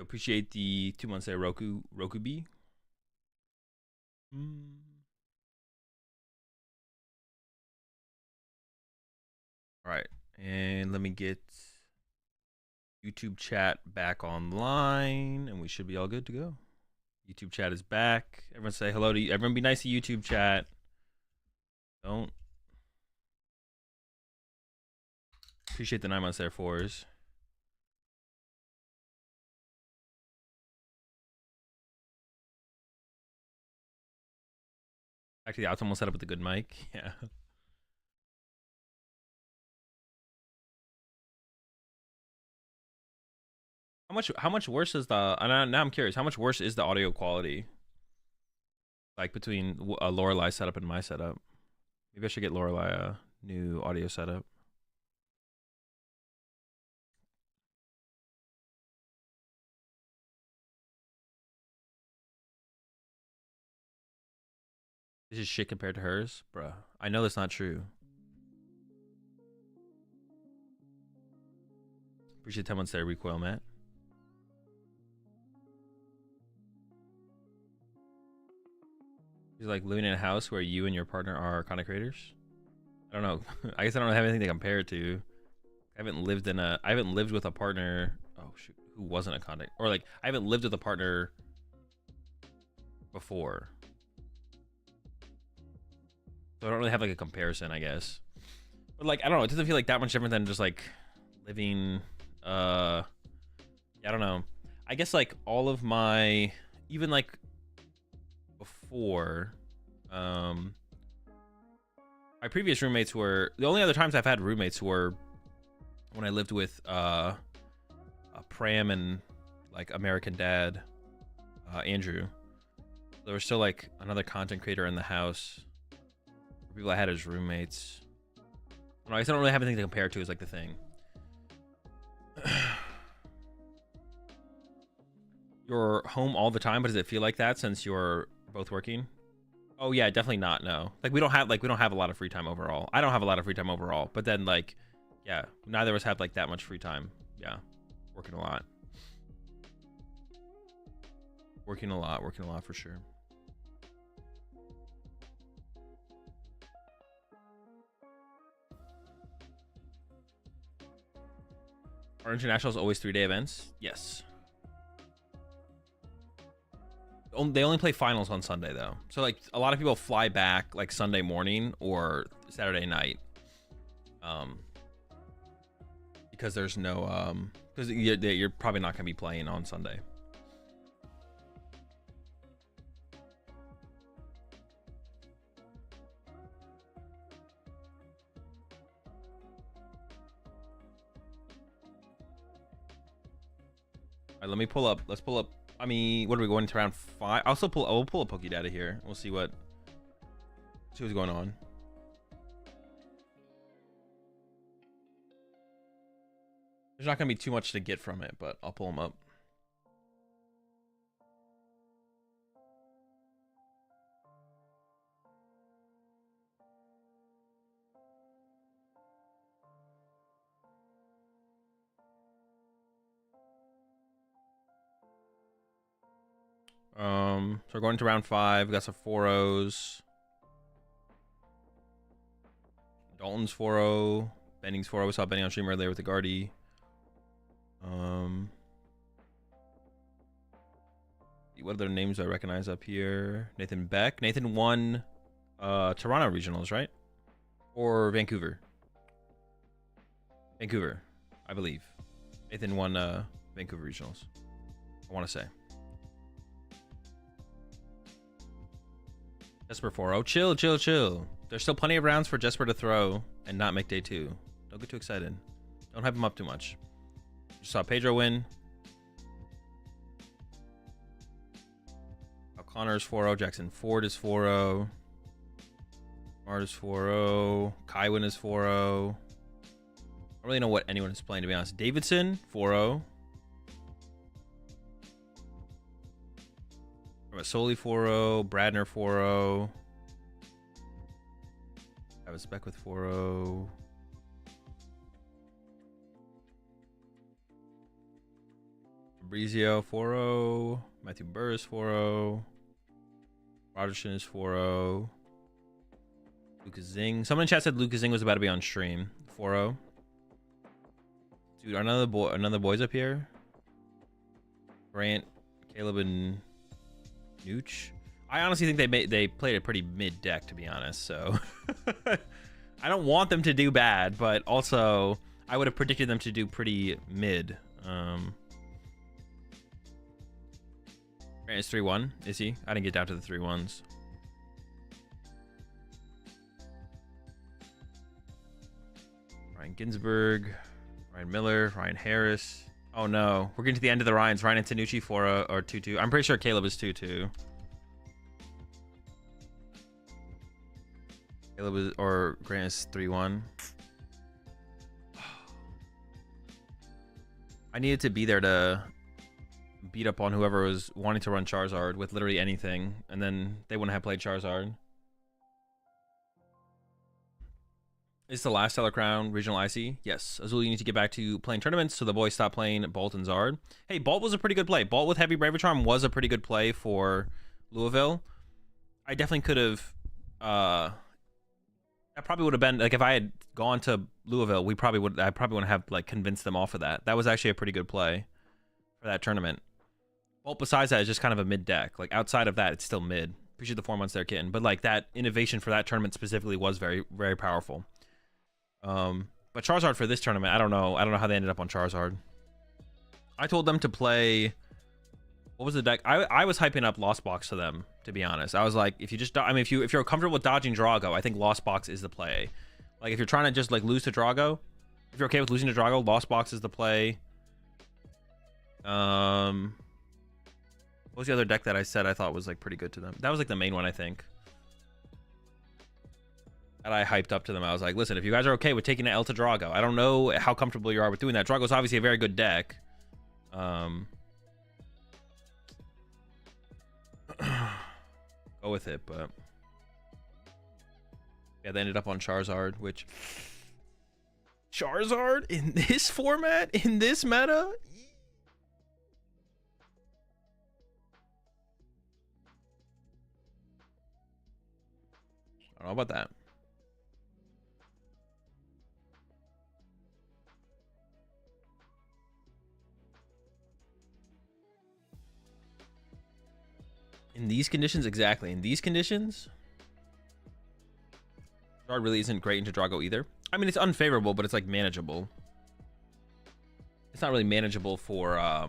Appreciate the 2 months there, Roku B. All right, and let me get YouTube chat back online, and we should be all good to go. YouTube chat is back. Everyone say hello to you. Everyone be nice to YouTube chat. Don't. Appreciate the 9 months there, fours. Actually, the optimal setup with the good mic. Yeah. How much worse is the? Now I'm curious. How much worse is the audio quality? Like between a Lorelei setup and my setup. Maybe I should get Lorelei a new audio setup. This is shit compared to hers, bruh. I know that's not true. Appreciate 10 months there, recoil, Matt. He's like living in a house where you and your partner are content creators. I don't know. I guess I don't have anything to compare it to. I haven't lived with a partner. Oh shoot, who wasn't a content, or like I haven't lived with a partner before, so I don't really have like a comparison, I guess. But like I don't know, it doesn't feel like that much different than just like living. Yeah, I don't know. I guess like all of my, even like before, my previous roommates were, the only other times I've had roommates were when I lived with Pram and like American Dad, Andrew. There was still like another content creator in the house. People I had as roommates. I guess I don't really have anything to compare to, is like the thing. You're home all the time, but does it feel like that since you're both working? Oh yeah, definitely not. No, like we don't have a lot of free time overall. I don't have a lot of free time overall, but then like, yeah, neither of us have like that much free time. Yeah, working a lot for sure. Are internationals always 3-day events? Yes. They only play finals on Sunday though, so like a lot of people fly back like Sunday morning or Saturday night, because there's no because you're probably not gonna be playing on Sunday. All right, let me pull up. Let's pull up. I mean, what are we going to round 5? I'll pull up PokeData here. We'll see what's going on. There's not gonna be too much to get from it, but I'll pull them up. So we're going to round 5. We got some 4-0s. Dalton's 4-0. Benning's 4-0. We saw Benning on stream earlier with the Guardy. What other names do I recognize up here? Nathan Beck. Nathan won Toronto regionals, right? Or Vancouver? Vancouver, I believe. Nathan won Vancouver regionals, I want to say. Jesper 4-0. Chill. There's still plenty of rounds for Jesper to throw and not make day 2. Don't get too excited. Don't hype him up too much. Just saw Pedro win. Connor's 4-0. Jackson Ford is 4-0. Mart is 4-0. Kywin is 4-0. I don't really know what anyone is playing, to be honest. Davidson 4-0. Soli 4-0. Bradner 4-0. I have a spec with 4-0. Fabrizio 4-0. Matthew Burris 4-0. Rogerson is 4-0. Lucas Zing. Someone in chat said Lucas Zing was about to be on stream. 4-0. Dude, another boys up here. Grant, Caleb, and Nooch. I honestly think they played a pretty mid deck, to be honest. So I don't want them to do bad, but also I would have predicted them to do pretty mid. Grant is 3-1. Is he? I didn't get down to the 3-1s. Ryan Ginsburg, Ryan Miller, Ryan Harris. Oh no, we're getting to the end of the Ryans. Ryan Antonucci 4 or 2-2. I'm pretty sure Caleb is 2-2. Caleb is, or Grant is 3-1. I needed to be there to beat up on whoever was wanting to run Charizard with literally anything, and then they wouldn't have played Charizard. Is the last Stellar Crown regional IC? Yes. Azul, you need to get back to playing tournaments so the boys stop playing Bolt and Zard. Hey, Bolt was a pretty good play. Bolt with Heavy Braver Charm was a pretty good play for Louisville. I definitely could have... that probably would have been... Like, if I had gone to Louisville, I probably wouldn't have, like, convinced them off of that. That was actually a pretty good play for that tournament. Bolt, besides that, is just kind of a mid deck. Like, outside of that, it's still mid. Appreciate the 4 months there, kitten. But, like, that innovation for that tournament specifically was very, very powerful. But Charizard for this tournament, I don't know how they ended up on Charizard. I told them to play, what was the deck? I was hyping up Lost Box to them, to be honest. I was like, if you just, I mean, if you're comfortable with dodging Drago, I think Lost Box is the play. Like, if you're trying to just like lose to Drago, if you're okay with losing to Drago, Lost Box is the play. What was the other deck that I said I thought was like pretty good to them? That was like the main one, I think. That I hyped up to them. I was like, listen, if you guys are okay with taking an L to Drago, I don't know how comfortable you are with doing that. Drago's obviously a very good deck. Go with it, but yeah, they ended up on Charizard, which Charizard in this format, in this meta? I don't know about that. In these conditions, exactly. In these conditions, Charizard really isn't great into Drago either. I mean, it's unfavorable, but it's like manageable. It's not really manageable for, I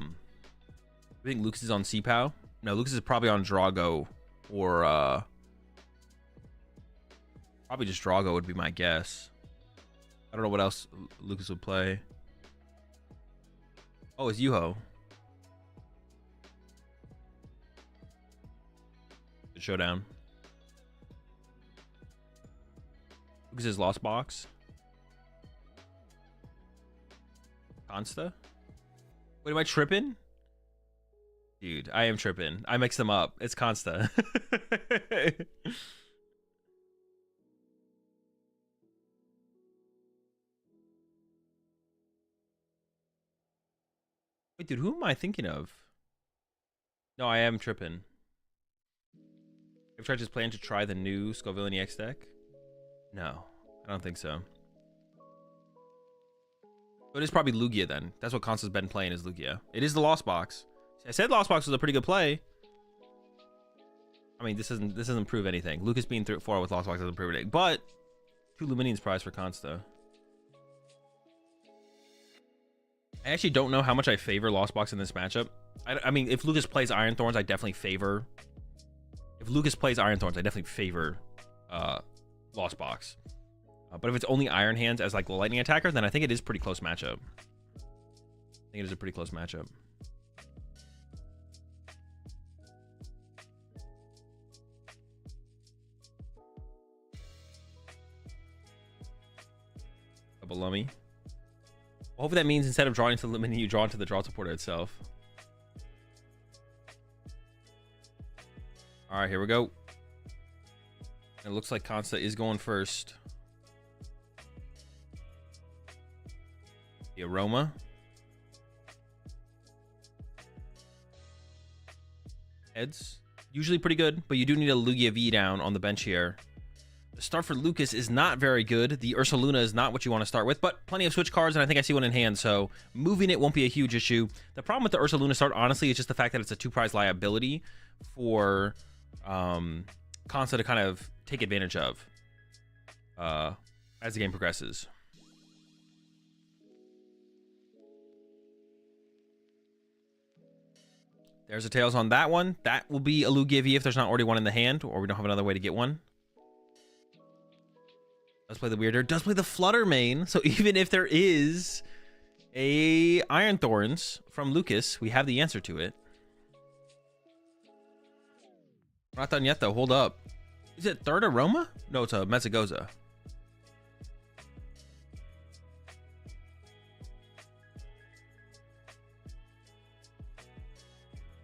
think Lucas is on CPOW. No, Lucas is probably on Drago or, probably just Drago would be my guess. I don't know what else Lucas would play. Oh, it's Yuho. Good showdown. Lucas's Lost Box. Konsta? Wait, am I tripping? Dude, I am tripping. I mixed them up. It's Konsta. Wait, dude, who am I thinking of? No, I am tripping. Have Trench plan to try the new Scoville and EX deck? No, I don't think so. But it's probably Lugia then. That's what Konsta's been playing, is Lugia. It is the Lost Box. I said Lost Box was a pretty good play. I mean, this doesn't prove anything. Lucas being 4 with Lost Box doesn't prove anything. But 2 Luminions prize for Konsta. I actually don't know how much I favor Lost Box in this matchup. I mean, if Lucas plays Iron Thorns, I definitely favor. If Lucas plays Iron Thorns, I definitely favor Lost Box. But if it's only Iron Hands as like the lightning attacker, then I think it is pretty close matchup. I think it is a pretty close matchup. Double Lummy. Well, hopefully that means instead of drawing to the Lumini, you draw into the draw supporter itself. All right, here we go. It looks like Konsta is going first. The Aroma. Heads. Usually pretty good, but you do need a Lugia V down on the bench here. The start for Lucas is not very good. The Ursaluna is not what you want to start with, but plenty of switch cards, and I think I see one in hand, so moving it won't be a huge issue. The problem with the Ursaluna start, honestly, is just the fact that it's a 2-prize liability for Konsta to kind of take advantage of as the game progresses. There's a Tails on that one. That will be a Lugia V if there's not already one in the hand, or we don't have another way to get one. Does play the Weirder, does play the Flutter Mane. So even if there is a Iron Thorns from Lucas, we have the answer to it. We're not done yet though, hold up. Is it third Aroma? No, it's a Mezzagoza.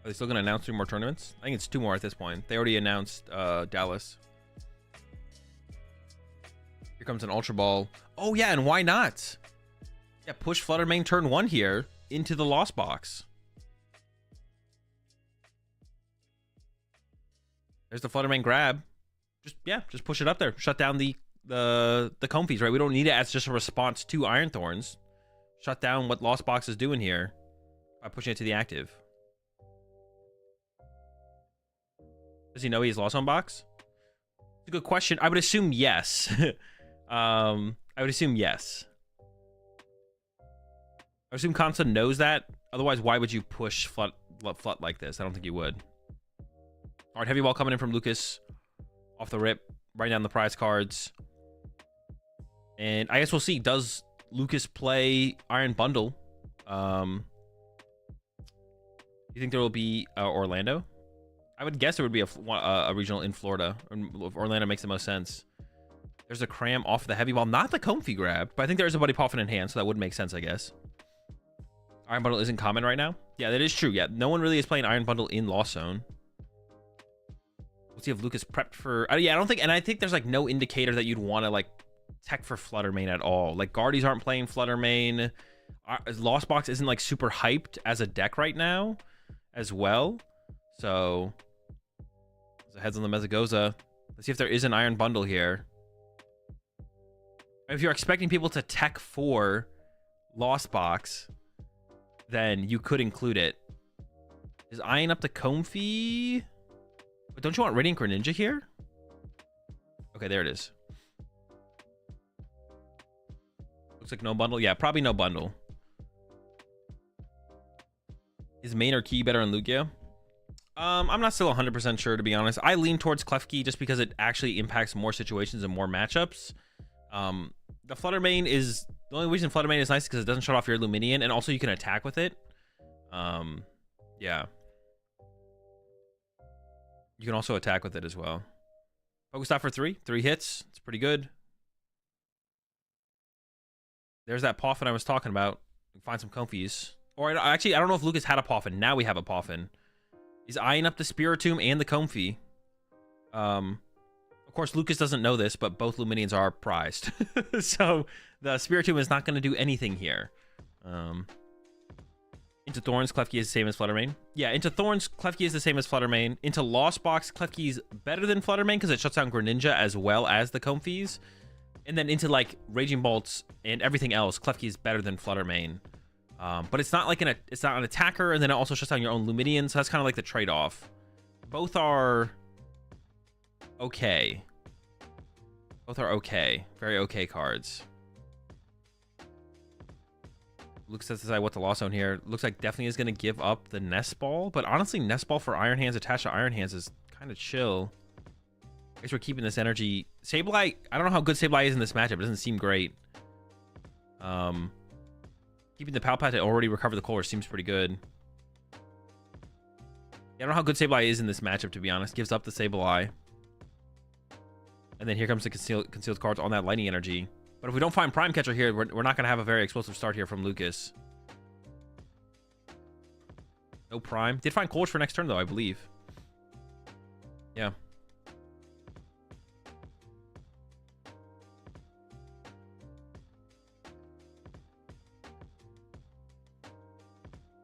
Are they still gonna announce 2 more tournaments? I think it's 2 more at this point. They already announced Dallas. Here comes an Ultra Ball. Oh yeah, and why not? Yeah, push Flutter Mane turn 1 here into the Lost Box. There's the Flutter Mane grab. Just push it up there. Shut down the Comfies, right? We don't need it as just a response to Iron Thorns. Shut down what Lost Box is doing here by pushing it to the active. Does he know he's lost on box? It's a good question. I would assume yes. I would assume yes. I assume Konsta knows that. Otherwise, why would you push Flut like this? I don't think you would. All right, heavy ball coming in from Lucas. Off the rip. Writing down the prize cards. And I guess we'll see. Does Lucas play Iron Bundle? You think there will be Orlando? I would guess it would be a regional in Florida. Orlando makes the most sense. There's a Cram off the heavy ball. Not the Comfy grab, but I think there is a Buddy Poffin in hand, so that would make sense, I guess. Iron Bundle isn't common right now. Yeah, that is true. Yeah, no one really is playing Iron Bundle in Lost Zone. We'll see if Lucas prepped for... yeah, I don't think... And I think there's, like, no indicator that you'd want to, like, tech for Flutter Mane at all. Like, Guardies aren't playing Flutter Mane. Lost Box isn't, like, super hyped as a deck right now as well. So... heads on the Mezzagoza. Let's see if there is an Iron Bundle here. If you're expecting people to tech for Lost Box, then you could include it. Is eyeing up the Comfy? But don't you want Radiant Greninja here? Okay, there it is. Looks like no bundle. Yeah, probably no bundle. Is main or key better on Lugia? I'm not still 100% sure, to be honest. I lean towards Klefki just because it actually impacts more situations and more matchups. The Flutter Mane is... The only reason Flutter Mane is nice is because it doesn't shut off your Luminion, and also you can attack with it. Yeah. You can also attack with it as well. Pokestop for 3. 3 hits. It's pretty good. There's that Poffin I was talking about. Find some Comfies. Or actually, I don't know if Lucas had a Poffin. Now we have a Poffin. He's eyeing up the Spiritomb and the Comfy. Of course, Lucas doesn't know this, but both Luminions are prized. So the Spiritomb is not going to do anything here. Into Thorns, Klefki is the same as Flutter Mane. Yeah, into Thorns, Klefki is the same as Flutter Mane. Into Lost Box, Klefki's better than Flutter Mane because it shuts down Greninja as well as the Comfies. And then into like Raging Bolts and everything else, Klefki is better than Flutter Mane. But it's not like it's not an attacker, and then it also shuts down your own Luminion, so that's kind of like the trade-off. Both are okay. Both are okay. Very okay cards. Lucas has to decide what to Lost Zone here. Looks like definitely is going to give up the Nest Ball, but honestly, Nest Ball for Iron Hands attached to Iron Hands is kind of chill. I guess we're keeping this energy. Sableye, I don't know how good Sableye is in this matchup. It doesn't seem great. Keeping the Palpat to already recover the Color seems pretty good. Yeah, I don't know how good Sableye is in this matchup, to be honest. Gives up the Sableye. And then here comes the concealed cards on that Lightning Energy. But if we don't find Prime Catcher here, we're not going to have a very explosive start here from Lucas. No Prime. Did find Cold for next turn, though, I believe. Yeah.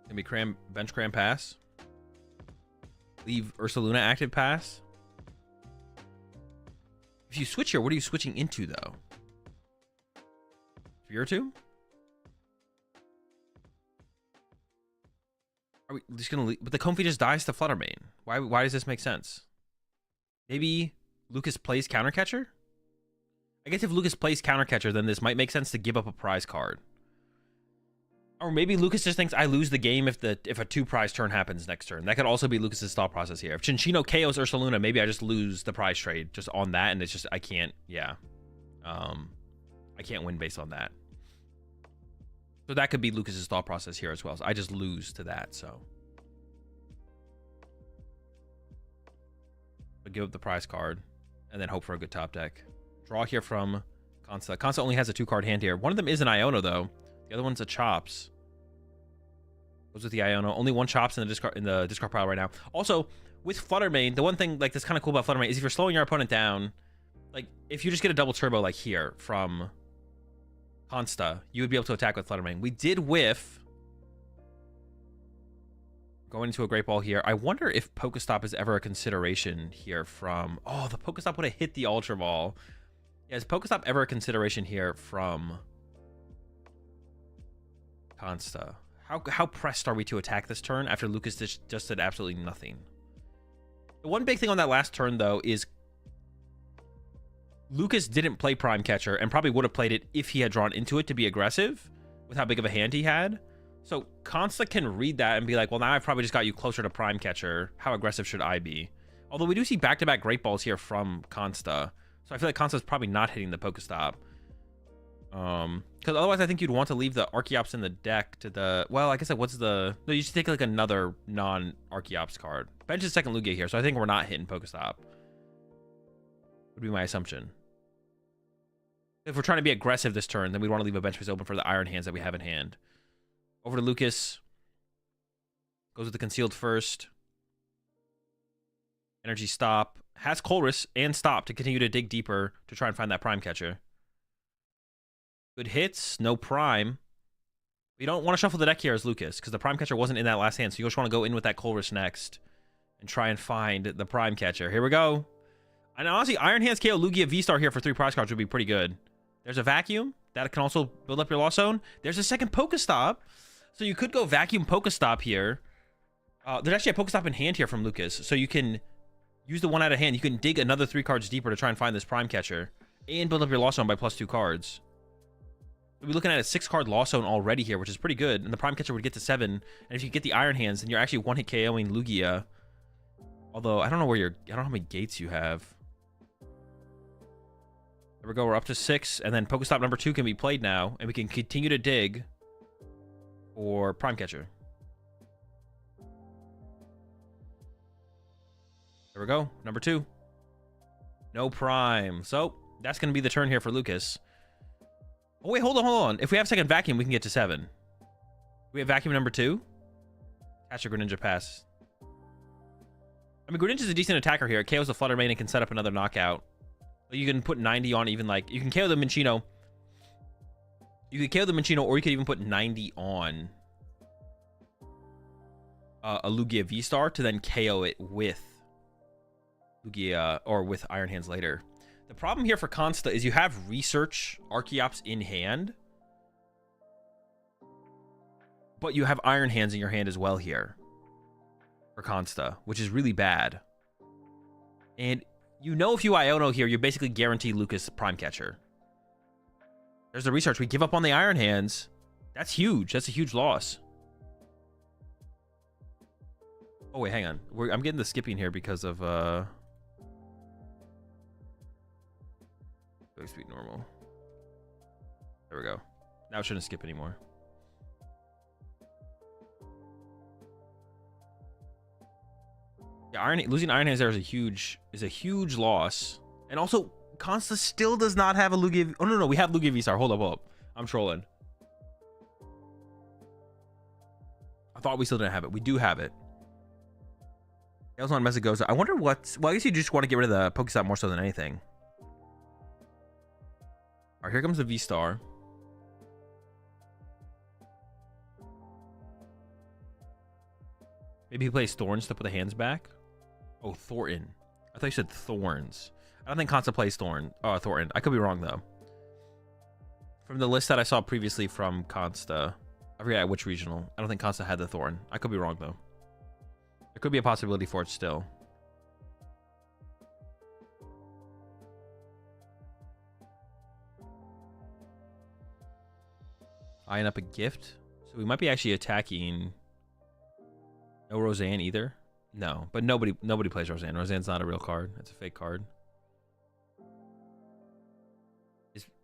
Gonna be bench cram pass. Leave Ursaluna active pass. If you switch here, what are you switching into though? Spiritomb? Are we just gonna leave? But the Comfey just dies to Fluttermane. Why does this make sense? Maybe Lucas plays Countercatcher? I guess if Lucas plays Countercatcher, then this might make sense to give up a prize card. Or maybe Lucas just thinks I lose the game if a 2 prize turn happens next turn. That could also be Lucas's thought process here. If Chinchino KOs Ursaluna, maybe I just lose the prize trade just on that, and it's just I can't, yeah. I can't win based on that. So that could be Lucas's thought process here as well. So I just lose to that, so. But give up the prize card and then hope for a good top deck. Draw here from Konsta. Konsta only has a 2-card hand here. One of them is an Iono though. The other one's a Chops. Goes with the Iono. Only 1 Chops in the discard pile right now. Also, with Fluttermane, the one thing like that's kind of cool about Fluttermane is if you're slowing your opponent down, like if you just get a double turbo like here from Konsta, you would be able to attack with Fluttermane. We did whiff. Going into a Great Ball here. I wonder if Pokestop is ever a consideration here from... Oh, the Pokestop would have hit the Ultra Ball. Yeah, is Pokestop ever a consideration here from Konsta? How pressed are we to attack this turn after Lucas just did absolutely nothing? The one big thing on that last turn, though, is Lucas didn't play Prime Catcher and probably would have played it if he had drawn into it to be aggressive with how big of a hand he had. So Konsta can read that and be like, well, now I've probably just got you closer to Prime Catcher. How aggressive should I be? Although we do see back-to-back Great Balls here from Konsta. So I feel like Konsta's probably not hitting the Pokestop. Because otherwise I think you'd want to leave the Archeops in the deck to the... Well, I guess like what's the... No, you should take like another non-Archeops card. Bench is second Lugia here, so I think we're not hitting Pokestop. Would be my assumption. If we're trying to be aggressive this turn, then we want to leave a bench space open for the Iron Hands that we have in hand. Over to Lucas. Goes with the Concealed first. Energy Stop. Has Colress and Stop to continue to dig deeper to try and find that Prime Catcher. Good hits. No Prime. You don't want to shuffle the deck here as Lucas because the Prime Catcher wasn't in that last hand. So you just want to go in with that Colress next and try and find the Prime Catcher. Here we go. And honestly, Iron Hands KO Lugia V-Star here for 3 prize cards would be pretty good. There's a Vacuum. That can also build up your Lost Zone. There's a second Pokestop. So you could go Vacuum Pokestop here. There's actually a Pokestop in hand here from Lucas. So you can use the one out of hand. You can dig another 3 cards deeper to try and find this Prime Catcher. And build up your Lost Zone by +2 cards. We'll be looking at a 6-card Lost Zone already here, which is pretty good. And the Prime Catcher would get to 7. And if you get the Iron Hands, then you're actually one-hit KOing Lugia. Although, I don't know where I don't know how many gates you have. There we go. We're up to 6. And then Pokestop number 2 can be played now. And we can continue to dig for Prime Catcher. There we go. Number 2. No Prime. So, that's going to be the turn here for Lucas. Oh, wait. Hold on. If we have second Vacuum, we can get to 7. We have Vacuum number 2. Catch a Greninja pass. I mean, Greninja's a decent attacker here. It KOs the Fluttermane and can set up another knockout. You can put 90 on even like... You can KO the Minccino. You could KO the Minccino, or you could even put 90 on a Lugia V-Star to then KO it with Lugia or with Iron Hands later. The problem here for Konsta is you have Research Archeops in hand, but you have Iron Hands in your hand as well here for Konsta, which is really bad. And you know if you Iono here, you basically guarantee Lucas Prime Catcher. There's the Research. We give up on the Iron Hands. That's huge. That's a huge loss. Oh, wait, hang on. I'm getting the skipping here because of... Speed normal. There we go. Now it shouldn't skip anymore. Yeah, losing Iron Hands there is a huge loss. And also, Konsta still does not have a Lugia... Oh, no, we have Lugia V-Star. Hold up. I'm trolling. I thought we still didn't have it. We do have it. Tails on Mesagoza. I wonder what... Well, I guess you just want to get rid of the Pokestop more so than anything. All right, here comes the V-Star. Maybe he plays Thorns to put the hands back. Oh, Thornton. I thought you said Thorns. I don't think Konsta plays Thornton. I could be wrong, though. From the list that I saw previously from Konsta, I forget which regional. I don't think Konsta had the Thorn. I could be wrong, though. There could be a possibility for it still. Eyeing up a gift. So we might be actually attacking. No Roseanne either. No, but nobody plays Roseanne. Roseanne's not a real card. It's a fake card.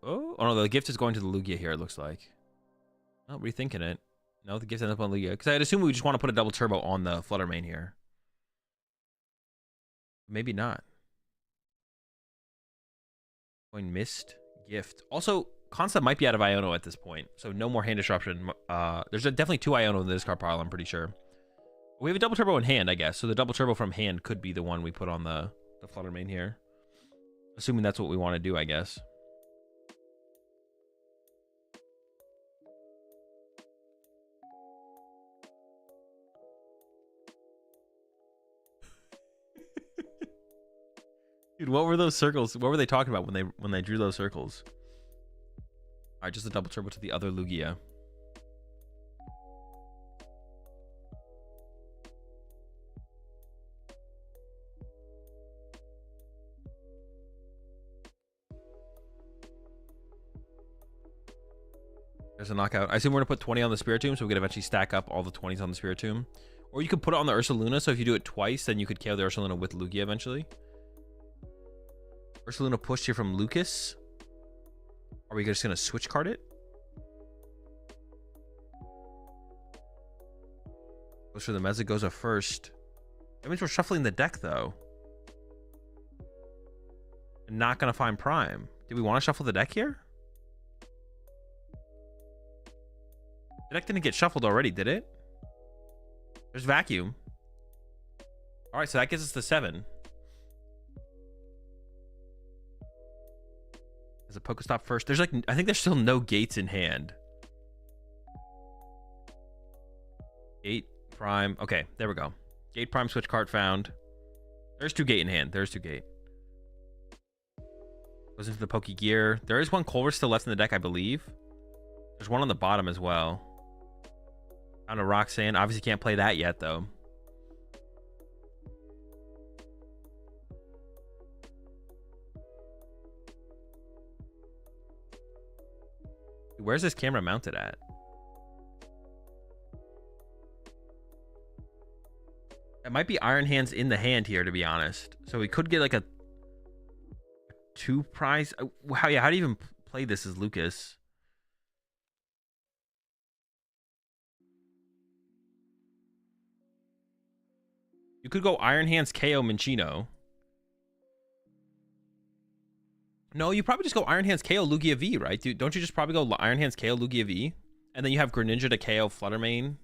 Oh no, the gift is going to the Lugia here, it looks like. Oh, rethinking it. No, the gift ends up on Lugia. Because I'd assume we just want to put a double turbo on the Flutter Mane here. Maybe not. Going missed gift. Also, Konsta might be out of Iono at this point, so no more hand disruption. There's definitely 2 Iono in the discard pile, I'm pretty sure. We have a double turbo in hand, I guess. So the double turbo from hand could be the one we put on the Flutter Mane here. Assuming that's what we want to do, I guess. Dude, what were those circles? What were they talking about when they drew those circles? All right, just a double turbo to the other Lugia. There's a knockout. I assume we're gonna put 20 on the Spiritomb, so we could eventually stack up all the 20s on the Spiritomb. Or you could put it on the Ursaluna, so if you do it twice, then you could KO the Ursaluna with Lugia eventually. Ursaluna pushed here from Lucas. Are we just gonna switch card it? Goes for the Mezagoza first. That means we're shuffling the deck though. And not gonna find Prime. Do we want to shuffle the deck here? The deck didn't get shuffled already, did it? There's Vacuum. All right, so that gets us to 7. There's a Pokestop first. There's like, I think there's still no gates in hand. Gate, Prime. Okay, there we go. Gate, Prime, switch card found. There's 2 gate in hand. There's 2 gate. Goes into the Poke Gear. There is 1 Culver still left in the deck, I believe. There's 1 on the bottom as well. Found a Roxanne. Obviously can't play that yet, though. Where's this camera mounted at? It might be Iron Hands in the hand here, to be honest. So we could get like a 2 prize. How do you even play this as Lucas? You could go Iron Hands KO Minchino. No, you probably just go Iron Hands KO Lugia V, right? Dude, don't you just probably go Iron Hands KO Lugia V? And then you have Greninja to KO Flutter Mane.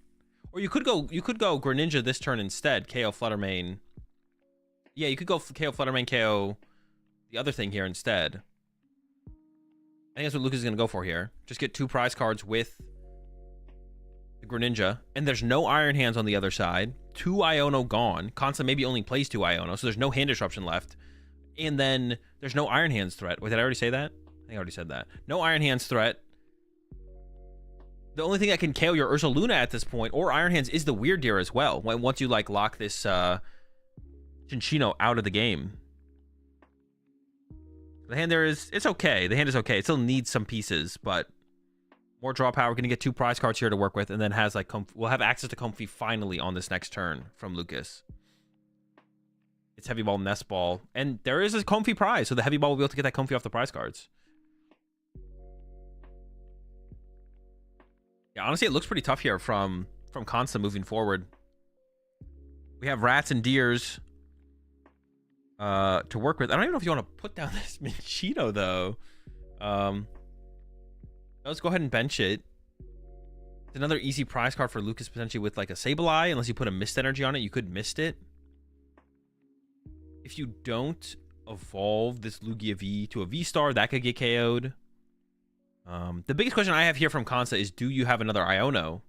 Or you could go Greninja this turn instead, KO Flutter Mane. Yeah, you could go KO Flutter Mane, KO the other thing here instead. I think that's what Lucas is going to go for here. Just get 2 prize cards with the Greninja. And there's no Iron Hands on the other side. 2 Iono gone. Konsta maybe only plays 2 Iono, so there's no hand disruption left. And then there's no Iron Hands threat. Wait, did I already say that? I think I already said that. No Iron Hands threat. The only thing that can KO your Ursaluna at this point, or Iron Hands, is the Weird Deer as well. Once you like lock this Chinchino out of the game. The hand there is, it's okay. The hand is okay. It still needs some pieces, but more draw power. We're gonna get 2 prize cards here to work with, and then has like we'll have access to Comfy finally on this next turn from Lucas. It's Heavy Ball, Nest Ball, and there is a Comfy prize, so the Heavy Ball will be able to get that Comfy off the prize cards. Yeah, honestly, it looks pretty tough here from Konsta moving forward. We have Rats and Deers to work with. I don't even know if you want to put down this Minchino, though. Let's go ahead and bench it. It's another easy prize card for Lucas, potentially with like a Sableye, unless you put a Mist Energy on it. You could Mist it. If you don't evolve this Lugia V to a V-Star, that could get KO'd. The biggest question I have here from Konsta is, do you have another Iono?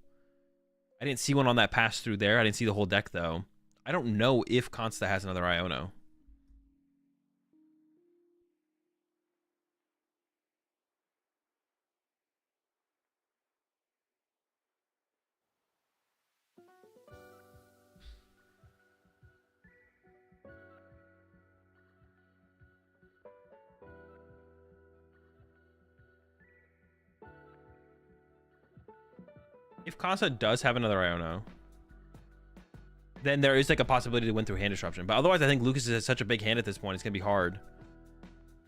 I didn't see one on that pass through there. I didn't see the whole deck, though. I don't know if Konsta has another Iono. If Konsta does have another Iono, then there is like a possibility to win through hand disruption. But otherwise, I think Lucas is such a big hand at this point. It's going to be hard.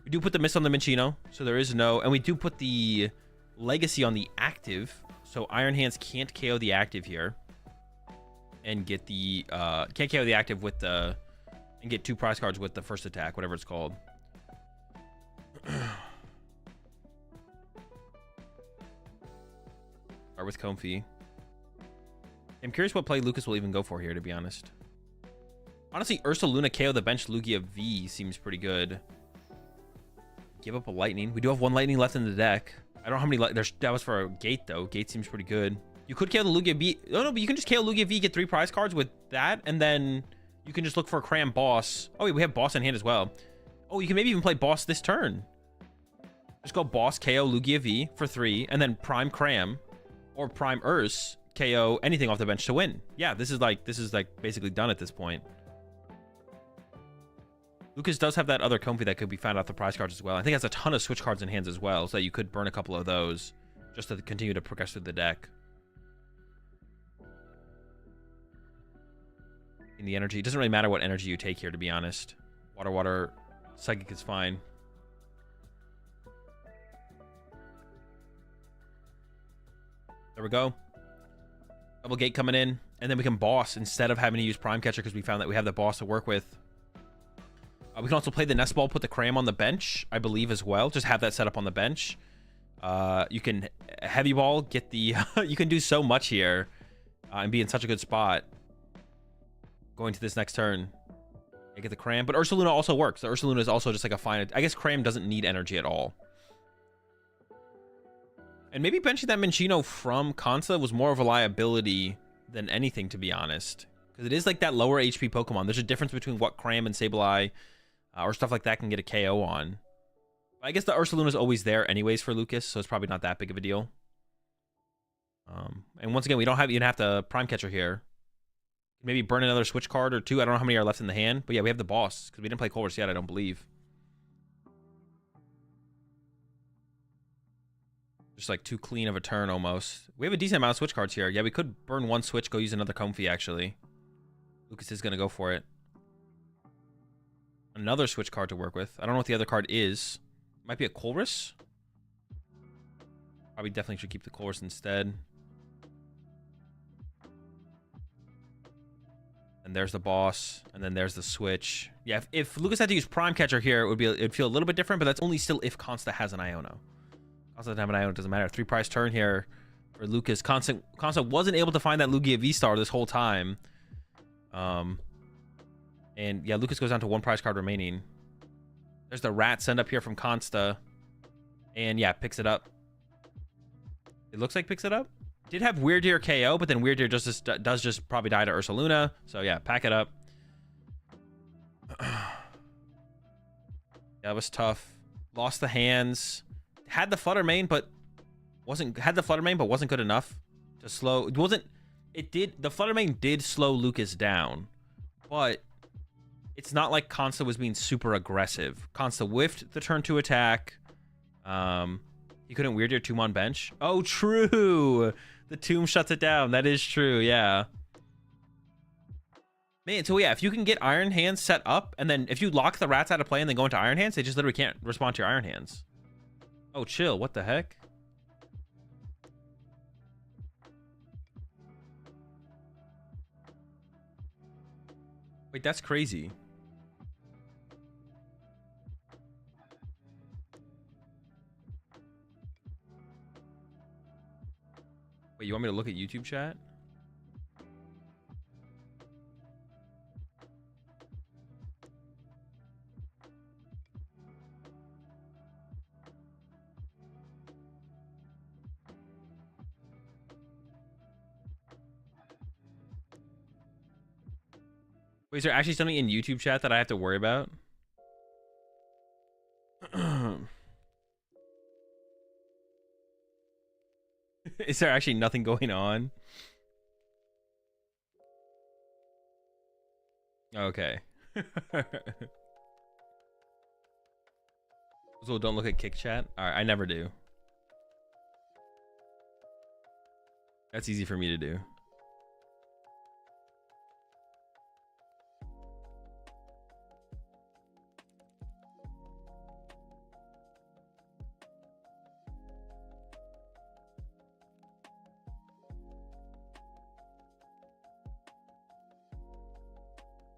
We do put the miss on the Minccino, so there is no... And we do put the legacy on the active, so Iron Hands can't KO the active here. And get the... can't KO the active with the... And get 2 prize cards with the first attack, whatever it's called. Start with Comfy. I'm curious what play Lucas will even go for here, to be honest. Honestly, Ursaluna KO the bench Lugia V seems pretty good. Give up a Lightning. We do have 1 Lightning left in the deck. I don't know how many... That was for a Gate, though. Gate seems pretty good. You could KO the Lugia V. No, but you can just KO Lugia V, get 3 prize cards with that, and then you can just look for a Cram Boss. Oh, wait, we have Boss in hand as well. Oh, you can maybe even play Boss this turn. Just go Boss, KO Lugia V for 3, and then Prime Cram or Prime Urs, KO anything off the bench to win. Yeah, this is like basically done at this point. Lucas does have that other Comfy that could be found out the prize cards as well. I think has a ton of switch cards in hands as well, so that you could burn a couple of those just to continue to progress through the deck. In the energy, it doesn't really matter what energy you take here, to be honest. Water, Psychic is fine. There we go. Double Gate coming in, and then we can Boss instead of having to use Prime Catcher because we found that we have the Boss to work with. We can also play the Nest Ball, put the Cram on the bench, I believe, as well. Just have that set up on the bench. You can Heavy Ball, get the... you can do so much here and be in such a good spot going to this next turn. I get the Cram, but Ursaluna also works. The Ursaluna is also just like a fine... I guess Cram doesn't need energy at all. And maybe benching that Minccino from Konsta was more of a liability than anything, to be honest. Because it is like that lower HP Pokemon. There's a difference between what Cram and Sableye or stuff like that can get a KO on. But I guess the Ursaluna is always there anyways for Lucas, so it's probably not that big of a deal. And once again, we don't have even have to Prime Catcher here. Maybe burn another switch card or 2. I don't know how many are left in the hand. But yeah, we have the Boss, because we didn't play Colress yet, I don't believe. Just like too clean of a turn almost. We have a decent amount of switch cards here. Yeah, we could burn 1 switch, go use another Comfy, actually. Lucas is going to go for it. Another switch card to work with. I don't know what the other card is. Might be a Colress. Probably definitely should keep the Colress instead. And there's the Boss. And then there's the switch. Yeah, if Lucas had to use Prime Catcher here, it'd feel a little bit different, but that's only still if Konsta has an Iono. Konsta doesn't have an Iono, it doesn't matter. 3 prize turn here for Lucas. Konsta wasn't able to find that Lugia V-Star this whole time. And yeah, Lucas goes down to 1 prize card remaining. There's the Rat send up here from Konsta. And yeah, picks it up. It looks like picks it up. Did have Weird Deer KO, but then Weird Deer does just probably die to Ursaluna. So yeah, pack it up. Yeah, that was tough. Lost the hands. Had the Flutter Mane, but wasn't good enough to slow. It wasn't. It did. The Flutter Mane did slow Lucas down, but it's not like Konsta was being super aggressive. Konsta whiffed the turn 2 attack. He couldn't Weird Deer Tomb on bench. Oh, true. The Tomb shuts it down. That is true. Yeah. Man, so yeah, if you can get Iron Hands set up, and then if you lock the Rats out of play and then go into Iron Hands, they just literally can't respond to your Iron Hands. Oh, chill. What the heck? Wait, that's crazy. Wait, you want me to look at YouTube chat? Wait, is there actually something in YouTube chat that I have to worry about? Is there actually nothing going on? Okay. So don't look at kick chat. All right, I never do. That's easy for me to do.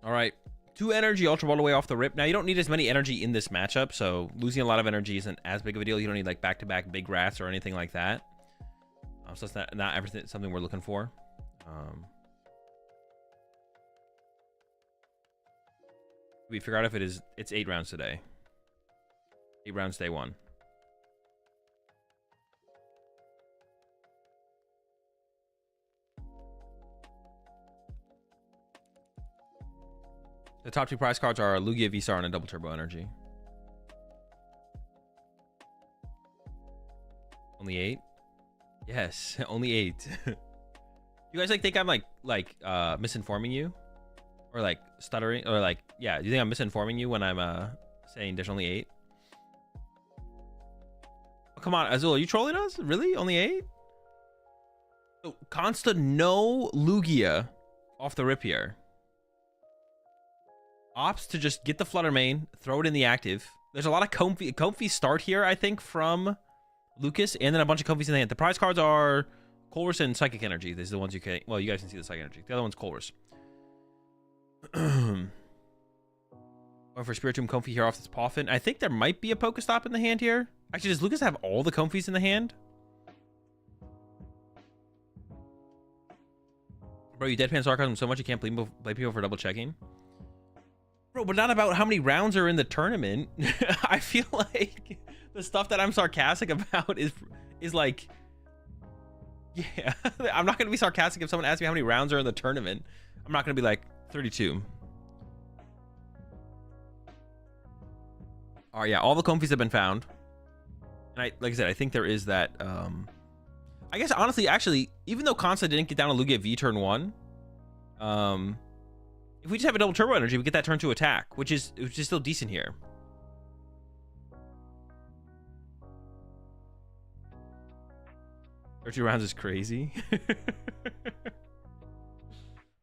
All right, 2 energy Ultra Ball away off the rip. Now, you don't need as many energy in this matchup, so losing a lot of energy isn't as big of a deal. You don't need like back-to-back big rats or anything like that. So it's not everything something we're looking for. We figure out if it's 8 rounds today. 8 rounds day 1. The top 2 prize cards are a Lugia V-Star and a Double Turbo Energy. Only 8? Yes, only 8. You guys like think I'm like misinforming you? Or like stuttering? Or like, yeah, do you think I'm misinforming you when I'm saying there's only 8? Oh, come on, Azul, are you trolling us? Really? Only 8? So, Konsta no Lugia off the rip here. Opts to just get the Flutter Mane, throw it in the active. There's a lot of comfy start here, I think, from Lucas, and then a bunch of comfies in the hand. The prize cards are Colress and Psychic Energy. These are the ones you can... Well, you guys can see the Psychic Energy. The other one's Colress. Going for Spiritomb Comfy here off this Poffin. I think there might be a Pokestop in the hand here. Actually, does Lucas have all the comfies in the hand? Bro, you deadpan sarcasm so much you can't blame people for double checking. Bro, but not about how many rounds are in the tournament. I feel like the stuff that I'm sarcastic about is like, yeah. I'm not gonna be sarcastic if someone asks me how many rounds are in the tournament. I'm not gonna be like 32. All right, yeah, all the comfies have been found, and like I said, I think there is that. I guess honestly, actually, even though Konsta didn't get down to Lugia V turn 1, if we just have a double turbo energy, we get that turn 2 attack, which is still decent here. 32 rounds is crazy.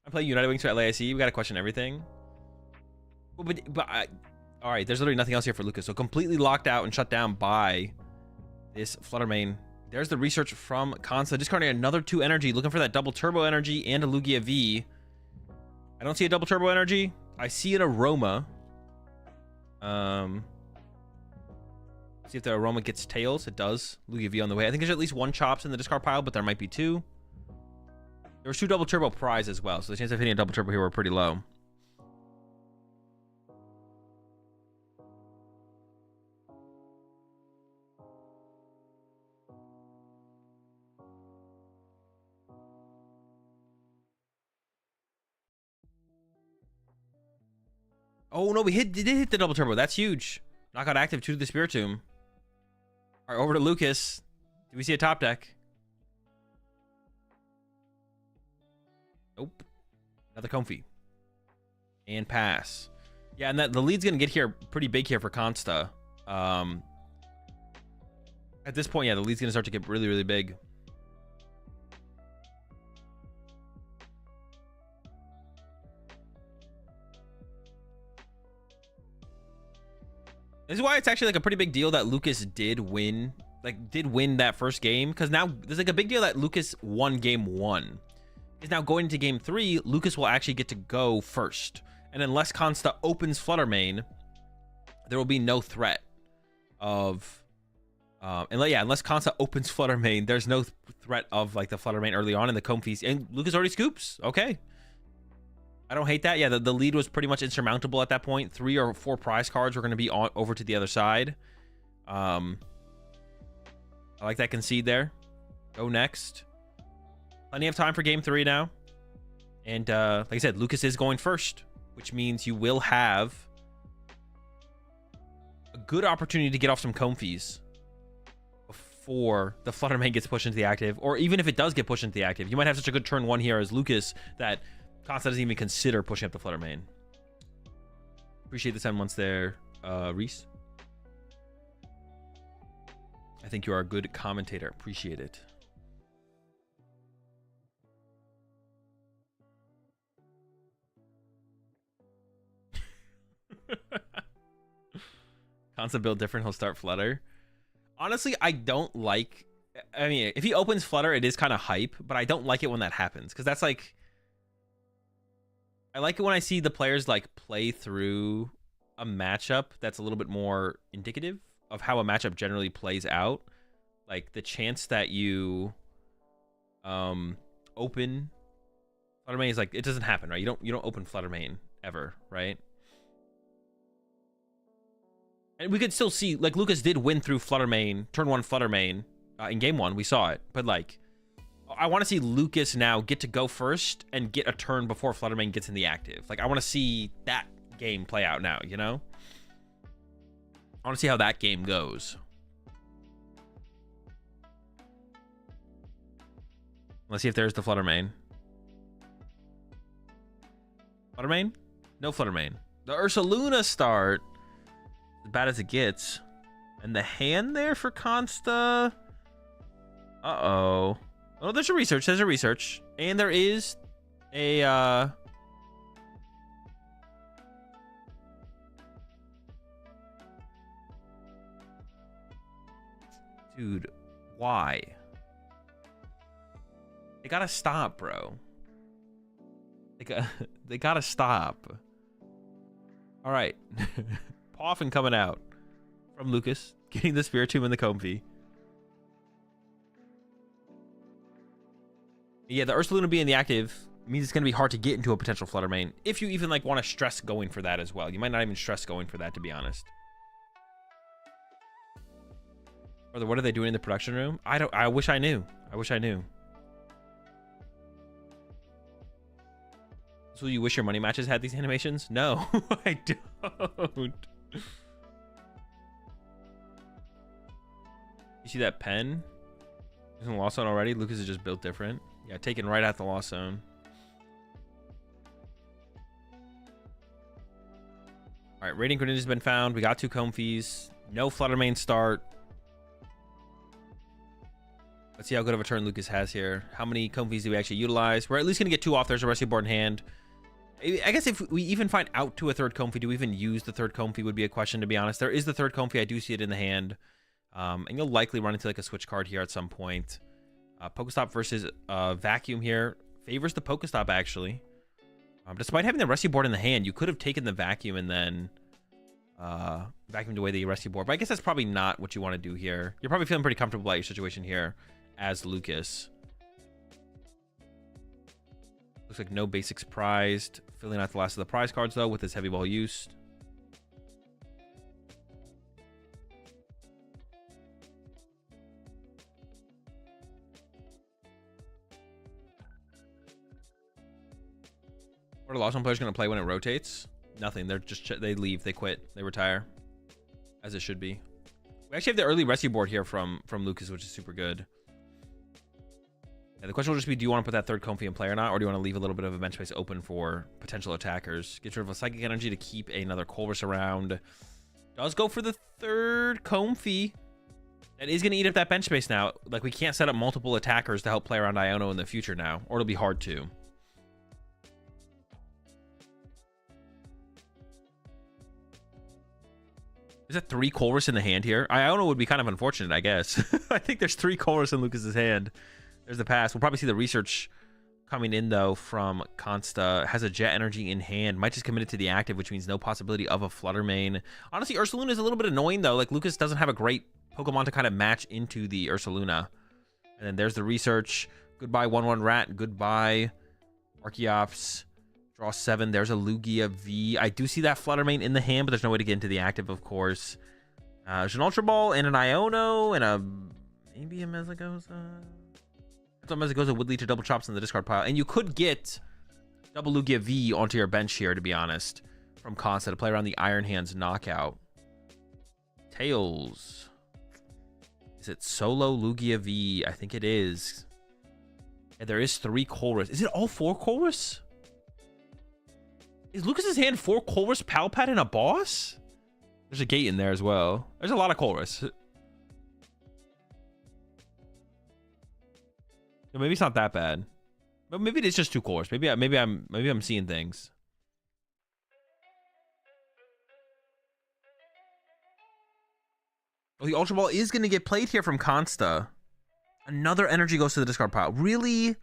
I'm playing United Wings for LAIC. We gotta question everything. Well, all right, there's literally nothing else here for Lucas. So completely locked out and shut down by this Flutter Mane. There's the research from Konsta. Discarding another 2 energy, looking for that double turbo energy and a Lugia V. I don't see a double turbo energy. I see an aroma. See if the aroma gets tails. It does. Lugia V on the way. I think there's at least 1 chops in the discard pile, but there might be 2. There was 2 double turbo prize as well, so the chance of hitting a double turbo here were pretty low. Oh no, we did hit the double turbo. That's huge. Knockout active 2 to the Spiritomb. All right, over to Lucas. Do we see a top deck? Nope. Another comfy. And pass. Yeah, and the lead's gonna get here pretty big here for Konsta. At this point, yeah, the lead's gonna start to get really, really big. This is why it's actually like a pretty big deal that Lucas did win that first game, because now there's like a big deal that Lucas won game 1. Because now going into game 3, Lucas will actually get to go first, and unless Konsta opens Flutter Mane, there will be no threat of unless Konsta opens Flutter Mane, there's no threat of like the Flutter Mane early on in the comfies, and Lucas already scoops. Okay, I don't hate that. Yeah, the lead was pretty much insurmountable at that point. 3 or 4 prize cards were going to be over to the other side. I like that concede there. Go next. Plenty of time for game 3 now. And like I said, Lucas is going first. which means you will have a good opportunity to get off some comfies before the Fluttermane gets pushed into the active, or even if it does get pushed into the active, you might have such a good turn 1 here as Lucas that Konsta doesn't even consider pushing up the Fluttermane. Appreciate the 10 months there, Reese. I think you are a good commentator. Appreciate it. Konsta build different, he'll start Flutter. Honestly, I don't like... I mean, if he opens Flutter, it is kind of hype, but I don't like it when that happens, because that's like... I like it when I see the players like play through a matchup that's a little bit more indicative of how a matchup generally plays out. Like the chance that you open Fluttermane is like, it doesn't happen, right? You don't open Fluttermane ever, right? And we could still see, like, Lucas did win through Fluttermane, turn 1 Fluttermane in game 1. We saw it. But, like, I want to see Lucas now get to go first and get a turn before Fluttermane gets in the active. Like, I want to see that game play out now, you know? I want to see how that game goes. Let's see if there's the Fluttermane. Fluttermane? No Fluttermane. The Ursaluna start. As bad as it gets. And the hand there for Konsta. Uh-oh. Oh, there's a research. There's a research. And there is a... Dude, why? They gotta stop, bro. They gotta stop. All right. Poffin coming out from Lucas, getting the Spiritomb and the Comfy. Yeah, the Ursaluna being the active means it's going to be hard to get into a potential Fluttermane. If you even like want to stress going for that as well. You might not even stress going for that, to be honest. Or what are they doing in the production room? I wish I knew. I wish I knew. So you wish your money matches had these animations? No, I don't. You see that pen? He's in the Lost Zone already. Lucas is just built different. Yeah, taken right out the Lost Zone. All right, Radiant Grenade has been found. We got 2 Comfies. No Fluttermane start. Let's see how good of a turn Lucas has here. How many Comfies do we actually utilize? We're at least going to get 2 off. There's a Rescue Board in hand. I guess if we even find out to a 3rd Comfy, do we even use the 3rd Comfy would be a question, to be honest. There is the 3rd Comfy. I do see it in the hand. And you'll likely run into like a switch card here at some point. Pokestop versus Vacuum here. Favors the Pokestop, actually. Despite having the Rescue Board in the hand, you could have taken the Vacuum and then vacuumed away the Rescue Board. But I guess that's probably not what you want to do here. You're probably feeling pretty comfortable about your situation here as Lucas. Looks like no basics prized. Filling out the last of the prize cards, though, with his Heavy Ball used. What are Lost Zone players going to play when it rotates? Nothing. They're just they leave. They quit. They retire. As it should be. We actually have the early Rescue Board here from Lucas, which is super good. Yeah, the question will just be, do you want to put that 3rd Comfy in play or not? Or do you want to leave a little bit of a bench space open for potential attackers? Get rid of a Psychic Energy to keep another Colress around. Does go for the 3rd Comfy. That is going to eat up that bench space now. Like, we can't set up multiple attackers to help play around Iono in the future now. Or it'll be hard to. Is that 3 Colress in the hand here? Iono would be kind of unfortunate, I guess. I think there's 3 Colress in Lucas's hand. There's the pass. We'll probably see the research coming in, though, from Konsta. Has a Jet Energy in hand. Might just commit it to the active, which means no possibility of a Fluttermane. Honestly, Ursaluna is a little bit annoying, though. Like, Lucas doesn't have a great Pokemon to kind of match into the Ursaluna. And then there's the research. Goodbye, 1/1 Rat. Goodbye, Archeops. Draw 7. There's a Lugia V. I do see that Fluttermane in the hand, but there's no way to get into the active, of course. There's an Ultra Ball and an Iono and a... maybe a Mezagoza. Mezagoza would lead to double chops in the discard pile. And you could get double Lugia V onto your bench here, to be honest, from Konsta to play around the Iron Hands knockout. Tails. Is it solo Lugia V? I think it is. Yeah, there is 3 Colress. Is it all 4 Colress? Is Lucas's hand 4 Colress, Palpat, and a boss? There's a gate in there as well. There's a lot of Colress. Maybe it's not that bad. But maybe it is just 2 Colress. Maybe I'm seeing things. Oh, the Ultra Ball is going to get played here from Konsta. Another energy goes to the discard pile. Really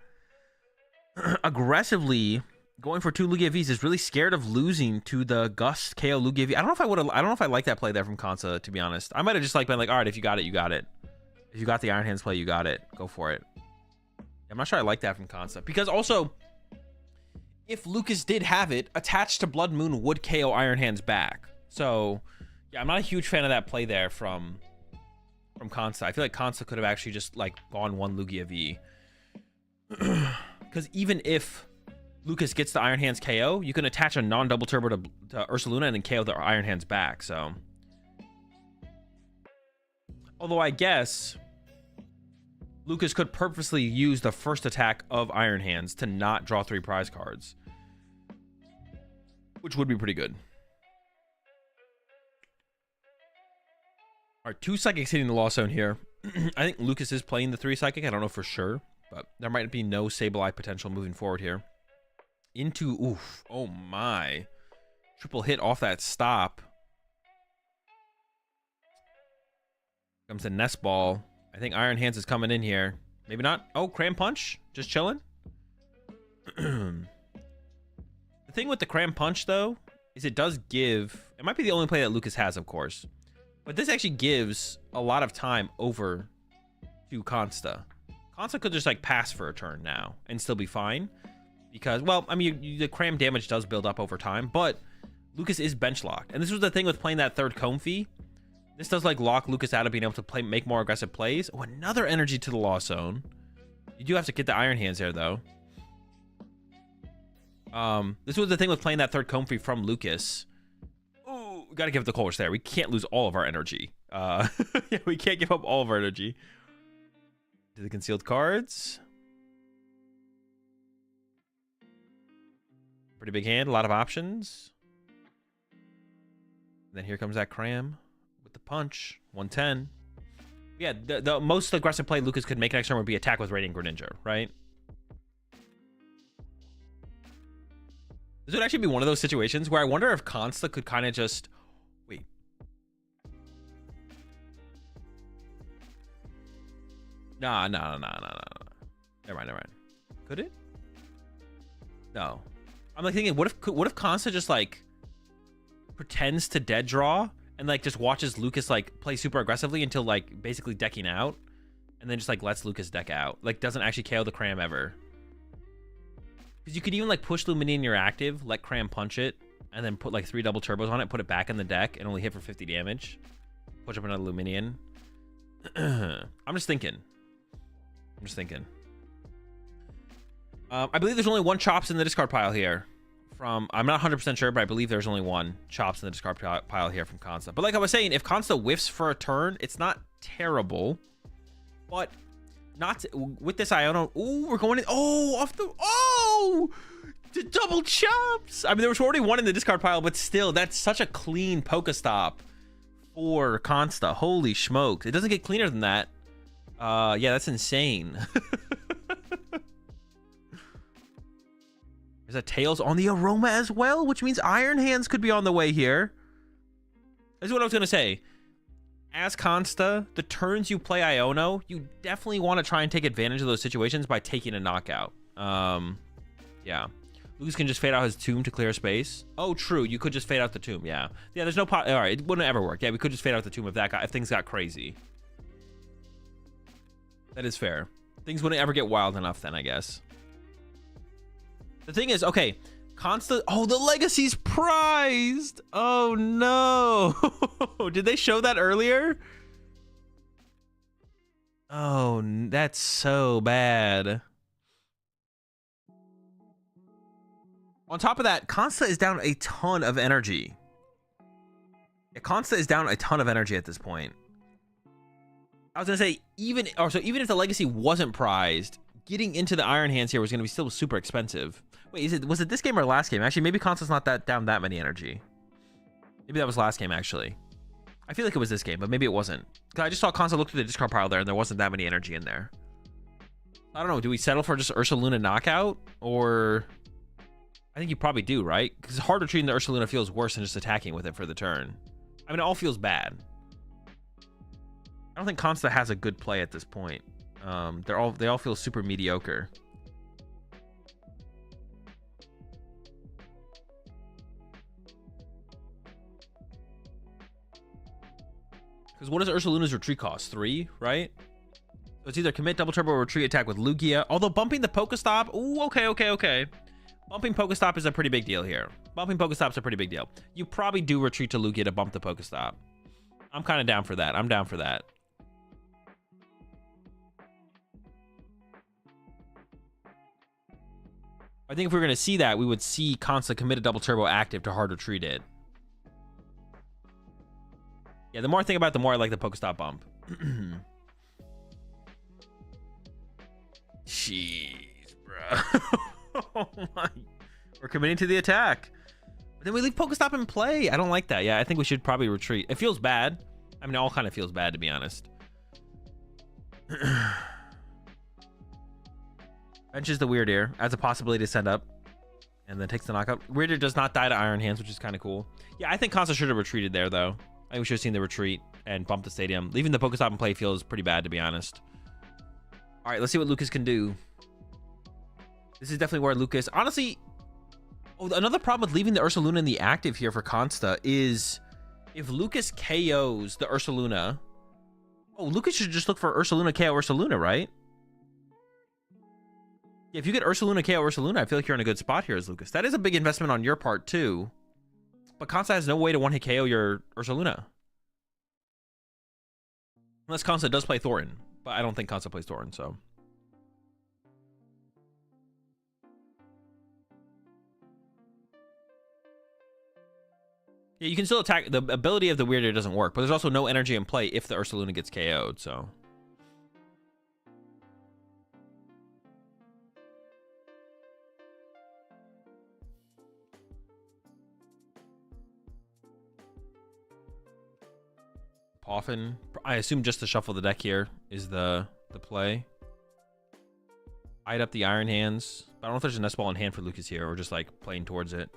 aggressively going for 2 Lugia Vs. Is really scared of losing to the Gust KO Lugia V. I don't know if I like that play there from Konsta, to be honest. I might have just like been like, all right, if you got it, you got it. If you got the Iron Hands play, you got it. Go for it. I'm not sure I like that from Konsta. Because also, if Lucas did have it, attached to Blood Moon would KO Iron Hands back. So, yeah, I'm not a huge fan of that play there from Konsta. I feel like Konsta could have actually just like gone 1 Lugia V. Because even if Lucas gets the Iron Hands KO, you can attach a non-double turbo to Ursaluna and then KO the Iron Hands back. So, although I guess Lucas could purposely use the first attack of Iron Hands to not draw 3 prize cards, which would be pretty good. All right, 2 Psychics hitting the Lost Zone here. I think Lucas is playing the 3 Psychic. I don't know for sure, but there might be no Sableye potential moving forward here. Into, oof, oh my. Triple hit off that stop. Comes the Nest Ball. I think Iron Hands is coming in here. Maybe not. Oh, Cram Punch. Just chilling. The thing with the Cram Punch, though, is it does give... It might be the only play that Lucas has, of course. But this actually gives a lot of time over to Konsta. Konsta could just, like, pass for a turn now and still be fine. Because, well, I mean, the Cram damage does build up over time, but Lucas is bench locked. And this was the thing with playing that 3rd Comfy. This does, like, lock Lucas out of being able to make more aggressive plays. Oh, another energy to the Lost Zone. You do have to get the Iron Hands there, though. This was the thing with playing that 3rd Comfy from Lucas. Oh, we got to give it the Colress there. We can't lose all of our energy. Yeah, we can't give up all of our energy. To the concealed cards. Pretty big hand, a lot of options. And then here comes that Cram with the punch. 110. Yeah, the most aggressive play Lucas could make next turn would be attack with Radiant Greninja, right? This would actually be one of those situations where I wonder if Konsta could kind of just... Wait. Nah. Never mind. Could it? No. I'm like thinking, what if Konsta just like pretends to dead draw and like just watches Lucas like play super aggressively until like basically decking out, and then just like lets Lucas deck out, like doesn't actually KO the Cram ever. Because you could even like push Luminion in your active, let Cram punch it, and then put like 3 double turbos on it, put it back in the deck, and only hit for 50 damage. Push up another Luminion. I'm just thinking. I believe there's only 1 Chops in the discard pile here. I'm not 100% sure, but I believe there's only 1 Chops in the discard pile here from Konsta. But like I was saying, if Konsta whiffs for a turn, it's not terrible. But not with this Iono. Oh, we're going in. Oh, off the. Oh, the double Chops. I mean, there was already 1 in the discard pile, but still, that's such a clean Pokestop for Konsta. Holy smokes. It doesn't get cleaner than that. Yeah, that's insane. There's a Tails on the Aroma as well, which means Iron Hands could be on the way here. This is what I was going to say. As Konsta, the turns you play Iono, you definitely want to try and take advantage of those situations by taking a knockout. Yeah. Lucas can just fade out his Tomb to clear space. Oh, true. You could just fade out the Tomb. Yeah. Yeah, there's no... All right, it wouldn't ever work. Yeah, we could just fade out the Tomb if things got crazy. That is fair. Things wouldn't ever get wild enough then, I guess. The thing is, okay, Konsta... Oh, the Legacy's prized! Oh, no! Did they show that earlier? Oh, that's so bad. On top of that, Konsta is down a ton of energy. Yeah, Konsta is down a ton of energy at this point. I was gonna say, even if the legacy wasn't prized, getting into the Iron Hands here was gonna be still super expensive. Wait, was it this game or last game? Actually, maybe Konsta's not down that many energy. Maybe that was last game, actually. I feel like it was this game, but maybe it wasn't. Because I just saw Konsta look through the discard pile there, and there wasn't that many energy in there. I don't know. Do we settle for just Ursaluna knockout? Or... I think you probably do, right? Because hard retreating the Ursaluna feels worse than just attacking with it for the turn. I mean, it all feels bad. I don't think Konsta has a good play at this point. They all feel super mediocre. Because what does Ursaluna's retreat cost? 3, right? So it's either commit, double turbo, or retreat attack with Lugia. Although bumping the Pokestop, ooh, okay. Bumping Pokestop is a pretty big deal here. Bumping Pokestop's a pretty big deal. You probably do retreat to Lugia to bump the Pokestop. I'm kind of down for that. I'm down for that. I think if we were going to see that, we would see Konsta commit a double turbo active to hard retreat it. Yeah, the more I think about it, the more I like the Pokestop bump. Jeez, bro. Oh my. We're committing to the attack. But then we leave Pokestop in play. I don't like that. Yeah, I think we should probably retreat. It feels bad. I mean, it all kind of feels bad, to be honest. Benches the Weird Ear. Adds a possibility to send up. And then takes the knockout. Weird Ear does not die to Iron Hands, which is kind of cool. Yeah, I think Konsta should have retreated there, though. I think we should have seen the retreat and bumped the stadium. Leaving the Pokestop in play feels pretty bad, to be honest. All right, let's see what Lucas can do. This is definitely where Lucas... Honestly, another problem with leaving the Ursaluna in the active here for Konsta is if Lucas KOs the Ursaluna... Oh, Lucas should just look for Ursaluna KO Ursaluna, right? Yeah, if you get Ursaluna KO Ursaluna, I feel like you're in a good spot here as Lucas. That is a big investment on your part, too. But Konsta has no way to one-hit KO your Ursaluna. Unless Konsta does play Thorin. But I don't think Konsta plays Thorin, so... Yeah, you can still attack. The ability of the Weird Ear doesn't work, but there's also no energy in play if the Ursaluna gets KO'd, so... Poffin. I assume just to shuffle the deck here is the play. Hide up the Iron Hands. I don't know if there's a Nest Ball in hand for Lucas here, or just like playing towards it.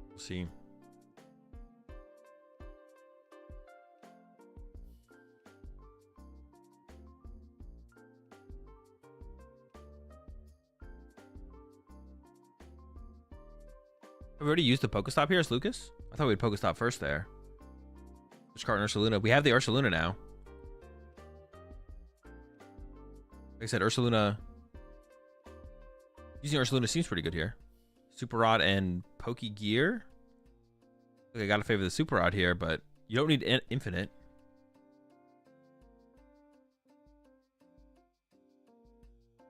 We'll see. Have we already used the Pokestop here as Lucas? I thought we'd Pokestop first there. Which card in Ursaluna? We have the Ursaluna now. Like I said, Ursaluna... Using Ursaluna seems pretty good here. Super Rod and Pokegear. Look, I gotta favor the Super Rod here, but you don't need infinite.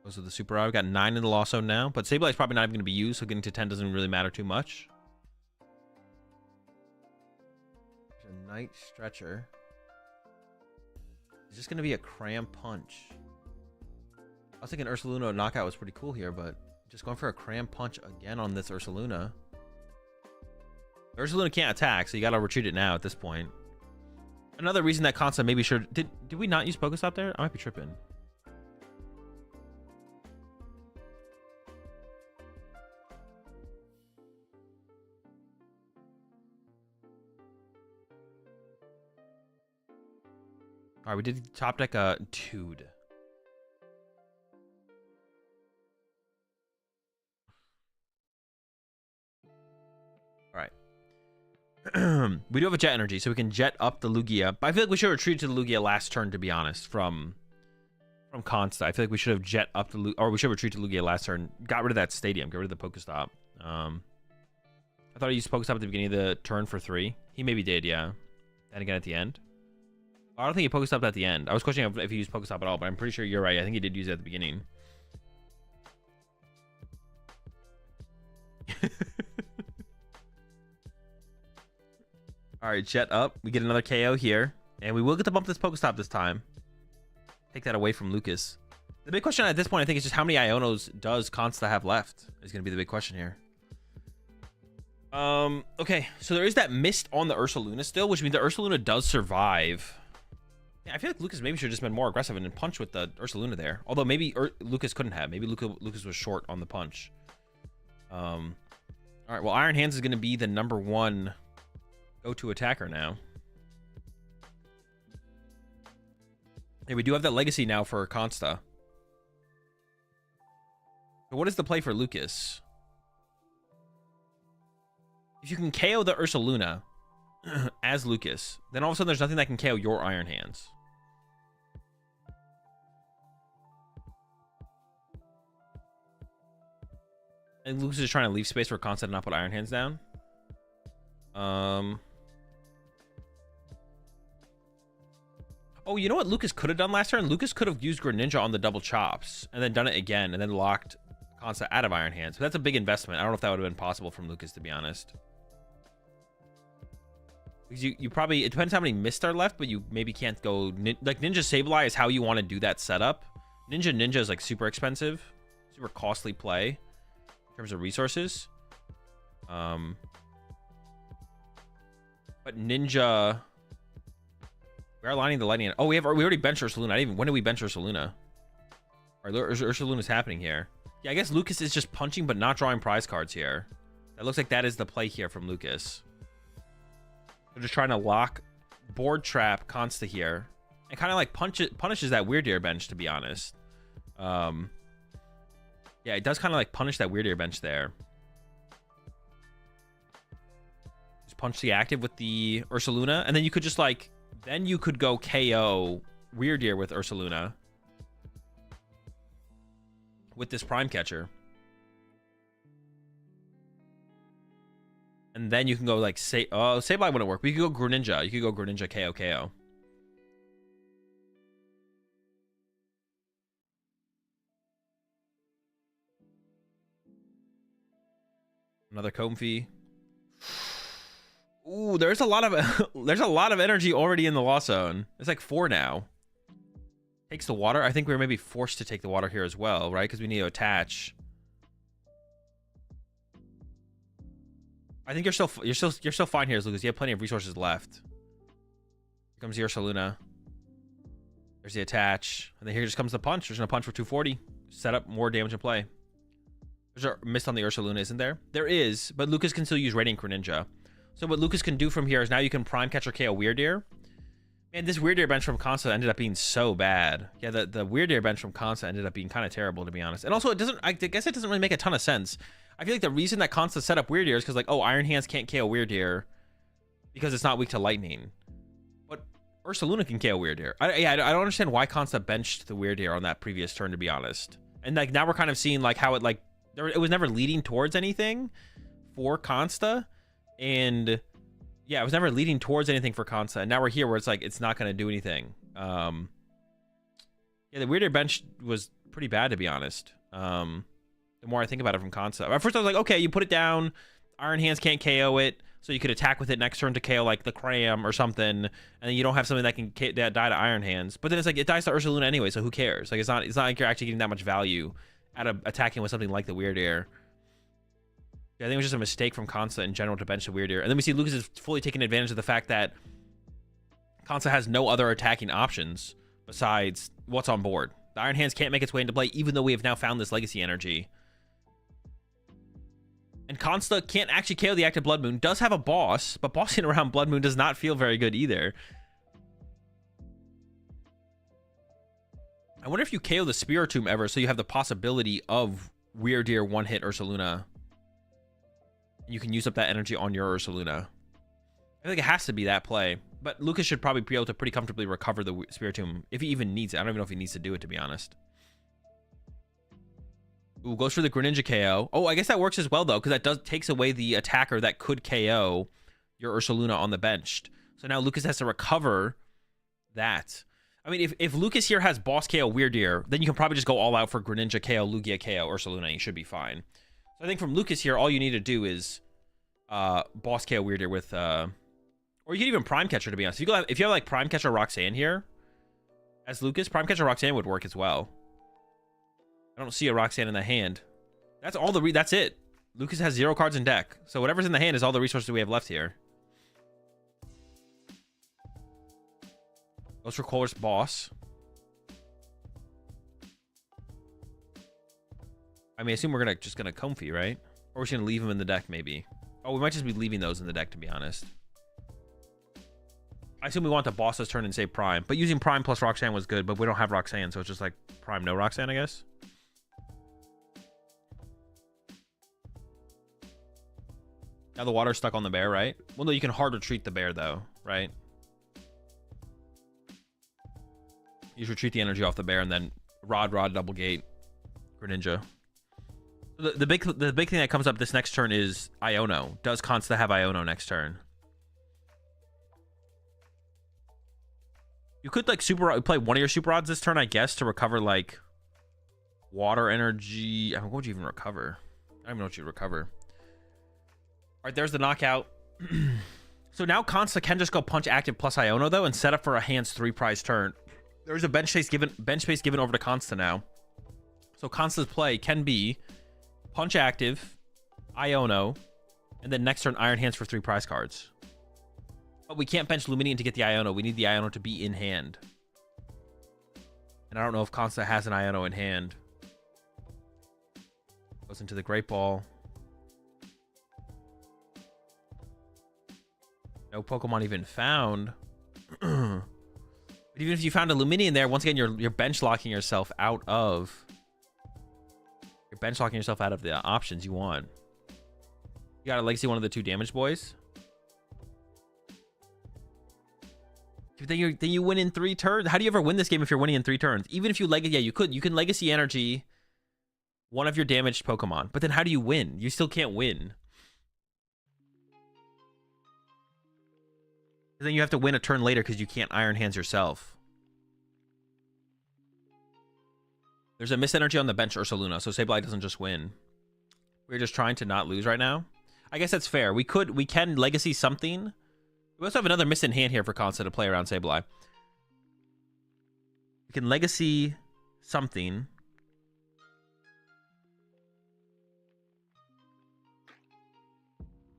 Those are the Super Rod. We got 9 in the Lost Zone now, but Sableye is probably not even going to be used, so getting to 10 doesn't really matter too much. There's a Night Stretcher. Is this going to be a Cram Punch? I was thinking Ursaluna knockout was pretty cool here, but just going for a Cram Punch again on this Ursaluna. Ursaluna can't attack, so you got to retreat it now at this point. Another reason that Konsta maybe should... Did we not use Pokestop there? I might be tripping. All right, we did top deck a dude. All right. We do have a jet energy, so we can jet up the Lugia. But I feel like we should retreat to the Lugia last turn, to be honest, from Konsta. I feel like we should have jet up the Lugia, or we should retreat to Lugia last turn. Got rid of that stadium. Got rid of the Pokestop. I thought he used Pokestop at the beginning of the turn for 3. He maybe did, yeah. And again at the end. I don't think he Pokestopped at the end. I was questioning if he used Pokestop at all, but I'm pretty sure you're right. I think he did use it at the beginning. All right, Jet up. We get another KO here. And we will get to bump this Pokestop this time. Take that away from Lucas. The big question at this point, I think, is just how many Ionos does Konsta have left? Is going to be the big question here. Okay, so there is that mist on the Ursaluna still, which means the Ursaluna does survive. Yeah, I feel like Lucas maybe should have just been more aggressive and then punch with the Ursaluna there. Although maybe Lucas couldn't have. Maybe Lucas was short on the punch. All right, well, Iron Hands is going to be the #1 go-to attacker now. Hey, we do have that legacy now for Konsta. So what is the play for Lucas? If you can KO the Ursaluna as Lucas, then all of a sudden there's nothing that can KO your Iron Hands. And Lucas is trying to leave space for Konsta to not put Iron Hands down. Oh, you know what Lucas could have done last turn? Lucas could have used Greninja on the double chops and then done it again and then locked Konsta out of Iron Hands. But that's a big investment. I don't know if that would have been possible from Lucas, to be honest. Because you probably, it depends how many Mist are left, but you maybe can't go, like Ninja Sableye is how you want to do that setup. Ninja is like super expensive, super costly play in terms of resources. But Ninja, we are lining the lightning. Oh, we already benched Ursaluna. When did we bench Ursaluna? Or Ursaluna's happening here. Yeah, I guess Lucas is just punching but not drawing prize cards here. That looks like that is the play here from Lucas. They're just trying to lock board trap Konsta here. And kind of like punishes that Weird Ear bench, to be honest. Yeah, it does kind of like punish that Weird Ear bench there. Just punch the active with the Ursaluna. And then you could just like, then you could go KO Weird Ear with Ursaluna. With this Prime Catcher. And then you can go like, Sableye wouldn't work. We could go Greninja. You could go Greninja KO. Another Comfey. Ooh, there's a lot of energy already in the Lost Zone. It's like 4 now. Takes the water. I think we're maybe forced to take the water here as well, right? Because we need to attach. I think you're still fine here, Lucas. You have plenty of resources left. Here comes the Ursaluna. There's the attach, and then here just comes the punch. There's gonna punch for 240. Set up more damage in play. There's a mist on the Ursaluna, isn't there? There is, but Lucas can still use Radiant Greninja. So what Lucas can do from here is now you can Prime Catcher KO Weird Ear. Man, this Weird Ear bench from Konsta ended up being so bad. Yeah, the Weird Ear bench from Konsta ended up being kind of terrible, to be honest. And also, I guess it doesn't really make a ton of sense. I feel like the reason that Konsta set up Weird Ear is because, like, oh, Iron Hands can't KO Weird Ear because it's not weak to Lightning. But Ursaluna can KO Weird Ear. I don't understand why Konsta benched the Weird Ear on that previous turn, to be honest. And, like, now we're kind of seeing, like, how it, like, it was never leading towards anything for Konsta. And, yeah, it was never leading towards anything for Konsta. And now we're here where it's, like, it's not going to do anything. Yeah, the Weird Ear bench was pretty bad, to be honest. The more I think about it from Konsta. At first I was like, okay, you put it down, Iron Hands can't KO it, so you could attack with it next turn to KO like the Cram or something, and then you don't have something that can die to Iron Hands. But then it's like, it dies to Ursaluna anyway, so who cares? Like, it's not like you're actually getting that much value out of attacking with something like the Weird Ear. Yeah, I think it was just a mistake from Konsta in general to bench the Weird Ear. And then we see Lucas is fully taking advantage of the fact that Konsta has no other attacking options besides what's on board. The Iron Hands can't make its way into play, even though we have now found this Legacy Energy. And Konsta can't actually KO the active Blood Moon. Does have a boss, but bossing around Blood Moon does not feel very good either. I wonder if you KO the Spiritomb ever, so you have the possibility of Weird Ear one-hit Ursaluna. You can use up that energy on your Ursaluna. I think it has to be that play. But Lucas should probably be able to pretty comfortably recover the Spiritomb, if he even needs it. I don't even know if he needs to do it, to be honest. Ooh, goes for the Greninja KO. Oh, I guess that works as well, though, because that takes away the attacker that could KO your Ursaluna on the bench. So now Lucas has to recover that. I mean, if Lucas here has boss KO Weird Ear, then you can probably just go all out for Greninja KO, Lugia KO, Ursaluna. You should be fine. So I think from Lucas here, all you need to do is boss KO Weirder with or you can even Prime Catcher, to be honest. If you have like Prime Catcher Roxanne here as Lucas, Prime Catcher Roxanne would work as well. I don't see a Roxanne in the hand. That's all that's it. Lucas has 0 cards in deck. So whatever's in the hand is all the resources we have left here. Ghost Recaller's boss. I mean, I assume we're just gonna Comfy, right? Or we're just gonna leave him in the deck, maybe. Oh, we might just be leaving those in the deck, to be honest. I assume we want the boss's turn and say Prime. But using Prime plus Roxanne was good, but we don't have Roxanne, so it's just like Prime, no Roxanne, I guess. Now the water's stuck on the bear, right? Well, no, you can hard retreat the bear, though, right? You just retreat the energy off the bear and then Rod, double gate, Greninja. The big thing that comes up this next turn is Iono. Does Konsta have Iono next turn? You could like play one of your Super Rods this turn, I guess, to recover like water energy. I mean, what would you even recover? I don't even know what you'd recover. All right, there's the knockout. So now Konsta can just go punch active plus Iono though and set up for a hand's 3 prize turn. There's a bench space given over to Konsta now. So Konsta's play can be punch active, Iono, and then next turn Iron Hands for 3 prize cards. But we can't bench Luminion to get the Iono. We need the Iono to be in hand. And I don't know if Konsta has an Iono in hand. Goes into the Great Ball. No Pokemon even found. But even if you found a Luminion there, once again, you're bench locking yourself out of... You're bench locking yourself out of the options you want. You got a Legacy one of the 2 damage boys. Then you win in 3 turns. How do you ever win this game if you're winning in 3 turns? Even if you Legacy... Yeah, you can Legacy Energy one of your damaged Pokemon. But then how do you win? You still can't win. Then you have to win a turn later because you can't Iron Hands yourself. There's a Mist Energy on the bench, Ursaluna, so Sableye doesn't just win. We're just trying to not lose right now. I guess that's fair. We can Legacy something. We also have another Mist in hand here for Konsta to play around Sableye. We can Legacy something.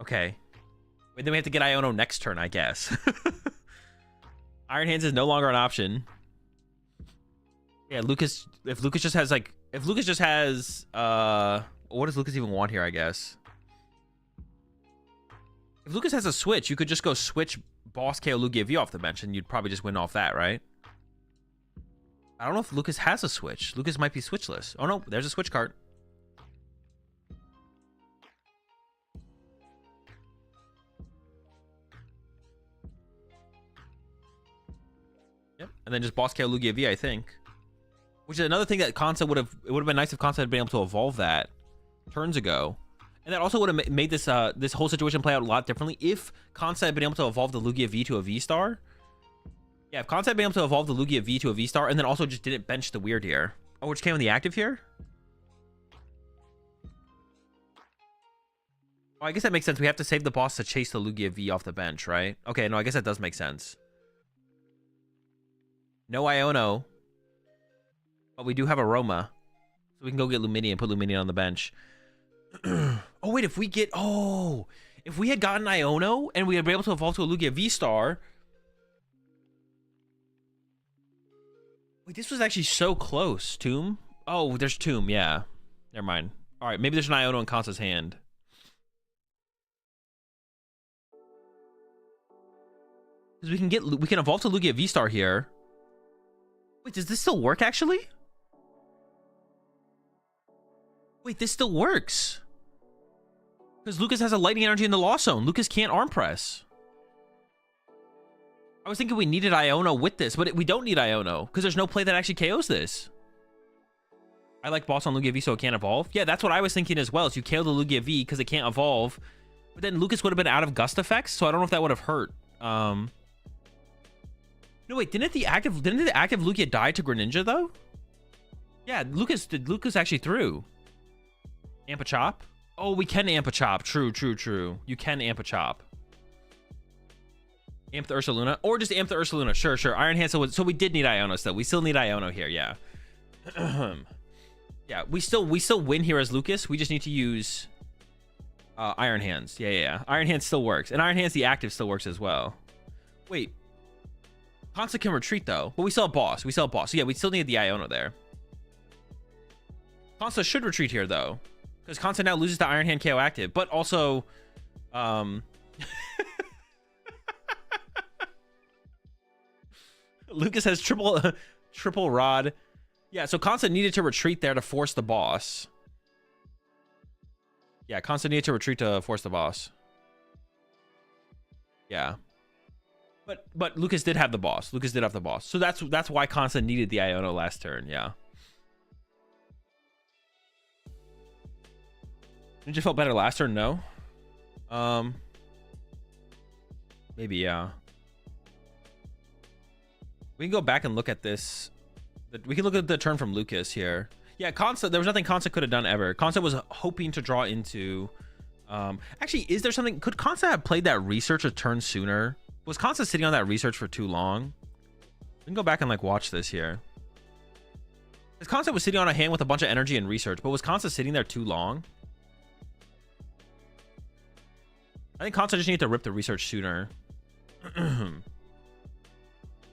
Okay. Wait, then we have to get Iono next turn, I guess. Iron Hands is no longer an option. Yeah, Lucas... If Lucas just has, like... If Lucas just has... What does Lucas even want here, I guess? If Lucas has a switch, you could just go switch Boss KO Lugia V off the bench, and you'd probably just win off that, right? I don't know if Lucas has a switch. Lucas might be switchless. Oh, no. There's a switch card. Yep, and then just Boss KO Lugia V, I think. Which is another thing that Konsta it would have been nice if Konsta had been able to evolve that turns ago. And that also would have made this this whole situation play out a lot differently if Konsta had been able to evolve the Lugia V to a V-Star. Yeah, if Konsta had been able to evolve the Lugia V to a V-Star and then also just didn't bench the Weird here. Oh, which came in the active here? Oh, I guess that makes sense. We have to save the boss to chase the Lugia V off the bench, right? Okay, no, I guess that does make sense. No Iono. But we do have Aroma. So we can go get Luminion and put Luminion on the bench. Oh, wait, if we get... Oh! If we had gotten Iono and we had been able to evolve to a Lugia V-Star... Wait, this was actually so close. Tomb? Oh, there's Tomb, yeah. Never mind. Alright, maybe there's an Iono in Konsta's hand. Because we can evolve to Lugia V-Star here. Wait, does this still work, actually? Wait, this still works. Because Lucas has a Lightning Energy in the Lost Zone. Lucas can't Arm Press. I was thinking we needed Iono with this, but we don't need Iono. Because there's no play that actually KOs this. I like Boss on Lugia V so it can't evolve. Yeah, that's what I was thinking as well. Is you KO the Lugia V because it can't evolve. But then Lucas would have been out of Gust effects, so I don't know if that would have hurt. No, wait, didn't the active Lugia die to Greninja though? Yeah, Lucas actually threw Ampa Chop. Oh, we can amp a chop. True. You can amp a chop. Amp the Ursaluna, or just amp the Ursaluna. Sure. Iron Hand. So we did need Iono still. We still need Iono here. Yeah. Yeah. We still win here as Lucas. We just need to use Iron Hands. Yeah. Iron Hands still works, and Iron Hands the active still works as well. Wait. Konsta can retreat though, but we still have boss. So yeah, we still need the Iono there. Konsta should retreat here though, because Konsta now loses to Iron Hand KO active, but also, Lucas has triple rod. Yeah, so Konsta needed to retreat there to force the boss. Yeah, Konsta needed to retreat to force the boss. Yeah. But Lucas did have the boss. So that's why Konsta needed the Iono last turn, yeah. Ninja felt better last turn, no? Maybe, yeah. We can go back and look at this. We can look at the turn from Lucas here. Yeah, Konsta, there was nothing Konsta could have done ever. Konsta was hoping to draw into... actually, is there something... Could Konsta have played that research a turn sooner? Was Konsta sitting on that research for too long? We can go back and, like, watch this here. Because Konsta was sitting on a hand with a bunch of energy and research, but was Konsta sitting there too long? I think Konsta just needed to rip the research sooner. I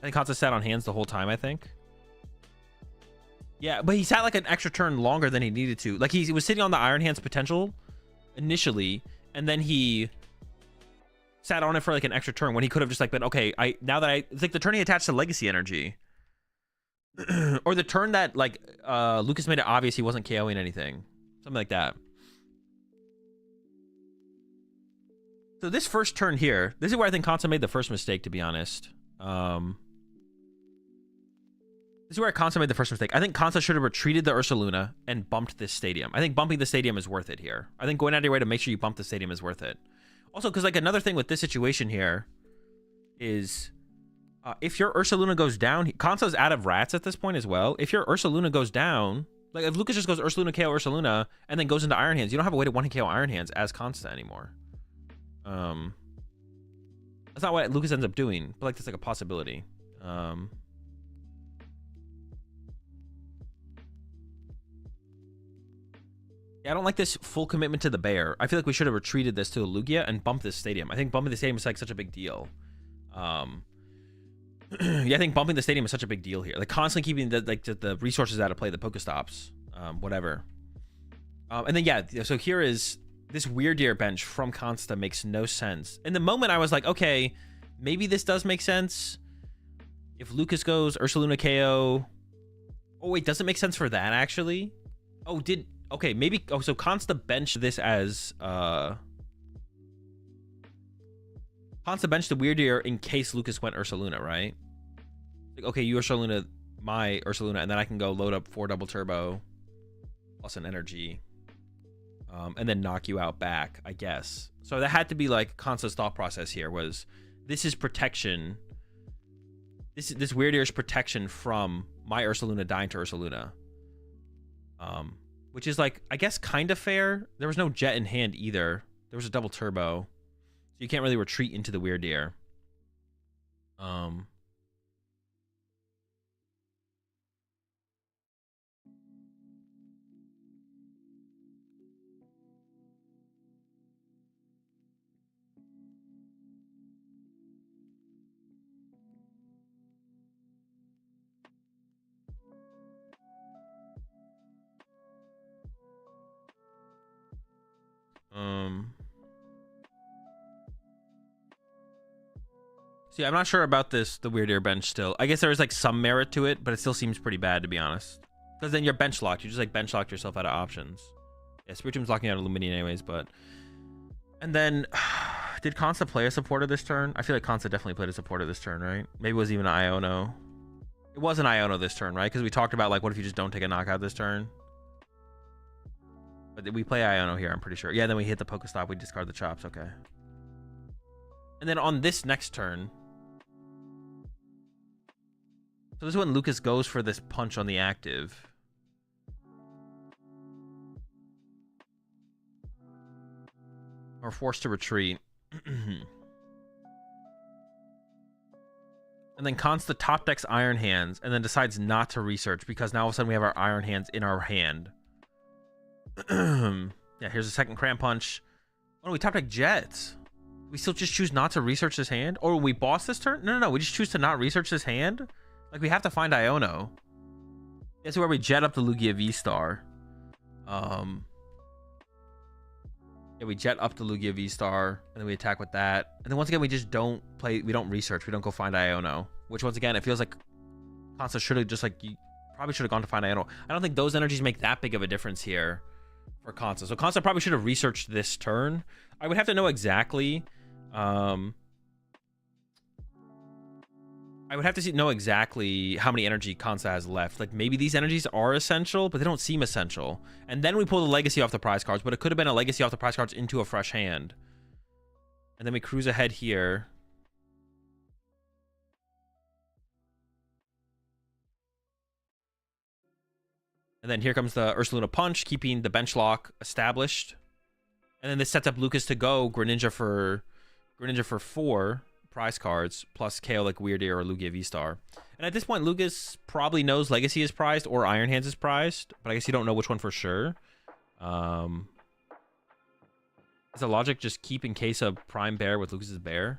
think Konsta sat on hands the whole time, I think. Yeah, but he sat like an extra turn longer than he needed to. Like, he was sitting on the Iron Hands potential initially, and then he sat on it for like an extra turn when he could have just like been, okay, it's like the turn he attached to Legacy Energy. Or the turn that like Lucas made it obvious he wasn't KOing anything. Something like that. So this first turn here, this is where I think Konsta made the first mistake, to be honest. This is where Konsta made the first mistake. I think Konsta should have retreated the Ursaluna and bumped this stadium. I think bumping the stadium is worth it here. I think going out of your way to make sure you bump the stadium is worth it. Also, because like another thing with this situation here is if your Ursaluna goes down, Konsta's out of rats at this point as well. If your Ursaluna goes down, like if Lucas just goes Ursaluna, KO Ursaluna, and then goes into Iron Hands, you don't have a way to one-hit KO Iron Hands as Konsta anymore. That's not what Lucas ends up doing, but like that's like a possibility. Yeah, I don't like this full commitment to the bear. I feel like we should have retreated this to the Lugia and bumped this stadium. I think bumping the stadium is like such a big deal. Yeah, I think bumping the stadium is such a big deal here. Like constantly keeping the resources out of play, the Pokestops, whatever. And then yeah, so here is this Weird Deer bench from Konsta makes no sense. In the moment, I was like, okay, maybe this does make sense. If Lucas goes Ursaluna KO. Oh wait, does it make sense for that actually? Oh, okay, maybe. Oh, so Konsta benched this as Konsta benched the Weird Deer in case Lucas went Ursaluna, right? Like, okay, you Ursaluna, my Ursaluna, and then I can go load up 4 double turbo plus an energy, and then knock you out back, I guess. So that had to be like Konsta's thought process here was, this is protection. This Weird Deer's protection from my Ursaluna dying to Ursaluna. Which is like, I guess kind of fair. There was no jet in hand either. There was a double turbo. So you can't really retreat into the Weird Deer. See, I'm not sure about the Weird Deer bench still. I guess there is like some merit to it, but it still seems pretty bad, to be honest. Because then you're bench locked. You just like bench locked yourself out of options. Yeah, Spiritom's locking out Illuminion anyways, but... And then, did Konsta play a supporter this turn? I feel like Konsta definitely played a supporter this turn, right? Maybe it was even an Iono. It was an Iono this turn, right? Because we talked about like, what if you just don't take a knockout this turn? But we play Iono here, I'm pretty sure. Yeah, then we hit the Pokestop, we discard the chops, okay. And then on this next turn... So this is when Lucas goes for this punch on the active. Or forced to retreat. And then Konsta top decks Iron Hands and then decides not to research because now all of a sudden we have our Iron Hands in our hand. Yeah, here's a second Cramp Punch. Oh, no, we top deck Jets. We still just choose not to research this hand? Or we boss this turn? No, we just choose to not research this hand? Like, we have to find Iono. This is where we jet up the Lugia V-Star. Yeah, we jet up the Lugia V-Star, and then we attack with that. And then once again, we just don't play, we don't research, we don't go find Iono. Which, once again, it feels like Konsta should have just, like, you probably should have gone to find Iono. I don't think those energies make that big of a difference here for Konsta. So Konsta probably should have researched this turn. I would have to know exactly. I would have to know exactly how many energy Konsta has left. Like, maybe these energies are essential, but they don't seem essential. And then we pull the legacy off the prize cards, but it could have been a legacy off the prize cards into a fresh hand. And then we cruise ahead here. And then here comes the Ursaluna Punch, keeping the bench lock established. And then this sets up Lucas to go Greninja for 4 prize cards plus KO like Weird Ear or Lugia V-Star. And at this point, Lucas probably knows Legacy is prized or Iron Hands is prized, but I guess you don't know which one for sure. Is the logic just keep in case of Prime Bear with Lucas's Bear?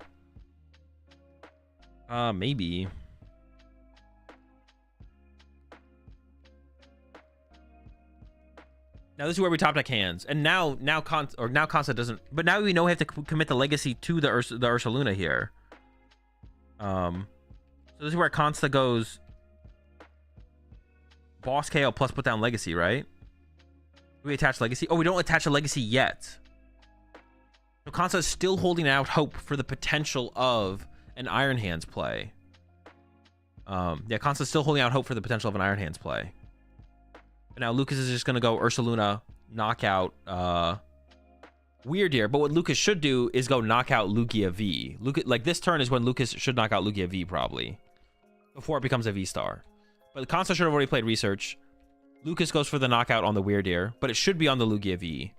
Maybe. Now this is where we top deck hands, and now Konsta doesn't. But now we know we have to commit the legacy to the Ursaluna here. So this is where Konsta goes boss KO plus put down legacy, right? Do we attach legacy? Oh, we don't attach a legacy yet. So Konsta is still holding out hope for the potential of an Iron Hands play. Yeah, Konsta's still holding out hope for the potential of an Iron Hands play. But now Lucas is just going to go Ursaluna, knockout Weird Ear. But what Lucas should do is go knock out Lugia V. Like, this turn is when Lucas should knock out Lugia V, probably. Before it becomes a V-Star. But Konsta should have already played Research. Lucas goes for the knockout on the Weird Ear. But it should be on the Lugia V.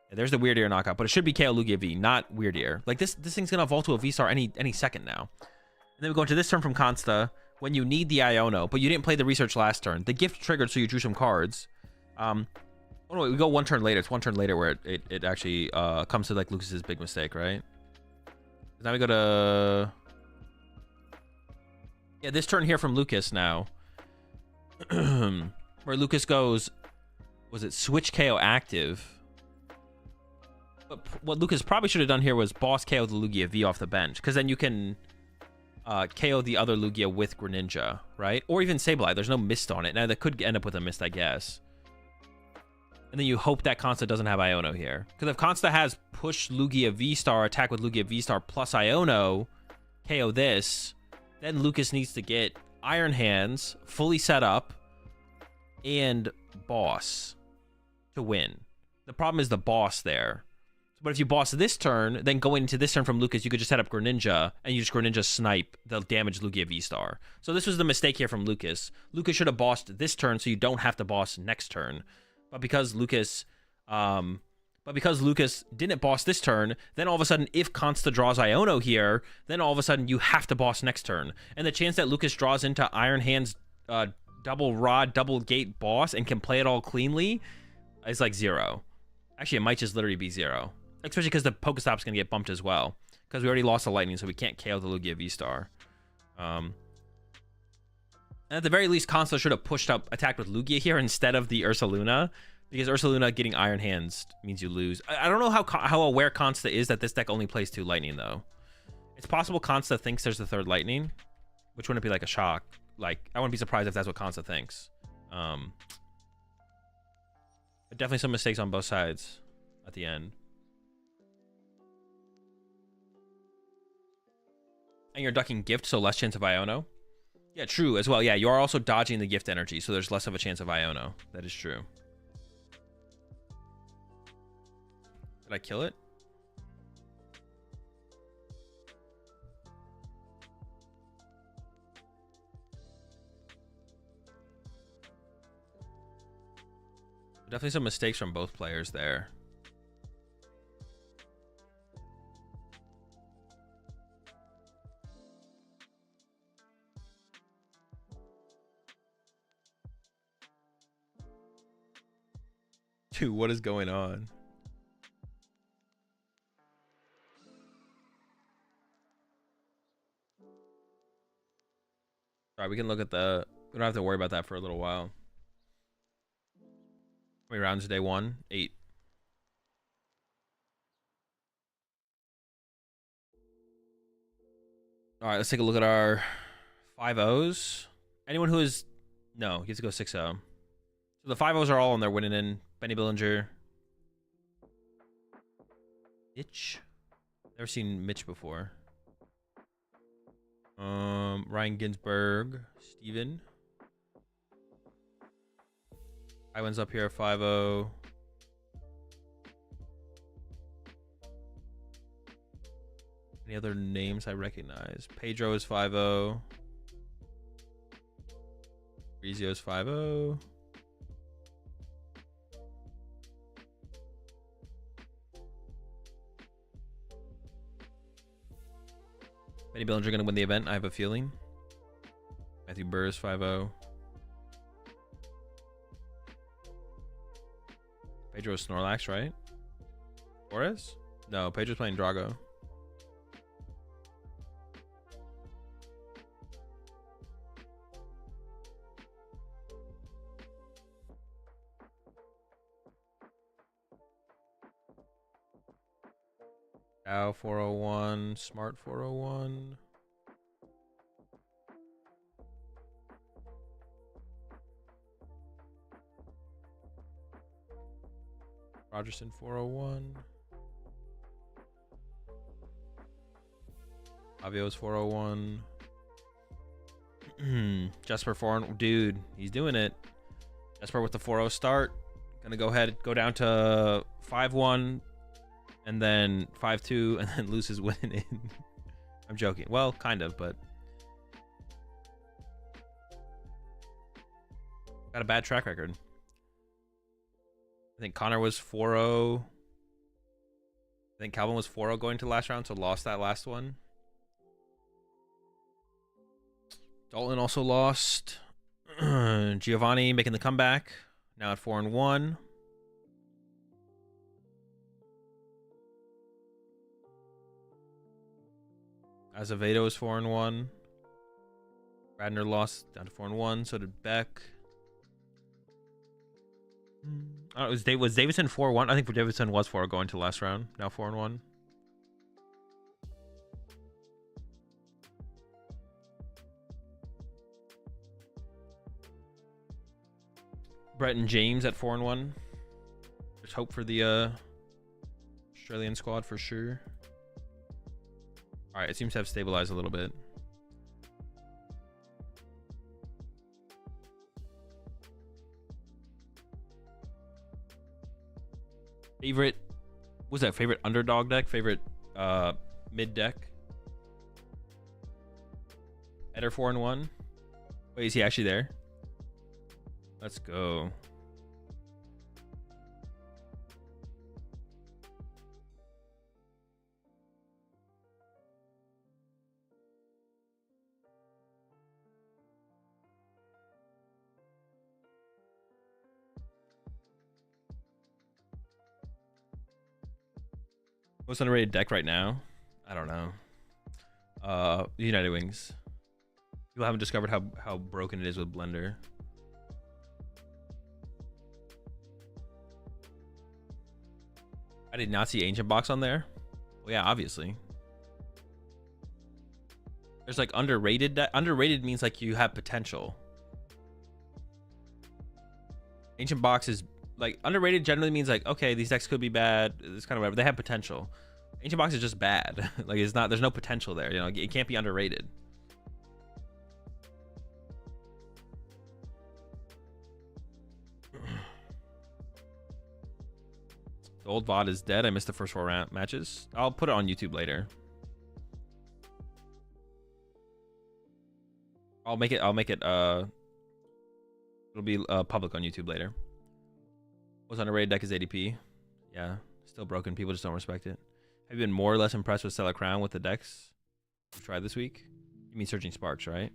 Yeah, there's the Weird Ear knockout. But it should be KO Lugia V, not Weird Ear. Like, this thing's going to evolve to a V-Star any second now. And then we go into this turn from Konsta. When you need the Iono, but you didn't play the Research last turn. The gift triggered, so you drew some cards. Oh no, we go one turn later. It's one turn later where it actually comes to like Lucas's big mistake, right? Now we go to this turn here from Lucas now, where Lucas goes, was it switch KO active? But what Lucas probably should have done here was boss KO the Lugia V off the bench, because then you can KO the other Lugia with Greninja, right? Or even Sableye. There's no mist on it. Now, that could end up with a mist, I guess. And then you hope that Konsta doesn't have Iono here. Because if Konsta has push Lugia V-Star, attack with Lugia V-Star plus Iono, KO this, then Lucas needs to get Iron Hands fully set up and boss to win. The problem is the boss there. But if you boss this turn, then going into this turn from Lucas, you could just set up Greninja, and you just Greninja snipe the damaged Lugia V-Star. So this was the mistake here from Lucas. Lucas should have bossed this turn, so you don't have to boss next turn. But because Lucas didn't boss this turn, then all of a sudden, if Konsta draws Iono here, then all of a sudden you have to boss next turn. And the chance that Lucas draws into Iron Hands double rod, double gate boss and can play it all cleanly is like 0. Actually, it might just literally be 0. Especially because the Pokestop's going to get bumped as well. Because we already lost the Lightning, so we can't KO the Lugia V-Star. And at the very least, Konsta should have pushed up, attacked with Lugia here instead of the Ursaluna. Because Ursaluna getting Iron Hands means you lose. I don't know how aware Konsta is that this deck only plays 2 Lightning, though. It's possible Konsta thinks there's the 3rd Lightning. Which wouldn't be like a shock. Like, I wouldn't be surprised if that's what Konsta thinks. But definitely some mistakes on both sides at the end. And you're ducking gift, so less chance of Iono. Yeah, true as well. Yeah, you are also dodging the gift energy, so there's less of a chance of Iono. That is true. Did I kill it? Definitely some mistakes from both players there. Dude, what is going on? All right, we can look at the... We don't have to worry about that for a little while. How many rounds day 1? 8. All right, let's take a look at our 5-0s. Anyone who is... No, he gets to go 6-0. So the 5-0s are all on there winning in. Benny Billinger. Mitch? Never seen Mitch before. Ryan Ginsberg. Steven. Iwan's up here at 5-0. Any other names I recognize? Pedro is 5-0. Rizio is 5-0. Benny Billinger going to win the event, I have a feeling. Matthew Burr is 5-0. Pedro is Snorlax, right? Torres? No, Pedro's playing Drago. Dow 401, Smart 401. Rogerson 401. Avio's 401. Jesper 401. Dude, he's doing it. Jesper with the 4-0 start. Gonna go ahead, go down to 5-1. And then 5-2, and then lose his win in. I'm joking. Well, kind of, but got a bad track record. I think Connor was 4-0. I think Calvin was 4-0 going to the last round, so lost that last one. Dalton also lost. Giovanni making the comeback. Now at 4-1. Azevedo is 4-1. Radner lost down to 4-1. So did Beck. Oh, was Davison 4-1? I think for Davison was 4 going to the last round. Now 4-1. Brett and James at 4-1. There's hope for the Australian squad for sure. All right, it seems to have stabilized a little bit. Favorite, what was that? Favorite underdog deck? Favorite mid deck? Eder 4-1. Wait, is he actually there? Let's go. Most underrated deck right now? I don't know. United Wings. People haven't discovered how broken it is with Blender. I did not see Ancient Box on there. Well, yeah, obviously. There's like underrated. Underrated means like you have potential. Ancient Box is like underrated generally means like, okay, these decks could be bad. It's kind of whatever. They have potential. Ancient Box is just bad. Like it's not, there's no potential there. You know, it can't be underrated. The old VOD is dead. I missed the first 4 matches. I'll put it on YouTube later. I'll make it it'll be public on YouTube later. What's underrated deck is ADP. Yeah, still broken. People just don't respect it. Have you been more or less impressed with Stellar Crown with the decks you tried this week? You mean Searching Sparks, right?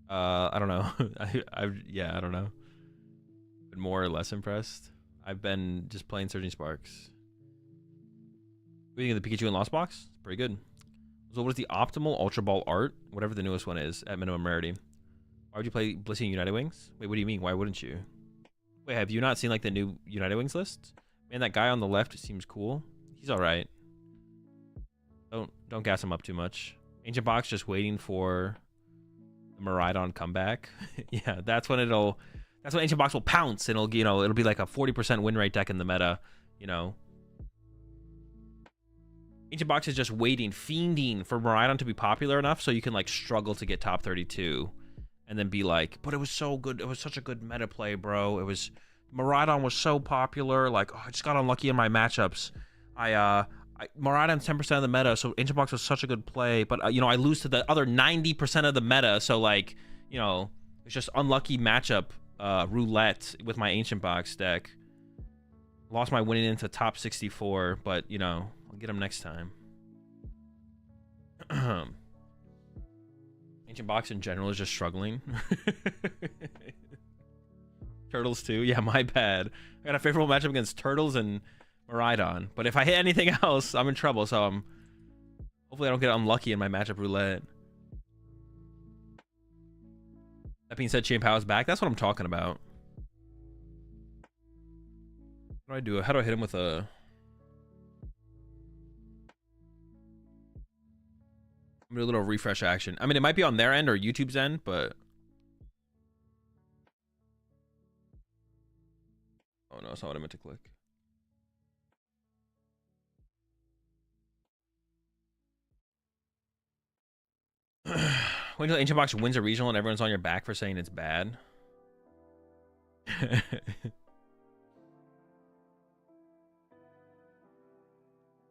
I don't know. I don't know. Been more or less impressed. I've been just playing Surging Sparks. What do you think of the Pikachu and Lost Box? It's pretty good. So what is the optimal Ultra Ball art? Whatever the newest one is at minimum rarity. Why would you play Blissey and United Wings? Wait, what do you mean? Why wouldn't you? Wait, have you not seen like the new United Wings list? Man, that guy on the left seems cool. He's all right. Don't gas him up too much. Ancient Box just waiting for the Miraidon comeback. Yeah, that's when Ancient Box will pounce and it'll be like a 40% win rate deck in the meta, you know. Ancient Box is just waiting, fiending for Miraidon to be popular enough so you can like struggle to get top 32 and then be like, but it was so good. It was such a good meta play, bro. Miraidon was so popular. Like, oh, I just got unlucky in my matchups. Miraidon's 10% of the meta, so Ancient Box was such a good play, but I lose to the other 90% of the meta, so like, it's just unlucky matchup roulette with my Ancient Box deck. Lost my winning into top 64, but I'll get him next time. Ancient Box in general is just struggling. Turtles too? Yeah, my bad. I got a favorable matchup against Turtles and Miraidon. But if I hit anything else, I'm in trouble, so hopefully I don't get unlucky in my matchup roulette. That being said, Chain Pow's back. That's what I'm talking about. What do I do? How do I hit him with a... I'm gonna do a little refresh action. I mean, it might be on their end or YouTube's end, but... Oh no, that's not what I meant to click. Wait until Ancient Box wins a regional and everyone's on your back for saying it's bad.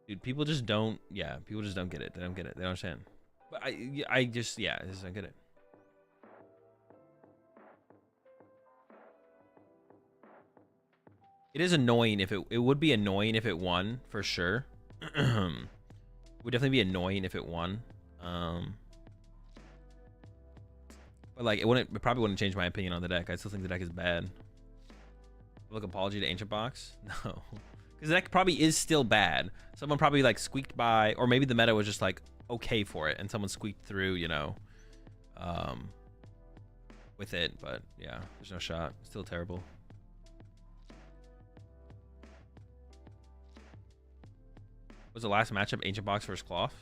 Dude, people just don't get it. They don't get it. They don't understand. But I just don't get it. It is annoying if it would be annoying if it won, for sure. It would definitely be annoying if it won. But like it probably wouldn't change my opinion on the deck. I still think the deck is bad. Look, apology to Ancient Box? No. Because the deck probably is still bad. Someone probably like squeaked by, or maybe the meta was just like okay for it and someone squeaked through, with it, but yeah, there's no shot. Still terrible. Was the last matchup Ancient Box versus Cloth?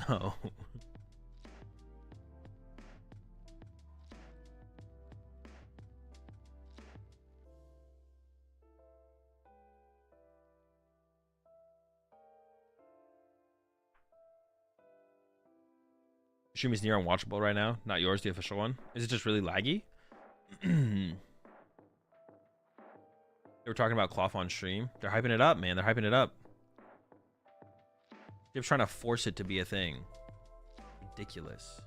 No. Stream is near unwatchable right now. Not yours, the official one. Is it just really laggy? They were talking about Cloth on stream. They're hyping it up, man. They're hyping it up. They're trying to force it to be a thing. Ridiculous.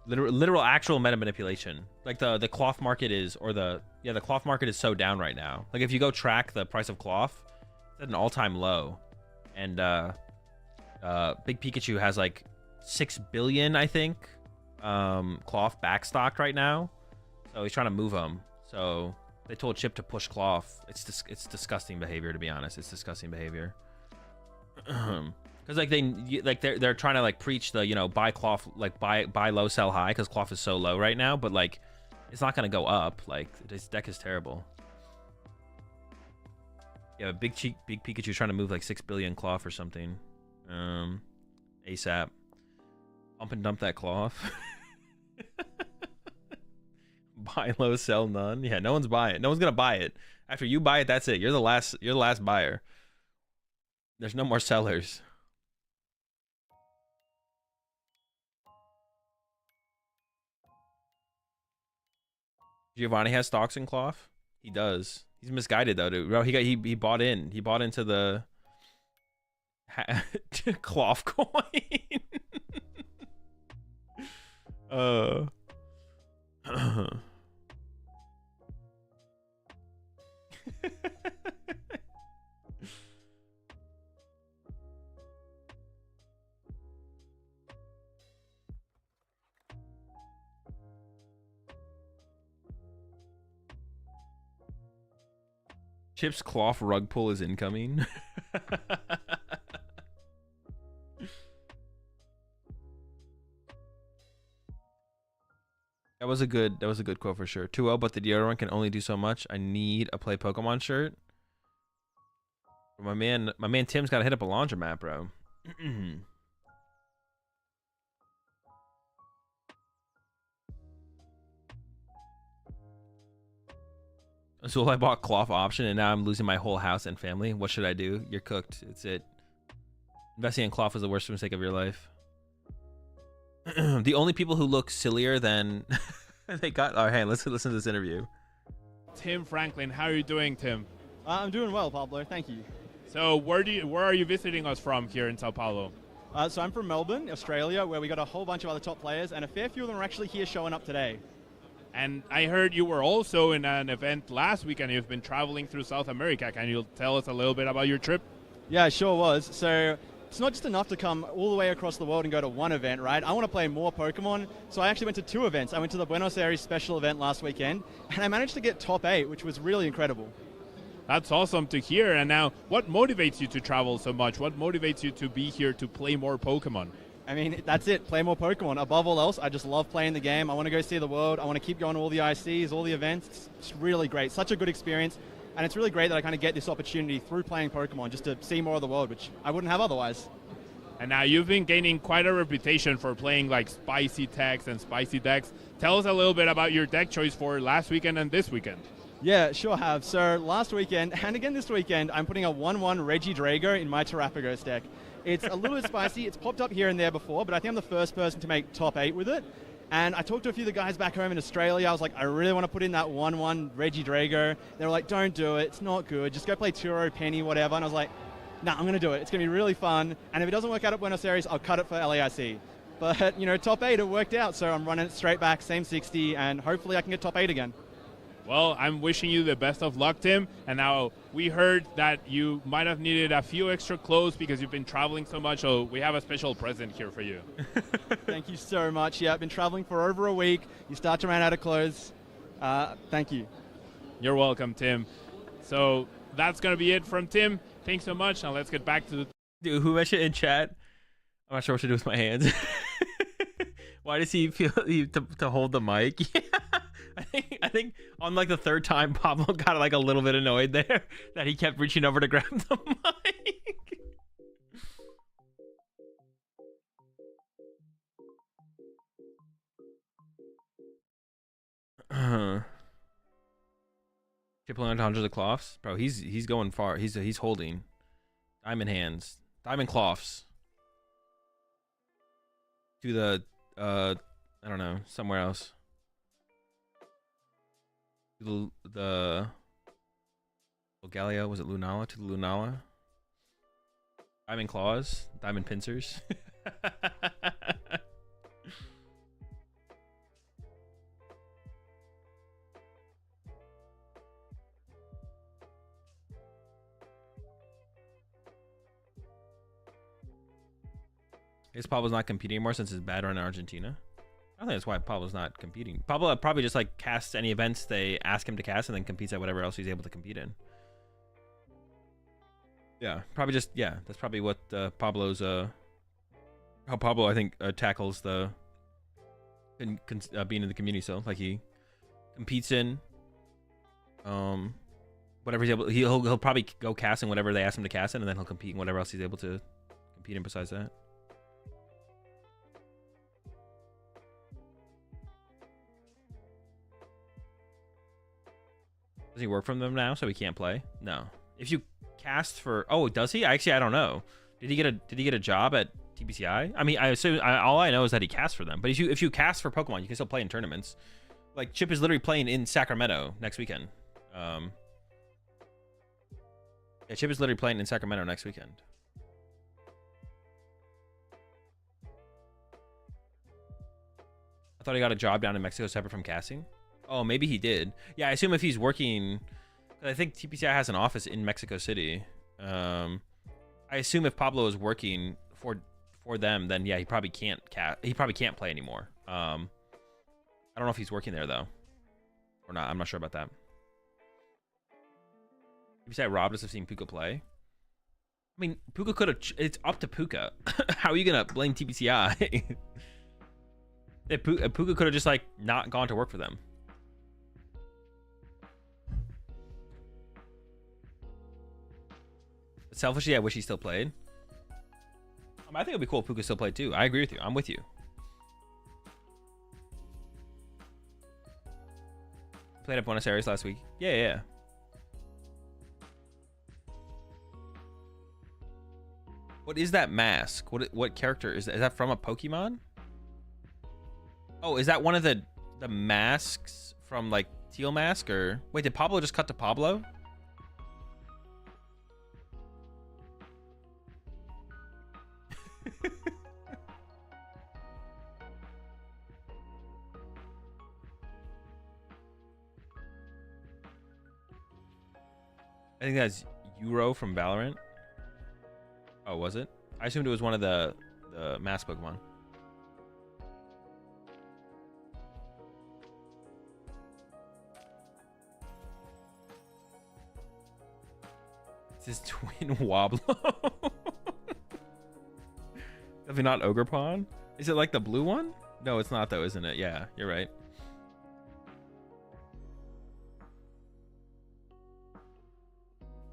Literal actual meta manipulation. Like the Cloth market is, the Cloth market is so down right now. Like if you go track the price of Cloth, it's at an all-time low. And Big Pikachu has like 6 billion, I think, Cloth backstocked right now, so he's trying to move them. So they told Chip to push Cloth. It's disgusting behavior, to be honest. It's disgusting behavior. Because like they're trying to like preach the buy Cloth, like buy low, sell high, because Cloth is so low right now, but like it's not gonna go up. Like this deck is terrible. Yeah, big Pikachu trying to move like 6 billion Cloth or something, ASAP. Pump and dump that Cloth. Buy low, sell none. Yeah, no one's buying it. No one's gonna buy it. After you buy it, that's it. You're the last buyer. There's no more sellers. Giovanni has stocks in Cloth. He does. He's misguided though, dude. Bro, he bought in. He bought into the Cloth coin. Chip's cloth rug pull is incoming. That was a good quote for sure. 2-0, but the deodorant can only do so much. I need a play Pokemon shirt. My man Tim's got to hit up a laundromat, bro. So I bought cloth option and now I'm losing my whole house and family. What should I do? You're cooked. It's it. Investing in cloth was the worst mistake of your life. The only people who look sillier than they got. Oh, hey, let's listen to this interview. Tim Franklin, how are you doing, Tim? I'm doing well, Pablo. Thank you. So where are you visiting us from here in Sao Paulo? So I'm from Melbourne, Australia, where we got a whole bunch of other top players, and a fair few of them are actually here showing up today. And I heard you were also in an event last week, and you've been traveling through South America. Can you tell us a little bit about your trip? Yeah, it sure was. So it's not just enough to come all the way across the world and go to one event, right? I want to play more Pokemon, so I actually went to 2 events. I went to the Buenos Aires special event last weekend, and I managed to get top 8, which was really incredible. That's awesome to hear. And now, what motivates you to travel so much? What motivates you to be here to play more Pokemon? I mean, that's it. Play more Pokemon. Above all else, I just love playing the game. I want to go see the world. I want to keep going to all the ICs, all the events. It's really great. Such a good experience. And it's really great that I kind of get this opportunity through playing Pokemon just to see more of the world, which I wouldn't have otherwise. And now you've been gaining quite a reputation for playing like spicy techs and spicy decks. Tell us a little bit about your deck choice for last weekend and this weekend. Yeah, sure have. So last weekend, and again this weekend, I'm putting a 1-1 Regidrago in my Terrapagos deck. It's a little bit spicy. It's popped up here and there before, but I think I'm the first person to make top 8 with it. And I talked to a few of the guys back home in Australia. I was like, I really want to put in that 1-1 Regidrago. They were like, don't do it. It's not good. Just go play Turo, Penny, whatever. And I was like, nah, I'm going to do it. It's going to be really fun. And if it doesn't work out at Buenos Aires, I'll cut it for LAIC. But, you know, top 8, it worked out. So I'm running it straight back, same 60, and hopefully I can get top 8 again. Well, I'm wishing you the best of luck, Tim. And now we heard that you might have needed a few extra clothes because you've been traveling so much. So we have a special present here for you. Thank you so much. Yeah, I've been traveling for over a week. You start to run out of clothes. Thank you. You're welcome, Tim. So that's going to be it from Tim. Thanks so much. Now let's get back to the... Dude, who mentioned in chat? I'm not sure what to do with my hands. Why does he feel to hold the mic? Yeah. I think on like the 3rd time, Pablo got like a little bit annoyed there that he kept reaching over to grab the mic. Triple hundreds of cloths, bro. He's going far. He's holding diamond hands, diamond cloths to the I don't know, somewhere else. The Galio, was it Lunala? To the Lunala. Diamond claws, diamond pincers. I guess Pablo's not competing anymore since his bad run in Argentina. I think that's why Pablo's not competing. Pablo probably just like casts any events they ask him to cast and then competes at whatever else he's able to compete in. Yeah, probably just, yeah, that's probably what Pablo's, how Pablo, I think, tackles the being in the community. So, like, he competes in whatever he's able, he'll probably go cast in whatever they ask him to cast in, and then he'll compete in whatever else he's able to compete in besides that. Does he work from them now, so he can't play? No. If you cast for, oh, does he? Actually, I don't know. Did he get a job at TPCI? I mean, I assume all I know is that he casts for them. But if you cast for Pokemon, you can still play in tournaments. Like Chip is literally playing in Sacramento next weekend. Yeah, Chip is literally playing in Sacramento next weekend. I thought he got a job down in Mexico separate from casting. Oh, maybe he did. Yeah, I assume if he's working, I think TPCI has an office in Mexico City. I assume if Pablo is working for them, then yeah, he probably can't play anymore. I don't know if he's working there though, or not. I'm not sure about that. You said robbed us of seeing Puka play. I mean, Puka could have. It's up to Puka. How are you gonna blame TPCI? Puka could have just like not gone to work for them. But selfishly, I wish he still played. I think it'd be cool if Puka still played too. I agree with you. I'm with you. Played at Buenos Aires last week. Yeah. What is that mask? What character is that? Is that from a Pokemon? Oh, is that one of the masks from like Teal Mask? Or wait, did Pablo just cut to Pablo? I think that's Euro from Valorant. Oh, was it? I assumed it was one of the mask Pokemon. This is Twin Woblo. Definitely not Ogerpon. Is it like the blue one? No, it's not though, isn't it? Yeah, you're right.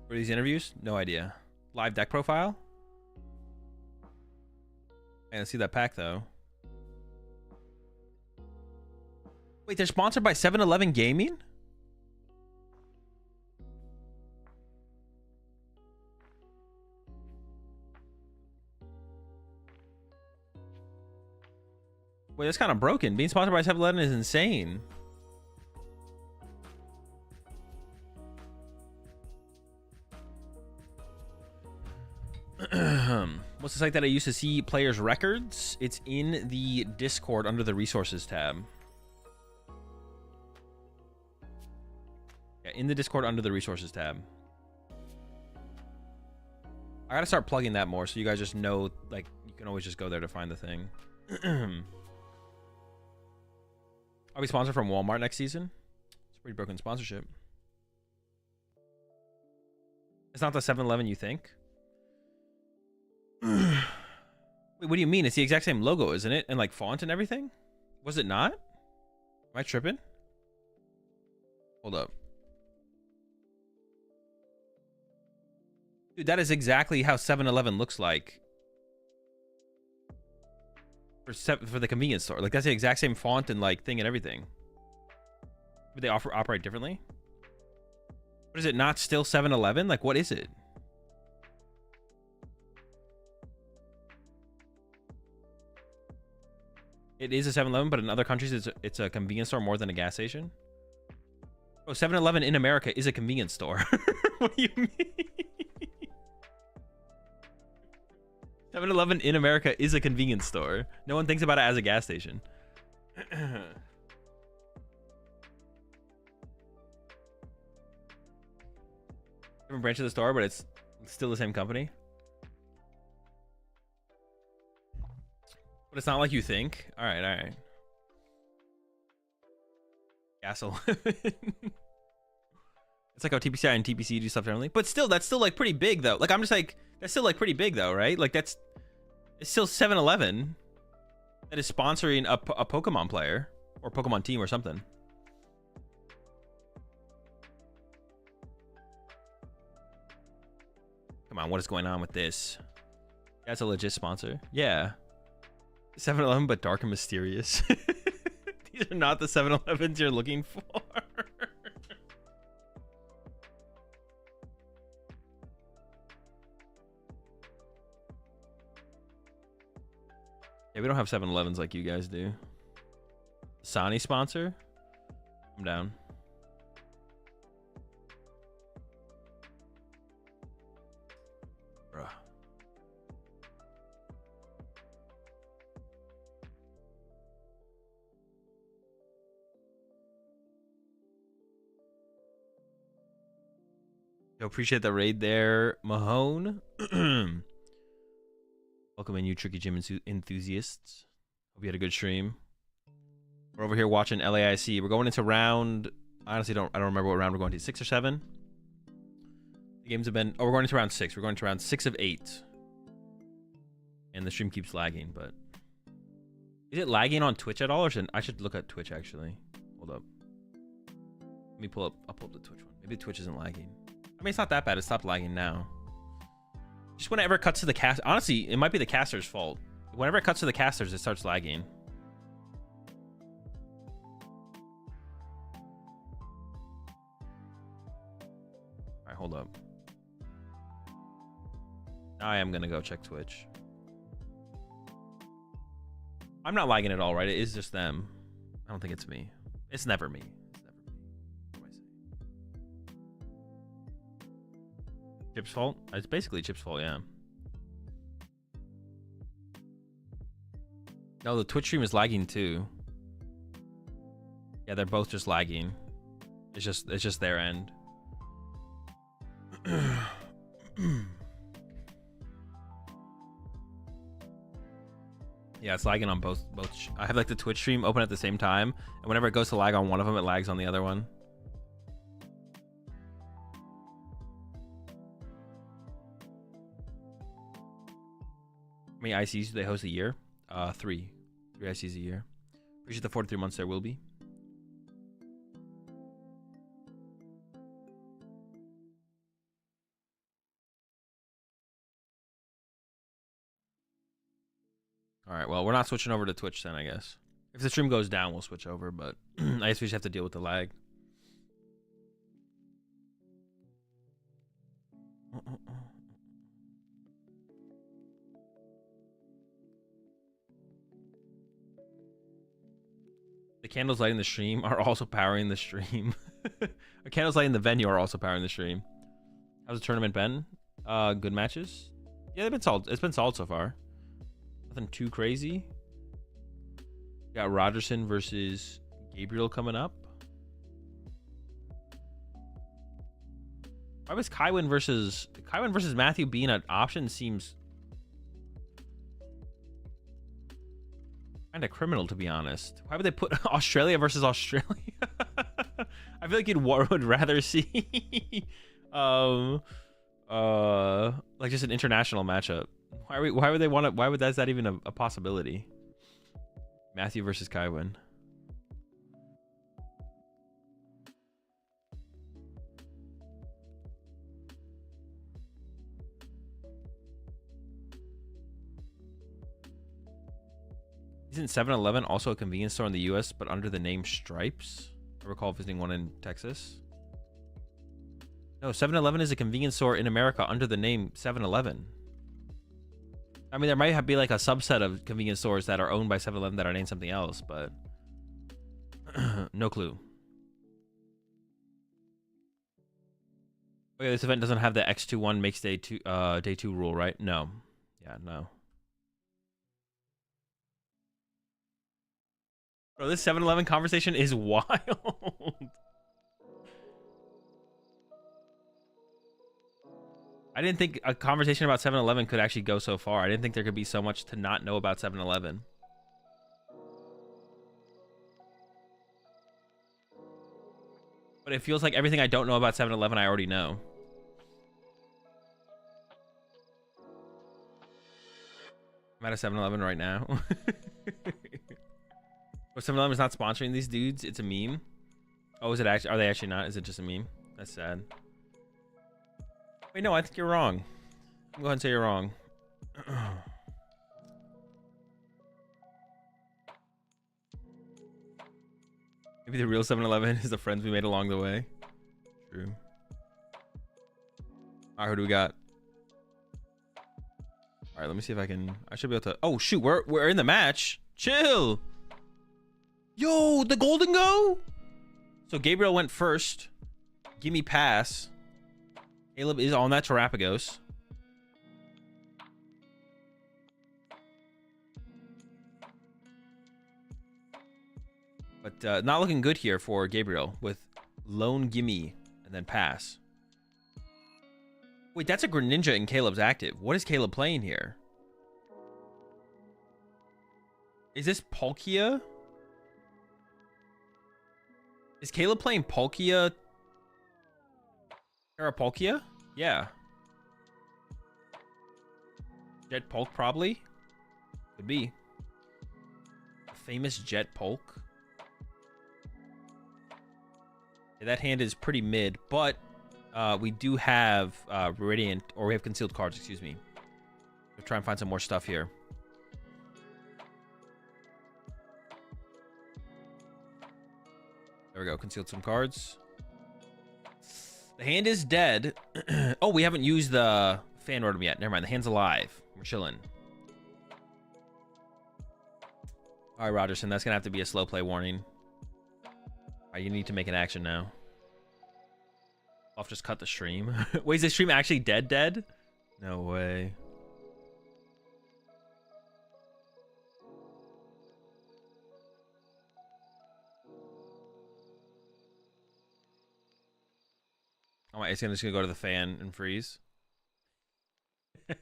For these interviews? No idea. Live deck profile? I didn't see that pack though. Wait, they're sponsored by 7-Eleven Gaming? Wait, that's kind of broken. Being sponsored by 7-Eleven is insane. What's the site that I used to see players' records? It's in the Discord under the resources tab. Yeah, in the Discord under the resources tab. I gotta start plugging that more so you guys just know, like, you can always just go there to find the thing. I'll be sponsored from Walmart next season. It's a pretty broken sponsorship. It's not the 7-Eleven you think? Wait, what do you mean? It's the exact same logo, isn't it? And like font and everything? Was it not? Am I tripping? Hold up. Dude, that is exactly how 7-Eleven looks like. For the convenience store. Like, that's the exact same font and like thing and everything. Would they operate differently? What is it, not still 7-Eleven? Like, what is it? It is a 7-Eleven, but in other countries it's a convenience store more than a gas station. Oh, 7-Eleven in America is a convenience store. What do you mean? 7-Eleven in America is a convenience store. No one thinks about it as a gas station. Different branch of the store, but it's still the same company. But it's not like you think. All right. Gasoline. It's like how TPCI and TPC do stuff differently. But still, that's still like pretty big though. Like, I'm just like, that's still like pretty big though, right? Like, it's still 7-Eleven that is sponsoring a Pokemon player or Pokemon team or something. Come on, what is going on with this? That's a legit sponsor. Yeah. 7-Eleven, but dark and mysterious. These are not the 7-Elevens you're looking for. Yeah, we don't have 7-Elevens like you guys do. Sony sponsor? I'm down. Bruh. Yo, appreciate the raid there, Mahone. Welcome in, you Tricky Gym enthusiasts. Hope you had a good stream. We're over here watching LAIC. We're going into round. Honestly, I don't remember what round we're going to. 6 or 7. The games have been... Oh, we're going to round 6. We're going to round 6 of 8. And the stream keeps lagging, but... Is it lagging on Twitch at all? Or I should look at Twitch, actually. Hold up. Let me pull up... I'll pull up the Twitch one. Maybe Twitch isn't lagging. I mean, it's not that bad. It stopped lagging now. Just whenever it cuts to the cast... Honestly, it might be the caster's fault. Whenever it cuts to the casters, it starts lagging. Alright, hold up. Now I am gonna go check Twitch. I'm not lagging at all, right? It is just them. I don't think it's me. It's never me. It's never me. What am I saying? Chip's fault? It's basically Chip's fault, yeah. No, the Twitch stream is lagging too. Yeah, they're both just lagging. It's just their end. Yeah, it's lagging on both. I have like the Twitch stream open at the same time, and whenever it goes to lag on one of them, it lags on the other one. How many ICs do they host a year? 3 ICs a year. Appreciate the 43 months there will be. All right, well, we're not switching over to Twitch then, I guess. If the stream goes down, we'll switch over, but I guess we just have to deal with the lag. The candles lighting the stream are also powering the stream. The candles lighting the venue are also powering the stream. How's the tournament been? Good matches? Yeah, they've been solid. It's been solid so far. Nothing too crazy. Got Rogerson versus Gabriel coming up. Why was Kywin versus Matthew being an option? Seems kind of criminal, to be honest. Why would they put Australia versus Australia? I feel like you'd would rather see like just an international matchup. Why would they want to? Why would that's not even a possibility? Matthew versus Kywin. Isn't 7-Eleven also a convenience store in the US, but under the name Stripes? I recall visiting one in Texas. No, 7-Eleven is a convenience store in America under the name 7-Eleven. I mean, there might be like a subset of convenience stores that are owned by 7-Eleven that are named something else, but no clue. Okay, this event doesn't have the X21 makes day 2 rule, right? No. Yeah, no. Bro, this 7-Eleven conversation is wild. I didn't think a conversation about 7-Eleven could actually go so far. I didn't think there could be so much to not know about 7-Eleven. But it feels like everything I don't know about 7-Eleven I already know. I'm at a 7-Eleven right now. But 7-Eleven's not sponsoring these dudes. It's a meme. Oh, is it actually? Are they actually not? Is it just a meme? That's sad. Wait, no, I think you're wrong. Go ahead and say you're wrong. Maybe the real 7-Eleven is the friends we made along the way. True. All right, who do we got? All right, let me see if I can. I should be able to. Oh shoot, we're in the match. Chill. Yo, the golden go. So Gabriel went first. Give me pass. Caleb is on that Terrapagos. But not looking good here for Gabriel with lone gimme and then pass. Wait, that's a Greninja in Caleb's active. What is Caleb playing here? Is this Palkia? Is Caleb playing Palkia? Terrapalkia? Yeah. Jet Polk, probably. Could be. Famous Jet Polk. Yeah, that hand is pretty mid, but we do have Radiant, or we have concealed cards, excuse me. We'll try and find some more stuff here. There we go, concealed some cards. The hand is dead. Oh, we haven't used the fan rotom yet. Never mind, the hand's alive. We're chilling. All right, Rogerson, that's gonna have to be a slow play warning. All right, you need to make an action now. I'll just cut the stream. Wait, is the stream actually dead? No way. Oh, it's just gonna go to the fan and freeze. All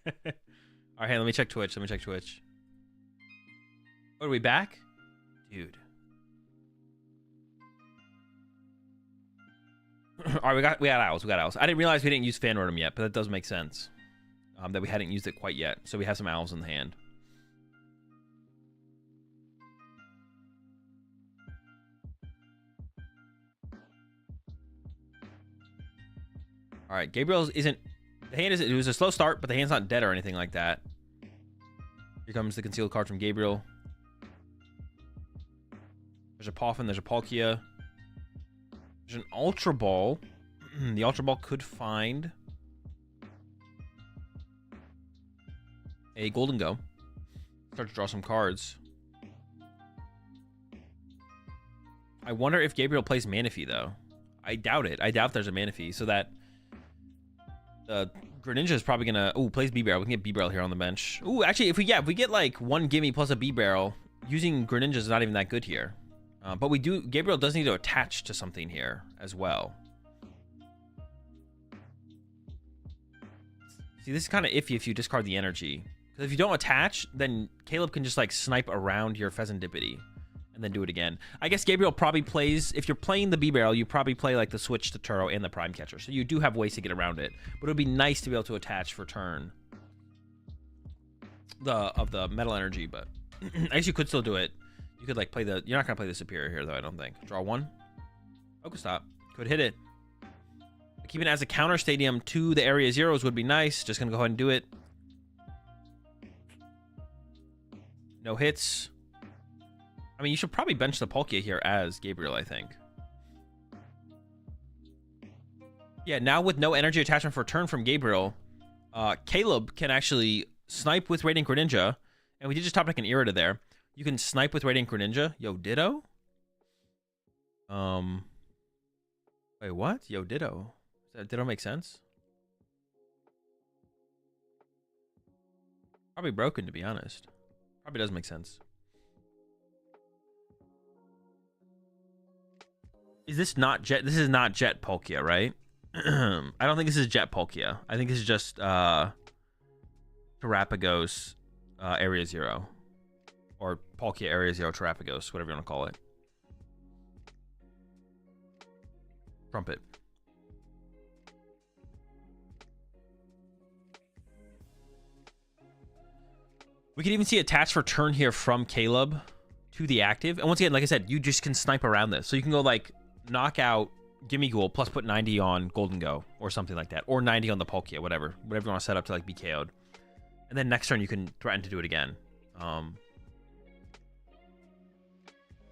right, hey, let me check Twitch. What, are we back? Dude. All right, we got owls. I didn't realize we didn't use fan rotom yet, but that does make sense. That we hadn't used it quite yet. So we have some owls in the hand. All right, Gabriel's isn't... The hand is... It was a slow start, but the hand's not dead or anything like that. Here comes the concealed card from Gabriel. There's a Poffin, there's a Palkia. There's an Ultra Ball. The Ultra Ball could find a Golden Go. Start to draw some cards. I wonder if Gabriel plays Manaphy, though. I doubt it. I doubt there's a Manaphy, so that... Greninja is probably gonna... Ooh, plays B-Barrel. We can get B-Barrel here on the bench. Ooh, actually, if we get like one gimme plus a B-Barrel, using Greninja is not even that good here. But we do... Gabriel does need to attach to something here as well. See, this is kind of iffy if you discard the energy. Because if you don't attach, then Caleb can just like snipe around your Pheasantipity and then do it again. I guess Gabriel probably plays... If you're playing the B-Barrel, you probably play like the Switch to Turo and the Prime Catcher. So you do have ways to get around it. But it would be nice to be able to attach for turn of the Metal Energy, but I guess you could still do it. You could like play the... You're not going to play the Superior here, though, I don't think. Draw one. Pokestop. Could hit it. Keeping it as a counter stadium to the Area Zeros would be nice. Just going to go ahead and do it. No hits. I mean, you should probably bench the Palkia here as Gabriel, I think. Yeah, now with no energy attachment for turn from Gabriel, Caleb can actually snipe with Radiant Greninja. And we did just top deck an Irida there. You can snipe with Radiant Greninja. Yo, Ditto? Wait, what? Yo, Ditto. Does that Ditto make sense? Probably broken, to be honest. Probably does make sense. Is this not Jet? This is not Jet Palkia, right? I don't think this is Jet Palkia. I think this is just Terrapagos Area Zero. Or Palkia Area Zero Terrapagos, whatever you want to call it. Trumpet. We can even see attach for turn here from Caleb to the active. And once again, like I said, you just can snipe around this. So you can go like knock out Gimme Ghoul plus put 90 on Golden Go or something like that. Or 90 on the Palkia, whatever you want to set up to like be KO'd. And then next turn you can threaten to do it again.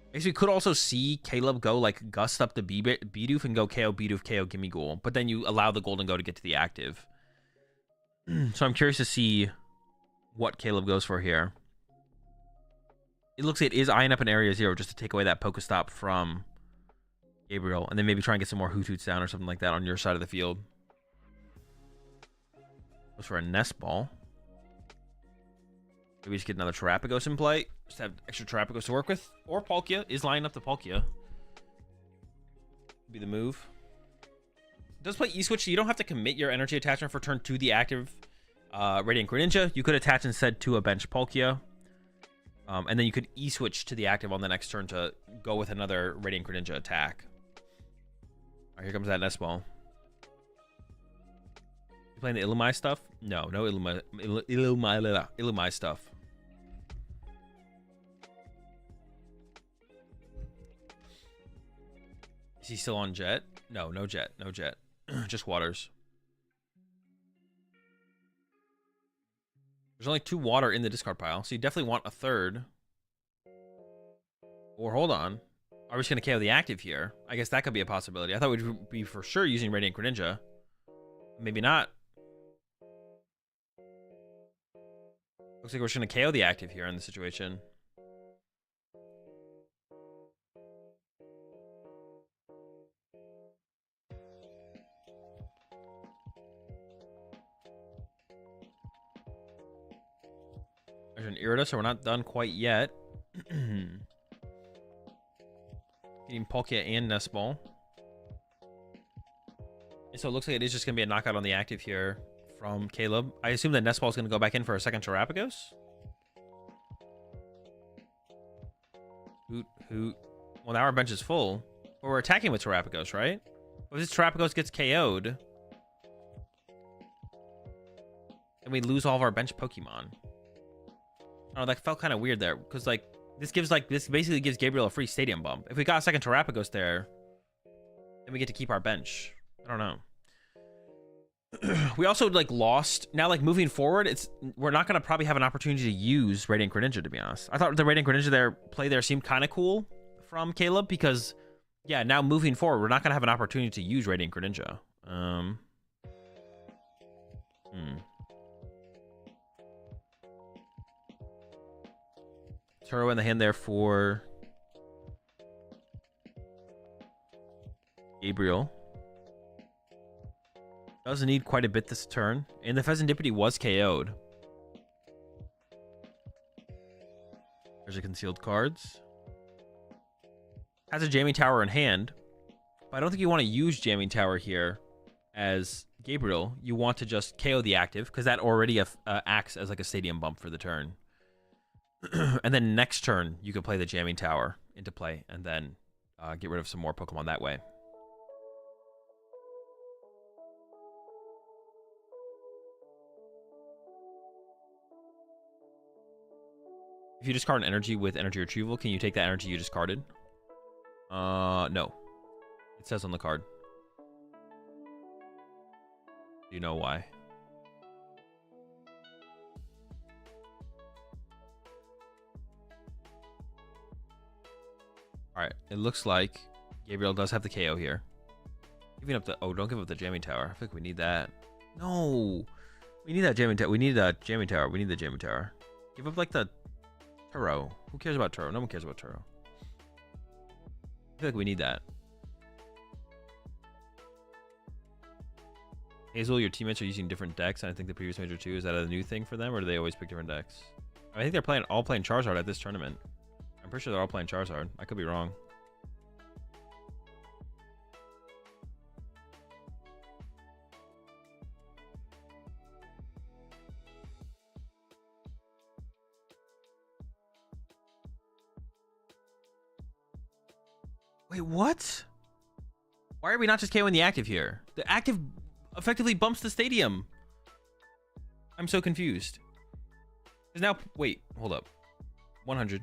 I guess we could also see Caleb go like gust up the Bidoof and go KO Bidoof, KO Gimme Ghoul. But then you allow the Golden Go to get to the active. So I'm curious to see what Caleb goes for here. It looks like it is eyeing up an Area Zero just to take away that Pokestop from Gabriel. And then maybe try and get some more Hootoots down or something like that on your side of the field. Goes for a Nest Ball. Maybe just get another Terrapagos in play. Just have extra Terrapagos to work with. Or Palkia is lining up the Palkia. Be the move. It does play E-Switch, so you don't have to commit your energy attachment for turn to the active Radiant Greninja. You could attach instead to a bench Palkia. And then you could E-Switch to the active on the next turn to go with another Radiant Greninja attack. All right, here comes that Nest Ball. playing the Illumai stuff? No, no Illumai stuff. Is he still on jet? No, no jet, no jet. Just waters. There's only 2 water in the discard pile, so you definitely want a third. Or hold on. Are we just going to KO the active here? I guess that could be a possibility. I thought we'd be for sure using Radiant Greninja. Maybe not. Looks like we're just going to KO the active here in the situation. There's an Irida, so we're not done quite yet. Getting Palkia and Nest Ball. And so it looks like it is just going to be a knockout on the active here from Caleb. I assume that Nest Ball is going to go back in for a second Terrapagos. Hoot, hoot. Well, now our bench is full. But we're attacking with Terrapagos, right? But if this Terrapagos gets KO'd, then we lose all of our bench Pokemon. Oh, that felt kind of weird there. Because, like, this basically gives Gabriel a free stadium bump. If we got a second Terrapagos there, then we get to keep our bench. I don't know. We also like lost. Now, like moving forward, we're not gonna probably have an opportunity to use Radiant Greninja, to be honest. I thought the Radiant Greninja play there seemed kind of cool from Caleb because, yeah, now moving forward, we're not gonna have an opportunity to use Radiant Greninja. Turo in the hand there for Gabriel. Does need quite a bit this turn. And the Pheasantipity was KO'd. There's a concealed cards. Has a Jamming Tower in hand. But I don't think you want to use Jamming Tower here as Gabriel. You want to just KO the active because that already acts as like a stadium bump for the turn. And then next turn, you could play the Jamming Tower into play and then get rid of some more Pokemon that way. If you discard an energy with energy retrieval, can you take that energy you discarded? No. It says on the card. Do you know why? Alright, it looks like Gabriel does have the KO here. Giving up the... Oh, don't give up the Jamming Tower. I think we need that. No! We need that Jamming Tower. We need that Jamming Tower. We need the Jamming Tower. Give up, like, the... Turo. Who cares about Turo? No one cares about Turo. I feel like we need that. Azul, your teammates are using different decks, and I think the previous Major 2, is that a new thing for them, or do they always pick different decks? I think they're all playing Charizard at this tournament. I'm pretty sure they're all playing Charizard. I could be wrong. Wait, what? Why are we not just KOing the active here? The active effectively bumps the stadium. I'm so confused. Because now, wait, hold up. 100.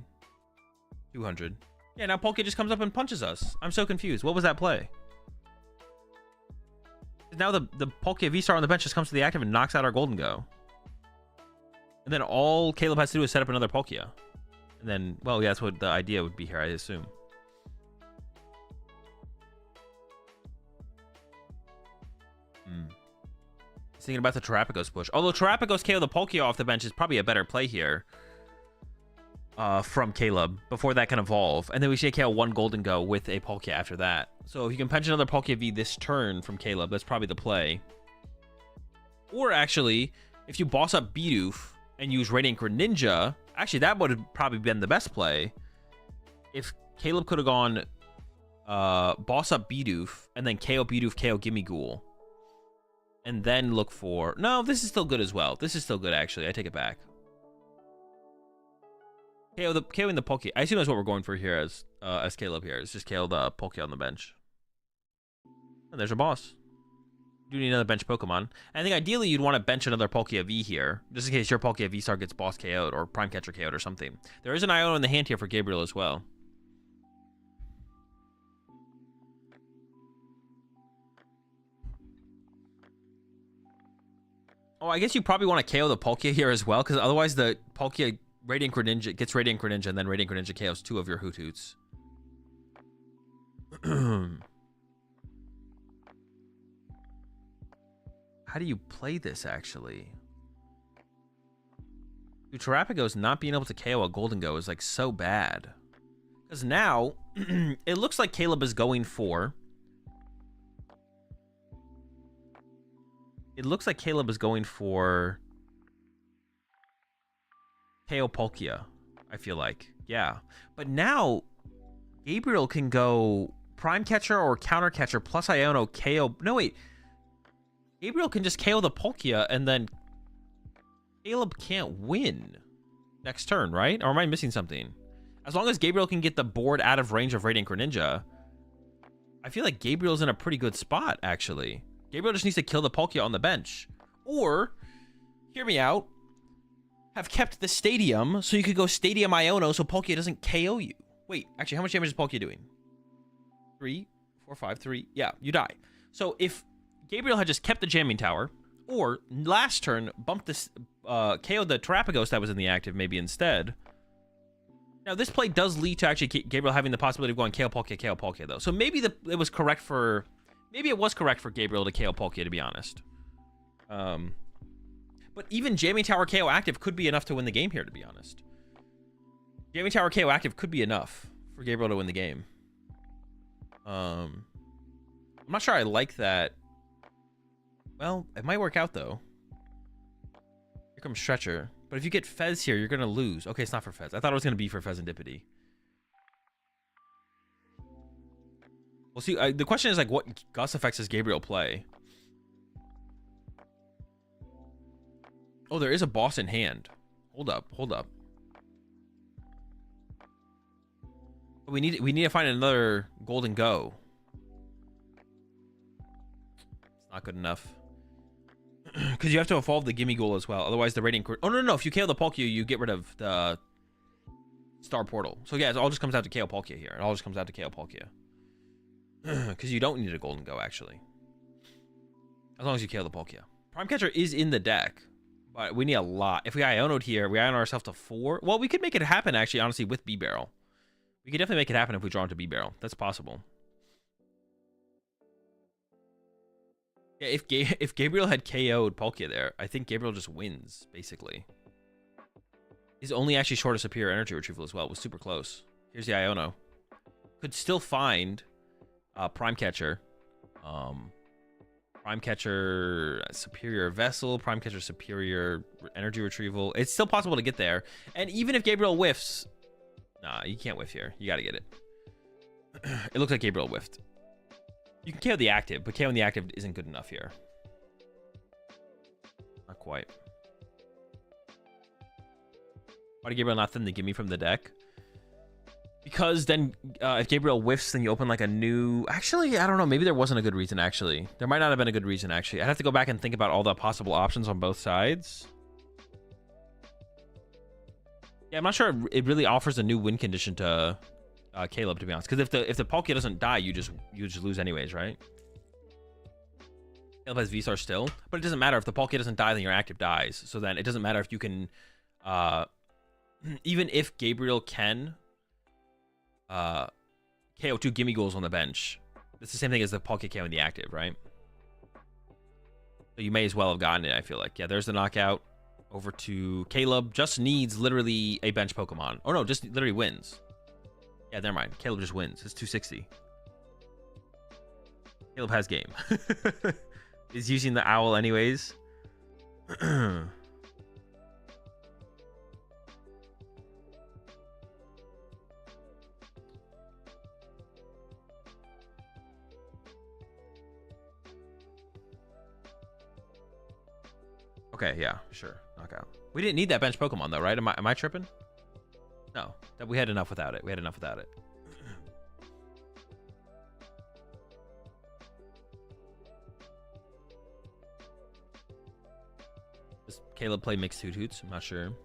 200. Yeah, now Palkia just comes up and punches us. I'm so confused. What was that play? Now the Palkia V-Star on the bench just comes to the active and knocks out our Golden Go. And then all Caleb has to do is set up another Palkia. And then, well, yeah, that's what the idea would be here, I assume. Thinking about the Terrapagos push. Although Terrapagos KO the Palkia off the bench is probably a better play here. From Caleb before that can evolve, and then we should KO one Golden Go with a Palkia after that. So if you can punch another Palkia V this turn from Caleb, that's probably the play. Or actually, if you boss up Bidoof and use Radiant Greninja, actually that would have probably been the best play. If Caleb could have gone boss up Bidoof and then KO Bidoof, KO Gimmighoul, and then look for... No, this is still good as well. This is still good, actually. I take it back. KOing the Palkia. I assume that's what we're going for here as Caleb here. It's just KO the Palkia on the bench. And there's your boss. do need another bench Pokemon. And I think ideally you'd want to bench another Palkia V here, just in case your Palkia V-Star gets boss KO'd or Prime Catcher KO'd or something. There is an Iono in the hand here for Gabriel as well. Oh, I guess you probably want to KO the Palkia here as well, because otherwise the Palkia Radiant Greninja gets Radiant Greninja, and then Radiant Greninja KOs 2 of your Hoothoots. How do you play this, actually? Dude, Terrapago's not being able to KO a Golden Go is, like, so bad. Because now, it looks like Caleb is going for... It looks like Caleb is going for... KO Palkia, I feel like. Yeah. But now, Gabriel can go Prime Catcher or Counter Catcher plus Iono KO... No, wait. Gabriel can just KO the Palkia, and then Caleb can't win next turn, right? Or am I missing something? As long as Gabriel can get the board out of range of Radiant Greninja, I feel like Gabriel's in a pretty good spot, actually. Gabriel just needs to kill the Palkia on the bench. Or, hear me out, have kept the Stadium so you could go Stadium Iono so Palkia doesn't KO you. Wait, actually, how much damage is Palkia doing? 3, 4, 5, 3. Yeah, you die. So if Gabriel had just kept the Jamming Tower, or last turn bumped this, KO'd the Terrapagos that was in the active maybe instead. Now this play does lead to actually Gabriel having the possibility of going KO Palkia though. So maybe it was correct for Gabriel to KO Palkia, to be honest. But even Jamming Tower KO active could be enough to win the game here, to be honest. Jamming Tower KO active could be enough for Gabriel to win the game. I'm not sure I like that. Well, it might work out, though. Here comes Stretcher. But if you get Fez here, you're going to lose. Okay, it's not for Fez. I thought it was going to be for Fezandipity. We'll see. The question is, like, what Gust effects does Gabriel play? Oh, there is a boss in hand. Hold up. We need to find another Golden Go. It's not good enough. Because you have to evolve the Gimme Ghoul as well. Otherwise, the Radiant... Oh, no. If you KO the Palkia, you get rid of the Star Portal. So, yeah, it all just comes out to KO Palkia here. It all just comes out to KO Palkia. Because you don't need a Golden Go, actually. As long as you KO the Palkia. Prime Catcher is in the deck. But we need a lot. If we Iono'd here, we Iono ourselves to 4. Well, we could make it happen, actually, honestly, with B-Barrel. We could definitely make it happen if we draw into B-Barrel. That's possible. Yeah, if Gabriel had KO'd Palkia there, I think Gabriel just wins, basically. He's only actually short of Superior Energy Retrieval as well. It was super close. Here's the Iono. Could still find Prime Catcher. Prime Catcher Superior Vessel. Prime Catcher Superior Energy Retrieval. It's still possible to get there. And even if Gabriel whiffs... Nah, you can't whiff here. You got to get it. It looks like Gabriel whiffed. You can KO the active, but KOing the active isn't good enough here. Not quite. Why did Gabriel not thin the gimme from the deck? Because then if Gabriel whiffs, then you open like a new... Actually, I don't know. Maybe there wasn't a good reason, actually. There might not have been a good reason, actually. I'd have to go back and think about all the possible options on both sides. Yeah, I'm not sure it really offers a new win condition to Caleb, to be honest. Because if the Palkia doesn't die, you just lose anyways, right? Caleb has V-Star still, but it doesn't matter if the Palkia doesn't die, then your active dies. So then it doesn't matter if you can, even if Gabriel can KO 2 Gimme Ghouls on the bench. It's the same thing as the Palkia KO in the active, right? So you may as well have gotten it, I feel like. Yeah, there's the knockout. Over to Caleb. Just needs literally a bench Pokemon. Oh no, just literally wins. Yeah, never mind. Caleb just wins. It's 260. Caleb has game. Is using the owl anyways. Okay, yeah, sure. Knockout. We didn't need that bench Pokemon though, right? Am I tripping? No, that we had enough without it. We had enough without it. Does Caleb play mixed Hoot Hoots? I'm not sure. You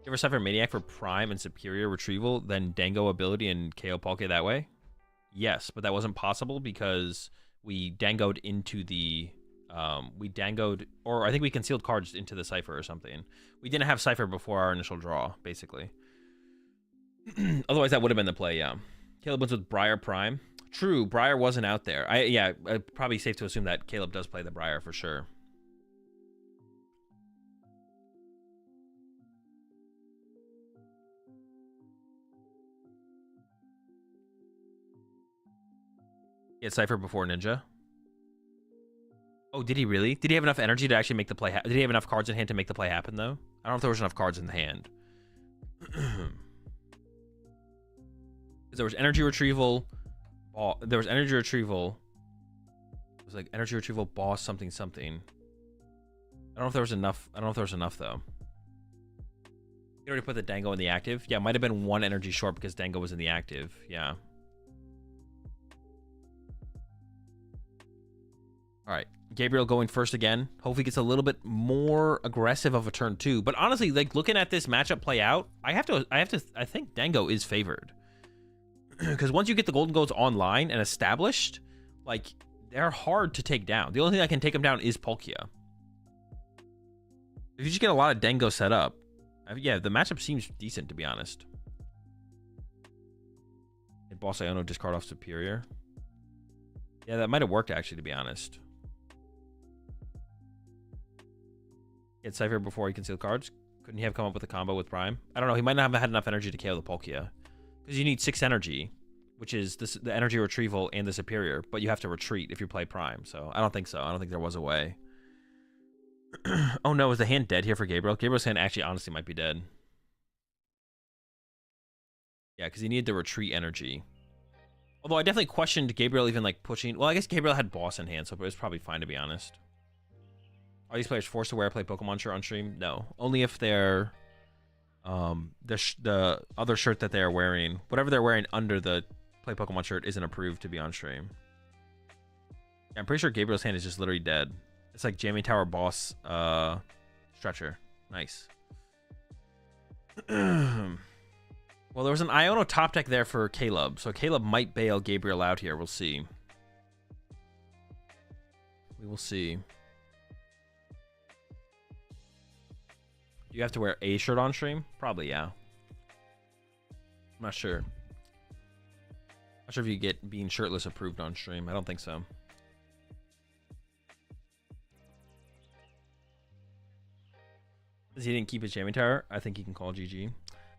ever Cypher Maniac for Prime and Superior Retrieval, then Dango ability and KO Palkia that way? Yes, but that wasn't possible because we dangoed into the... or I think we concealed cards into the Cypher or something. We didn't have Cypher before our initial draw, basically. Otherwise, that would have been the play, yeah. Caleb wins with Briar Prime. True, Briar wasn't out there. Probably safe to assume that Caleb does play the Briar for sure. He had Cypher before Ninja. Oh, did he really? Did he have enough energy to actually make the play happen? Did he have enough cards in hand to make the play happen, though? I don't know if there was enough cards in the hand. There was energy retrieval. There was energy retrieval. It was like energy retrieval, boss, something, something. I don't know if there was enough. I don't know if there was enough, though. You already put the Dango in the active? Yeah, might have been one energy short because Dango was in the active. Yeah. All right, Gabriel going first again. Hopefully gets a little bit more aggressive of a turn two. But honestly, like looking at this matchup play out, I think Dango is favored. Because once you get the Golden Goats online and established, like they're hard to take down. The only thing that can take them down is Palkia. If you just get a lot of Dango set up, yeah, the matchup seems decent to be honest. And Boss Iono discard off Superior. Yeah, that might have worked actually, to be honest. Get Cypher before he concealed cards. Couldn't he have come up with a combo with Prime? I don't know. He might not have had enough energy to KO the Palkia. Because you need 6 energy, which is the energy retrieval and the Superior. But you have to retreat if you play Prime. So I don't think so. I don't think there was a way. Oh no, is the hand dead here for Gabriel? Gabriel's hand actually honestly might be dead. Yeah, because he needed the retreat energy. Although I definitely questioned Gabriel even like pushing. Well, I guess Gabriel had boss in hand, so it was probably fine to be honest. Are these players forced to wear a Play Pokemon shirt on stream? No, only if they're the other shirt that they are wearing, whatever they're wearing under the Play Pokemon shirt, isn't approved to be on stream. Yeah, I'm pretty sure Gabriel's hand is just literally dead. It's like Jamming Tower boss stretcher. Nice. Well, there was an Iono top deck there for Caleb, so Caleb might bail Gabriel out here. We'll see. We will see. Do you have to wear a shirt on stream? Probably, yeah. I'm not sure. Not sure if you get being shirtless approved on stream. I don't think so. He didn't keep his jamming tower. I think he can call GG.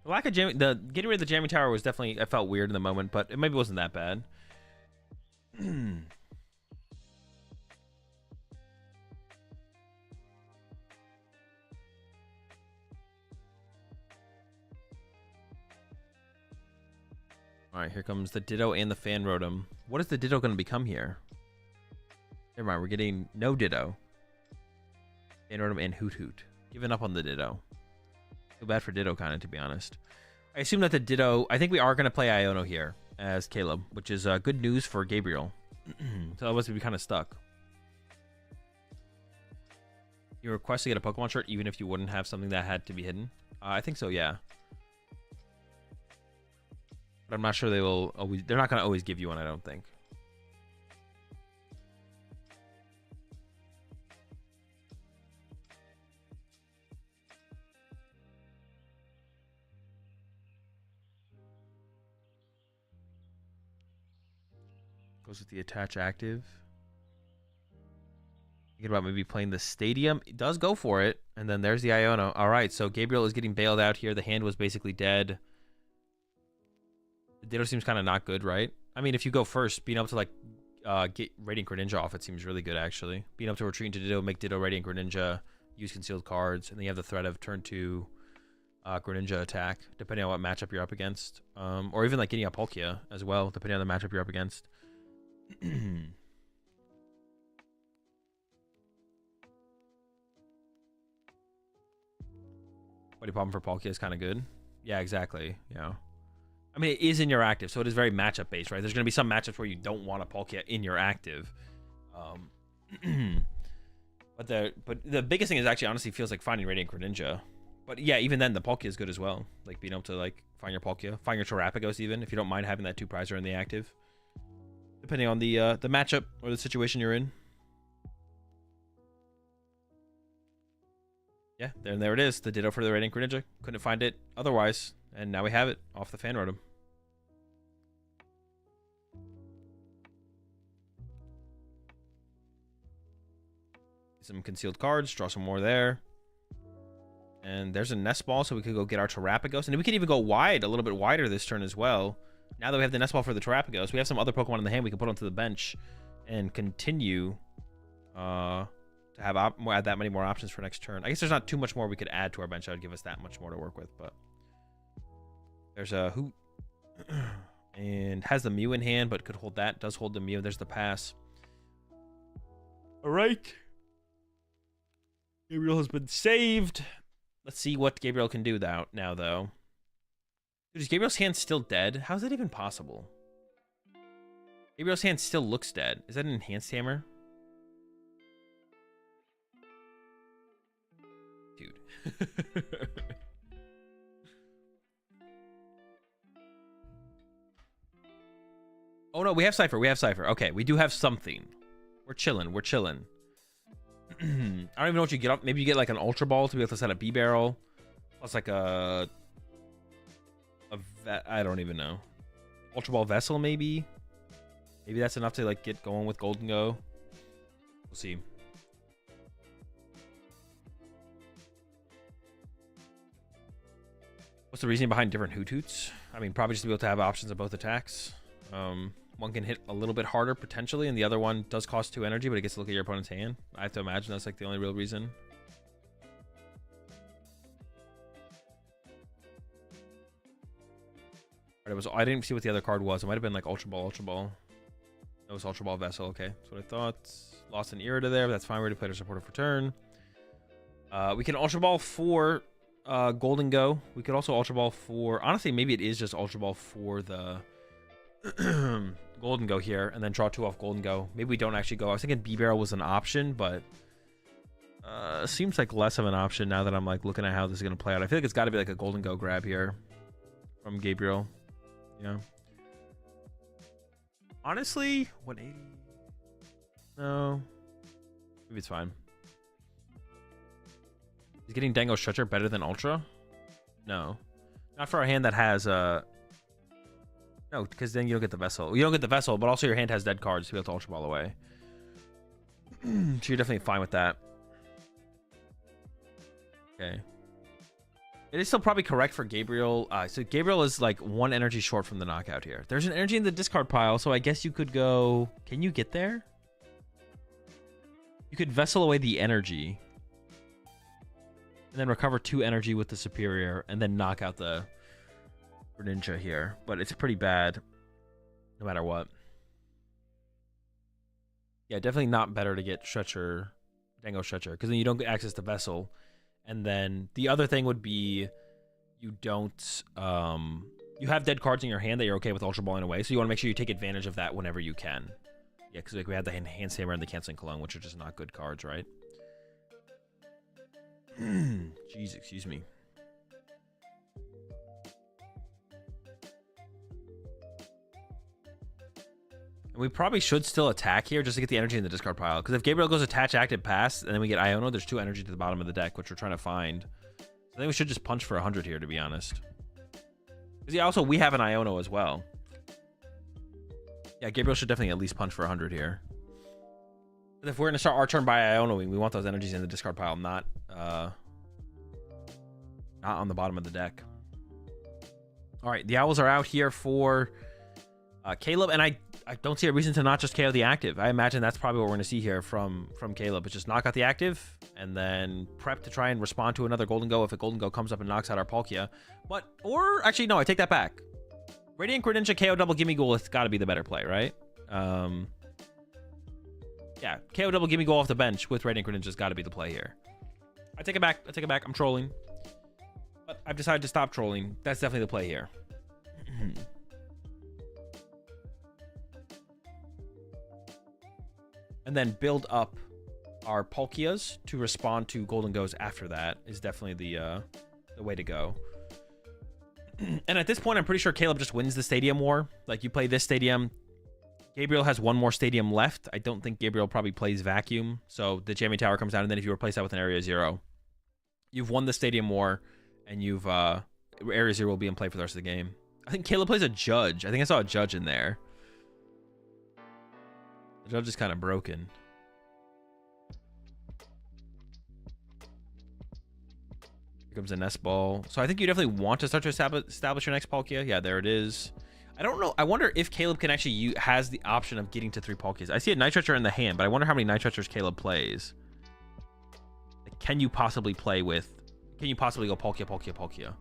The lack of getting rid of the jamming tower was definitely, I felt weird in the moment, but it maybe wasn't that bad. All right, here comes the Ditto and the Fan Rotom. What is the Ditto going to become here? Never mind, we're getting no Ditto. Fan Rotom and Hoot Hoot. Giving up on the Ditto. Feel bad for Ditto, kind of, to be honest. I assume that the Ditto... I think we are going to play Iono here as Caleb, which is good news for Gabriel. So otherwise we'd be kind of stuck. You request to get a Pokemon shirt even if you wouldn't have something that had to be hidden? I think so, yeah. But I'm not sure they will always... They're not going to always give you one, I don't think. Goes with the attach active. Thinking about maybe playing the Stadium. It does go for it. And then there's the Iono. All right, so Gabriel is getting bailed out here. The hand was basically dead. The Ditto seems kind of not good, right? I mean, if you go first, being able to, like, get Radiant Greninja off, it seems really good, actually. Being able to retreat into Ditto, make Ditto Radiant Greninja, use concealed cards, and then you have the threat of turn 2 Greninja attack, depending on what matchup you're up against. Or even, like, getting a Palkia as well, depending on the matchup you're up against. Body problem for Palkia is kind of good. Yeah, exactly. Yeah. I mean, it is in your active, so it is very matchup based, right? There's going to be some matchups where you don't want a Palkia in your active. But But the biggest thing is actually honestly feels like finding Radiant Greninja. But yeah, even then the Palkia is good as well. Like being able to like find your Palkia, find your Terrapagos even if you don't mind having that 2 prizer in the active, depending on the matchup or the situation you're in. Yeah, there it is. The Ditto for the Radiant Greninja. Couldn't find it otherwise, and now we have it off the fan rotom. Some concealed cards, draw some more there. And there's a Nest Ball, so we could go get our Terrapagos. And we could even go wide, a little bit wider this turn as well. Now that we have the Nest Ball for the Terrapagos, we have some other Pokemon in the hand we can put onto the bench and continue to have add that many more options for next turn. I guess there's not too much more we could add to our bench that would give us that much more to work with, but there's a Hoot and has the Mew in hand, but could hold that. Does hold the Mew. There's the pass. All right. Gabriel has been saved. Let's see what Gabriel can do now, though. Dude, is Gabriel's hand still dead? How is that even possible? Gabriel's hand still looks dead. Is that an enhanced hammer? Dude. Oh, no, we have Cypher. We have Cypher. Okay, we do have something. We're chilling. We're chilling. I don't even know what you get up. Maybe you get like an Ultra Ball to be able to set a B barrel. Plus like I don't even know. Ultra Ball Vessel maybe. Maybe that's enough to like get going with Golden Go. We'll see. What's the reasoning behind different Hoot Hoots? I mean, probably just to be able to have options of both attacks. One can hit a little bit harder potentially, and the other one does cost 2 energy, but it gets to look at your opponent's hand. I have to imagine that's like the only real reason. I didn't see what the other card was. It might have been like Ultra Ball, Ultra Ball. That was Ultra Ball Vessel. Okay, that's what I thought. Lost an Irida there, but that's fine. We're ready to play our supporter for turn. We can Ultra Ball for Golden Go. We could also Ultra Ball for... Honestly, maybe it is just Ultra Ball for the... Golden Go here, and then draw 2 off Golden Go. Maybe we don't actually go. I was thinking B-Barrel was an option, but seems like less of an option now that I'm like looking at how this is going to play out. I feel like it's got to be like a Golden Go grab here from Gabriel. Yeah. Honestly, 180. No. Maybe it's fine. Is getting Dango Stretcher better than Ultra? No. Not for a hand that has no, because then you don't get the Vessel. You don't get the Vessel, but also your hand has dead cards to be able to Ultra Ball away. So you're definitely fine with that. Okay. It is still probably correct for Gabriel. So Gabriel is like 1 energy short from the knockout here. There's an energy in the discard pile, so I guess you could go... Can you get there? You could Vessel away the energy. And then recover 2 energy with the Superior, and then knock out the... Ninja here, but it's pretty bad no matter what. Yeah, definitely not better to get Stretcher, Dango Stretcher, because then you don't get access to Vessel. And then the other thing would be you don't you have dead cards in your hand that you're okay with Ultra Balling away, so you want to make sure you take advantage of that whenever you can. Yeah, because like we had the Hand Hammer and the Canceling Cologne, which are just not good cards, right? Jeez, excuse me. We probably should still attack here just to get the energy in the discard pile. Because if Gabriel goes attach, active, pass, and then we get Iono, there's 2 energy to the bottom of the deck, which we're trying to find. So I think we should just punch for 100 here, to be honest. Because yeah, also we have an Iono as well. Yeah, Gabriel should definitely at least punch for 100 here. But if we're going to start our turn by Ionoing, we want those energies in the discard pile, not on the bottom of the deck. All right, the Owls are out here for Caleb, and I don't see a reason to not just KO the active. I imagine that's probably what we're going to see here from Caleb. It's just knock out the active and then prep to try and respond to another Golden Go if a Golden Go comes up and knocks out our Palkia. Or actually, no, I take that back. Radiant Greninja KO double Gimme Ghoul has got to be the better play, right? Yeah, KO double Gimme Ghoul off the bench with Radiant Greninja has got to be the play here. I take it back. I take it back. I'm trolling. But I've decided to stop trolling. That's definitely the play here. And then build up our Palkias to respond to Golden Goes after that is definitely the way to go. And at this point, I'm pretty sure Caleb just wins the stadium war. Like, you play this stadium. Gabriel has one more stadium left. I don't think Gabriel probably plays vacuum. So the jamming tower comes down, and then if you replace that with an area 0, you've won the stadium war, and you've area 0 will be in play for the rest of the game. I think Caleb plays a judge. I think I saw a judge in there. The judge is kind of broken. Here comes a nest ball. So I think you definitely want to start to establish your next Palkia. Yeah, there it is. I don't know. I wonder if Caleb can actually has the option of getting to 3 Palkias. I see a Night Stretcher in the hand, but I wonder how many Night Stretchers Caleb plays. Like, can you possibly play with... Can you possibly go Palkia, Palkia, Palkia?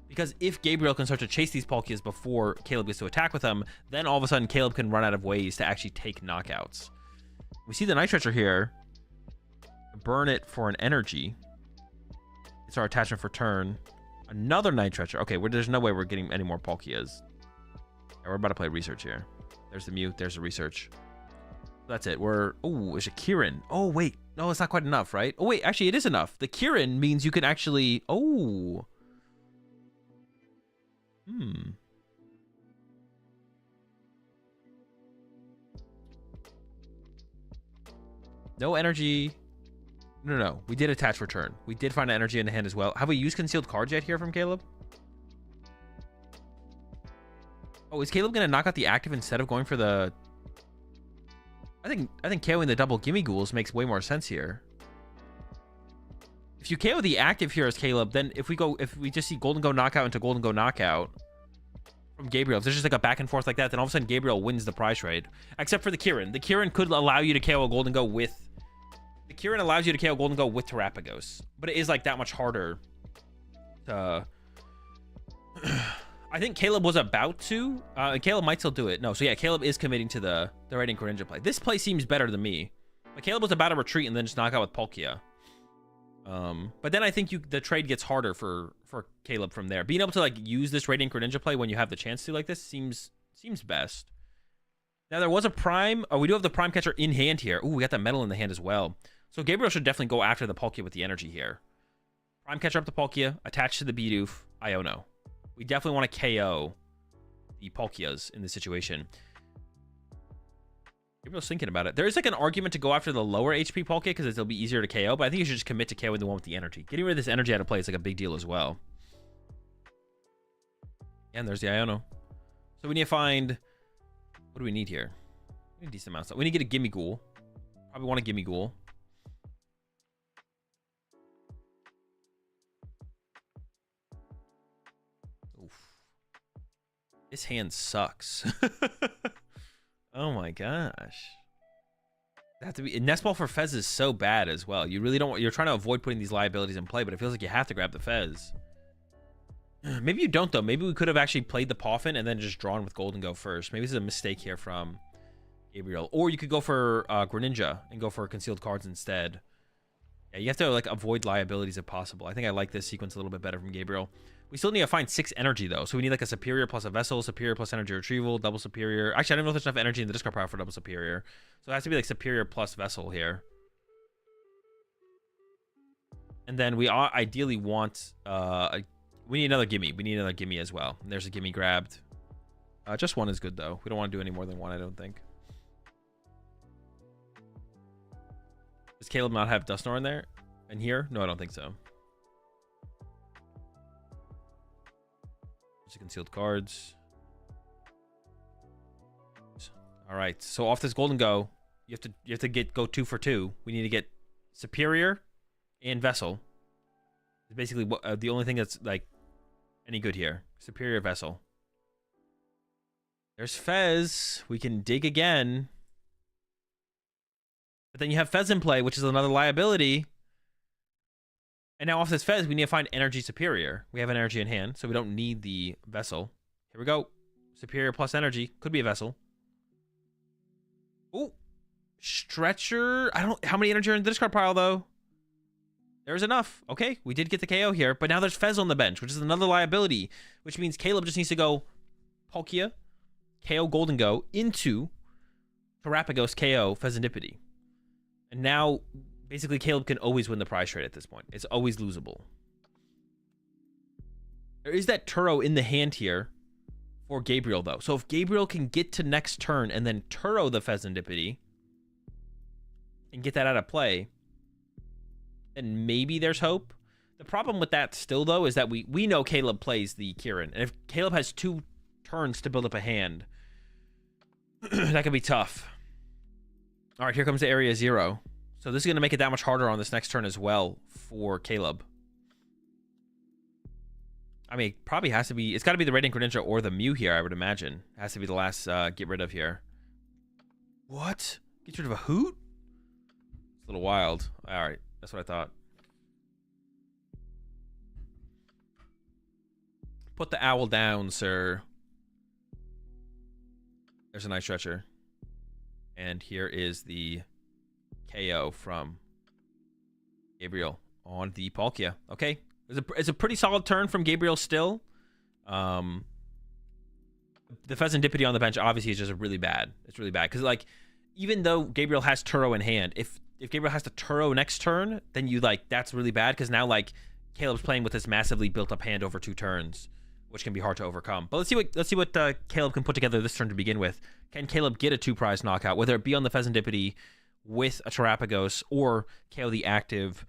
Because if Gabriel can start to chase these Palkias before Caleb gets to attack with them, then all of a sudden Caleb can run out of ways to actually take knockouts. We see the Night Stretcher here. Burn it for an energy. It's our attachment for turn. Another Night Stretcher. Okay, there's no way we're getting any more Palkias. Yeah, we're about to play research here. There's the mute. There's the research. That's it. Oh, there's a Kieran. Oh, wait. No, it's not quite enough, right? Oh, wait. Actually, it is enough. The Kieran means you can actually... Oh. No energy. No. We did attach return. We did find energy in the hand as well. Have we used concealed cards yet here from Caleb? Oh, is Caleb gonna knock out the active instead of going for the... I think KOing the double gimme ghouls makes way more sense here. If you KO the active here as Caleb, then if we just see Golden Go knockout into Golden Go knockout from Gabriel, if there's just like a back and forth like that, then all of a sudden Gabriel wins the prize trade. Except for the Kieran. The Kieran could allow you to KO a Golden Go with... The Kieran allows you to KO Golden Go with Terapagos. But it is like that much harder to... I think Caleb was about to. Caleb might still do it. No, so yeah, Caleb is committing to the Radiant Greninja play. This play seems better to me. But Caleb was about to retreat and then just knock out with Palkia. But then I think the trade gets harder for Caleb from there. Being able to like use this Radiant Greninja play when you have the chance to like this seems best. Now there was a Prime. Oh, we do have the Prime Catcher in hand here. Ooh, we got the Metal in the hand as well. So Gabriel should definitely go after the Palkia with the energy here. Prime Catcher up to Palkia, attached to the Bidoof. Iono. We definitely want to KO the Palkias in this situation. Gabriel's thinking about it. There is like an argument to go after the lower HP Palkia because it'll be easier to KO, but I think you should just commit to KOing the one with the energy. Getting rid of this energy out of play is like a big deal as well. And there's the Iono. So we need to find... What do we need here? We need a decent amount of stuff. We need to get a Gimme Ghoul. Probably want a Gimme Ghoul. This hand sucks. Oh my gosh. That to be Nest Ball for Fez is so bad as well. You really don't. You're trying to avoid putting these liabilities in play, but it feels like you have to grab the Fez. Maybe you don't though. Maybe we could have actually played the Poffin and then just drawn with Golden Go first. Maybe this is a mistake here from Gabriel. Or you could go for Greninja and go for concealed cards instead. Yeah, you have to like avoid liabilities if possible. I think I like this sequence a little bit better from Gabriel. We still need to find 6 energy, though. So we need like a Superior plus a Vessel, Superior plus Energy Retrieval, Double Superior. Actually, I don't know if there's enough energy in the discard pile for Double Superior. So it has to be like Superior plus Vessel here. And then we ideally want... we need another Gimme. We need another Gimme as well. And there's a Gimme grabbed. Just one is good, though. We don't want to do any more than one, I don't think. Does Caleb not have Dusknoir in there? In here? No, I don't think so. Concealed cards. All right, so off this Golden Go, you have to go 2 for 2. We need to get Superior and Vessel. It's basically what the only thing that's like any good here. Superior Vessel. There's Fez. We can dig again, but then you have Fez in play, which is another liability. And now off this Fez, we need to find Energy Superior. We have an energy in hand, so we don't need the Vessel. Here we go. Superior plus Energy. Could be a Vessel. Ooh. Stretcher. How many energy are in the discard pile, though? There's enough. Okay, we did get the KO here, but now there's Fez on the bench, which is another liability, which means Caleb just needs to go Palkia, KO Golden Go, into Terapagos, KO Fezandipity. And now... Basically, Caleb can always win the prize trade at this point. It's always losable. There is that Turo in the hand here for Gabriel, though. So if Gabriel can get to next turn and then Turo the Pheasantipity and get that out of play, then maybe there's hope. The problem with that still, though, is that we know Caleb plays the Kieran. And if Caleb has 2 turns to build up a hand, that could be tough. All right, here comes the area 0. So this is going to make it that much harder on this next turn as well for Caleb. I mean, it probably has to be... It's got to be the Radiant Greninja or the Mew here, I would imagine. It has to be the last get rid of here. What? Get rid of a Hoot? It's a little wild. All right, that's what I thought. Put the owl down, sir. There's a nice stretcher. And here is the KO from Gabriel on the Palkia. Okay. It's a pretty solid turn from Gabriel still. The Pheasantipity on the bench obviously is just really bad. It's really bad. Because, like, even though Gabriel has Turo in hand, if Gabriel has to Turo next turn, then you, like, that's really bad. Because now, like, Caleb's playing with this massively built-up hand over 2 turns, which can be hard to overcome. But let's see what Caleb can put together this turn to begin with. Can Caleb get a 2-prize knockout, whether it be on the Pheasantipity with a Terapagos or KO the active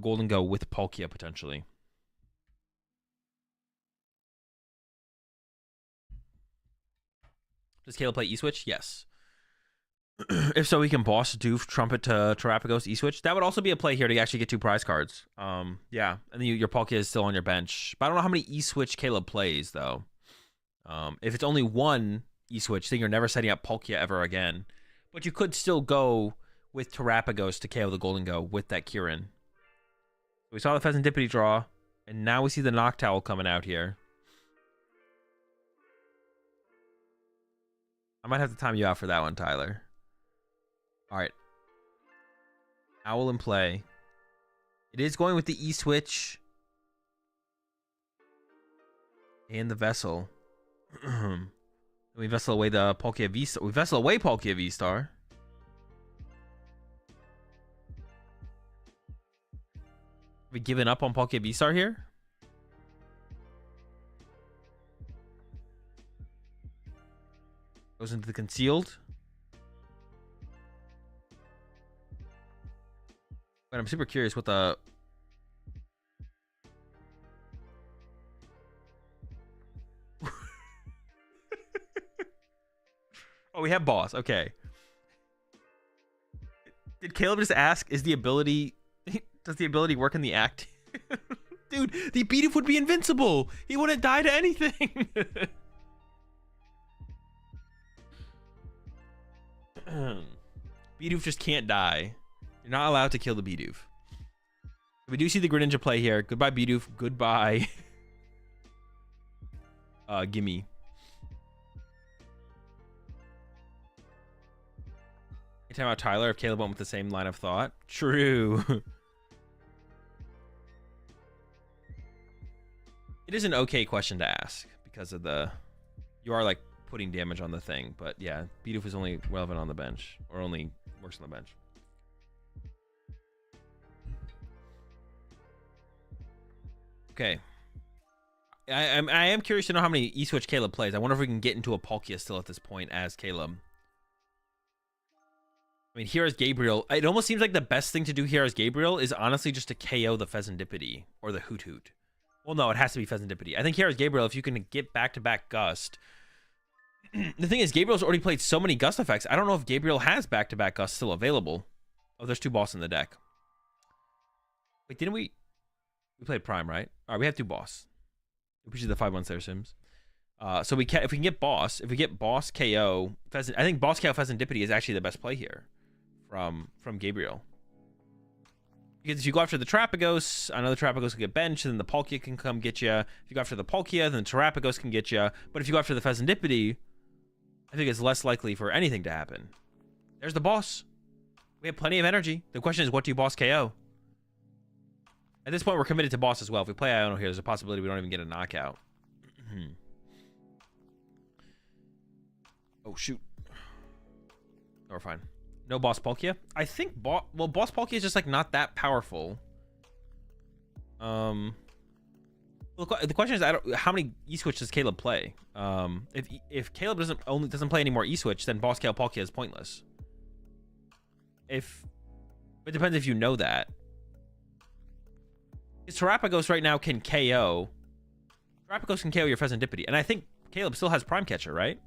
Golden Go with Palkia potentially? Does Caleb play E-Switch? Yes. If so, he can boss Doof, Trumpet to Terapagos, E-Switch. That would also be a play here to actually get 2 prize cards. Yeah, and then your Palkia is still on your bench. But I don't know how many E-Switch Caleb plays, though. If it's only 1 E-Switch, then you're never setting up Palkia ever again. But you could still go with Terapagos to KO the Golden Go with that Kieran. We saw the Pheasantipity draw, and now we see the Noctowl coming out here. I might have to time you out for that one, Tyler. All right. Owl in play. It is going with the E-Switch. And the Vessel. We Vessel away the Palkia V-Star. We Vessel away Palkia V-Star. We giving up on Palkia V-Star here? Goes into the concealed. But I'm super curious what the... Oh, we have boss. Okay. Did Caleb just ask, is the ability... Does the ability work in the act? Dude, the Bidoof would be invincible. He wouldn't die to anything. Bidoof just can't die. You're not allowed to kill the Bidoof. We do see the Greninja play here. Goodbye, Bidoof. Goodbye. Gimme. You talking about Tyler if Caleb went with the same line of thought? True. It is an okay question to ask because of the... You are, like, putting damage on the thing. But, yeah, Bidoof is only relevant on the bench. Or only works on the bench. Okay. I am curious to know how many E-Switch Caleb plays. I wonder if we can get into a Palkia still at this point as Caleb. I mean, here as Gabriel, it almost seems like the best thing to do here as Gabriel is honestly just to KO the Pheasantipity or the Hoot Hoot. Well, no, it has to be Pheasantipity. I think here as Gabriel, if you can get back-to-back Gust. The thing is, Gabriel's already played so many Gust effects. I don't know if Gabriel has back-to-back Gust still available. Oh, there's 2 boss in the deck. Wait, didn't we... We played Prime, right? All right, we have 2 boss. We appreciate the 5 months there, Sims. So we can, if we can get boss, KO, Pheasant, I think boss KO Pheasantipity is actually the best play here from Gabriel. Because if you go after the Terapagos, I know the Terapagos can get benched, and then the Palkia can come get you. If you go after the Palkia, then the Terapagos can get you. But if you go after the Pheasantipity, I think it's less likely for anything to happen. There's the boss. We have plenty of energy. The question is, what do you boss KO? At this point, we're committed to boss as well. If we play Iono here, there's a possibility we don't even get a knockout. Oh, shoot. Oh, we're fine. No Boss Palkia? I think Boss Palkia is just like not that powerful. Well, the question is, how many E-Switch does Caleb play? If Caleb doesn't play any more E-Switch, then Boss Kale Palkia is pointless. It depends if you know that. Because Terrapagos right now can KO. Terrapagos can KO your Pheasantipity, and I think Caleb still has Prime Catcher, right?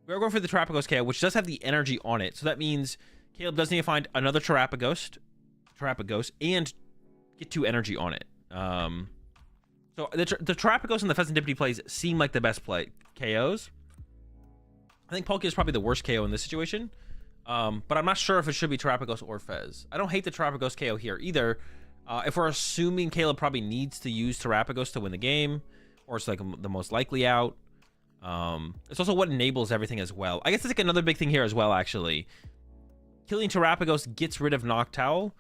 We're going for the Terrapagos KO, which does have the energy on it, so that means Caleb does need to find another Terrapagos, and get 2 energy on it. So the Terrapagos and the Pheasantipity plays seem like the best play KOs. I think Palkia is probably the worst KO in this situation, but I'm not sure if it should be Terrapagos or Fez. I don't hate the Terrapagos KO here either. If we're assuming Caleb probably needs to use Terrapagos to win the game, or it's like the most likely out. It's also what enables everything as well. I guess it's like another big thing here as well, actually. Killing Terrapagos gets rid of Noctowl.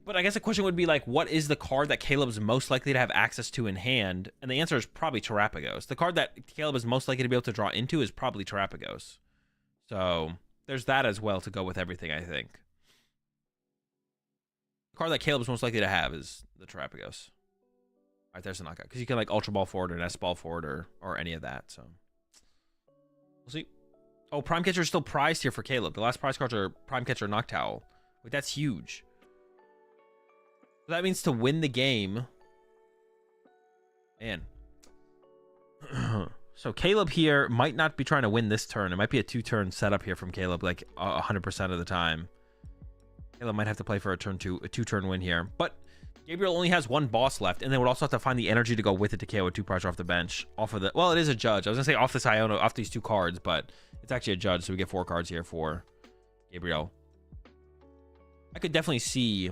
But I guess the question would be like, what is the card that Caleb's most likely to have access to in hand? And the answer is probably Terrapagos. The card that Caleb is most likely to be able to draw into is probably Terrapagos. So there's that as well to go with everything, I think. The card that Caleb's most likely to have is the Terrapagos. All right, there's a knockout. Because you can like Ultra Ball forward or an S Ball forward or any of that. So we'll see. Oh, Prime Catcher is still prized here for Caleb. The last prize cards are Prime Catcher and Noctowl. Wait, that's huge. So that means to win the game. Man. So Caleb here might not be trying to win this turn. It might be a 2-turn setup here from Caleb, like 100% of the time. Caleb might have to play for a 2-turn win here. But Gabriel only has 1 boss left, and then would also have to find the energy to go with it to KO with 2 prize off the bench. Off of the, well, it is a judge. I was gonna say off this Iono, off these 2 cards, but it's actually a judge, so we get 4 cards here for Gabriel. I could definitely see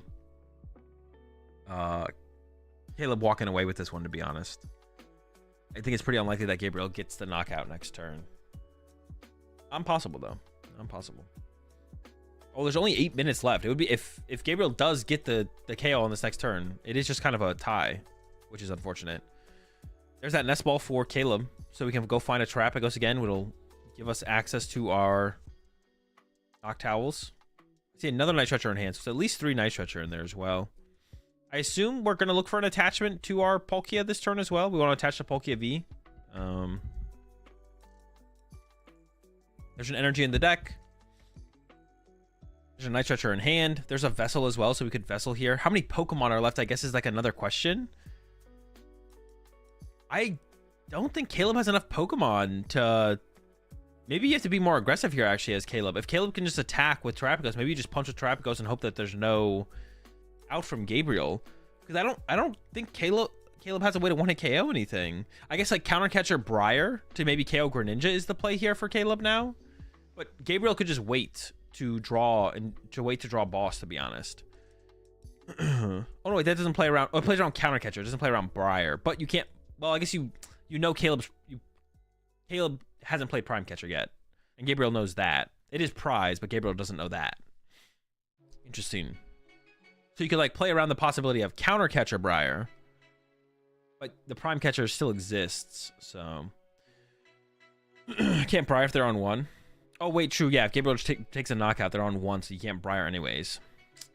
Caleb walking away with this one, to be honest. I think it's pretty unlikely that Gabriel gets the knockout next turn. Possible though. Possible. Oh, there's only 8 minutes left. It would be if Gabriel does get the KO on this next turn, it is just kind of a tie, which is unfortunate. There's that Nest Ball for Caleb, so we can go find a Terrapagos again, which will give us access to our Noctowls. See another Night Stretcher in hand, so at least 3 Night Stretcher in there as well. I assume we're going to look for an attachment to our Palkia this turn as well. We want to attach the Palkia V. There's an energy in the deck. There's a Night Stretcher in hand. There's a Vessel as well, so we could Vessel here. How many Pokemon are left, I guess, is like another question. I don't think Caleb has enough Pokemon to... Maybe you have to be more aggressive here, actually, as Caleb. If Caleb can just attack with Terrapagos, maybe you just punch with Terrapagos and hope that there's no out from Gabriel. Because I don't think Caleb has a way to one-hit KO anything. I guess like Counter Catcher Briar to maybe KO Greninja is the play here for Caleb now. But Gabriel could just wait to draw boss, to be honest. Oh no, wait, that doesn't play around. Oh, it plays around Counter Catcher. It doesn't play around Briar. But you can't. Well, I guess you know Caleb hasn't played Prime Catcher yet, and Gabriel knows that. It is prize, but Gabriel doesn't know that. Interesting. So you could like play around the possibility of Counter Catcher Briar, but the Prime Catcher still exists, so can't Briar if they're on 1. Oh wait, true. Yeah, if Gabriel just takes a knockout, they're on 1, so you can't Briar anyways.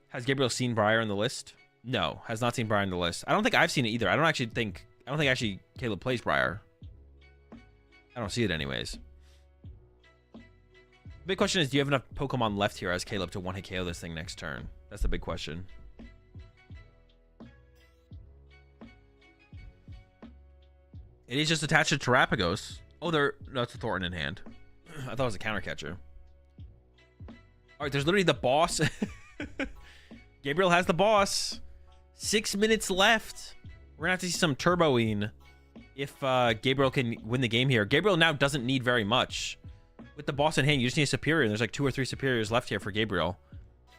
Has Gabriel seen Briar in the list? No, has not seen Briar in the list. I don't think I've seen it either. I don't think actually Caleb plays Briar. I don't see it anyways. The big question is, do you have enough Pokemon left here as Caleb to one-hit KO this thing next turn? That's the big question. It is just attached to Terrapagos. Oh, no, it's a Thornton in hand. I thought it was a Counter Catcher. All right, there's literally the boss. Gabriel has the boss. 6 minutes left. We're gonna have to see some turboing if Gabriel can win the game here. Gabriel now doesn't need very much. With the boss in hand, you just need a Superior, and there's like 2 or 3 Superiors left here for Gabriel.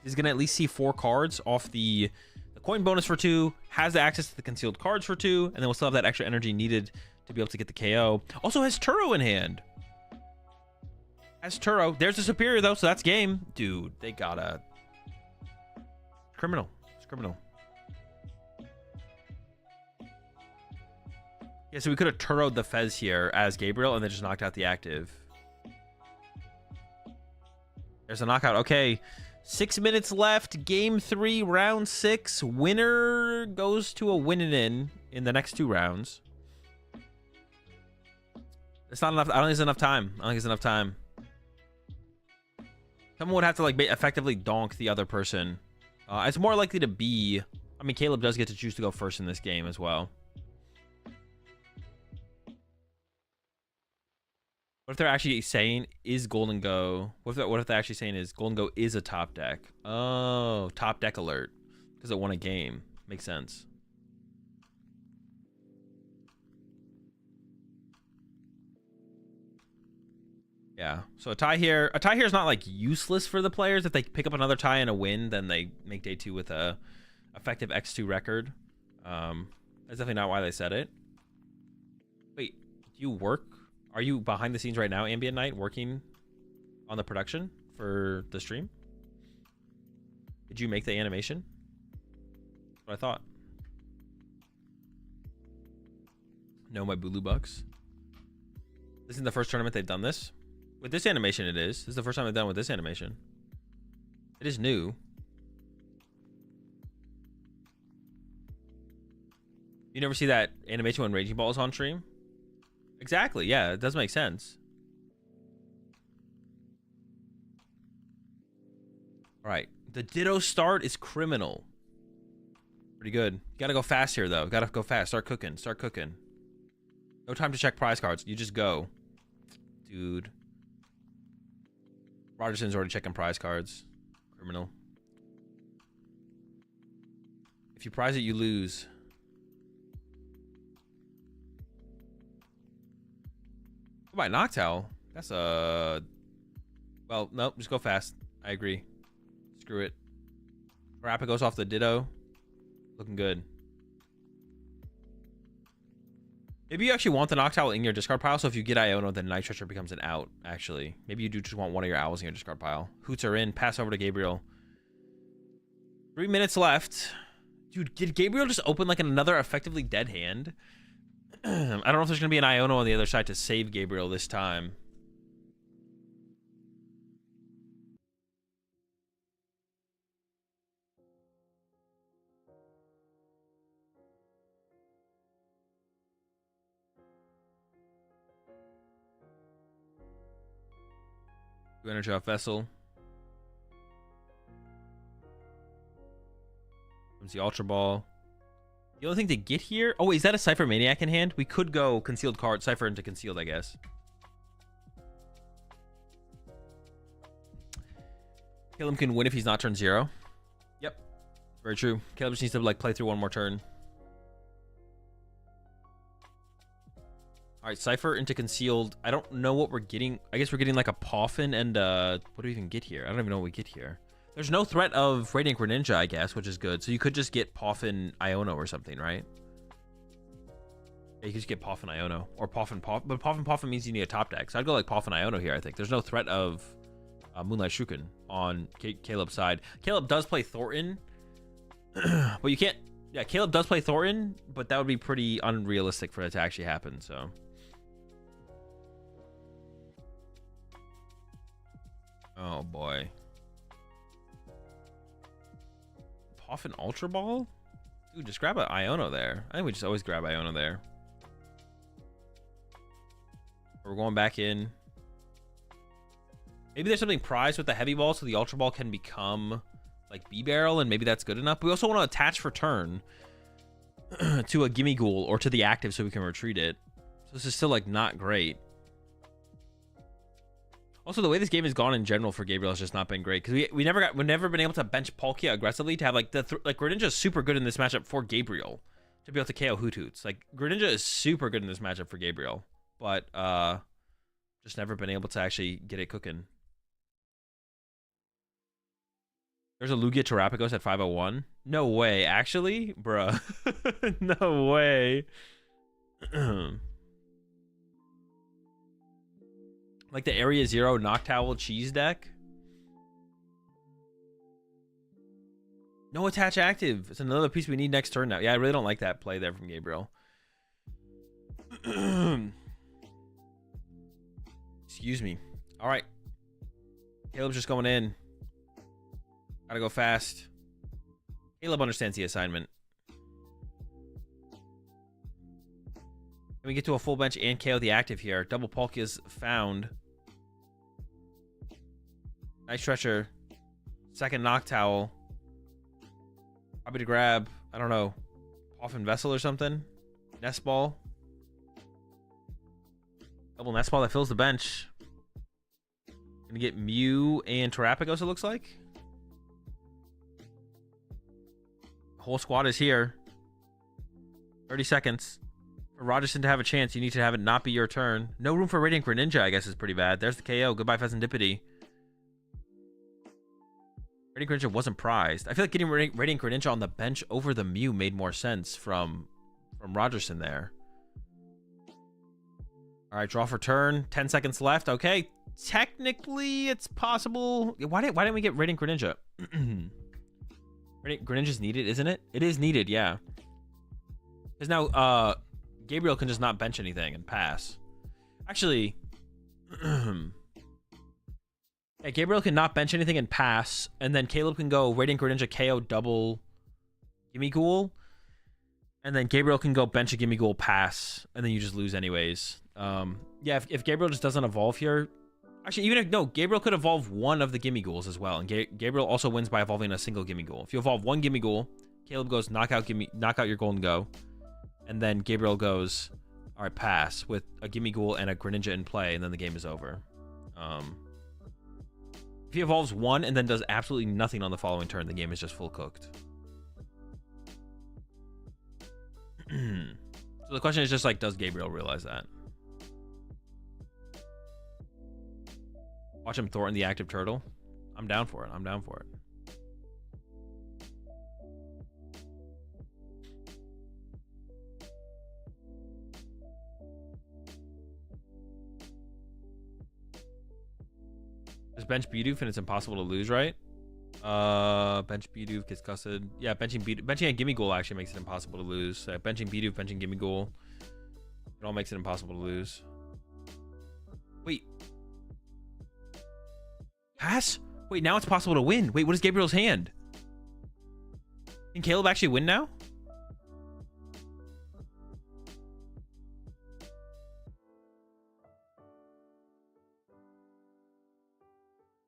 He's gonna at least see 4 cards off the coin bonus for 2, has the access to the concealed cards for 2, and then we'll still have that extra energy needed to be able to get the KO. Also has Turo in hand. Has Turo. There's the Superior though, so that's game. Dude, they gotta... Criminal. It's criminal. Yeah, so we could have turroed the Fez here as Gabriel and then just knocked out the active. There's a knockout. Okay, 6 minutes left. Game 3, round 6. Winner goes to a win-in in the next 2 rounds. It's not enough. I don't think it's enough time. I don't think it's enough time. Someone would have to like effectively donk the other person. It's more likely to be. I mean, Caleb does get to choose to go first in this game as well. What if they're actually saying is Golden Go? What if they're actually saying is Golden Go is a top deck? Oh, top deck alert because it won a game. Makes sense. Yeah. So a tie here is not like useless for the players. If they pick up another tie and a win, then they make day 2 with a effective X2 record. That's definitely not why they said it. Wait, do you work? Are you behind the scenes right now, Ambient Night, working on the production for the stream? Did you make the animation? That's what I thought. No, my Bulu Bucks. This isn't the first tournament they've done this. With this animation, it is. This is the first time they've done with this animation. It is new. You never see that animation when Raging Ball is on stream? Exactly, yeah, it does make sense. All right, the Ditto start is criminal. Pretty good. You gotta go fast here, though. Gotta go fast. Start cooking. Start cooking. No time to check prize cards. You just go. Dude. Rogerson's already checking prize cards. Criminal. If you prize it, you lose. Go by Noctowl. That's a... Well, nope. Just go fast. I agree. Screw it. Rapid goes off the Ditto. Looking good. Maybe you actually want the Noctowl in your discard pile, so if you get Iono, then Night Stretcher becomes an out, actually. Maybe you do just want one of your owls in your discard pile. Hoots are in. Pass over to Gabriel. 3 minutes left. Dude, did Gabriel just open like another effectively dead hand? I don't know if there's going to be an Iono on the other side to save Gabriel this time. Energy off Vessel. Comes the Ultra Ball. The only thing to get here... Oh, wait, is that a Cypher Maniac in hand? We could go concealed card, Cypher into concealed, I guess. Caleb can win if he's not turn 0. Yep. Very true. Caleb just needs to like play through one more turn. All right, Cypher into concealed. I don't know what we're getting. I guess we're getting like a Poffin and what do we even get here? I don't even know what we get here. There's no threat of Radiant Greninja, I guess, which is good. So you could just get Poffin Iono or something, right? Yeah, you could just get Poffin Iono or Poffin Poff. But Poffin means you need a top deck. So I'd go like Poffin Iono here, I think. There's no threat of Moonlight Shuken on Caleb's side. Caleb does play Thornton, but you can't... Yeah, Caleb does play Thornton, but that would be pretty unrealistic for it to actually happen, so... Oh boy. Poffin Ultra Ball? Dude, just grab an Iono there. I think we just always grab Iono there. We're going back in. Maybe there's something prized with the Heavy Ball so the Ultra Ball can become like B-Barrel and maybe that's good enough. But we also want to attach for turn to a Gimme Ghoul or to the active so we can retreat it. So this is still like not great. Also, the way this game has gone in general for Gabriel has just not been great because we've never been able to bench Palkia aggressively to have like like Greninja is super good in this matchup for Gabriel to be able to KO Hoothoots. Like Greninja is super good in this matchup for Gabriel, but just never been able to actually get it cooking. There's a Lugia Terapagos at 501. No way, actually, bruh. No way. Like the Area Zero Noctowl cheese deck. No attach active. It's another piece we need next turn now. Yeah, I really don't like that play there from Gabriel. Excuse me. All right. Caleb's just going in. Gotta go fast. Caleb understands the assignment. Can we get to a full bench and KO the active here? Double Polk is found. Nice stretcher. Second Knock Towel. Probably to grab, I don't know, Coffin Vessel or something. Nest Ball. Double Nest Ball that fills the bench. Gonna get Mew and Terapagos, it looks like. The whole squad is here. 30 seconds. For Rogerson to have a chance, you need to have it not be your turn. No room for Radiant Greninja, I guess, is pretty bad. There's the KO. Goodbye, Pheasantipity. Radiant Greninja wasn't prized. I feel like getting Radiant Greninja on the bench over the Mew made more sense from Rogerson there. All right, draw for turn. 10 seconds left. Okay, technically it's possible. Why didn't we get Radiant Greninja? Radiant Greninja's needed, isn't it? It is needed, yeah. Because now Gabriel can just not bench anything and pass. Actually, yeah, Gabriel can not bench anything and pass, and then Caleb can go Radiant Greninja KO double Gimme Ghoul, and then Gabriel can go bench a Gimme Ghoul pass, and then you just lose anyways. Yeah, if Gabriel just doesn't evolve here, actually, even if no, Gabriel could evolve one of the Gimme Ghouls as well, and Gabriel also wins by evolving a single Gimme Ghoul. If you evolve one Gimme Ghoul, Caleb goes knock out your Golden Go, and then Gabriel goes, all right, pass with a Gimme Ghoul and a Greninja in play, and then the game is over. If he evolves one and then does absolutely nothing on the following turn, the game is just full cooked. So the question is just like, does Gabriel realize that? Watch him Thornton the active turtle. I'm down for it. I'm down for it. Just bench Bidoof and it's impossible to lose, right? Bench Bidoof gets custed. Yeah, benching a Gimme Ghoul actually makes it impossible to lose. Benching Bidoof, benching Gimme Ghoul. It all makes it impossible to lose. Wait. Pass? Wait, now it's possible to win. Wait, what is Gabriel's hand? Can Caleb actually win now?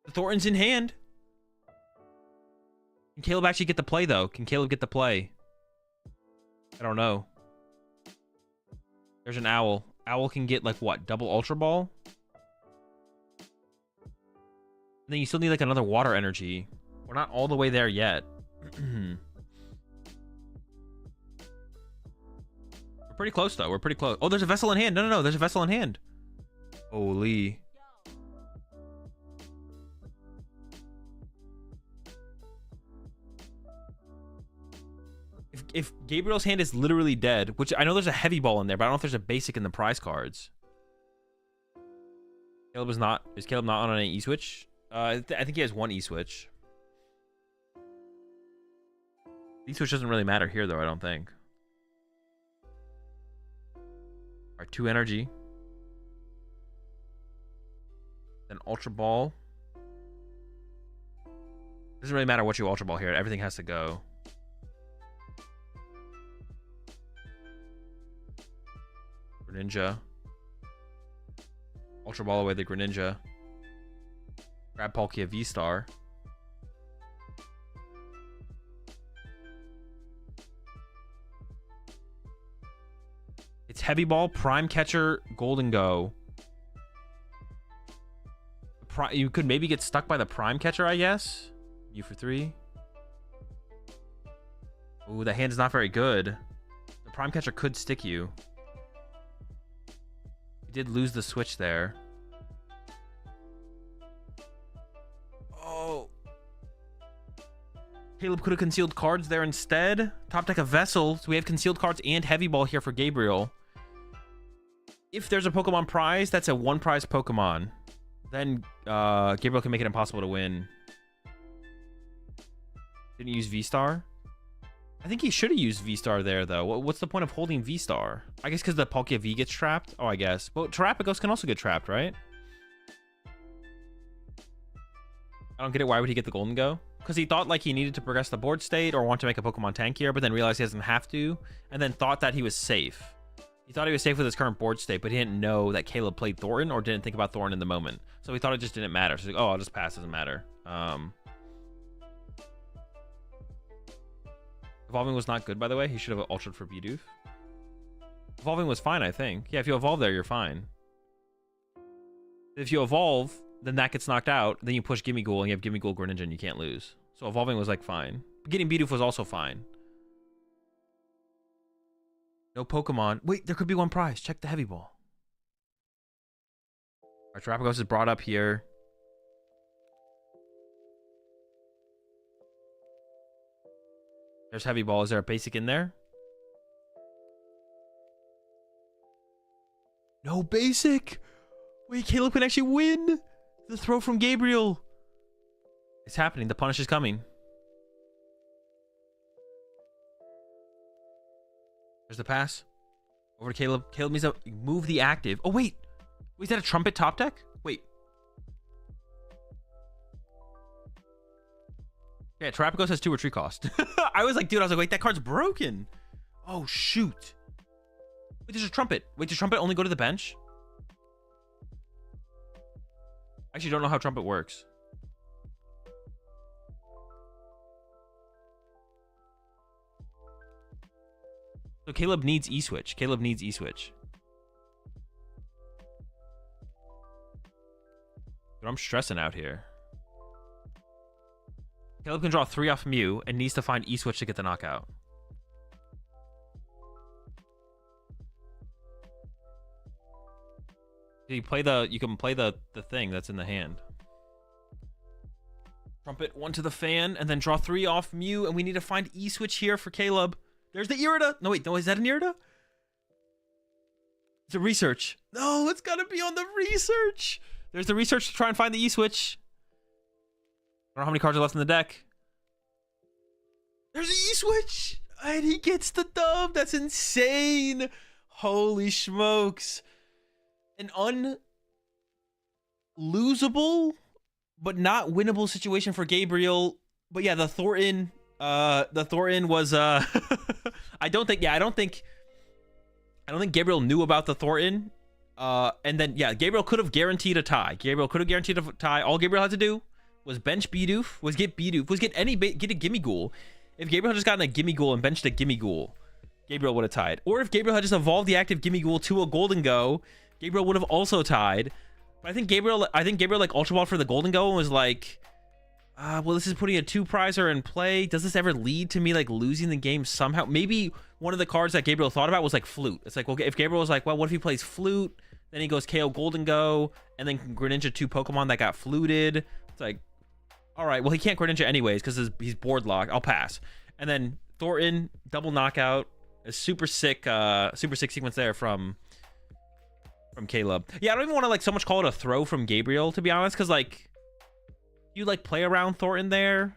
The Thornton's in hand. Can Caleb actually get the play, though? Can Caleb get the play? I don't know. There's an Owl. Owl can get, like, what? Double Ultra Ball? And then you still need, like, another Water Energy. We're not all the way there yet. We're pretty close, though. We're pretty close. Oh, there's a Vessel in hand. No. There's a Vessel in hand. Holy. If Gabriel's hand is literally dead, which I know there's a heavy ball in there, but I don't know if there's a basic in the prize cards. Caleb is not. Is Caleb not on an E-switch? I think he has one E-switch. E-switch doesn't really matter here, though, I don't think. Alright, 2 energy. Then Ultra Ball. Doesn't really matter what you Ultra Ball here. Everything has to go. Greninja. Ultra Ball away the Greninja. Grab Palkia V-Star. It's Heavy Ball, Prime Catcher, Golden Go. You could maybe get stuck by the Prime Catcher, I guess. U for 3. Ooh, the hand is not very good. The Prime Catcher could stick you. You did lose the switch there. Oh. Caleb could have concealed cards there instead. Top deck a Vessel. So we have concealed cards and Heavy Ball here for Gabriel. If there's a Pokemon prize, that's a 1 prize Pokemon. Then Gabriel can make it impossible to win. Didn't use V-Star. I think he should have used V-Star there, though. What's the point of holding V-Star? I guess because the Palkia V gets trapped? Oh, I guess. But Terrapagos can also get trapped, right? I don't get it. Why would he get the Golden Go? Because he thought like he needed to progress the board state or want to make a Pokemon tankier, but then realized he doesn't have to, and then thought that he was safe. He thought he was safe with his current board state, but he didn't know that Caleb played Thornton or didn't think about Thornton in the moment. So he thought it just didn't matter. So he's like, oh, I'll just pass. Doesn't matter. Evolving was not good, by the way. He should have ultraed for Bidoof. Evolving was fine, I think. Yeah, if you evolve there, you're fine. If you evolve, then that gets knocked out. Then you push Gimme Ghoul, and you have Gimme Ghoul Greninja, and you can't lose. So evolving was, like, fine. But getting Bidoof was also fine. No Pokemon. Wait, there could be one prize. Check the heavy ball. Our Terrapagos is brought up here. There's heavy ball. Is there a basic in there? No basic. Wait, Caleb can actually win. The throw from Gabriel. It's happening. The punish is coming. There's the pass. Over to Caleb. Caleb needs to move the active. Oh, wait. Wait, is that a Trumpet top deck? Wait. Yeah, Terrapagos has 2 retreat cost. I was like, wait, that card's broken. Oh, shoot. Wait, there's a Trumpet. Wait, does Trumpet only go to the bench? I actually don't know how Trumpet works. So Caleb needs E-Switch. Caleb needs E-Switch. But I'm stressing out here. Caleb can draw 3 off Mew and needs to find E-Switch to get the knockout. You can play the thing that's in the hand. Trumpet 1 to the fan and then draw 3 off Mew, and we need to find E-Switch here for Caleb. There's the Irida. No, wait, no, is that an Irida? It's a research. No, it's gotta be on the research. There's the research to try and find the E-Switch. I don't know how many cards are left in the deck. There's an E-Switch! And he gets the dub! That's insane! Holy smokes. An unlosable, but not winnable situation for Gabriel. But yeah, the Thornton was, I don't think Gabriel knew about the Thornton. And then, yeah, Gabriel could have guaranteed a tie. All Gabriel had to do was bench Bidoof, was get a Gimme Ghoul. If Gabriel had just gotten a Gimme Ghoul and benched a Gimme Ghoul, Gabriel would have tied. Or if Gabriel had just evolved the active Gimme Ghoul to a Golden Go, Gabriel would have also tied. But I think Gabriel like Ultra Ball for the Golden Go and was like, well, this is putting a 2-prizer in play. Does this ever lead to me like losing the game somehow? Maybe one of the cards that Gabriel thought about was like Flute. It's like, well, if Gabriel was like, well, what if he plays Flute? Then he goes KO Golden Go, and then Greninja 2 Pokemon that got fluted. It's like, all right, well, he can't Greninja anyways because he's board locked. I'll pass. And then Thornton, double knockout. A super sick sequence there from Caleb. Yeah, I don't even want to like so much call it a throw from Gabriel, to be honest, because like you like play around Thornton there.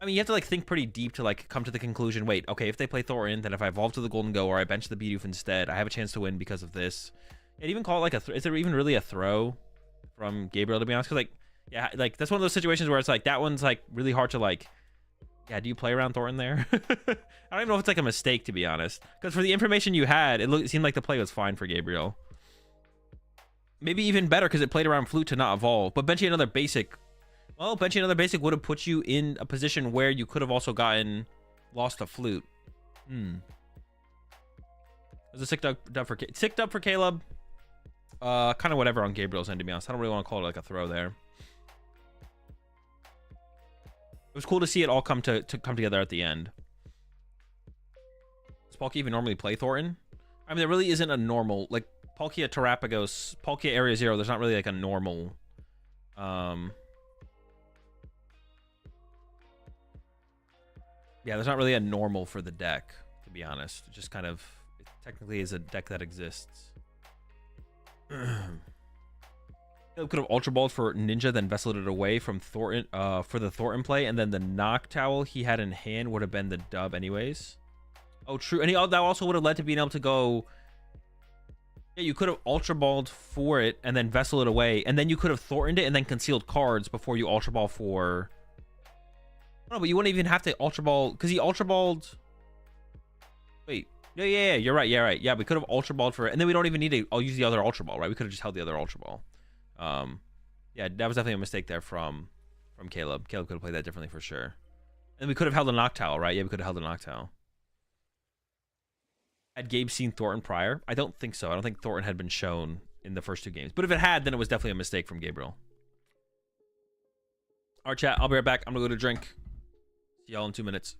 I mean, you have to like think pretty deep to like come to the conclusion, wait, okay, if they play Thornton, then if I evolve to the Golden Go or I bench the Bidoof instead, I have a chance to win because of this. And even call it like is there even really a throw from Gabriel, to be honest? Because like, yeah, like that's one of those situations where it's like that one's like really hard to like, yeah, do you play around Thornton there? I don't even know if it's like a mistake, to be honest. Because for the information you had, it seemed like the play was fine for Gabriel. Maybe even better because it played around Flute to not evolve. But benching another basic, well, benching another basic would have put you in a position where you could have also lost a Flute. There's a sick dub for Caleb. Kind of whatever on Gabriel's end, to be honest. I don't really want to call it like a throw there. It was cool to see it all come together at the end. Does Palkia even normally play Thornton? I mean, there really isn't a normal, like, Palkia Terrapagos, Palkia Area 0, there's not really, like, a normal, yeah, there's not really a normal for the deck, to be honest. It just kind of, it technically is a deck that exists. Caleb could have Ultra Balled for Ninja, then vesseled it away from Thornton for the Thornton play, and then the Noctowl he had in hand would have been the dub anyways. Oh, true. And that also would have led to being able to go... Yeah, you could have Ultra Balled for it and then vessel it away, and then you could have Thorntoned it and then concealed cards before you Ultra Ball for... No, but you wouldn't even have to Ultra Ball, because he Ultra Balled... Wait. Yeah, you're right. Yeah, right. Yeah, we could have Ultra Balled for it, and then we don't even need to... I'll use the other Ultra Ball, right? We could have just held the other Ultra Ball. Yeah, that was definitely a mistake there from Caleb. Caleb could have played that differently for sure. And we could have held a Noctowl, right? Yeah, we could have held a Noctowl. Had Gabe seen Thornton prior? I don't think so. I don't think Thornton had been shown in the first 2 games. But if it had, then it was definitely a mistake from Gabriel. All right, chat. I'll be right back. I'm going to go to drink. See y'all in 2 minutes.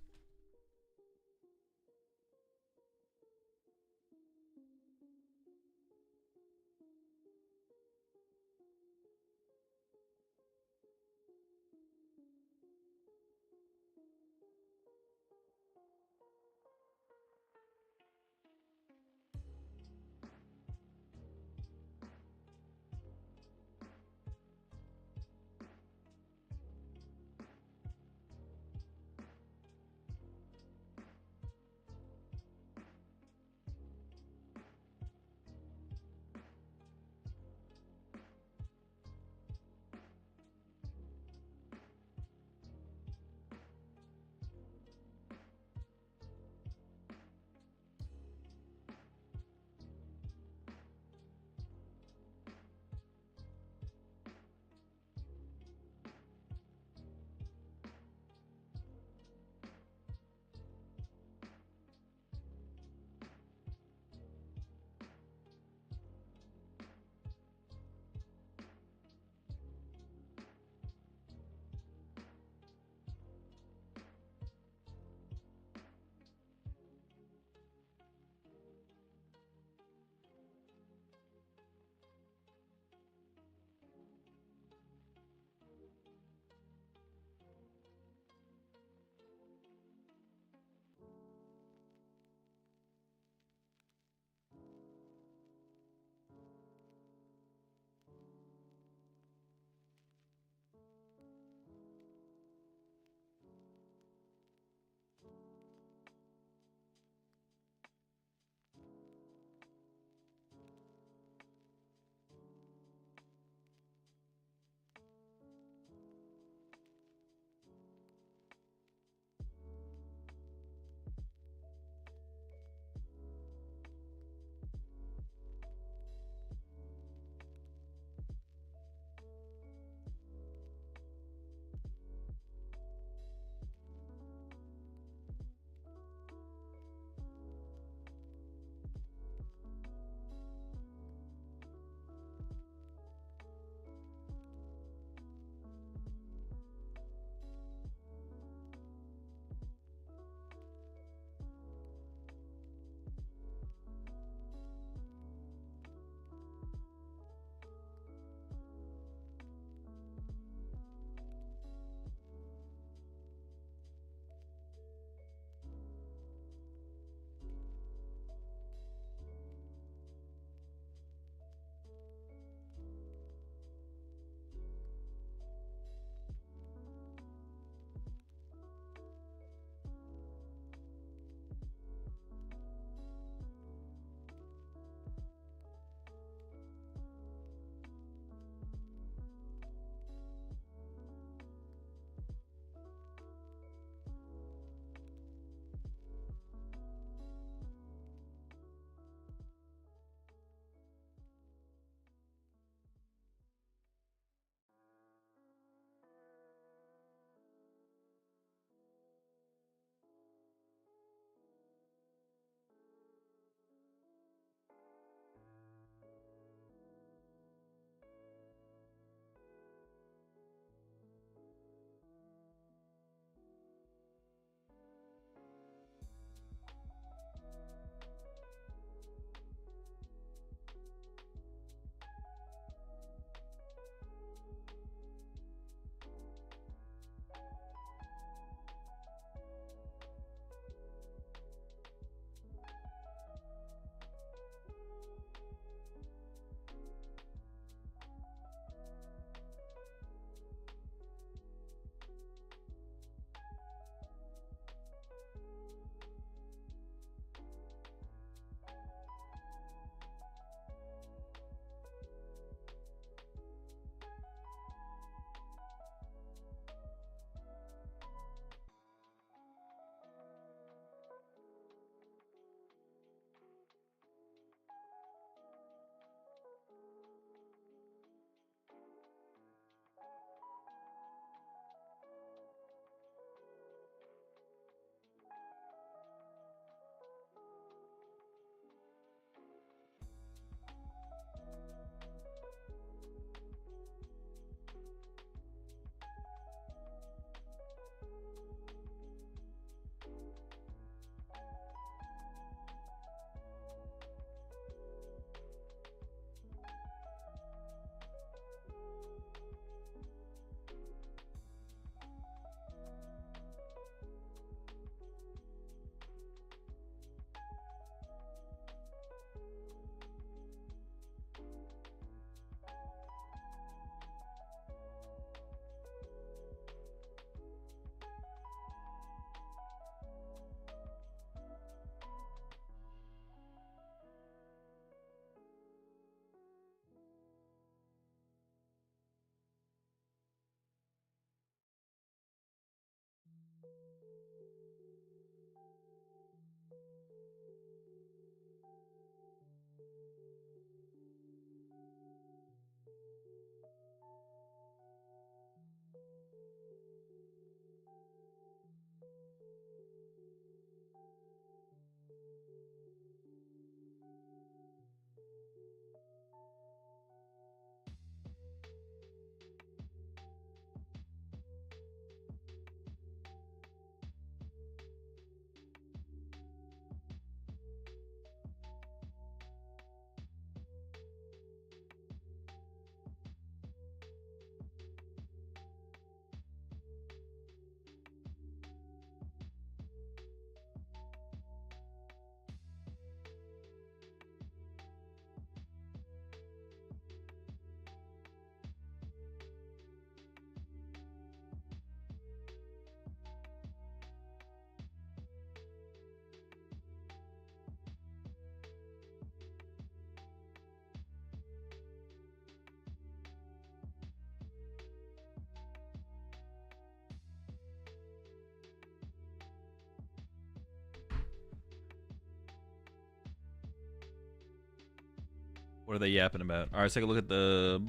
What are they yapping about? All right, let's take a look at the.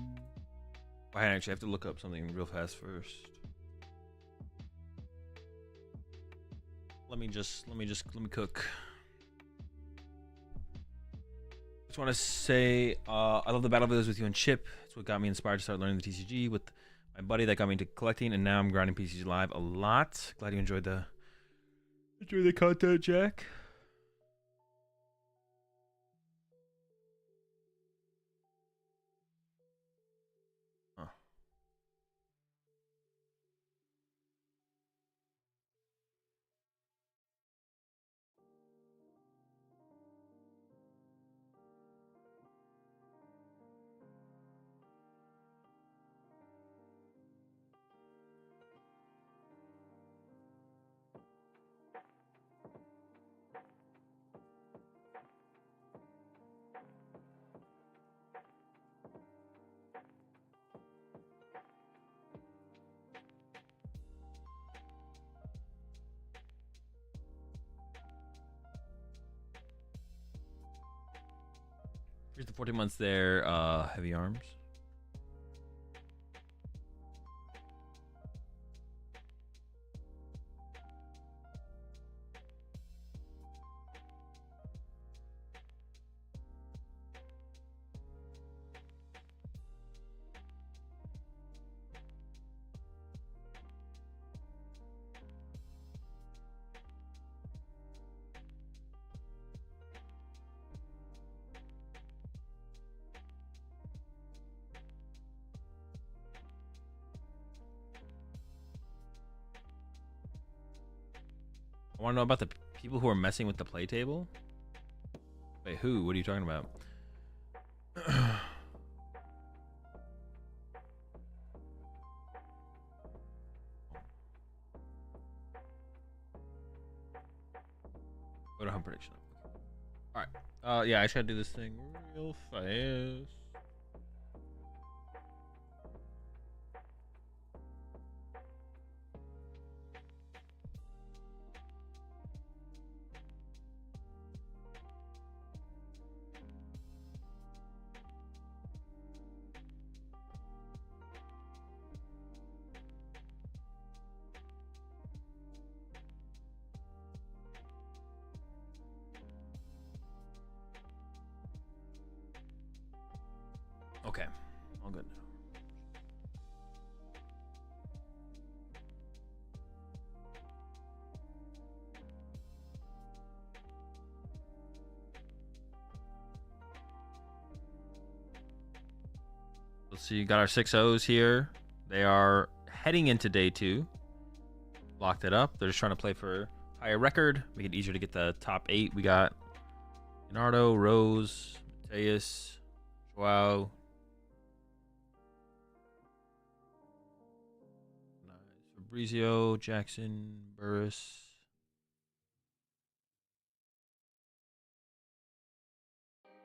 I actually have to look up something real fast first. Let me cook. Just want to say, I love the battle videos with you and Chip. It's what got me inspired to start learning the TCG with my buddy that got me into collecting, and now I'm grinding PCG Live a lot. Glad you enjoyed the content, Jack. Huh. Here's the 14 months there. Heavy arms. I want to know about the people who are messing with the play table. Wait, who? What are you talking about? Go to home prediction. All right. Yeah, I should do this thing real fast. Okay, all good now. Let's see, got our 6-0s here. They are heading into day 2. Locked it up. They're just trying to play for higher record, make it easier to get the top 8. We got Leonardo, Rose, Mateus, Joao, Fabrizio, Jackson, Burris.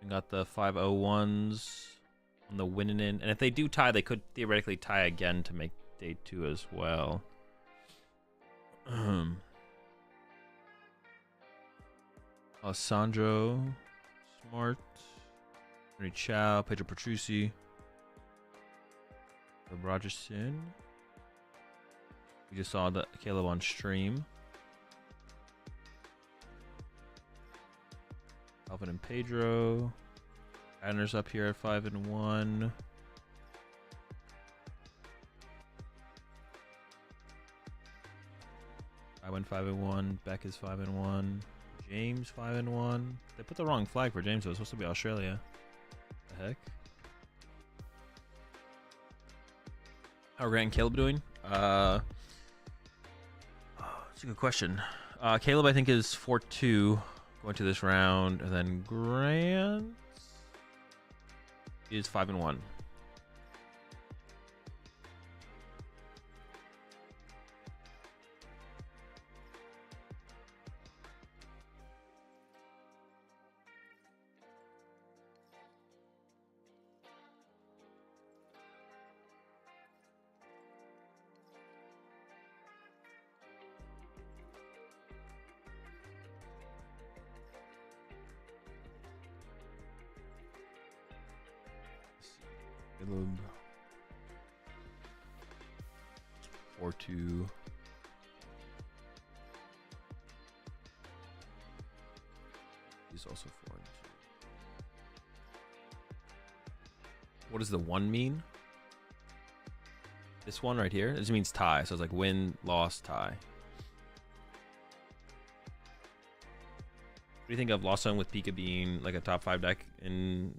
We got the 501s on the winning in. And if they do tie, they could theoretically tie again to make day 2 as well. Alessandro, Smart, Tony Chow, Pedro Petrucci, Rogerson. We just saw the Caleb on stream. Alvin and Pedro. Adner's up here at 5-1. I went 5-1. Beck is 5-1. James 5-1. They put the wrong flag for James. It was supposed to be Australia. The heck? How are Grant and Caleb doing? That's a good question. Caleb, I think, is 4-2 going to this round, and then Grant is 5-1. Caleb. 4-2. He's also 4-2. What does the 1 mean? This one right here? This means tie. So it's like win, loss, tie. What do you think of Lost Zone with Pika being like a top 5 deck in?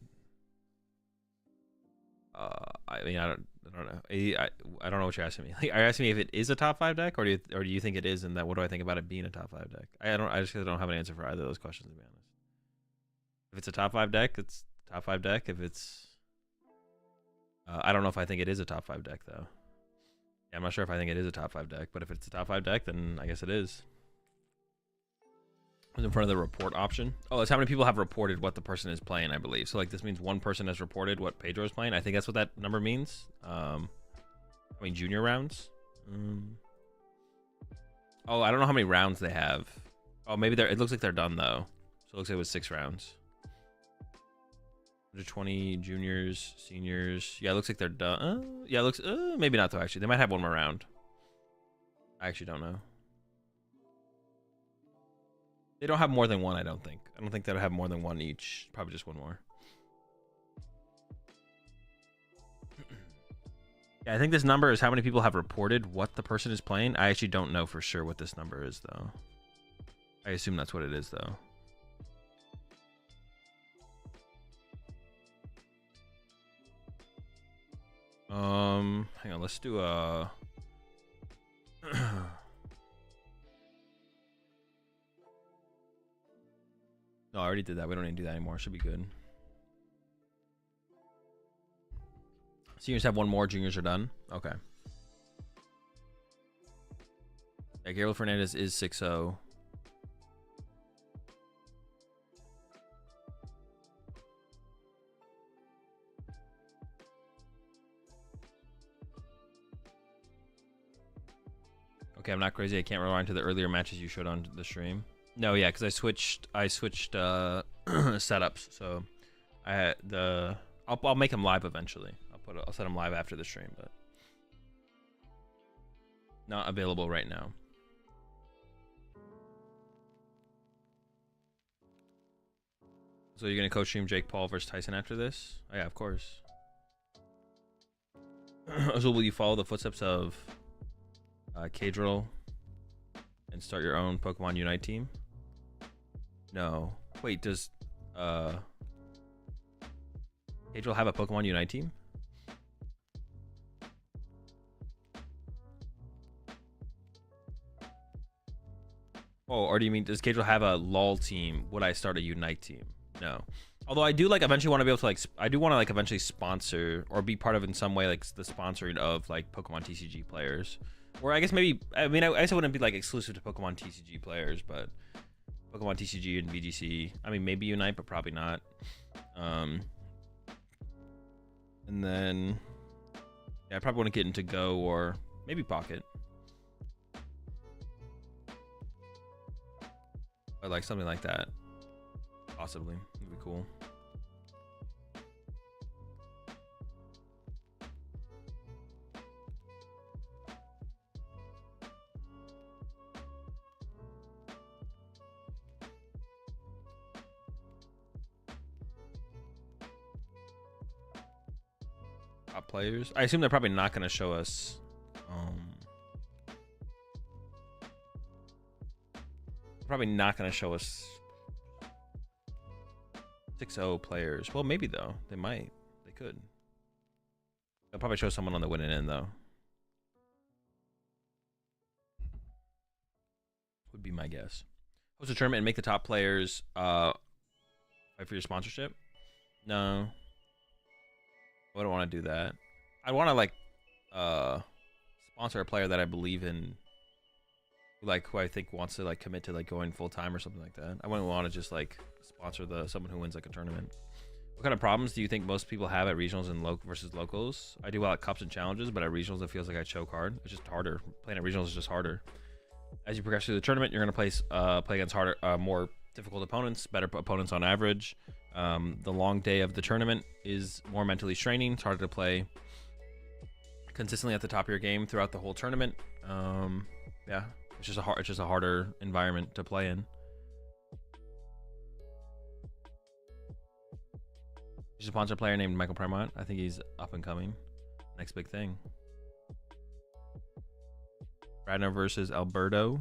I mean, I don't know. I don't know what you're asking me. Like, are you asking me if it is a top 5 deck, or do you think it is? And that what do I think about it being a top 5 deck? I just don't have an answer for either of those questions, to be honest. If it's a top 5 deck, it's a top 5 deck. If it's, I don't know if I think it is a top 5 deck though. Yeah, I'm not sure if I think it is a top 5 deck, but if it's a top 5 deck, then I guess it is. Was in front of the report option. Oh, that's how many people have reported what the person is playing, I believe. So like this means one person has reported what Pedro is playing. I think that's what that number means. I mean junior rounds. Oh, I don't know how many rounds they have. Oh, maybe it looks like they're done though. So it looks like it was 6 rounds. 120 juniors, seniors. Yeah, it looks like they're done. Yeah, it looks maybe not though actually. They might have one more round. I actually don't know. They don't have more than one, I don't think. I don't think they'll have more than one each. Probably just one more. Yeah, I think this number is how many people have reported what the person is playing. I actually don't know for sure what this number is, though. I assume that's what it is, though. Hang on, let's do a... No, I already did that. We don't need to do that anymore. Should be good. Seniors have one more. Juniors are done. Okay. Yeah, Gabriel Fernandez is 6-0. Okay, I'm not crazy. I can't rewind to the earlier matches you showed on the stream. No, yeah, because I switched setups. So I had I'll make them live eventually. I'll set them live after the stream, but not available right now. So you're gonna coach stream Jake Paul versus Tyson after this? Oh, yeah, of course. So will you follow the footsteps of Kadrill and start your own Pokemon Unite team? No. Wait, does Kadrill have a Pokemon Unite team? Oh, or do you mean does Kadrill have a LOL team? Would I start a Unite team? No. Although I do like eventually want to be able to like I do want to like eventually sponsor or be part of in some way like the sponsoring of like Pokemon TCG players. Or I guess maybe I mean I guess it wouldn't be like exclusive to Pokemon TCG players, but Pokemon TCG and VGC. I mean, maybe Unite, but probably not. And then, yeah, I probably want to get into Go or maybe Pocket. Or like something like that. Possibly. It'd be cool. Players. I assume they're probably not going to show us probably not going to show us 6-0 players. Well, maybe though. They might. They could. They'll probably show someone on the winning end though. Would be my guess. Host a tournament and make the top players fight for your sponsorship? No. I don't want to do that. I want to like sponsor a player that I believe in, like who I think wants to like commit to like going full time or something like that. I wouldn't want to just like sponsor someone who wins like a tournament. What kind of problems do you think most people have at regionals and versus locals? I do well at cups and challenges, but at regionals it feels like I choke hard. It's just harder. Playing at regionals is just harder. As you progress through the tournament, you're gonna play against harder, more difficult opponents, better opponents on average. The long day of the tournament is more mentally straining. It's harder to play consistently at the top of your game throughout the whole tournament. Yeah, it's just a harder environment to play in. There's a sponsor player named Michael Primont. I think he's up and coming. Next big thing. Bradner versus Alberto.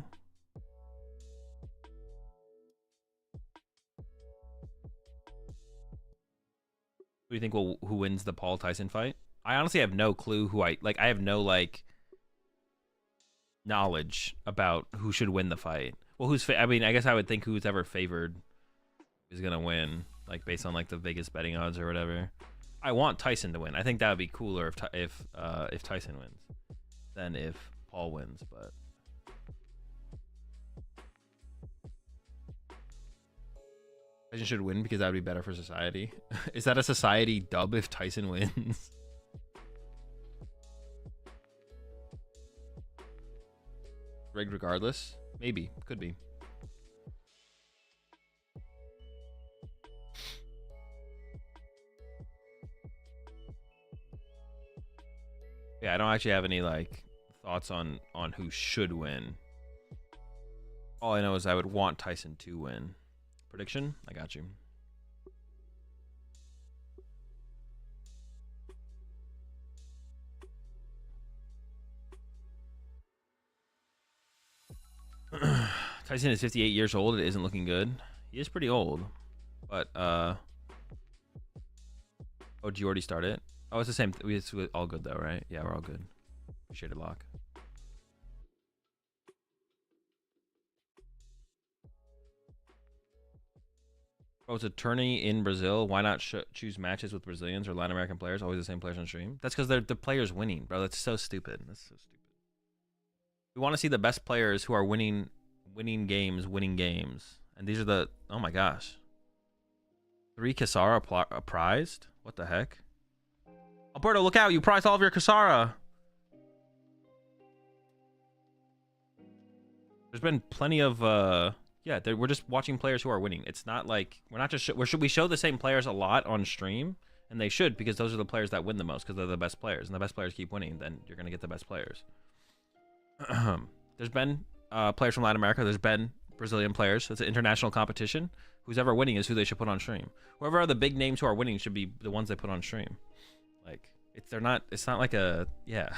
Who do you think who wins the Paul Tyson fight? I honestly have no clue who I have no like knowledge about who should win the fight. Well, I mean, I guess I would think who's ever favored is gonna win, like based on like the Vegas betting odds or whatever. I want Tyson to win. I think that would be cooler if Tyson wins than if Paul wins, but Tyson should win because that would be better for society. Is that a society dub if Tyson wins? Rigged regardless? Maybe. Could be. Yeah, I don't actually have any like thoughts on who should win. All I know is I would want Tyson to win. Prediction? I got you. Tyson is 58 years old. It isn't looking good. He is pretty old. But, oh, did you already start it? Oh, it's the same. It's all good, though, right? Yeah, we're all good. Appreciate it, Lock. Oh, it's a tourney in Brazil. Why not choose matches with Brazilians or Latin American players? Always the same players on stream. That's because they're the players winning, bro. That's so stupid. That's so stupid. We want to see the best players who are winning games. And these are the... Oh, my gosh. 3 Kisara prized? What the heck? Alberto, look out. You prized all of your Kisara. There's been plenty of... Yeah, we're just watching players who are winning. It's not like we're not just we show the same players a lot on stream, and they should, because those are the players that win the most because they're the best players, and the best players keep winning. Then you're gonna get the best players. There's been players from Latin America. There's been Brazilian players. It's an international competition. Who's ever winning is who they should put on stream. Whoever are the big names who are winning should be the ones they put on stream. Like it's not like a yeah.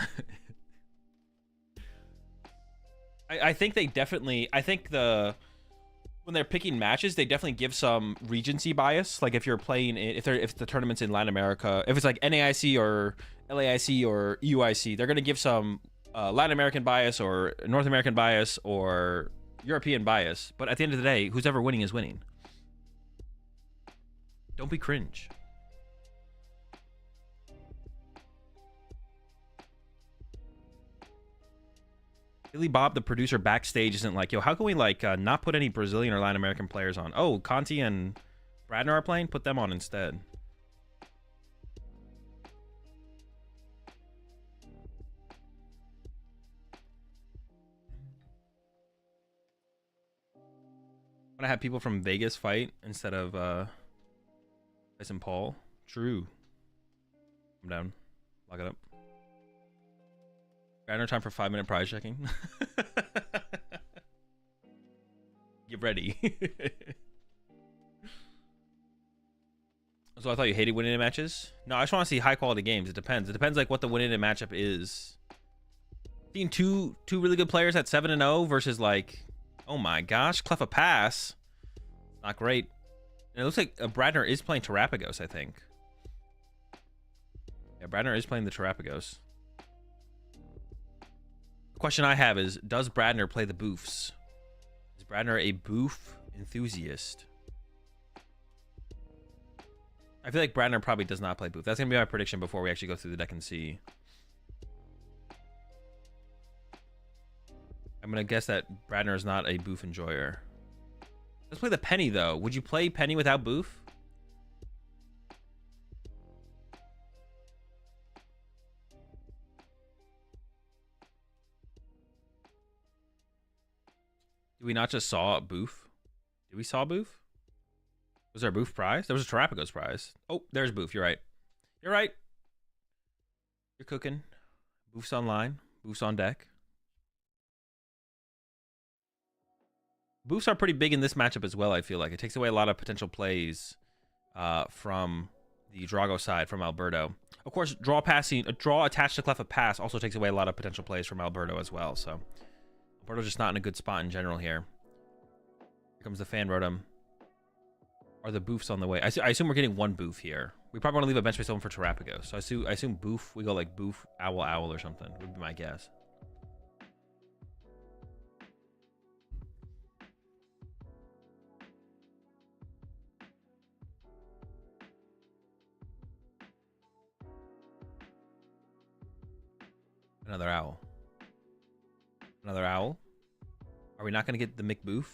I think they definitely. I think when they're picking matches, they definitely give some Regency bias. Like if you're playing, if the tournament's in Latin America, if it's like NAIC or LAIC or EUIC, they're gonna give some Latin American bias or North American bias or European bias. But at the end of the day, who's ever winning is winning. Don't be cringe. Billy Bob, the producer backstage, isn't like, yo, how can we like not put any Brazilian or Latin American players on? Oh, Conti and Bradner are playing? Put them on instead. Want to have people from Vegas fight instead of Tyson Paul? True. I'm down. Lock it up. Bradner, time for 5-minute prize checking. Get ready. So I thought you hated winning in matches? No, I just want to see high quality games. It depends. It depends like what the winning in matchup is. Seeing two really good players at 7-0 versus like, oh my gosh, Clef a pass. Not great. And it looks like Bradner is playing Terrapagos, I think. Yeah, Bradner is playing the Terrapagos. The question I have is, does Bradner play the boofs? Is Bradner a boof enthusiast? I feel like Bradner probably does not play boof. That's going to be my prediction before we actually go through the deck and see. I'm going to guess that Bradner is not a boof enjoyer. Let's play the Penny, though. Would you play Penny without boof? Did we not just saw Boof? Did we saw Boof? Was there a Boof prize? There was a Terrapagos prize. Oh, there's Boof. You're right. You're right. You're cooking. Boof's online. Boof's on deck. Boofs are pretty big in this matchup as well, I feel like. It takes away a lot of potential plays from the Drago side, from Alberto. Of course, draw attached to Cleffa pass also takes away a lot of potential plays from Alberto as well. So Alberto's just not in a good spot in general here. Here comes the Fan Rotom. Are the Boofs on the way? I assume we're getting one Boof here. We probably want to leave a bench space open for Terrapagos. So I assume Boof, we go like Boof, Owl, Owl or something, would be my guess. Another Owl. Another Owl. Are we not going to get the McBoof?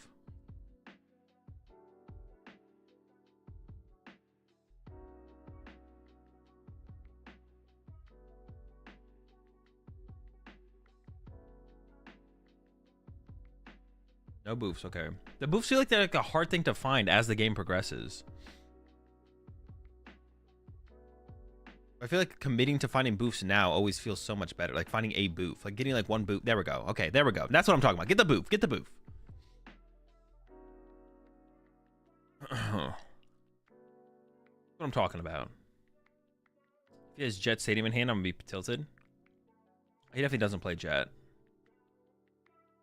No Boofs, okay. The Boofs feel like they're like a hard thing to find as the game progresses. I feel like committing to finding Boofs now always feels so much better. Like finding a Boof. Like getting like one Boof. There we go. Okay, there we go. That's what I'm talking about. Get the Boof. Get the Boof. That's what I'm talking about. If he has Jet Stadium in hand, I'm going to be tilted. He definitely doesn't play Jet.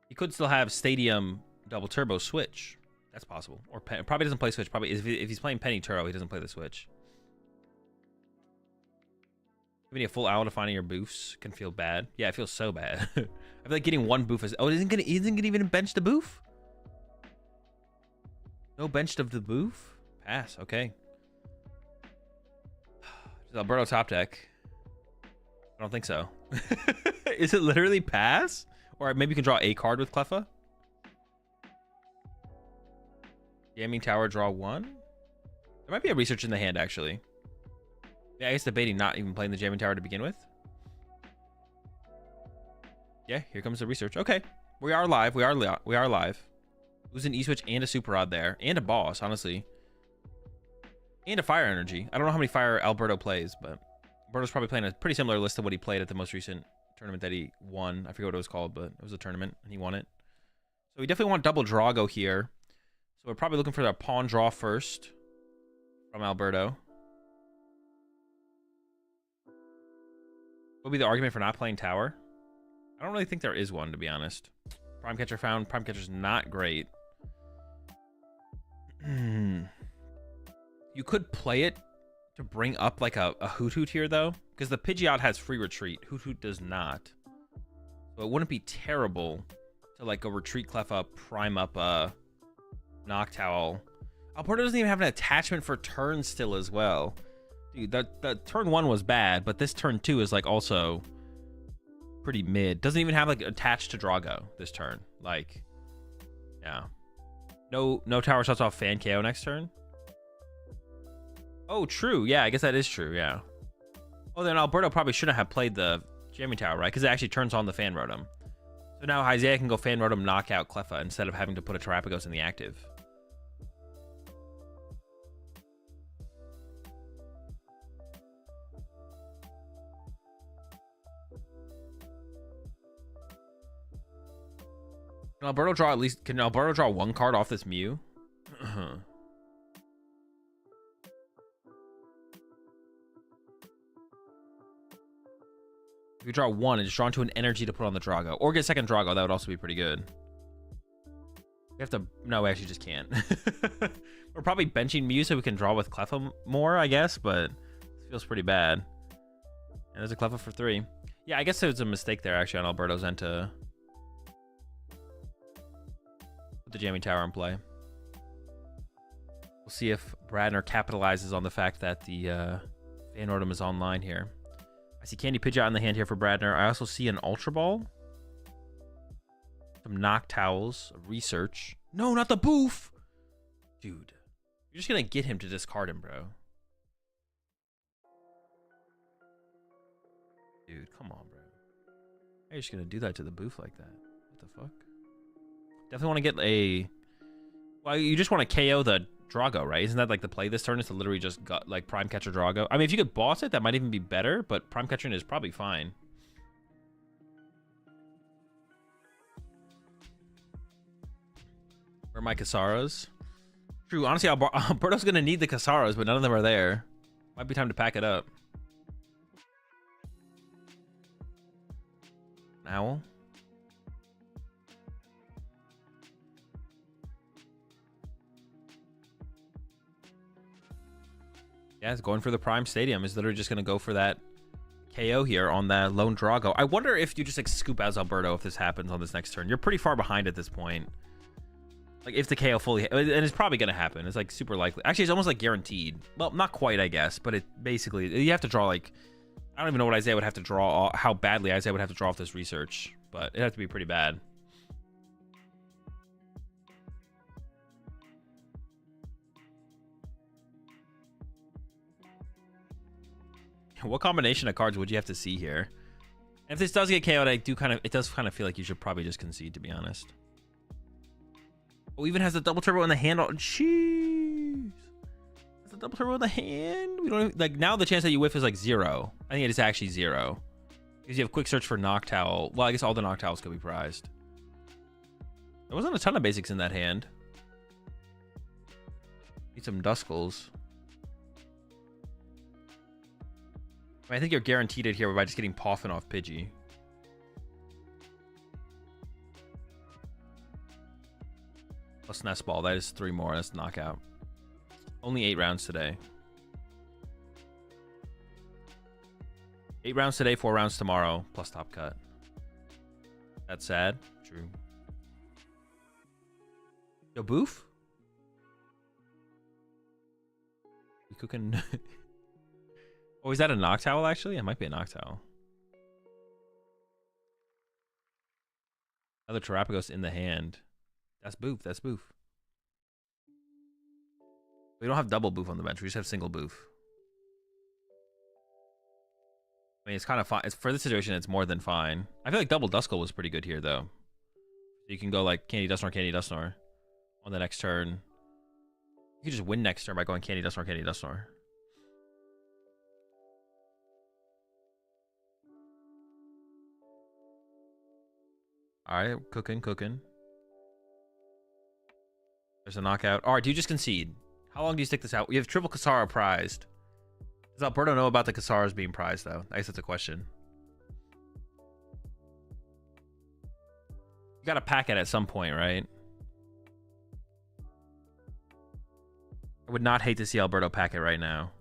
He could still have Stadium Double Turbo Switch. That's possible. Or probably doesn't play Switch. Probably if he's playing Penny Turbo, he doesn't play the Switch. Giving you a full hour to finding your Boofs can feel bad. Yeah, it feels so bad. I feel like getting one Boof is... Oh, isn't gonna even bench the Boof? No benched of the Boof? Pass, okay. Is Alberto top deck? I don't think so. Is it literally pass? Or maybe you can draw a card with Cleffa? Jamming Tower, draw one? There might be a research in the hand, actually. Yeah, I guess debating not even playing the Jamming Tower to begin with. Yeah, here comes the research. Okay, we are live. We are live. Lose an E-Switch and a Super Rod there. And a Boss, honestly. And a Fire Energy. I don't know how many Fire Alberto plays, but Alberto's probably playing a pretty similar list to what he played at the most recent tournament that he won. I forget what it was called, but it was a tournament, and he won it. So we definitely want double Drago here. So we're probably looking for a pawn draw first from Alberto. What would be the argument for not playing Tower? I don't really think there is one, to be honest. Prime Catcher found. Prime Catcher's not great. You could play it to bring up like a Hoot Hoot here, though. Because the Pidgeot has free retreat. Hoot Hoot does not. So it wouldn't be terrible to like go retreat Cleffa, prime up a Noctowl. Alberto doesn't even have an attachment for turn still as well. Dude, that turn 1 was bad, but this turn 2 is like also pretty mid. Doesn't even have like attached to Drago this turn. Like, yeah. No tower shuts off Fan KO next turn. Oh, true. Yeah, I guess that is true. Yeah. Oh, then Alberto probably shouldn't have played the Jamming Tower, right? Because it actually turns on the Fan Rotom. So now Isaiah can go Fan Rotom, knock out Cleffa instead of having to put a Terrapagos in the active. Can Alberto draw can Alberto draw one card off this Mew? If you draw one and just draw into an energy to put on the Drago. Or get second Drago, that would also be pretty good. We have to... No, we actually just can't. We're probably benching Mew so we can draw with Cleffa more, I guess, but it feels pretty bad. And there's a Cleffa for 3. Yeah, I guess there was a mistake there, actually, on Alberto's end to put the Jamming Tower in play. We'll see if Bradner capitalizes on the fact that the Fan Rotom is online here. I see Candy Pidgeot in the hand here for Bradner. I also see an Ultra Ball. Some Noctowls. Research. No, not the Boof! Dude. You're just going to get him to discard him, bro. Dude, come on, bro. How are you just going to do that to the Boof like that? What the fuck? Definitely want to get a... Well, you just want to KO the Drago, right? Isn't that like the play this turn is to literally just got like Prime Catcher Drago? I mean, if you could boss it, that might even be better, but Prime Catcher is probably fine. Where are my Kasaras? True, honestly, Alberto's gonna need the Kasaras, but none of them are there. Might be time to pack it up. An owl? Yeah, it's going for the Prime Stadium. Is literally just going to go for that KO here on that lone Drago. I wonder if you just like scoop out Alberto if this happens on this next turn. You're pretty far behind at this point. Like if the KO fully, and it's probably going to happen. It's like super likely. Actually, it's almost like guaranteed. Well, not quite, I guess, but it basically, you have to draw like, I don't even know what Isaiah would have to draw, how badly Isaiah would have to draw off this research, but it'd have to be pretty bad. What combination of cards would you have to see here? And if this does get KO'd, it does kind of feel like you should probably just concede, to be honest. Oh, even has the double turbo in the hand. Jeez. Has the double turbo in the hand? We don't even, like, now the chance that you whiff is like 0. I think it is actually 0. Because you have quick search for Noctowl. Well, I guess all the Noctowls could be prized. There wasn't a ton of basics in that hand. Need some Duskulls. I think you're guaranteed it here by just getting Poffin off Pidgey. Plus Nest Ball. That is 3 more. That's knockout. Only 8 rounds today. 8 rounds today, 4 rounds tomorrow, plus Top Cut. That's sad. True. Yo, Boof? You cooking... Oh, is that a Noctowl, actually? It might be a Noctowl. Another Terapagos in the hand. That's Boof. That's Boof. We don't have double Boof on the bench. We just have single Boof. I mean, it's kind of fine. For this situation, it's more than fine. I feel like double Duskull was pretty good here, though. You can go like Candy Dusknoir on the next turn. You can just win next turn by going Candy Dusknoir. Alright, cooking. There's a knockout. Alright, do you just concede? How long do you stick this out? We have triple Kasara prized. Does Alberto know about the Kasaras being prized, though? I guess that's a question. You gotta pack it at some point, right? I would not hate to see Alberto pack it right now.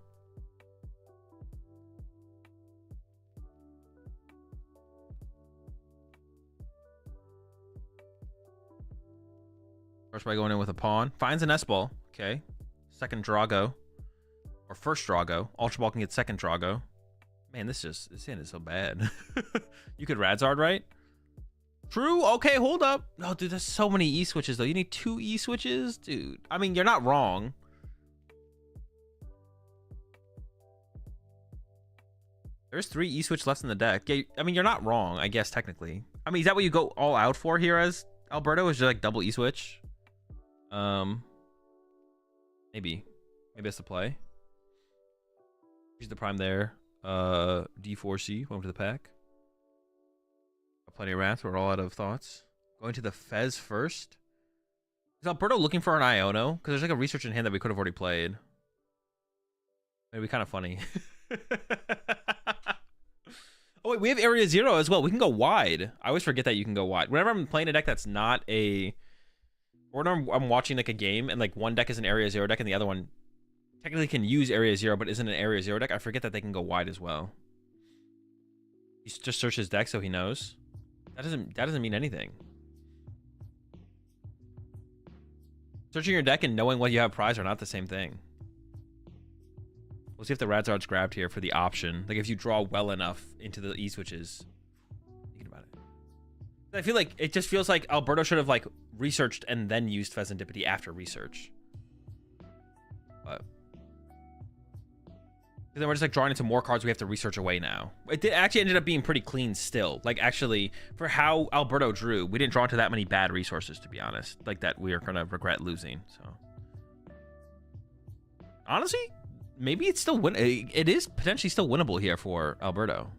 First by going in with a pawn. Finds an S-Ball. Okay. Second Drago. Or first Drago. Ultra Ball can get second Drago. Man, this hand is so bad. You could Radzard, right? True. Okay, hold up. No, dude, there's so many E-switches, though. You need 2 E-switches? Dude, I mean, you're not wrong. There's 3 E-switch left in the deck. Yeah, I mean, you're not wrong, I guess, technically. I mean, is that what you go all out for here as Alberto? Is just like double E-switch? Maybe that's the play. Use the Prime there. D4C, welcome to the pack. Got plenty of rats. We're all out of thoughts. Going to the Fez first. Is Alberto looking for an Iono? Because there's like a research in hand that we could have already played. It'd be kind of funny. Oh wait, we have Area 0 as well. We can go wide. I always forget that you can go wide. Whenever I'm playing a deck that's not a... Or when I'm watching like a game and like one deck is an Area 0 deck and the other one technically can use Area 0 but isn't an Area 0 deck, I forget that they can go wide as well. He just searched his deck so he knows. That doesn't mean anything. Searching your deck and knowing what you have prized are not the same thing. We'll see if the Radzard's grabbed here for the option. Like if you draw well enough into the E-switches. Thinking about it. I feel like it just feels like Alberto should have like researched and then used Pheasantipity after research. But then we're just like drawing into more cards we have to research away now. It actually ended up being pretty clean still. Like actually, for how Alberto drew, we didn't draw into that many bad resources, to be honest. Like that we are gonna regret losing. So honestly, maybe it's still it is potentially still winnable here for Alberto.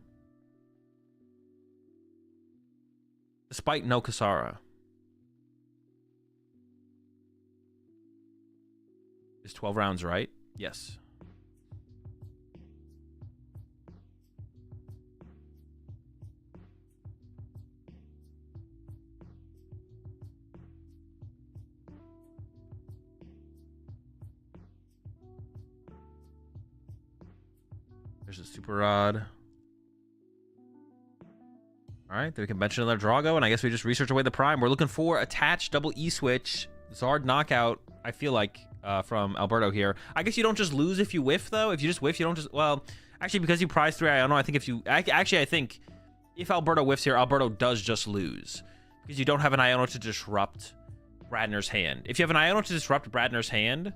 Despite no Kasara. Is 12 rounds right? Yes. There's a super rod. All right, then we can bench another Drago, and I guess we just research away the prime. We're looking for attached double E switch Zard knockout. I feel like from Alberto here. I guess you don't just lose if you whiff though. If you just whiff, you don't just. Well, actually, because you prize 3 Iono, I think if you actually, I think if Alberto whiffs here, Alberto does just lose because you don't have an Iono to disrupt Bradner's hand. If you have an Iono to disrupt Bradner's hand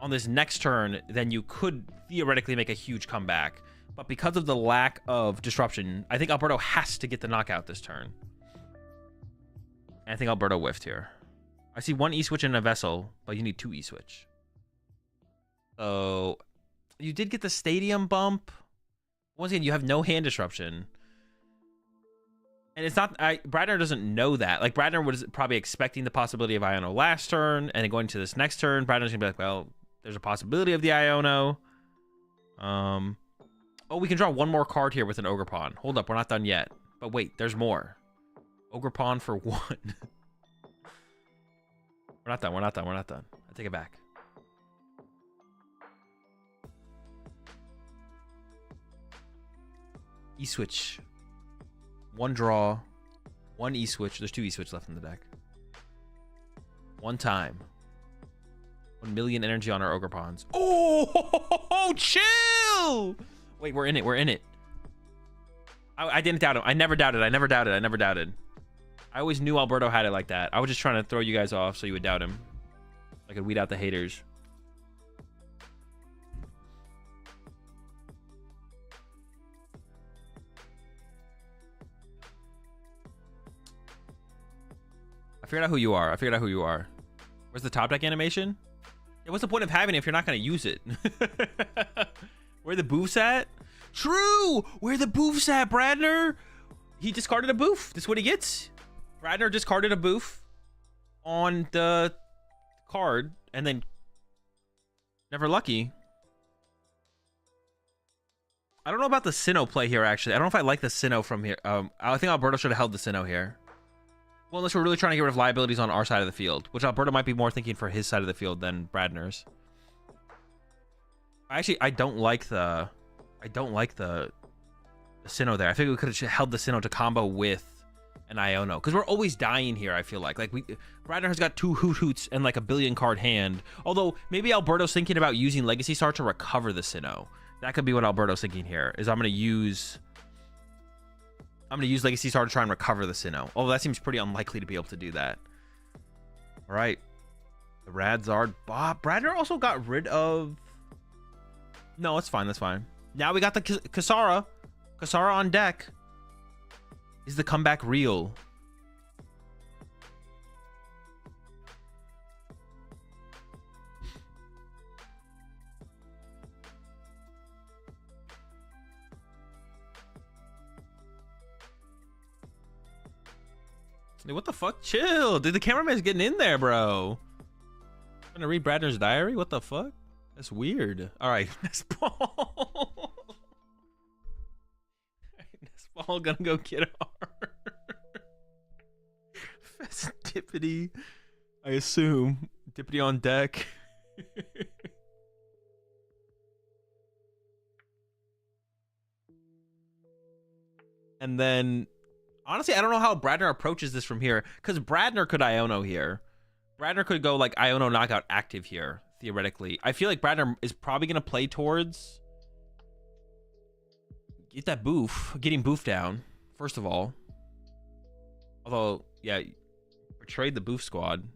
on this next turn, then you could theoretically make a huge comeback. But because of the lack of disruption, I think Alberto has to get the knockout this turn. And I think Alberto whiffed here. I see 1 E-switch in a vessel, but you need 2 E-switch. So, you did get the stadium bump. Once again, you have no hand disruption. And it's not... Bradner doesn't know that. Like, Bradner was probably expecting the possibility of Iono last turn, and then going to this next turn, Bradner's going to be like, well, there's a possibility of the Iono. Oh, we can draw 1 more card here with an Ogre Pawn. Hold up, we're not done yet. But wait, there's more. Ogre Pawn for 1. We're not done, we're not done, we're not done. I take it back. E-switch. 1 draw. 1 E-switch. There's 2 E-switch left in the deck. 1 time. 1 million energy on our Ogre Pawns. Oh, chill! Wait, we're in it. We're in it. I didn't doubt him. I never doubted. I never doubted. I never doubted. I always knew Alberto had it like that. I was just trying to throw you guys off so you would doubt him. I could weed out the haters. I figured out who you are. I figured out who you are. Where's the top deck animation? Yeah, what's the point of having it if you're not going to use it? Where the boof's at? True! Where the boof's at, Bradner? He discarded a boof. This is what he gets. Bradner discarded a boof on the card and then never lucky. I don't know about the Sinnoh play here, actually. I don't know if I like the Sinnoh from here. I think Alberto should have held the Sinnoh here. Well, unless we're really trying to get rid of liabilities on our side of the field, which Alberto might be more thinking for his side of the field than Bradner's. Actually, I don't like the Sinnoh there. I think we could have held the Sinnoh to combo with an Iono, because we're always dying here. I feel like Bradner has got 2 Hoot Hoots and like a 1 billion card hand. Although maybe Alberto's thinking about using Legacy Star to recover the Sinnoh. That could be what Alberto's thinking here. Is I'm gonna use Legacy Star to try and recover the Sinnoh. Although that seems pretty unlikely to be able to do that. All right, the Radzard. Bradner also got rid of. No, it's fine. That's fine. Now we got the Kasara. Kasara on deck. Is the comeback real? Dude, what the fuck? Chill. Dude, the cameraman's getting in there, bro. Trying to read Bradner's diary? What the fuck? That's weird. All right, next ball. Next ball, gonna go get our Festivity. I assume Dippity on deck. And then, honestly, I don't know how Bradner approaches this from here, because Bradner could Iono here. Bradner could go like Iono knockout active here. Theoretically, I feel like Bradner is probably going to play towards getting boof down, first of all. Although, yeah, betrayed the boof squad.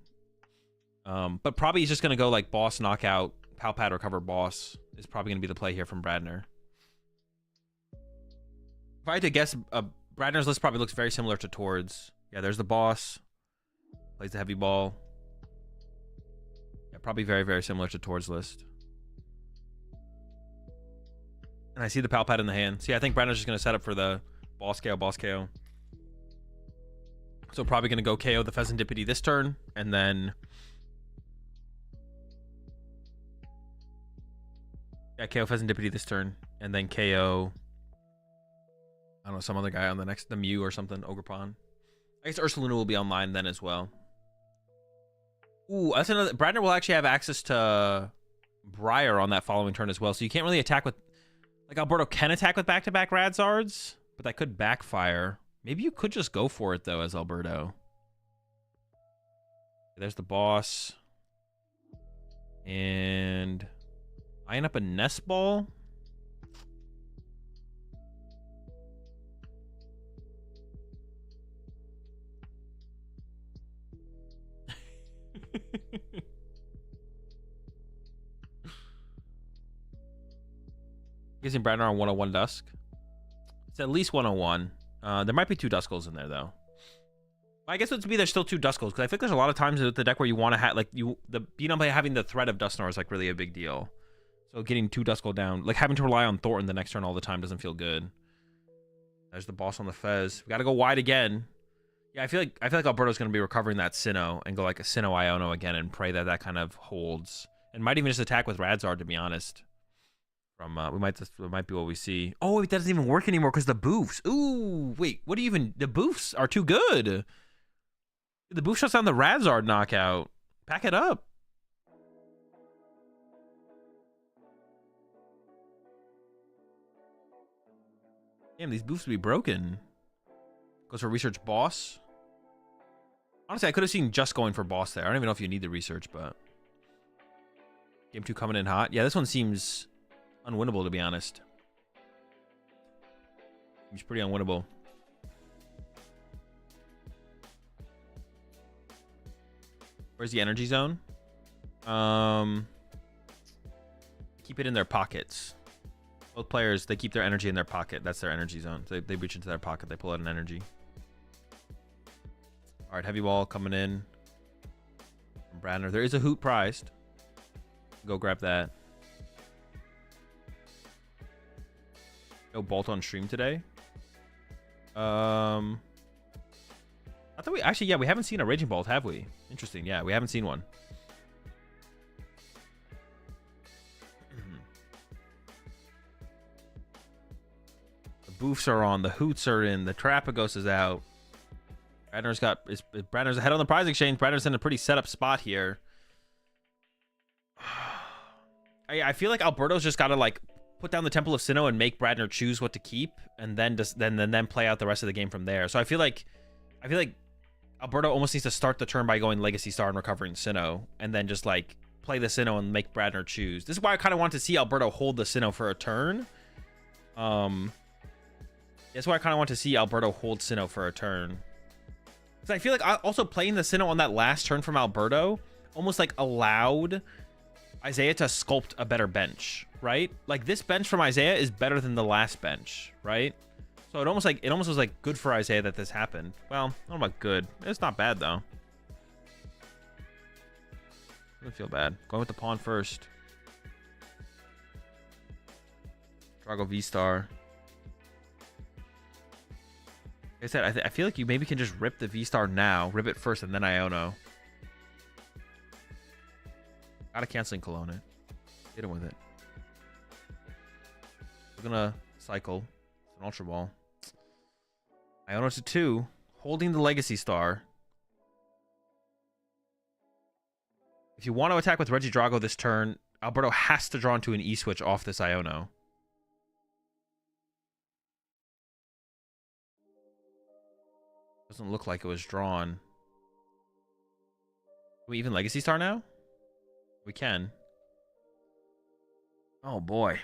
But probably he's just going to go like boss knockout, pal pad recover boss is probably going to be the play here from Bradner. If I had to guess, Bradner's list probably looks very similar to Tord's. Yeah, there's the boss. Plays the heavy ball. Probably very, very similar to Tord's list. And I see the Pal Pad in the hand. See, I think Brandon's just going to set up for the boss KO, So probably going to go KO the Pheasantipity this turn, and then... Yeah, KO Pheasantipity this turn, and then KO... I don't know, some other guy on the Mew or something, Ogerpon. I guess Ursaluna will be online then as well. Ooh, that's another... Brandon will actually have access to Briar on that following turn as well, so you can't really attack with... Like, Alberto can attack with back-to-back Radzards, but that could backfire. Maybe you could just go for it, though, as Alberto. There's the boss. And... Eyeing up a Nest Ball? Using Brandon on 101 Dusk. It's at least 101. There might be 2 Duskulls in there, though. I guess it would be there's still 2 Duskulls, because I think there's a lot of times with the deck where you want to have, like, having the threat of Dusknoir is, like, really a big deal. So getting 2 Duskull down, like, having to rely on Thornton the next turn all the time doesn't feel good. There's the boss on the Fez. We got to go wide again. Yeah, I feel like Alberto's going to be recovering that Sinnoh and go, like, a Sinnoh Iono again and pray that that kind of holds. And might even just attack with Radzard, to be honest. From it might be what we see. Oh, it doesn't even work anymore because the boofs. Ooh, wait, what do you even? The boofs are too good. The boof shuts down the Radzard knockout. Pack it up. Damn, these boofs would be broken. Goes for research boss. Honestly, I could have seen just going for boss there. I don't even know if you need the research, but game 2 coming in hot. Yeah, this one seems unwinnable, to be honest. Seems pretty unwinnable. Where's the energy zone? Keep it in their pockets. Both players, they keep their energy in their pocket. That's their energy zone. So they reach into their pocket. They pull out an energy. All right, heavy ball coming in from Brandner. There is a hoot prized. Go grab that. No Bolt on stream today. I thought we actually, yeah, we haven't seen a Raging Bolt, have we? Interesting. Yeah, we haven't seen one. The boofs are on. The hoots are in. The Terapagos is out. Brandner's ahead on the prize exchange. Brandner's in a pretty set up spot here. I feel like Alberto's just got to, like, put down the Temple of Sinnoh and make Brandner choose what to keep, and then then play out the rest of the game from there. So I feel like Alberto almost needs to start the turn by going Legacy Star and recovering Sinnoh, and then just, like, play the Sinnoh and make Brandner choose. This is why I kind of want to see Alberto hold the Sinnoh for a turn. That's why I kind of want to see Alberto hold Sinnoh for a turn. Because I feel like also playing the Sinnoh on that last turn from Alberto almost, like, allowed Isaiah to sculpt a better bench, right? Like, this bench from Isaiah is better than the last bench, right? So it almost was like good for Isaiah that this happened. Well, I don't know about good. It's not bad though. Doesn't feel bad. Going with the pawn first. Drago V-Star. Like I said, I feel like you maybe can just rip the V-Star now. Rip it first and then Iono. Gotta canceling Cologne it. Hit him with it. We're gonna cycle. It's an Ultra Ball. Iono to 2. Holding the Legacy Star. If you want to attack with Regidrago this turn, Alberto has to draw into an E-switch off this Iono. Doesn't look like it was drawn. Can we even Legacy Star now? We can. Oh boy.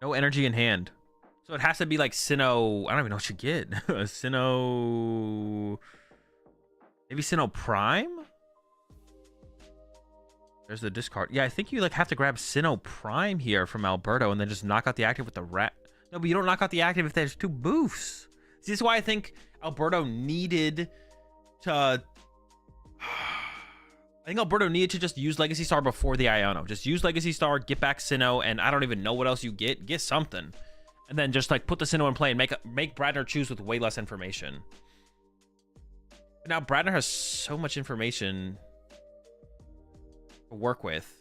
No energy in hand. So it has to be like Sinnoh. I don't even know what you get. Sinnoh. Maybe Sinnoh Prime? There's the discard. Yeah, I think you like have to grab Sinnoh Prime here from Alberto and then just knock out the active with the rat. No, but you don't knock out the active if there's 2 boofs. See, this is why I think Alberto needed to... think Alberto needed to just use Legacy Star before the Iono. Just use Legacy Star, get back Sinnoh, and I don't even know what else you get. Get something. And then just like put the Sinnoh in play and make Bradner choose with way less information. But now Bradner has so much information to work with.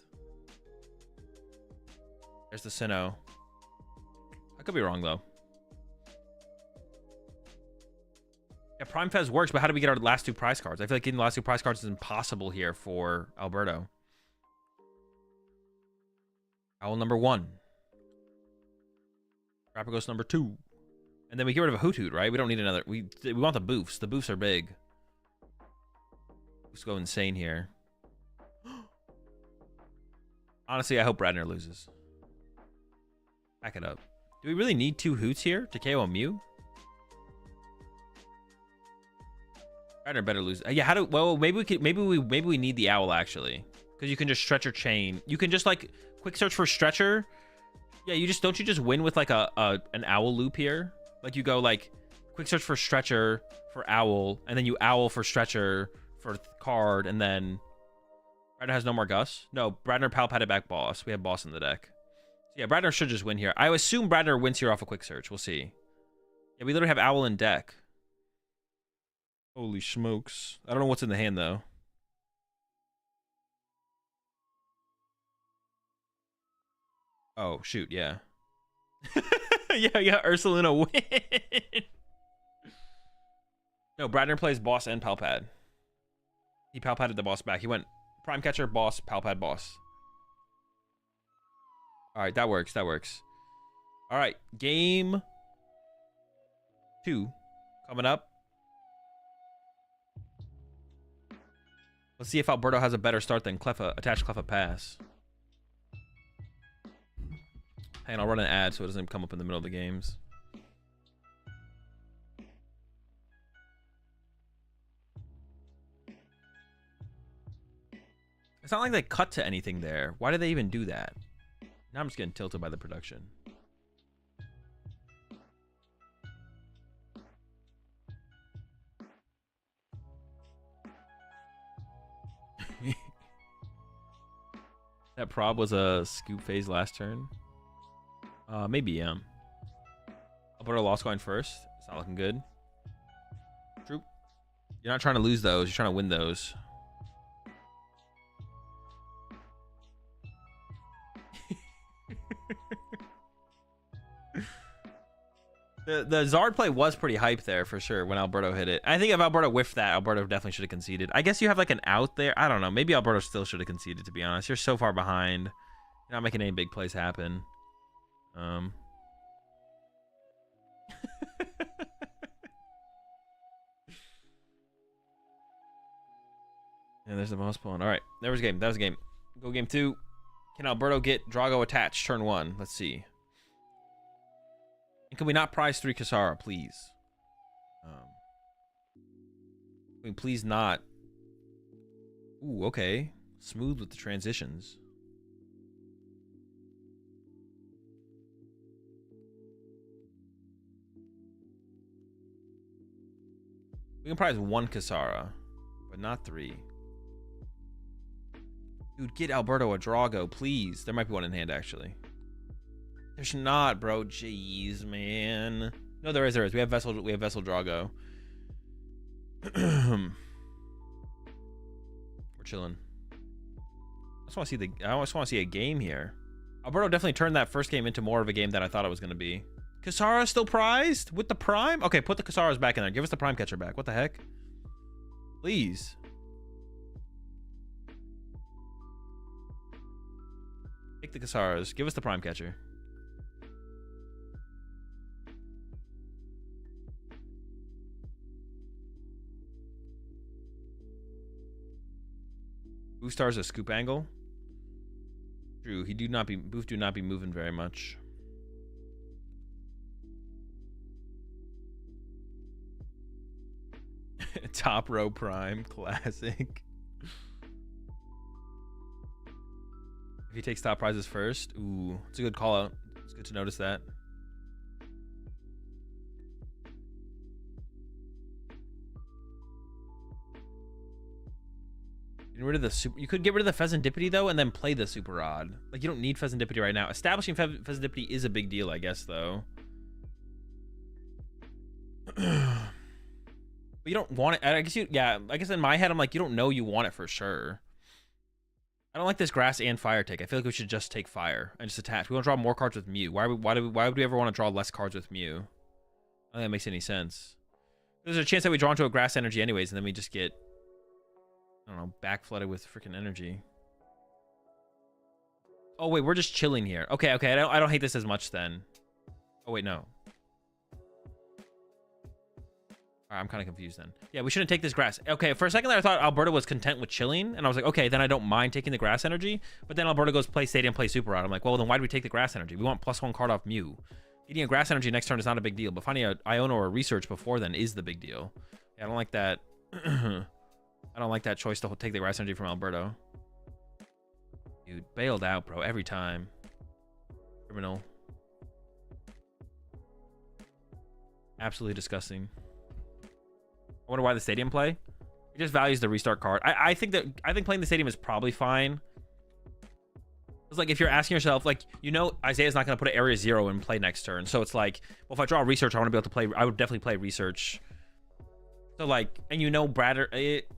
There's the Sinnoh. I could be wrong though. Yeah, Prime Fez works, but how do we get our last 2 prize cards? I feel like getting the last 2 prize cards is impossible here for Alberto. Owl number 1. Rapagos number 2. And then we get rid of a Hoot Hoot, right? We don't need another. We want the boofs. The boofs are big. Let's go insane here. Honestly, I hope Bradner loses. Back it up. Do we really need 2 Hoots here to KO a Mew? Bradner better lose. Yeah, how do? Well, maybe we need the Owl actually, because you can just stretch your chain. You can just like quick search for stretcher. Yeah, you just don't you just win with like an Owl loop here? Like you go like quick search for stretcher for Owl, and then you Owl for stretcher for card, and then Bradner has no more Gus. No, Bradner Palpatted back boss. We have boss in the deck. So yeah, Bradner should just win here. I assume Bradner wins here off a quick search. We'll see. Yeah, we literally have Owl in deck. Holy smokes. I don't know what's in the hand, though. Oh, shoot, yeah. yeah, Ursulina win. No, Bradner plays boss and Palpad. He Palpaded the boss back. He went Prime Catcher, boss, Palpad, boss. All right, that works. That works. All right, game 2 coming up. Let's see if Alberto has a better start than Cleffa, attach Cleffa pass. And I'll run an ad so it doesn't come up in the middle of the games. It's not like they cut to anything there. Why did they even do that? Now I'm just getting tilted by the production. That prob was a scoop phase last turn. Maybe, yeah. Alberto lost going first. It's not looking good. True. You're not trying to lose those. You're trying to win those. The Zard play was pretty hype there for sure when Alberto hit it. I think if Alberto whiffed that, Alberto definitely should have conceded. I guess you have like an out there. I don't know. Maybe Alberto still should have conceded, to be honest. You're so far behind. You're not making any big plays happen. Yeah, there's the mouse pulling. All right, there was a game. That was a game. Go game 2. Can Alberto get Drago attached turn 1? Let's see. And can we not prize 3 Kasara, please? Can we please not? Ooh, okay. Smooth with the transitions. We can prize 1 Kasara, but not 3. Dude, get Alberto a Drago, please. There might be one in hand, actually. There's not, bro. Jeez, man. No, there is. We have Vessel Drago. We're chilling. I just want to see a game here. Alberto definitely turned that first game into more of a game than I thought it was going to be. Kasara still prized with the Prime? Okay, put the Kasaras back in there. Give us the Prime Catcher back. What the heck? Please. Take the Kasaras. Give us the Prime Catcher. Boostar's a scoop angle. True, Boof do not be moving very much. Top row Prime, classic. If he takes top prizes first, ooh, it's a good call out. It's good to notice that. Get rid of the super. You could get rid of the Pheasantipity though, and then play the Super Odd. Like you don't need Pheasantipity right now. Establishing Pheasantipity is a big deal, I guess, though. But you don't want it. I guess you. Yeah. I guess in my head, I'm like, you don't know you want it for sure. I don't like this grass and fire take. I feel like we should just take fire and just attach. We want to draw more cards with Mew. Why would we ever want to draw less cards with Mew? I don't think that makes any sense. There's a chance that we draw into a grass energy anyways, and then we just get, I don't know, back flooded with freaking energy. Oh wait, we're just chilling here. Okay, okay. I don't hate this as much then. Oh wait, no. I'm kind of confused then. Yeah, we shouldn't take this grass. Okay, for a second there, I thought Alberto was content with chilling, and I was like, okay, then I don't mind taking the grass energy. But then Alberto goes play Stadium, play Super Rod. I'm like, well, then why do we take the grass energy? We want +1 card off Mew. Getting a grass energy next turn is not a big deal, but finding a Iono or a research before then is the big deal. Yeah, I don't like that. I don't like that choice to take the grass energy from Alberto. Dude, bailed out, bro, every time. Criminal. Absolutely disgusting. I wonder why the Stadium play. It just values the restart card. I think playing the Stadium is probably fine. It's like if you're asking yourself, like, you know, Isaiah's not going to put an Area 0 in play next turn. So it's like, well, if I draw a research, I want to be able to play. I would definitely play research. So like, and you know,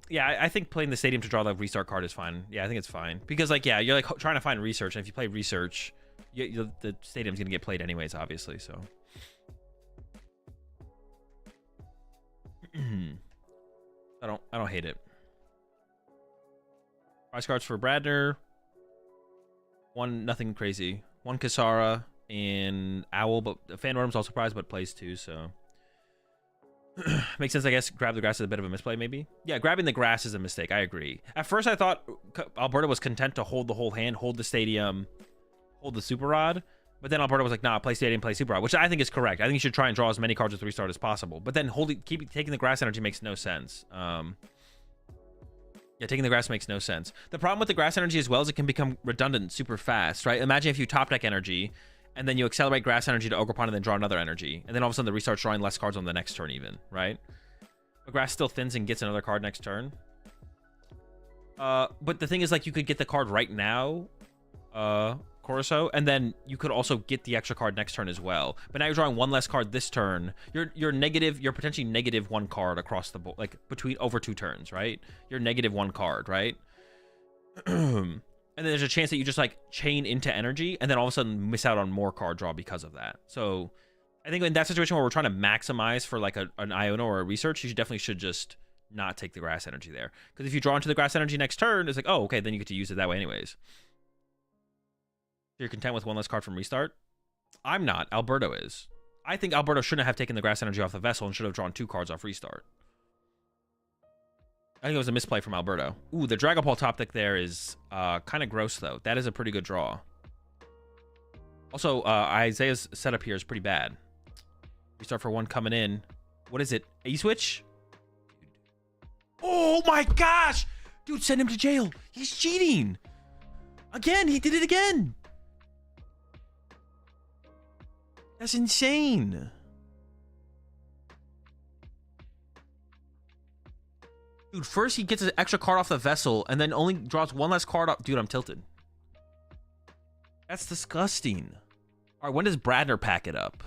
yeah, I think playing the Stadium to draw the restart card is fine. Yeah, I think it's fine because like, yeah, you're like trying to find research, and if you play research, the Stadium's going to get played anyways, obviously. So. I don't hate it. Price cards for Bradner. One, nothing crazy. One Kisara and Owl, but Fanworm's also prized, but plays too, so makes sense, I guess. Grab the grass is a bit of a misplay, maybe. Yeah, grabbing the grass is a mistake. I agree. At first, I thought Alberto was content to hold the whole hand, hold the Stadium, hold the Super Rod. But then Alberto was like, nah, play Stadium, play Super Rod, which I think is correct. I think you should try and draw as many cards with restart as possible. But then keep taking the grass energy makes no sense. Yeah, taking the grass makes no sense. The problem with the grass energy as well is it can become redundant super fast, right? Imagine if you top deck energy, and then you accelerate grass energy to Ogre Pawn and then draw another energy. And then all of a sudden the restart's drawing less cards on the next turn even, right? But grass still thins and gets another card next turn. But the thing is, like, you could get the card right now, Corso, and then you could also get the extra card next turn as well. But now you're drawing one less card this turn. You're potentially -1 card across the board, like over 2 turns, right? You're -1 card, right? And then there's a chance that you just like chain into energy and then all of a sudden miss out on more card draw because of that. So I think in that situation where we're trying to maximize for like an Iono or a research, you definitely should just not take the grass energy there. Because if you draw into the grass energy next turn, it's like, oh, okay, then you get to use it that way anyways. You're content with one less card from restart? I'm not. Alberto is. I think Alberto shouldn't have taken the grass energy off the vessel and should have drawn 2 cards off restart. I think it was a misplay from Alberto. Ooh, the Dragapult top deck there is kind of gross, though. That is a pretty good draw. Also, Isaiah's setup here is pretty bad. Restart for 1 coming in. What is it? A-switch? Oh my gosh! Dude, send him to jail. He's cheating. Again, he did it again. That's insane. Dude, first he gets an extra card off the vessel and then only draws 1 less card off. Dude, I'm tilted. That's disgusting. All right, when does Bradner pack it up?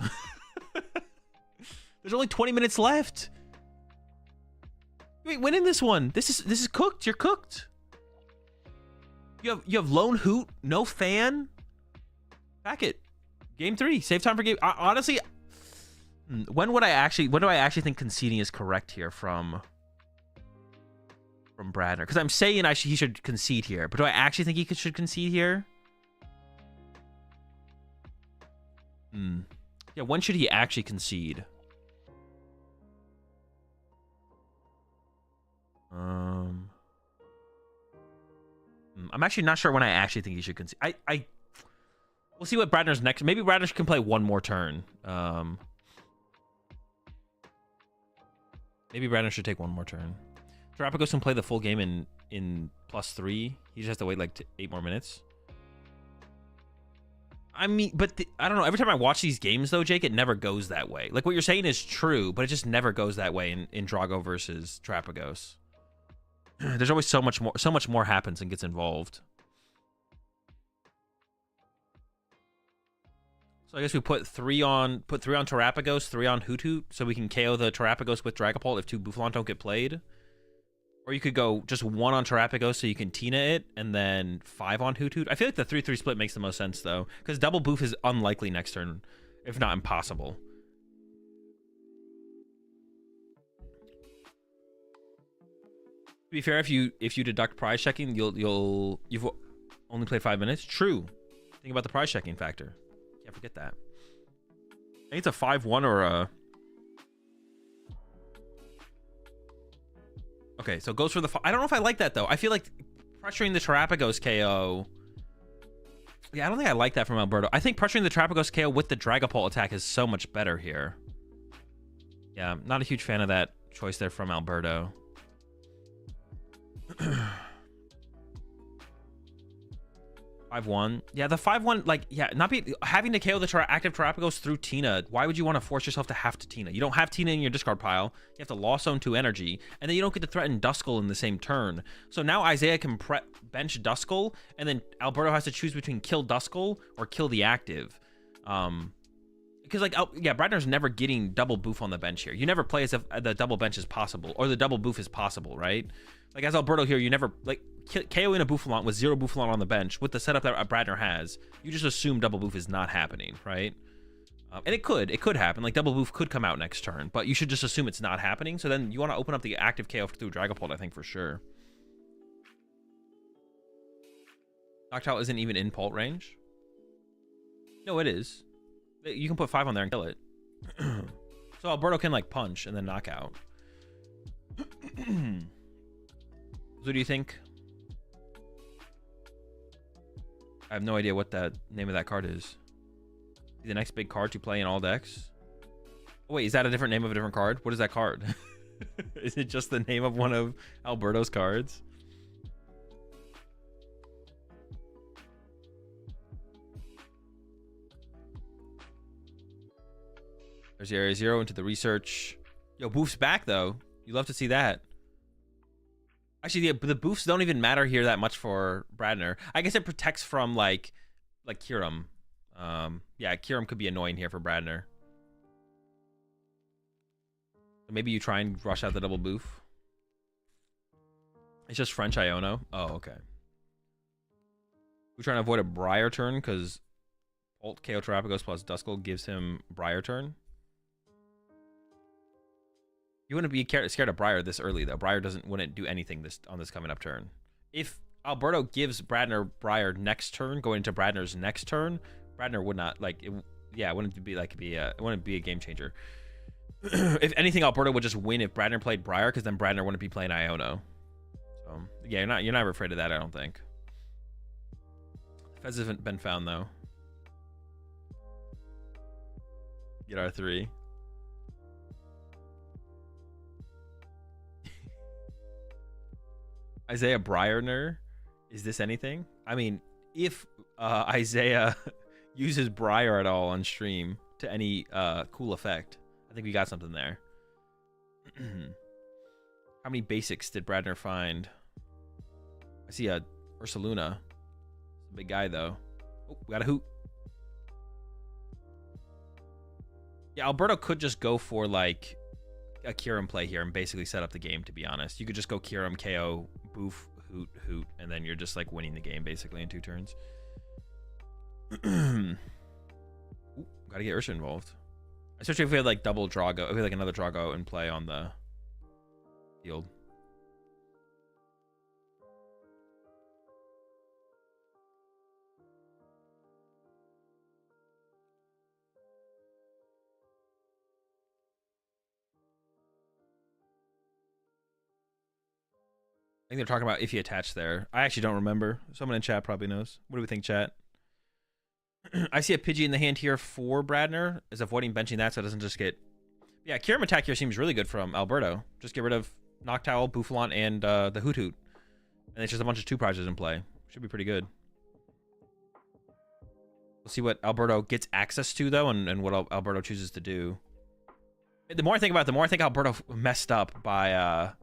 There's only 20 minutes left. You ain't winning this one. This is cooked. You're cooked. You have Lone Hoot, no fan. Pack it. Game 3. Save time for game. Honestly, when do I actually think conceding is correct here from Bradner? Because I'm saying he should concede here, but do I actually think he should concede here? Yeah, when should he actually concede? I'm actually not sure when I actually think he should concede. We'll see what Bradner's next. Maybe Bradner can play 1 more turn. Maybe Bradner should take 1 more turn. Terapagos can play the full game in +3. He just has to wait like 8 more minutes. I mean, but I don't know. Every time I watch these games, though, Jake, it never goes that way. Like, what you're saying is true, but it just never goes that way in Drago versus Terapagos. There's always so much more happens and gets involved. So I guess we put three on Terrapagos, 3 on Hoot Hoot, so we can KO the Terrapagos with Dragapult if 2 Bouffalon don't get played. Or you could go just 1 on Terrapagos so you can Tina it, and then 5 on Hoot Hoot. I feel like the 3-3 split makes the most sense, though, because double Boof is unlikely next turn, if not impossible. To be fair, if you deduct prize checking, you've only played 5 minutes. True. Think about the prize checking factor. Can't forget that. I think it's a 5-1 or a... Okay, so it goes for the... I don't know if I like that, though. I feel like pressuring the Terrapagos KO... Yeah, I don't think I like that from Alberto. I think pressuring the Terrapagos KO with the Dragapult attack is so much better here. Yeah, I'm not a huge fan of that choice there from Alberto. 5-1. Yeah, the 5-1, like, yeah, having to KO the active Terrapagos through Tina. Why would you want to force yourself to have to Tina? You don't have Tina in your discard pile. You have to Lost Zone 2 energy, and then you don't get to threaten Duskull in the same turn. So now Isaiah can bench Duskull, and then Alberto has to choose between kill Duskull or kill the active. Because, like, yeah, Bradner's never getting double Boof on the bench here. You never play as if the double bench is possible, or the double Boof is possible, right? Like, as Alberto here, you never, like, KO in a Bouffalon with 0 Bouffalon on the bench with the setup that Bradner has. You just assume double Boof is not happening, right? And it could happen. Like, double Boof could come out next turn, but you should just assume it's not happening. So then you want to open up the active KO through Dragapult, I think, for sure. Noctowl isn't even in Pult range. No, it is. You can put 5 on there and kill it. So Alberto can, like, punch and then knock out. So do you think? I have no idea what that name of that card is. The next big card to play in all decks? Oh, wait, is that a different name of a different card? What is that card? Is it just the name of one of Alberto's cards? There's the Area 0 into the research. Yo, Boof's back, though. You love to see that. Actually, the Boofs don't even matter here that much for Bradner. I guess it protects from, like Kyurem. Yeah, Kyurem could be annoying here for Bradner. So maybe you try and rush out the double Boof. It's just French Iono. Oh, okay. We're trying to avoid a Briar turn because Ult KO Terrapagos plus Duskull gives him Briar turn. You wouldn't be scared of Briar this early, though. Briar wouldn't do anything on this coming up turn. If Alberto gives Bradner Briar next turn, going into Bradner's next turn, Bradner would not, like, it wouldn't be a game changer. If anything, Alberto would just win if Bradner played Briar, because then Bradner wouldn't be playing Iono. So yeah, you're never afraid of that, I don't think. Fez hasn't been found, though. Get R3. Isaiah Briarner, is this anything? I mean, if Isaiah uses Briar at all on stream to any cool effect, I think we got something there. How many basics did Bradner find? I see a Ursaluna. Big guy, though. Oh, we got a Hoot. Yeah, Alberto could just go for, like, a Kyurem play here and basically set up the game, to be honest. You could just go Kyurem, KO, Boof, Hoot, Hoot, and then you're just, like, winning the game, basically, in 2 turns. Ooh, gotta get Ursha involved. Especially if we had, like, double Drago, if we had, like, another Drago in play on the field. I think they're talking about if you attach there. I actually don't remember. Someone in chat probably knows. What do we think, chat? I see a Pidgey in the hand here for Bradner. Is avoiding benching that so it doesn't just get... Yeah, Kyurem attack here seems really good from Alberto. Just get rid of Noctowl, Bouffalon, and the Hoot Hoot. And it's just a bunch of 2 prizes in play. Should be pretty good. We'll see what Alberto gets access to, though, and what Alberto chooses to do. The more I think about it, the more I think Alberto messed up by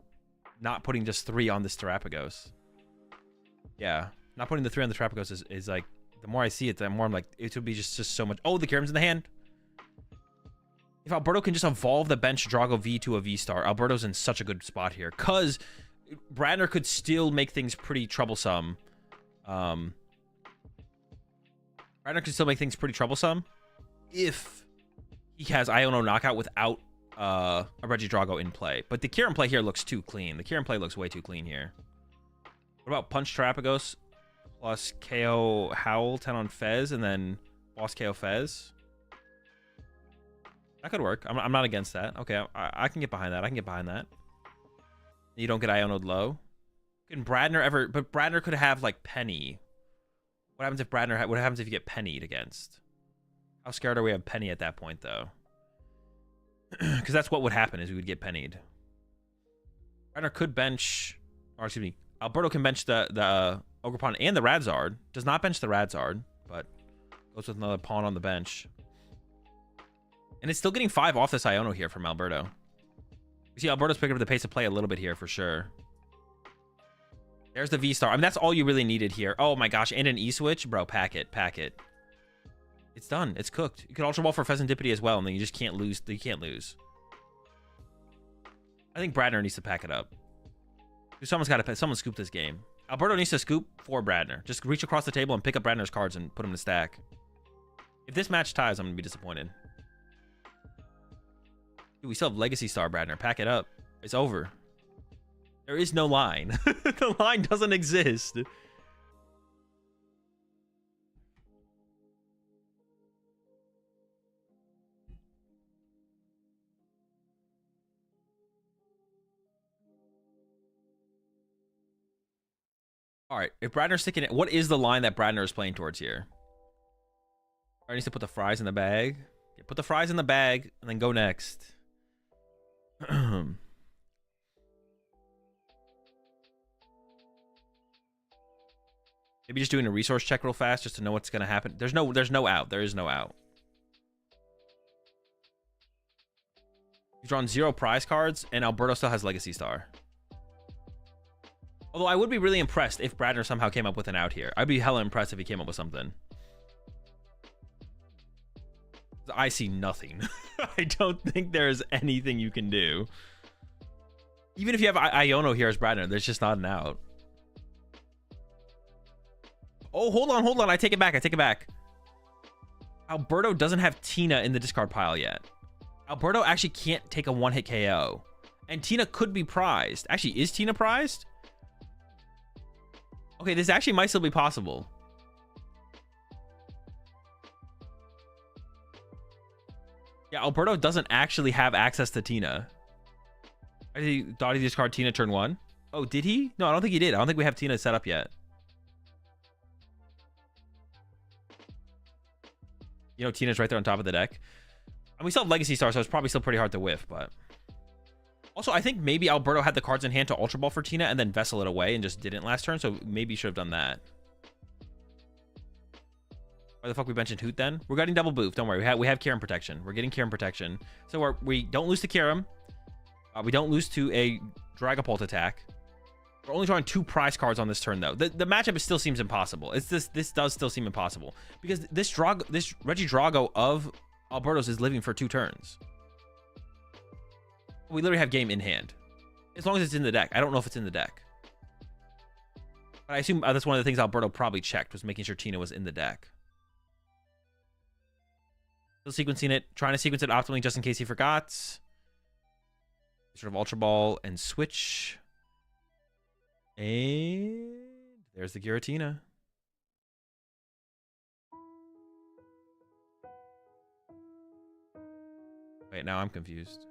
not putting just 3 on this Terapagos. Yeah, not putting the 3 on the Terapagos is like, the more I see it, the more I'm like, it would be just so much. Oh, the Kyurem's in the hand. If Alberto can just evolve the bench Drago V to a V-Star, Alberto's in such a good spot here. Because Bradner could still make things pretty troublesome. Bradner could still make things pretty troublesome if he has Iono knockout without a Regidrago in play. But the Kyurem play here looks too clean. The Kyurem play looks way too clean here. What about Punch Terapagos plus KO Howl 10 on Fez and then Boss KO Fez? That could work. I'm not against that. Okay, I can get behind that. I can get behind that. You don't get Iono'd low. Can Bradner ever... But Bradner could have, like, Penny. What happens if Bradner... What happens if you get Pennied against? How scared are we of Penny at that point, though? Because that's what would happen, is we would get Pennied. Bradner could bench... Or, excuse me. Alberto can bench the Ogerpon and the Radzard. Does not bench the Radzard, but goes with another pawn on the bench. And it's still getting 5 off this Iono here from Alberto. You see Alberto's picking up the pace of play a little bit here for sure. There's the V-Star. I mean, that's all you really needed here. Oh my gosh, and an E-Switch? Bro, pack it, pack it. It's done. It's cooked. You could Ultra Ball for Pheasantipity as well, and then you just can't lose. You can't lose. I think Bradner needs to pack it up. Someone scoop this game. Alberto needs to scoop for Bradner. Just reach across the table and pick up Bradner's cards and put them in the stack. If this match ties, I'm going to be disappointed. Dude, we still have Legacy Star Bradner. Pack it up. It's over. There is no line. The line doesn't exist. All right, if Bradner's sticking it, what is the line that Bradner is playing towards here? I needs to put the fries in the bag. Yeah, put the fries in the bag and then go next. Maybe just doing a resource check real fast just to know what's gonna happen. There's no out. There is no out. He's drawn 0 prize cards, and Alberto still has Legacy Star. Although I would be really impressed if Bradner somehow came up with an out here. I'd be hella impressed if he came up with something. I see nothing. I don't think there's anything you can do. Even if you have Iono here as Bradner, there's just not an out. Oh, hold on. I take it back. Alberto doesn't have Tina in the discard pile yet. Alberto actually can't take a one-hit KO. And Tina could be prized. Actually, is Tina prized? Okay, this actually might still be possible. Yeah, Alberto doesn't actually have access to Tina. I thought he discarded Tina turn 1. Oh, did he? No, I don't think he did. I don't think we have Tina set up yet. You know, Tina's right there on top of the deck. And we still have Legacy Star, so it's probably still pretty hard to whiff, but... Also, I think maybe Alberto had the cards in hand to Ultra Ball for Tina and then Vessel it away and just didn't last turn, so maybe he should have done that. Why the fuck we mentioned Hoot then? We're getting double boof. Don't worry. We have Kyurem protection. We're getting Kyurem protection. So we don't lose to Kyurem. We don't lose to a Dragapult attack. We're only drawing 2 prize cards on this turn, though. The matchup still seems impossible. This does still seem impossible because this Regidrago of Alberto's is living for 2 turns. We literally have game in hand, as long as it's in the deck. I don't know if it's in the deck, but I assume that's one of the things Alberto probably checked, was making sure Tina was in the deck. Still sequencing it, trying to sequence it optimally just in case he forgot. Sort of Ultra Ball and switch. And there's the Giratina. Wait, now I'm confused.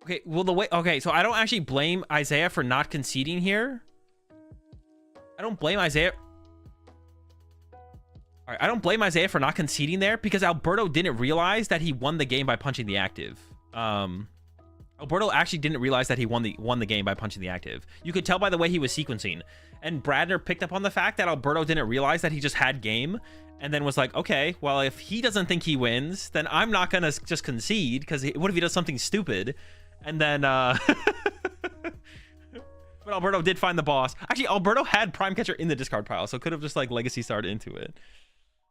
Okay, well, okay, so I don't actually blame Isaiah for not conceding here. I don't blame Isaiah. All right, I don't blame Isaiah for not conceding there because Alberto didn't realize that he won the game by punching the active. Alberto actually didn't realize that he won the game by punching the active. You could tell by the way he was sequencing. And Bradner picked up on the fact that Alberto didn't realize that he just had game, and then was like, okay, well, if he doesn't think he wins, then I'm not gonna just concede, because what if he does something stupid? And then but Alberto did find the boss. Actually, Alberto had Prime Catcher in the discard pile, so could have just like Legacy started into it.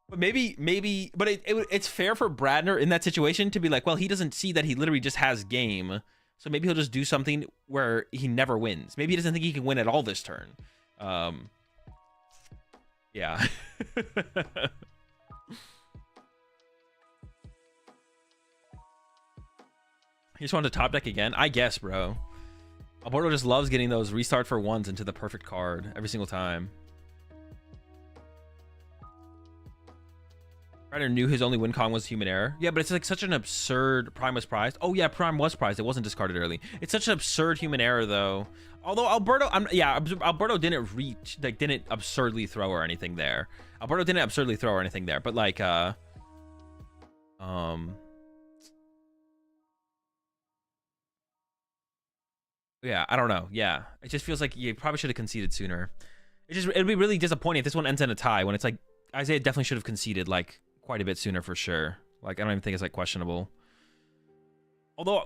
But maybe, but it's fair for Bradner in that situation to be like, well, he doesn't see that he literally just has game, so maybe he'll just do something where he never wins. Maybe he doesn't think he can win at all this turn. Yeah. He just wanted to top deck again? I guess, bro. Alberto just loves getting those restart for ones into the perfect card every single time. Ryder knew his only win con was human error. Yeah, but it's like such an absurd Prime was prized. Oh yeah, Prime was prized. It wasn't discarded early. It's such an absurd human error though. Although Alberto, Alberto didn't reach, like, didn't absurdly throw or anything there. Alberto didn't absurdly throw or anything there, but like, yeah, I don't know. Yeah, it just feels like you probably should have conceded sooner. It'd be really disappointing if this one ends in a tie when it's like Isaiah definitely should have conceded like quite a bit sooner for sure. Like, I don't even think it's like questionable. Although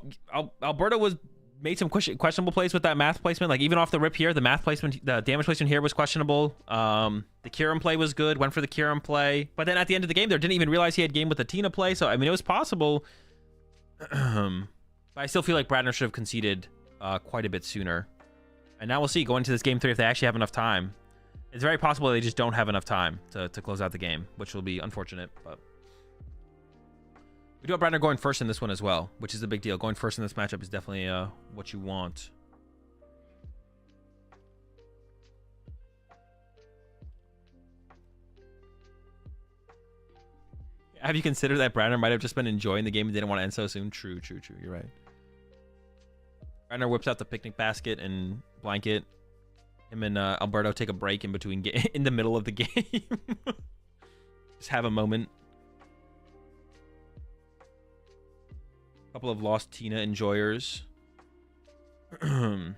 Alberto made some questionable plays with that math placement. Like, even off the rip here, the math placement, the damage placement here was questionable. The Kieran play was good. Went for the Kieran play. But then at the end of the game, there didn't even realize he had game with the Tina play. So, I mean, it was possible. But I still feel like Bradner should have conceded quite a bit sooner. And now we'll see going into this game 3 if they actually have enough time. It's very possible they just don't have enough time to close out the game, which will be unfortunate. But we do have Bradner going first in this one as well, which is a big deal. Going first in this matchup is definitely what you want. Have you considered that Bradner might have just been enjoying the game and didn't want to end so soon? True. You're right. Bradner whips out the picnic basket and blanket. Him and Alberto take a break in between in the middle of the game. Just have a moment. Couple of lost Tina enjoyers. Prize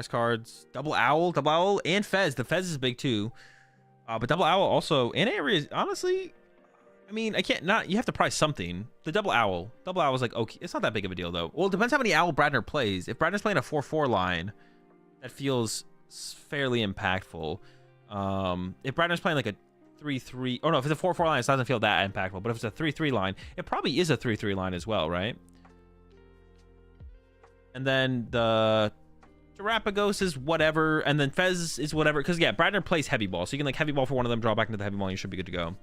cards, double owl, and Fez. The Fez is big too, but double owl also, and Avery, honestly, I mean, you have to price something. The double owl is like, okay, it's not that big of a deal though. Well, it depends how many owl Bradner plays. If Bradner's playing a 4/4 line, that feels fairly impactful. If Bradner's playing like a 3/3, oh no, if it's a 4/4 line, it doesn't feel that impactful. But if it's a 3/3 line, it probably is a 3/3 line as well, right? And then the Terapagos is whatever, and then Fez is whatever. Because yeah, Bradner plays heavy ball, so you can like heavy ball for one of them, draw back into the heavy ball, and you should be good to go.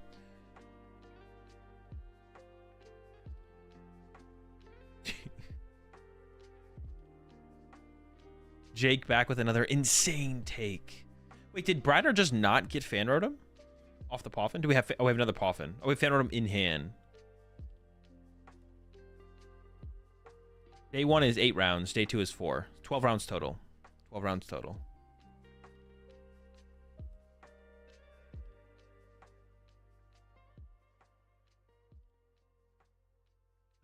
Jake back with another insane take. Wait, did Bradner just not get fan rotom off the Poffin? Do we have? Oh, we have another Poffin. Oh, we have fan rotom in hand. Day 1 is 8 rounds. Day 2 is 4. 12 rounds total. 12 rounds total.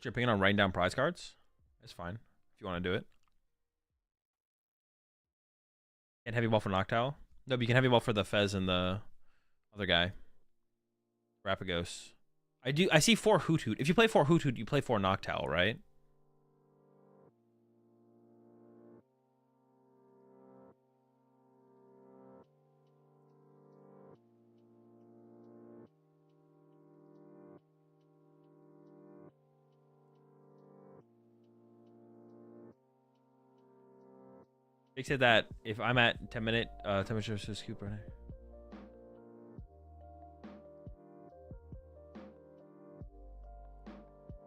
You're picking on writing down prize cards? That's fine if you want to do it. Can't heavy ball for Noctowl? No, but you can heavy ball for the Fez and the other guy. Rapagos. I see 4 Hoot Hoot. If you play 4 Hoot Hoot, you play 4 Noctowl, right? Jake said that if I'm at 10-minute temperature scoop right now.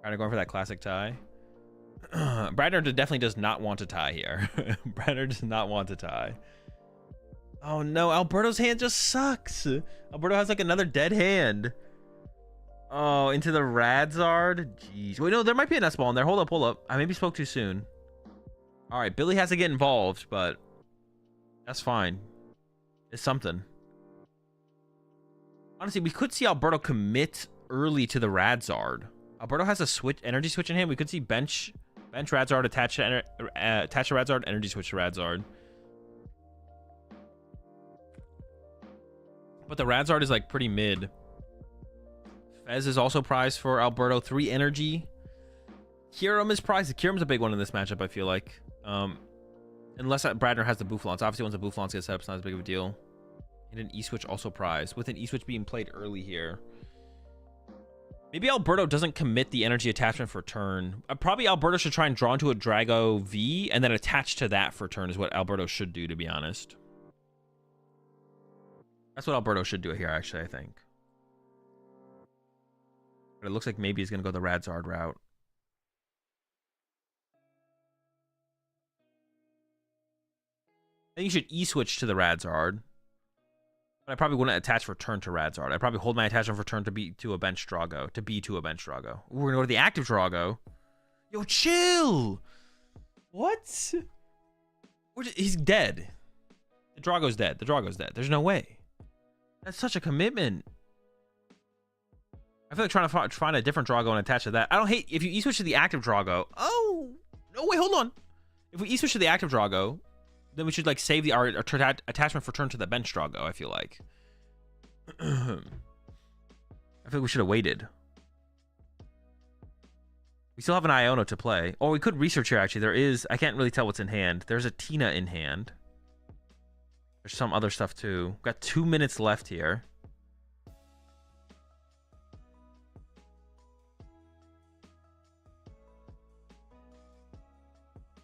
Bradner going for that classic tie. Bradner definitely does not want to tie here. Bradner does not want to tie. Oh no, Alberto's hand just sucks. Alberto has like another dead hand. Oh, into the Radzard? Jeez. Wait, no, there might be a nest ball in there. Hold up, hold up. I maybe spoke too soon. All right, Billy has to get involved, but that's fine. It's something. Honestly, we could see Alberto commit early to the Radzard. Alberto has a energy switch in hand. We could see bench Radzard, attach to Radzard, energy switch to Radzard. But the Radzard is like pretty mid. Fez is also prized for Alberto. 3 energy. Kyurem is prized. Kyurem's a big one in this matchup, I feel like. Unless Bradner has the Boufflance. Obviously, once the Boufflance gets set up, it's not as big of a deal. And an E-Switch also prized. With an E-Switch being played early here. Maybe Alberto doesn't commit the energy attachment for turn. Probably Alberto should try and draw into a Drago V and then attach to that for turn is what Alberto should do, to be honest. That's what Alberto should do here, actually, I think. But it looks like maybe he's going to go the Radzard route. I think you should E-switch to the Radzard. But I probably wouldn't attach for turn to Radzard. I'd probably hold my attachment for turn to be to a bench Drago. To be to a bench Drago. Ooh, we're going to go to the active Drago. Yo, chill! What? He's dead. The Drago's dead. The Drago's dead. There's no way. That's such a commitment. I feel like trying to find a different Drago and attach to that. I don't hate if you E-switch to the active Drago. Oh, no, wait, hold on. If we E-switch to the active Drago, then we should like save our attachment for turn to the bench Drago, I feel like. I feel like we should have waited. We still have an Iono to play. Or we could research here, actually. There is, I can't really tell what's in hand. There's a Tina in hand. There's some other stuff too. We've got 2 minutes left here.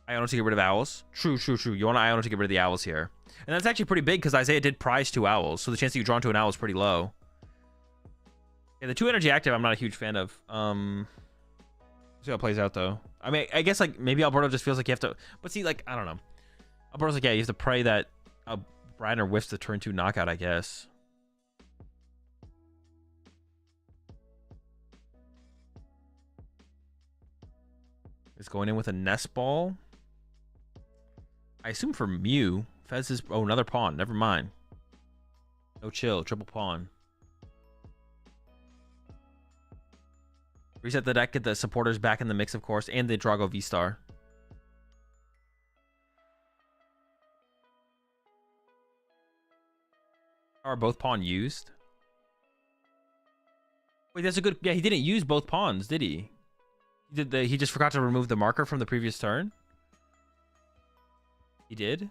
Iono to get rid of owls. True. You want Iono to get rid of the owls here. And that's actually pretty big because Isaiah did prize 2 owls. So the chance that you draw into an owl is pretty low. Yeah, the 2 energy active I'm not a huge fan of. See how it plays out though. I mean, I guess like maybe Alberto just feels like you have to. But see, like, I don't know. Alberto's like, yeah, you have to pray that Bradner whiffs the turn 2 knockout, I guess. It's going in with a nest ball. I assume for Mew. Fez is... Oh, another pawn. Never mind. No chill. Triple pawn. Reset the deck. Get the supporters back in the mix, of course. And the Drago V-Star. Are both pawn used? Wait, that's a good... Yeah, he didn't use both pawns, did he? He just forgot to remove the marker from the previous turn? He did?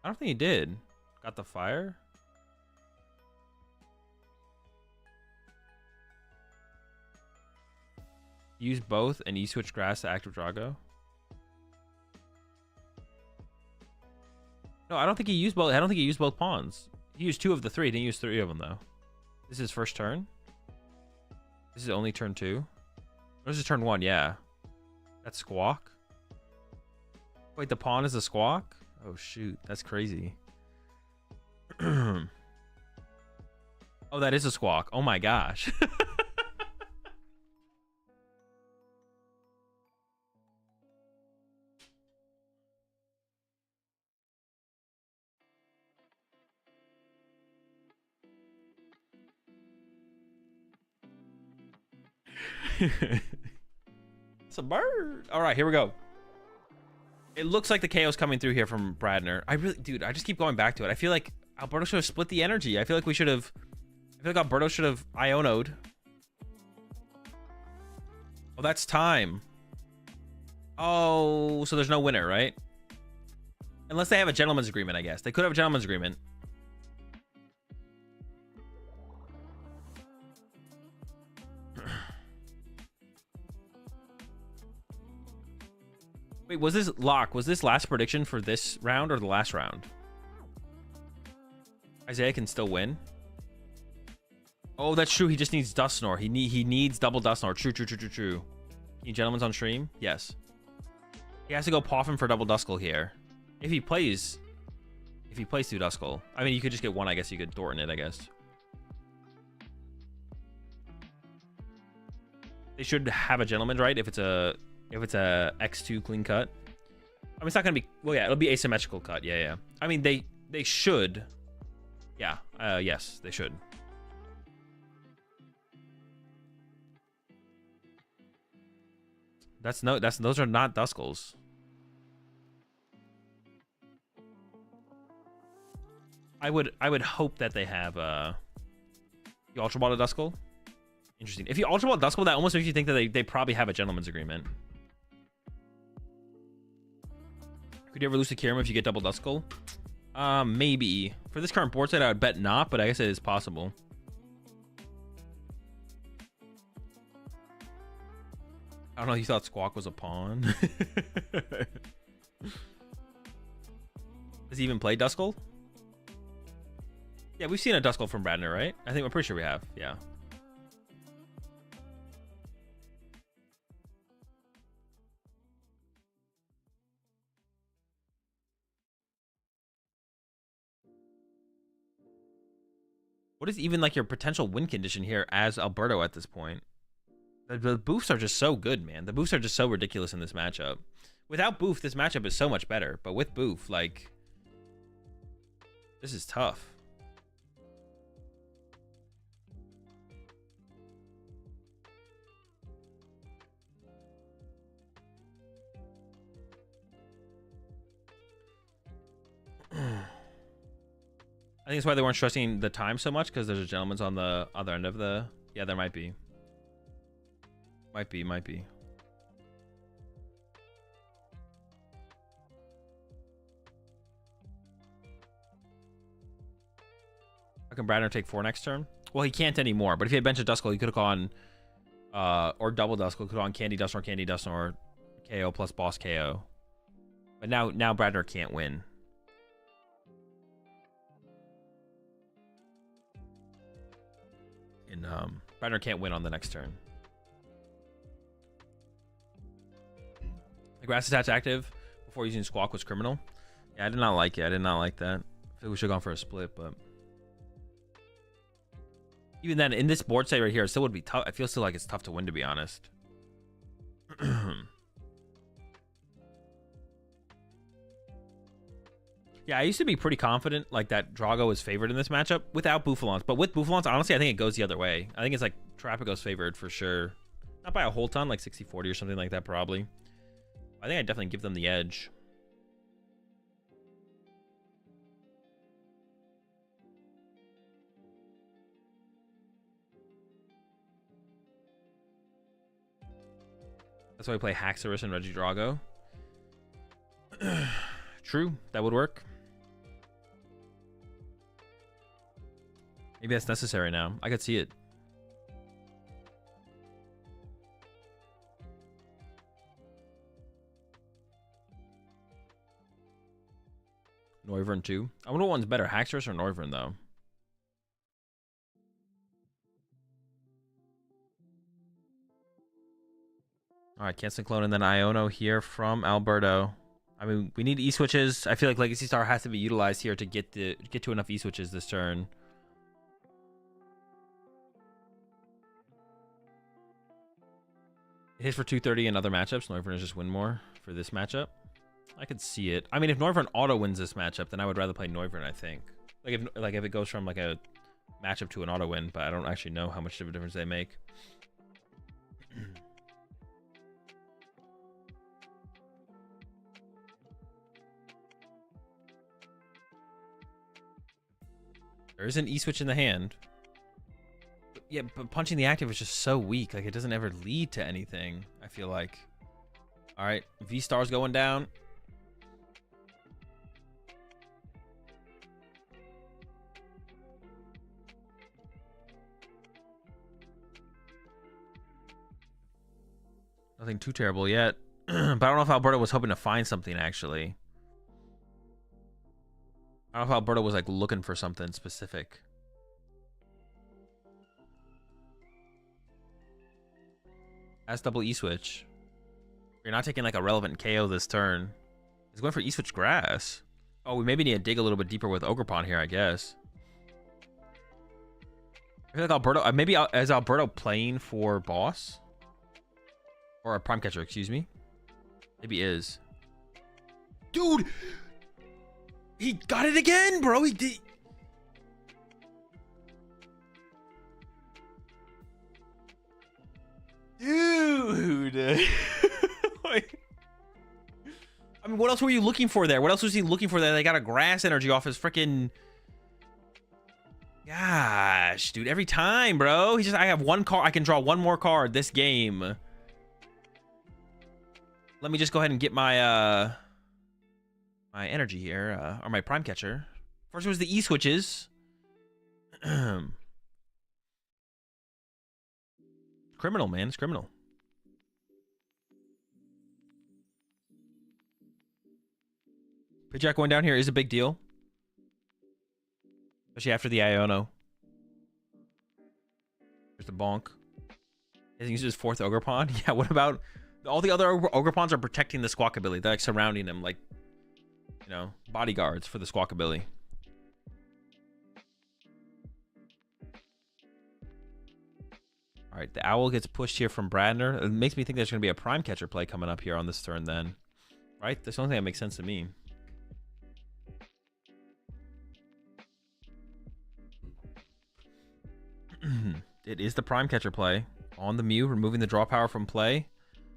I don't think he did. Got the fire? Use both and E-switch grass to active Drago? No, I don't think he used both. I don't think he used both pawns. He used 2 of the 3. He didn't use 3 of them, though. This is his first turn? This is only turn 2? This is turn 1, yeah. That's Squawk? Wait, the pawn is a Squawk? Oh, shoot. That's crazy. Oh, that is a Squawk. Oh, my gosh. It's a bird. All right, here we go. It looks like the KO's coming through here from Bradner. Dude, I just keep going back to it. I feel like Alberto should have split the energy. I feel like Alberto should have Iono'd. Oh, that's time. Oh, so there's no winner, right? Unless they have a gentleman's agreement, I guess. They could have a gentleman's agreement. Wait, was this last prediction for this round or the last round? Isaiah can still win. Oh, that's true. He just needs Dusknor. He needs double Dusknor. True. You gentlemen's on stream? Yes. He has to go Poffin for double Duskull here. If he plays 2 Duskull. I mean, you could just get 1, I guess. You could Thornton it, I guess. They should have a gentleman's right if it's a X2 clean cut. I mean, it's not gonna be, well, yeah, it'll be asymmetrical cut. Yeah. I mean, they should. Yeah. Yes, they should. Those are not Duskulls. I would hope that they have you Ultra Ball a Duskull. Interesting. If you Ultra Ball Duskull, that almost makes you think that they probably have a gentleman's agreement. Could you ever lose to Kirim if you get double Duskull? Maybe. For this current board set, I would bet not, but I guess it is possible. I don't know, you thought Squawk was a pawn. Does he even play Duskull? Yeah, we've seen a Duskull from Bradner, right? I'm pretty sure we have, yeah. What is even like your potential win condition here as Alberto at this point? The boofs are just so good, man. The boofs are just so ridiculous in this matchup. Without boof, this matchup is so much better. But with boof, like, this is tough. I think that's why they weren't stressing the time so much, because there's a gentleman's on the other end of the... Yeah, there might be. Might be. How can Bradner take 4 next turn? Well, he can't anymore, but if he had bench a Duskull, he could have gone... or double Duskull, could have gone Candy Dust or KO plus Boss KO. But now Bradner can't win. And Bradner can't win on the next turn. The grass attach active before using Squawk was criminal. Yeah, I did not like it. I did not like that. I feel we should have gone for a split, but even then, in this board state right here, it still would be tough. I feel still like it's tough to win, to be honest. Yeah, I used to be pretty confident like that Drago was favored in this matchup without Bouffalons. But with Bouffalons, honestly, I think it goes the other way. I think it's like Trapico's favored for sure. Not by a whole ton, like 60-40 or something like that, probably. I think I definitely give them the edge. That's why we play Haxorus and Regidrago. True, that would work. Maybe that's necessary now. I could see it. Noivern too. I wonder what one's better, Haxorus or Noivern though. All right, cancel clone and then Iono here from Alberto. I mean, we need E-switches. I feel like Legacy Star has to be utilized here to get to enough E-switches this turn. It hits for 230 in other matchups. Noivern is just win more for this matchup. I could see it. I mean, if Noivern auto wins this matchup, then I would rather play Noivern, I think. Like if it goes from like a matchup to an auto win, but I don't actually know how much of a difference they make. There is an E-switch in the hand. But yeah, but punching the active is just so weak. Like, it doesn't ever lead to anything, I feel like. All right, V-Star's going down. Nothing too terrible yet. But I don't know if Alberto was hoping to find something, actually. I don't know if Alberto was like looking for something specific. That's double E-switch. You're not taking like a relevant KO this turn. He's going for E-switch grass. Oh, we maybe need to dig a little bit deeper with Ogerpon here, I guess. I feel like Alberto, maybe is Alberto playing for boss? Or a prime catcher, excuse me. Maybe is. Dude! He got it again, bro. He did. Dude. I mean, what else were you looking for there? What else was he looking for there? They got a grass energy off his freaking... Gosh, dude, every time, bro. He's just, I have one card. I can draw one more card this game. Let me just go ahead and get my my energy here, or my prime catcher. First was the E switches. Criminal, man. It's criminal. Pidgeot going down here is a big deal. Especially after the Iono. There's the bonk. He uses his 4th Ogre Pawn. Yeah, what about... All the other Ogre Pawns are protecting the Squawkabilly. They're like surrounding him like, you know, bodyguards for the Squawkabilly. All right, the Owl gets pushed here from Bradner. It makes me think there's going to be a prime catcher play coming up here on this turn then. Right? That's the only thing that makes sense to me. It is the prime catcher play. On the Mew, removing the draw power from play.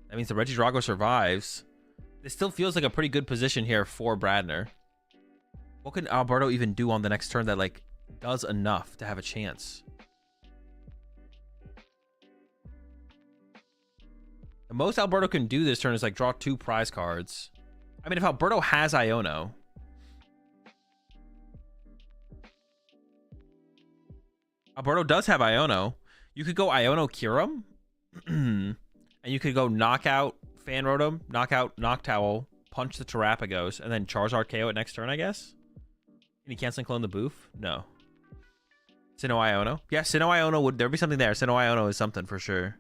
That means the Regidrago survives. This still feels like a pretty good position here for Bradner. What can Alberto even do on the next turn that, like, does enough to have a chance? The most Alberto can do this turn is, like, draw 2 prize cards. I mean, if Alberto has Iono... Alberto does have Iono. You could go Iono Kyurem. And you could go Knockout Fan Rotom, Knockout Noctowl, punch the Terrapagos, and then Charizard KO it next turn, I guess? Can he cancel and clone the Boof? No. Sinnoh Iono? Yeah, Sinnoh Iono would... There'd be something there. Sinnoh Iono is something for sure.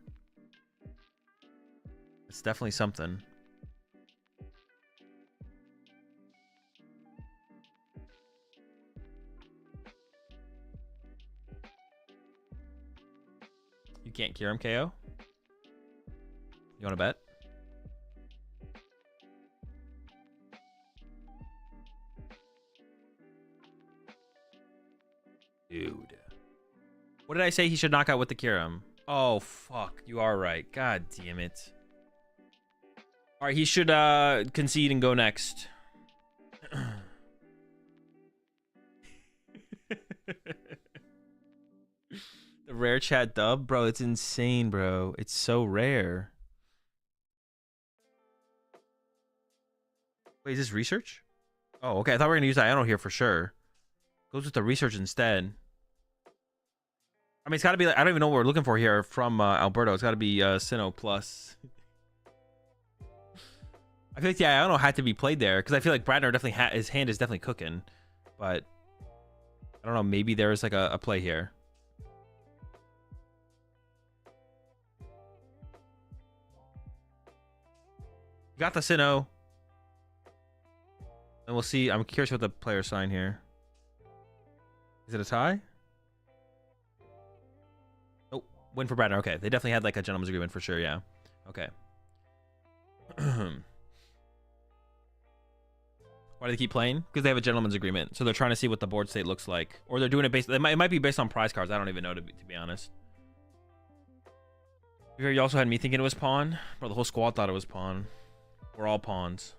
It's definitely something. You can't Kyurem KO? You want to bet? Dude. What did I say he should knock out with the Kyurem? Oh, fuck. You are right. God damn it. All right, he should concede and go next. The rare chat dub? Bro, it's insane, bro. It's so rare. Wait, is this research? Oh, okay. I thought we were going to use Iono here for sure. Goes with the research instead. I mean, it's got to be... Like, I don't even know what we're looking for here from Alberto. It's got to be Sinnoh plus. I feel like the Iono had to be played there because I feel like Bradner definitely... his hand is definitely cooking. But I don't know. Maybe there's like a play here. You got the Sinnoh. And we'll see. I'm curious what the players sign here. Is it a tie? Oh, win for Bradner. Okay, they definitely had like a gentleman's agreement for sure. Yeah. Okay. Why do they keep playing? Because they have a gentleman's agreement. So they're trying to see what the board state looks like, or they're doing it based. It might be based on prize cards. I don't even know to be honest. You also had me thinking it was pawn, bro. The whole squad thought it was pawn. We're all pawns.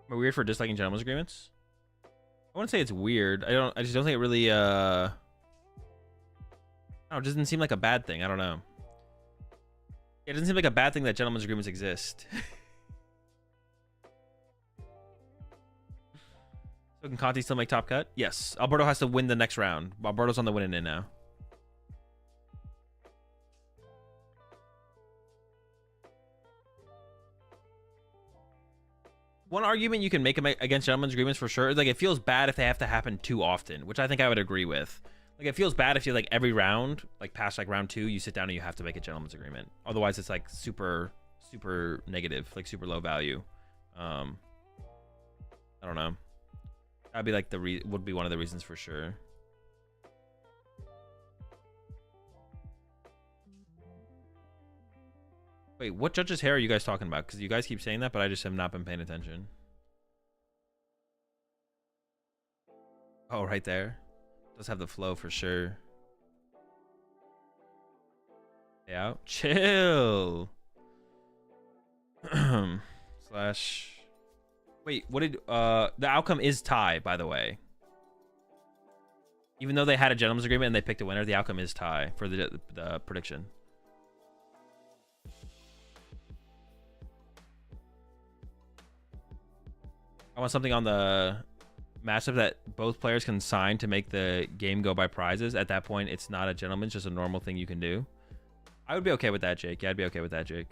Am I weird for disliking gentlemen's agreements? I wouldn't say it's weird. I just don't think it really it doesn't seem like a bad thing. I don't know. It doesn't seem like a bad thing that gentlemen's agreements exist. So can Conti still make top cut? Yes. Alberto has to win the next round. Alberto's on the winning end now. One argument you can make against gentlemen's agreements for sure is like it feels bad if they have to happen too often, which I think I would agree with. Like it feels bad if you like every round, like past like round 2, you sit down and you have to make a gentleman's agreement. Otherwise, it's like super negative, like super low value. I don't know. That'd be like would be one of the reasons for sure. Wait, what judge's hair are you guys talking about? Because you guys keep saying that, but I just have not been paying attention. Oh, right there. Does have the flow for sure. Stay out. Chill. Slash. Wait, what did the outcome is tie, by the way. Even though they had a gentleman's agreement and they picked a winner, the outcome is tie for the prediction. I want something on the matchup that both players can sign to make the game go by prizes. At that point, it's not a gentleman, it's just a normal thing you can do. I would be okay with that, Jake. Yeah, I'd be okay with that, Jake.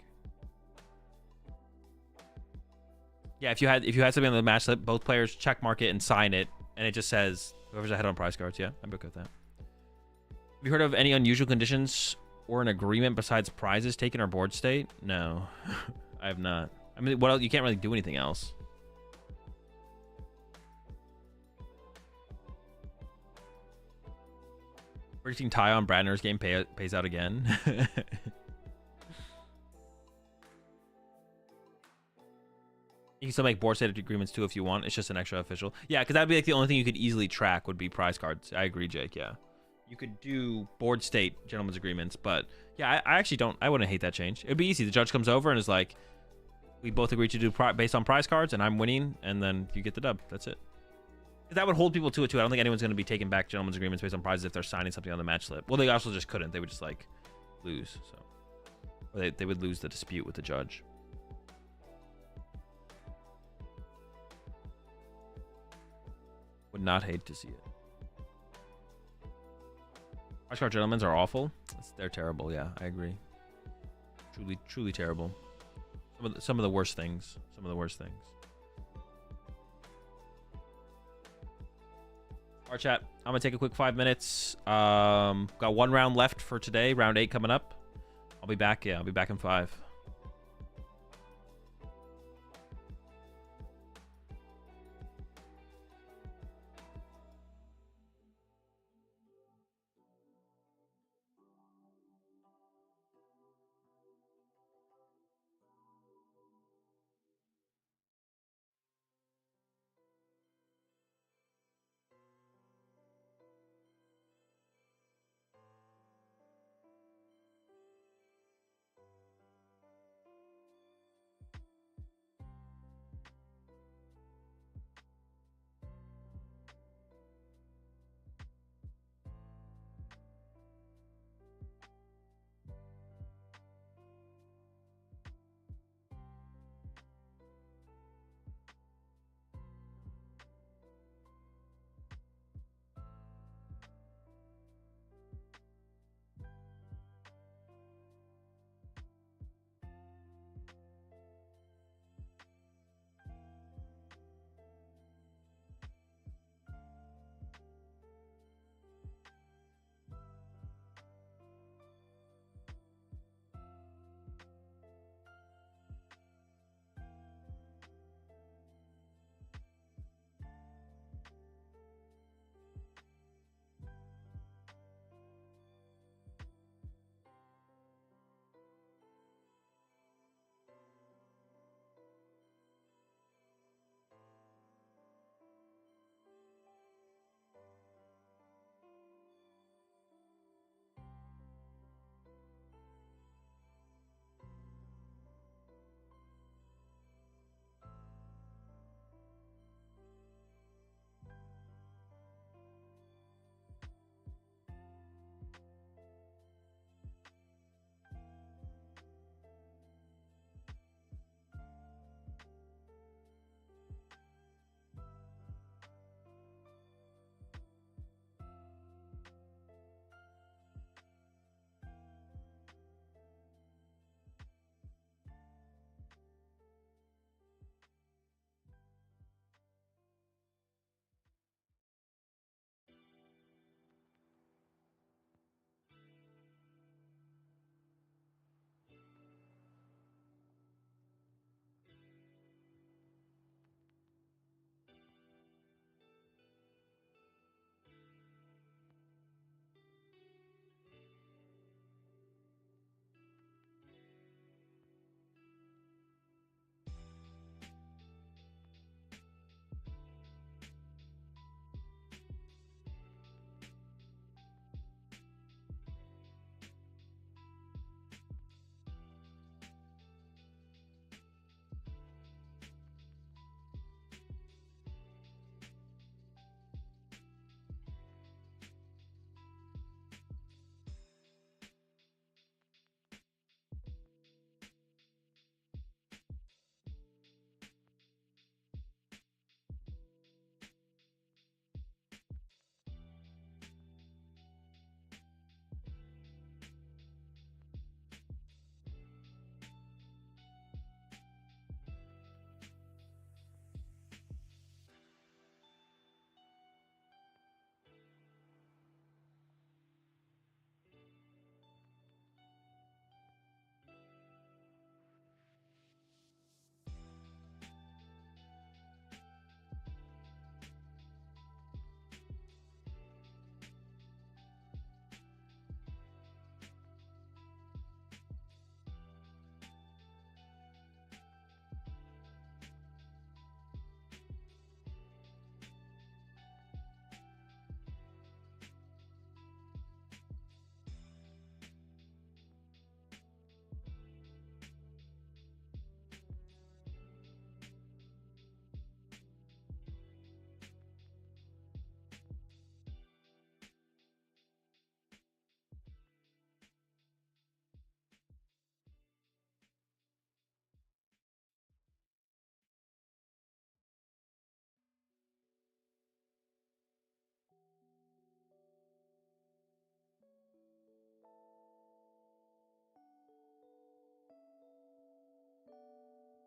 Yeah, if you had something on the match that both players check mark it and sign it, and it just says whoever's ahead on prize cards, yeah, I'd be okay with that. Have you heard of any unusual conditions or an agreement besides prizes taken or board state? No, I have not. I mean, what else? You can't really do anything else. Predicting tie on Bradner's game pays out again. You can still make board state agreements too if you want. It's just an extra official. Yeah, because that'd be like the only thing you could easily track would be prize cards. I agree, Jake. Yeah, you could do board state gentlemen's agreements, but yeah, I actually don't. I wouldn't hate that change. It'd be easy. The judge comes over and is like, "We both agree to do based on prize cards, and I'm winning, and then you get the dub. That's it." That would hold people to it too. I don't think anyone's going to be taking back gentlemen's agreements based on prizes if they're signing something on the match slip. Well, they also just couldn't. They would just like lose. So or they would lose the dispute with the judge. Would not hate to see it. Prize card gentlemen's are awful. They're terrible. Yeah, I agree. Truly terrible. Some of the worst things. Some of the worst things. All right, chat. I'm gonna take a quick 5 minutes. Got one round left for today. Round 8 coming up. I'll be back. Yeah, I'll be back in 5.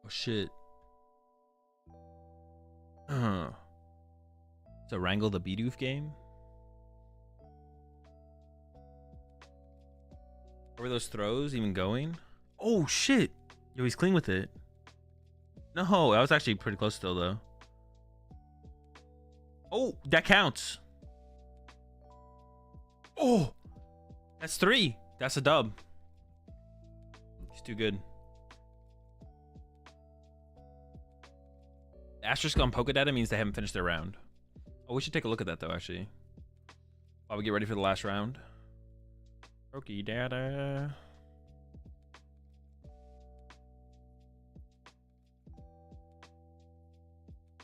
Oh shit. So Wrangle the Bidoof game. Where were those throws even going? Oh shit. Yo, he's clean with it. No, that was actually pretty close still though. Oh, that counts. Oh, that's 3. That's a dub. He's too good. Asterisk on Pokedata means they haven't finished their round. Oh, we should take a look at that though, actually. While we get ready for the last round. Pokedata.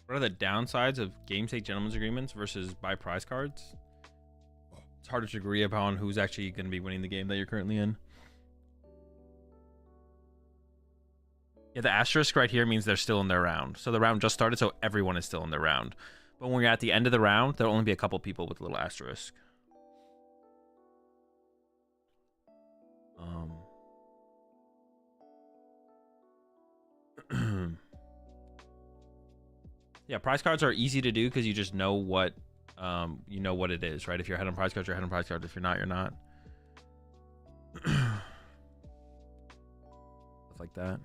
What are the downsides of game sake gentlemen's agreements versus buy prize cards? It's harder to agree upon who's actually going to be winning the game that you're currently in. Yeah, the asterisk right here means they're still in their round. So the round just started, so everyone is still in their round. But when you're at the end of the round, there'll only be a couple people with a little asterisk. Yeah, prize cards are easy to do because you just know what it is, right? If you're ahead on prize cards, you're ahead on prize cards. If you're not, you're not. Stuff like that.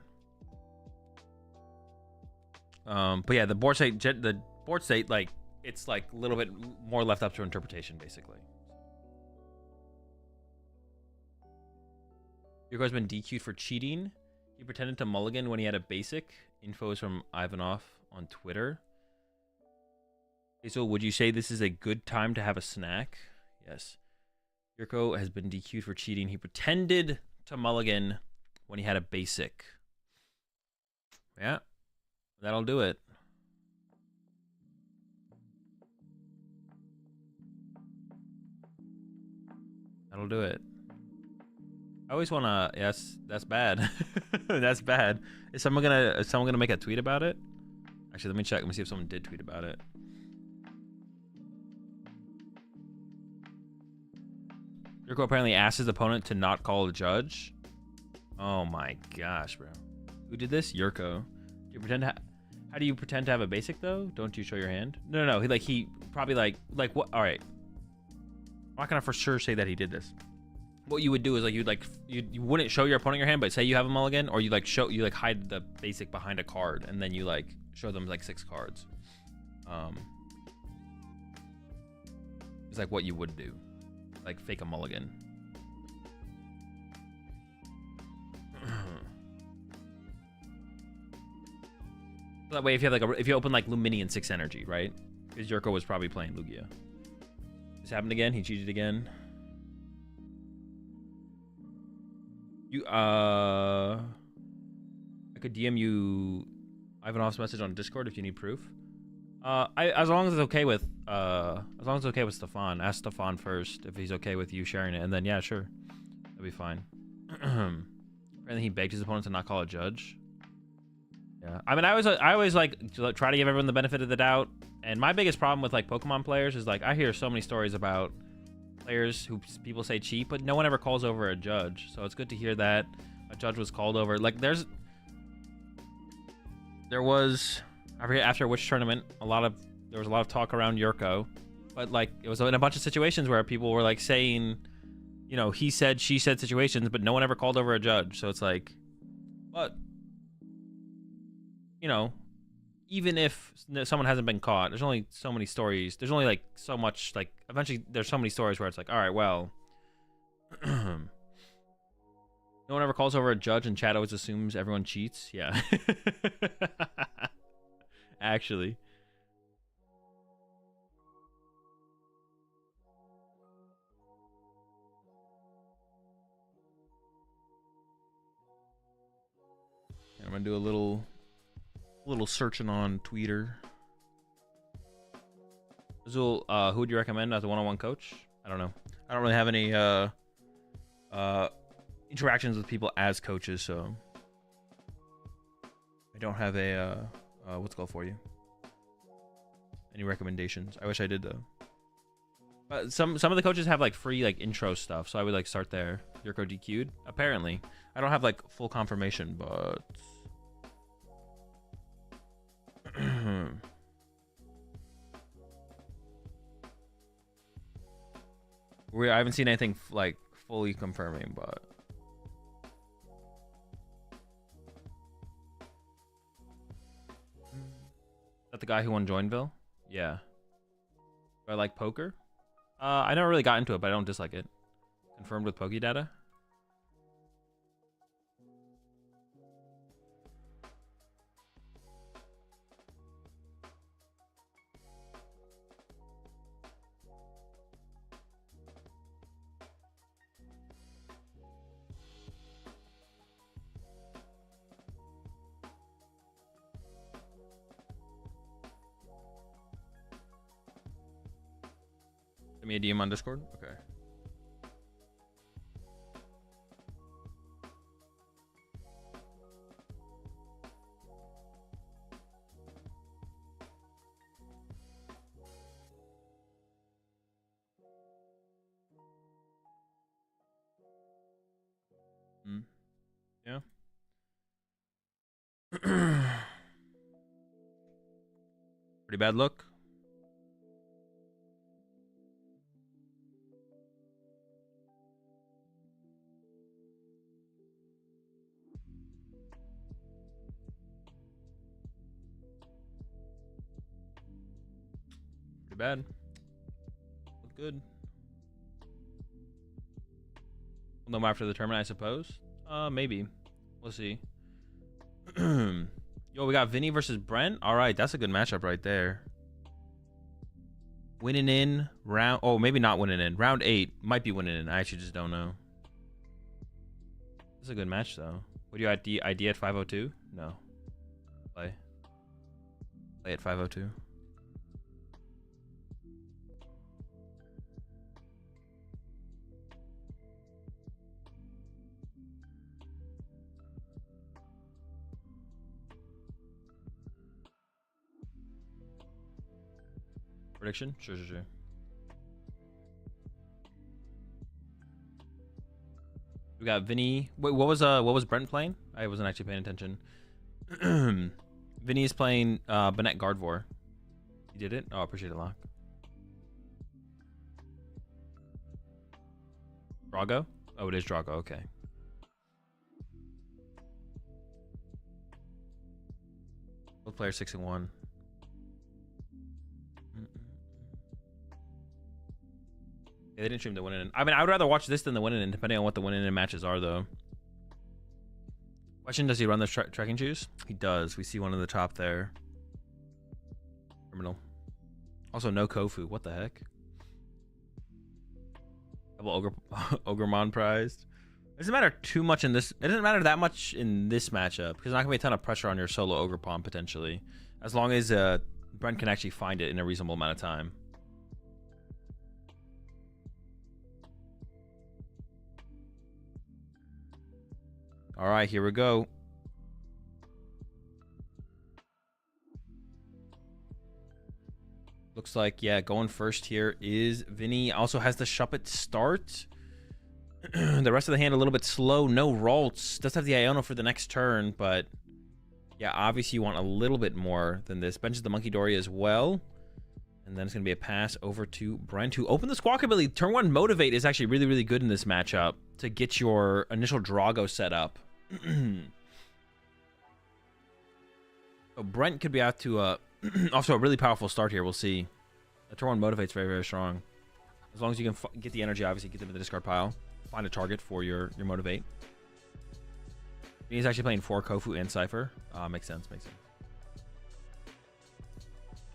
But yeah, the board state, like it's like a little bit more left up to interpretation, basically. Your guy's been DQ'd for cheating. He pretended to mulligan when he had a basic. Info is from Ivanov on Twitter. Okay, so would you say this is a good time to have a snack? Yes. Yurko has been DQ'd for cheating. He pretended to mulligan when he had a basic. Yeah, that'll do it. That'll do it. I always wanna. Yes, that's bad. That's bad. Is someone gonna make a tweet about it? Actually, let me check. Let me see if someone did tweet about it. Yurko apparently asked his opponent to not call the judge. Oh my gosh, bro. Who did this? Yurko. Do you pretend to how do you pretend to have a basic though? Don't you show your hand? No. He probably like what? All right. I'm not gonna for sure say that he did this. What you would do is you wouldn't show your opponent your hand, but say you have a mulligan, or you hide the basic behind a card, and then you like show them like 6 cards. It's like what you would do. Like fake a mulligan. That way, if you have if you open like Luminion 6 energy, right? Because Yurko was probably playing Lugia. This happened again. He cheated again. I could DM you Ivanov's message on Discord if you need proof. As long as it's okay with Stefan. Ask Stefan first if he's okay with you sharing it, and then yeah, sure, that'd be fine. Apparently, he begged his opponent to not call a judge. Yeah, I mean, I always like try to give everyone the benefit of the doubt. And my biggest problem with like Pokemon players is like I hear so many stories about players who people say cheat, but no one ever calls over a judge. So it's good to hear that a judge was called over. Like there was. I forget after which tournament, there was a lot of talk around Yurko, but like it was in a bunch of situations where people were like saying, you know, he said, she said situations, but no one ever called over a judge. So it's like, but you know, even if someone hasn't been caught, there's only so many stories. There's only like so much, like eventually there's so many stories where it's like, all right, well, no one ever calls over a judge and chat always assumes everyone cheats. Yeah. Actually. I'm gonna do a little searching on Twitter. Azul, who would you recommend as a one-on-one coach? I don't know. I don't really have any interactions with people as coaches, so I don't have a what's it called for you? Any recommendations? I wish I did though. But some of the coaches have like free like intro stuff, so I would like start there. Yurko DQ'd apparently. I don't have like full confirmation, but I haven't seen anything like fully confirming, but is that the guy who won Joinville? Yeah. Do I like poker? I never really got into it, but I don't dislike it. Confirmed with Pokedata. Send me a DM on Discord. Okay. Yeah. Pretty bad look. Pretty bad. Look good. We'll know after the tournament, I suppose. Maybe. We'll see. Yo, we got Vinny versus Brent. All right, that's a good matchup right there. Winning in round... Oh, maybe not winning in. Round 8. Might be winning in. I actually just don't know. This is a good match, though. What do you ID at 502? No. Play at 502. Prediction? Sure. We got Vinny. Wait, what was Brent playing? I wasn't actually paying attention. Vinny's playing Bennett Gardvor. He did it? Oh, appreciate it, Lock. Drago? Oh, it is Drago, okay. Both players 6-1. Yeah, they didn't stream the winning in. I mean, I would rather watch this than the winning in, depending on what the winning in matches are, though. Question, does he run the trekking shoes? He does. We see one in the top there. Criminal. Also, no Kofu. What the heck? Double Ogremon prized. It doesn't matter too much in this. It doesn't matter that much in this matchup, because there's not going to be a ton of pressure on your solo Ogrepon, potentially. As long as Brent can actually find it in a reasonable amount of time. All right, here we go. Looks like, yeah, going first here is Vinny. Also has the Shuppet start. The rest of the hand a little bit slow. No Ralts. Does have the Iono for the next turn, but yeah, obviously you want a little bit more than this. Benches the Monkey Dory as well. And then it's going to be a pass over to Brent, who opened the Squawk ability. Turn 1 Motivate is actually really, really good in this matchup to get your initial Drago set up. So Brent could be out to also a really powerful start here. We'll see. The turn 1 Motivate's very, very strong. As long as you can get the energy, obviously, get them in the discard pile. Find a target for your Motivate. He's actually playing 4 Kofu and Cypher. Makes sense, makes sense.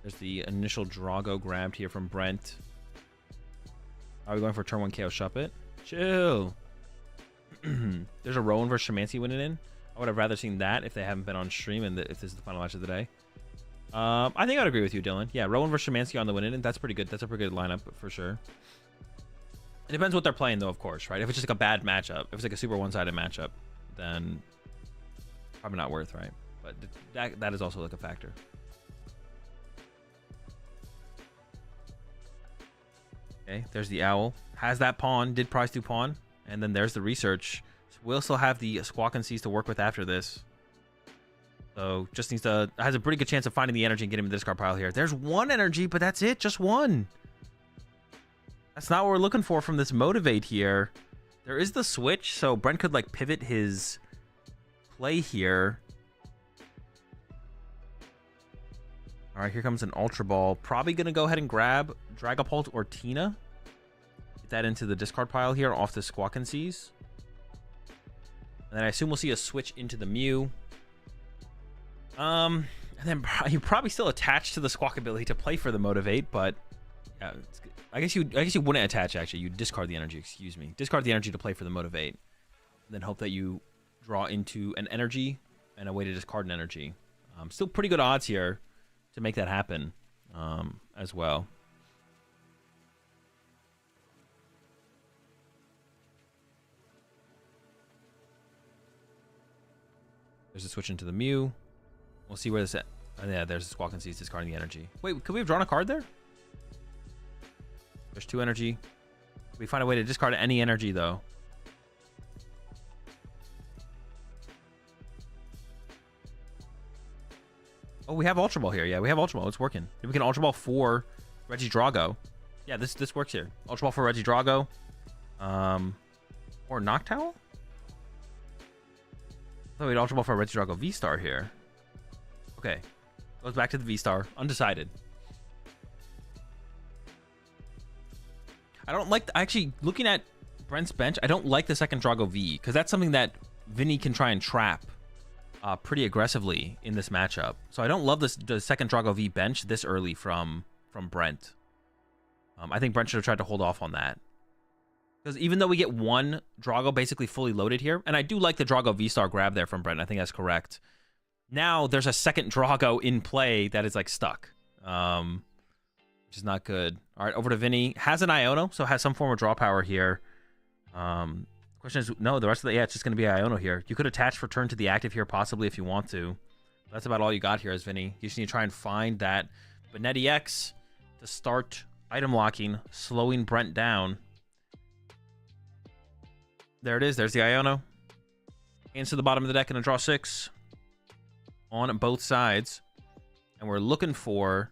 There's the initial Drago grabbed here from Brent. Are we going for turn 1 KO Shuppet? Chill. There's a Rowan versus Shamancy winning in. I would have rather seen that if they haven't been on stream and if this is the final match of the day. I think I'd agree with you, Dylan. Yeah, Rowan versus Shamancy on the winning in. That's pretty good. That's a pretty good lineup for sure. It depends what they're playing, though, of course, right? If it's just like a bad matchup, if it's like a super one-sided matchup, then probably not worth, right? But that is also like a factor. Okay, there's the Owl. Has that pawn. Did prize through pawn. And then there's the research. So we'll still have the Squawk and Seas to work with after this. So just needs to... Has a pretty good chance of finding the energy and getting him in the discard pile here. There's 1 energy, but that's it. Just 1. That's not what we're looking for from this motivate here. There is the switch, so Brent could like pivot his play here. All right, here comes an Ultra Ball. Probably going to go ahead and grab Dragapult or Tina. Get that into the discard pile here off the Squawkin' Seas. And then I assume we'll see a switch into the Mew. And then you're probably still attached to the Squawk ability to play for the Motivate, but yeah, I guess you wouldn't attach actually. You discard the energy, excuse me. Discard the energy to play for the Motivate. And then hope that you draw into an energy and a way to discard an energy. Still pretty good odds here to make that happen as well. There's a switch into the Mew. We'll see where this at. Oh, yeah, there's the Squawkin' Seas discarding the energy. Wait, could we have drawn a card there? There's 2 energy. We find a way to discard any energy though. Oh, we have Ultra Ball here. Yeah, we have Ultra Ball. It's working. Maybe we can Ultra Ball for Regidrago. Yeah, this works here. Ultra Ball for Regidrago. Or Noctowl? I thought we'd Ultra Ball for Regidrago V-Star here. Okay. Goes back to the V-Star. Undecided. I don't like... actually, looking at Brent's bench, I don't like the second Drago V, because that's something that Vinny can try and trap pretty aggressively in this matchup. So I don't love the second Drago V bench this early from Brent. I think Brent should have tried to hold off on that. Because even though we get 1 Drago basically fully loaded here, and I do like the Drago V-Star grab there from Brent, I think that's correct. Now there's a second Drago in play that is like stuck, which is not good. All right, over to Vinny. Has an Iono, so has some form of draw power here. Question is, no, the rest of the, yeah, it's just going to be Iono here. You could attach for turn to the active here possibly if you want to. That's about all you got here as Vinny. You just need to try and find that Benetti X to start item locking, slowing Brent down. There it is. There's the Iono. Hands to the bottom of the deck and a draw 6 on both sides. And we're looking for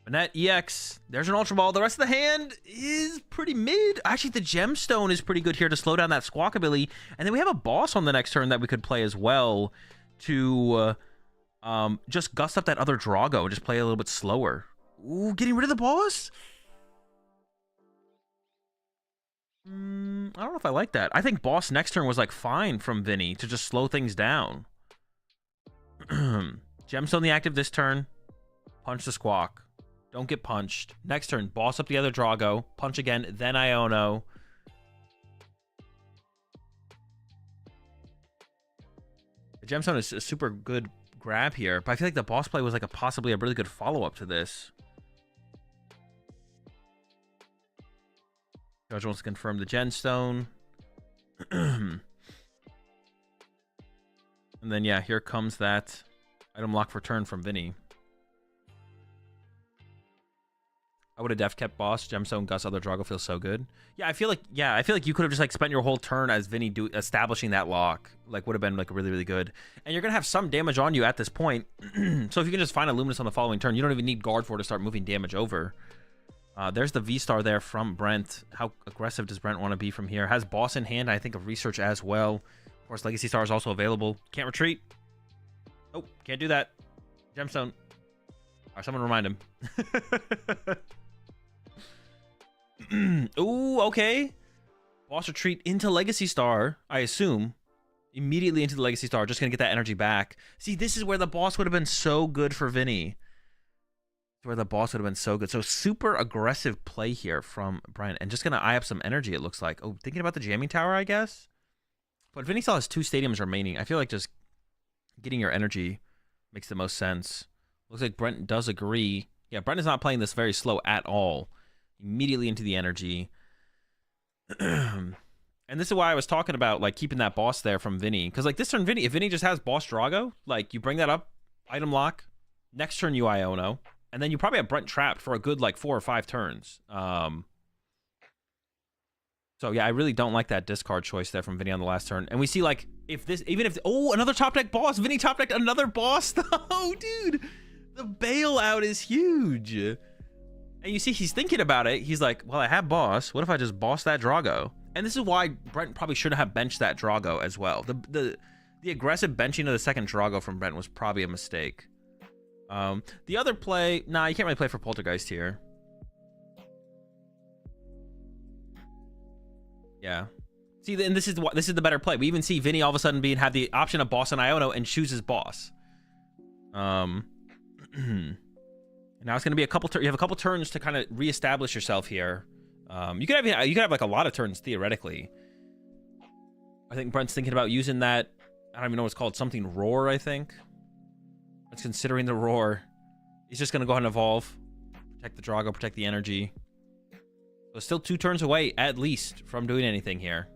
Benet EX. There's an Ultra Ball. The rest of the hand is pretty mid. Actually, the Gemstone is pretty good here to slow down that Squawk ability. And then we have a boss on the next turn that we could play as well to just gust up that other Drago and just play a little bit slower. Ooh, getting rid of the boss? I don't know if I like that. I think boss next turn was like fine from Vinny to just slow things down. Gemstone the active this turn. Punch the Squawk. Don't get punched. Next turn, boss up the other Drago. Punch again, then Iono. The Gemstone is a super good grab here, but I feel like the boss play was like possibly a really good follow-up to this. Judge wants to confirm the Gemstone. And then, yeah, here comes that item lock for turn from Vinny. I would have def kept boss. Gemstone, Gus, other Drago feels so good. Yeah, I feel like you could have just like spent your whole turn as Vinny establishing that lock. Like would have been like really, really good. And you're gonna have some damage on you at this point. So if you can just find a Luminous on the following turn, you don't even need guard for to start moving damage over. There's the V-Star there from Brent. How aggressive does Brent want to be from here? Has boss in hand, I think, of research as well. Of course, Legacy Star is also available. Can't retreat. Oh, can't do that. Gemstone. All right, someone remind him. Ooh, okay. Boss retreat into Legacy Star, I assume. Immediately into the Legacy Star. Just going to get that energy back. See, this is where the boss would have been so good for Vinny. Where the boss would have been so good. So super aggressive play here from Brian. And just going to eye up some energy, it looks like. Oh, thinking about the jamming tower, I guess. But Vinny still has 2 stadiums remaining. I feel like just getting your energy makes the most sense. Looks like Brent does agree. Yeah, Brent is not playing this very slow at all. Immediately into the energy. And this is why I was talking about like keeping that boss there from Vinny. Because like this turn, Vinny, if Vinny just has boss Drago, like you bring that up, item lock. Next turn you Iono. And then you probably have Brent trapped for a good like 4 or 5 turns. So yeah, I really don't like that discard choice there from Vinny on the last turn. And we see like if this, even if, oh, another top deck boss. Vinny top decked another boss. Oh, dude, the bailout is huge. And you see, he's thinking about it. He's like, well, I have boss. What if I just boss that Drago? And this is why Brent probably should have benched that Drago as well. The aggressive benching of the second Drago from Brent was probably a mistake. The other play, nah, you can't really play for Poltergeist here. Yeah. See, and this is the better play. We even see Vinny all of a sudden have the option of boss and Iono and chooses boss. Now it's going to be a couple. You have a couple turns to kind of reestablish yourself here. You could have like a lot of turns theoretically. I think Brent's thinking about using that. I don't even know what it's called. Something roar, I think. It's considering the roar. He's just going to go ahead and evolve. Protect the Drago, protect the energy. So still 2 turns away, at least, from doing anything here.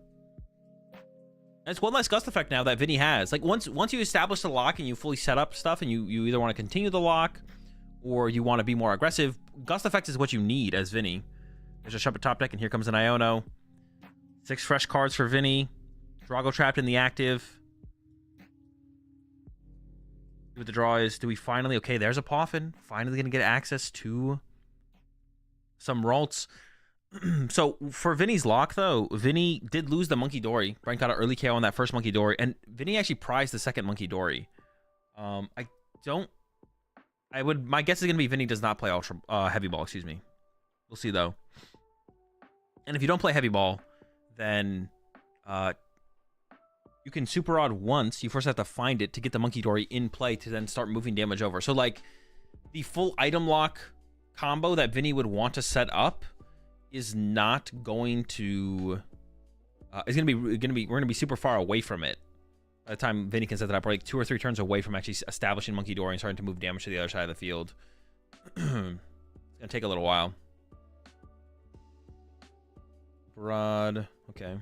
And it's one less gust effect now that Vinny has. Like, once you establish the lock and you fully set up stuff and you either want to continue the lock or you want to be more aggressive, gust effect is what you need as Vinny. There's a Shuppet top deck, and here comes an Iono. 6 fresh cards for Vinny. Drago trapped in the active. See what the draw is. Do we finally... Okay, there's a Poffin. Finally going to get access to some Ralts. So, for Vinny's lock, though, Vinny did lose the Monkey Dory. Brent got an early KO on that first Monkey Dory, and Vinny actually prized the second Monkey Dory. My guess is going to be Vinny does not play Heavy Ball, excuse me. We'll see, though. And if you don't play Heavy Ball, then you can Super Odd once. You first have to find it to get the Monkey Dory in play to then start moving damage over. So, like, the full item lock combo that Vinny would want to set up is not going to... we're gonna be super far away from it by the time Vinny can set that up. We're like 2 or 3 turns away from actually establishing Monkey Dory and starting to move damage to the other side of the field. It's gonna take a little while. Broad. Okay.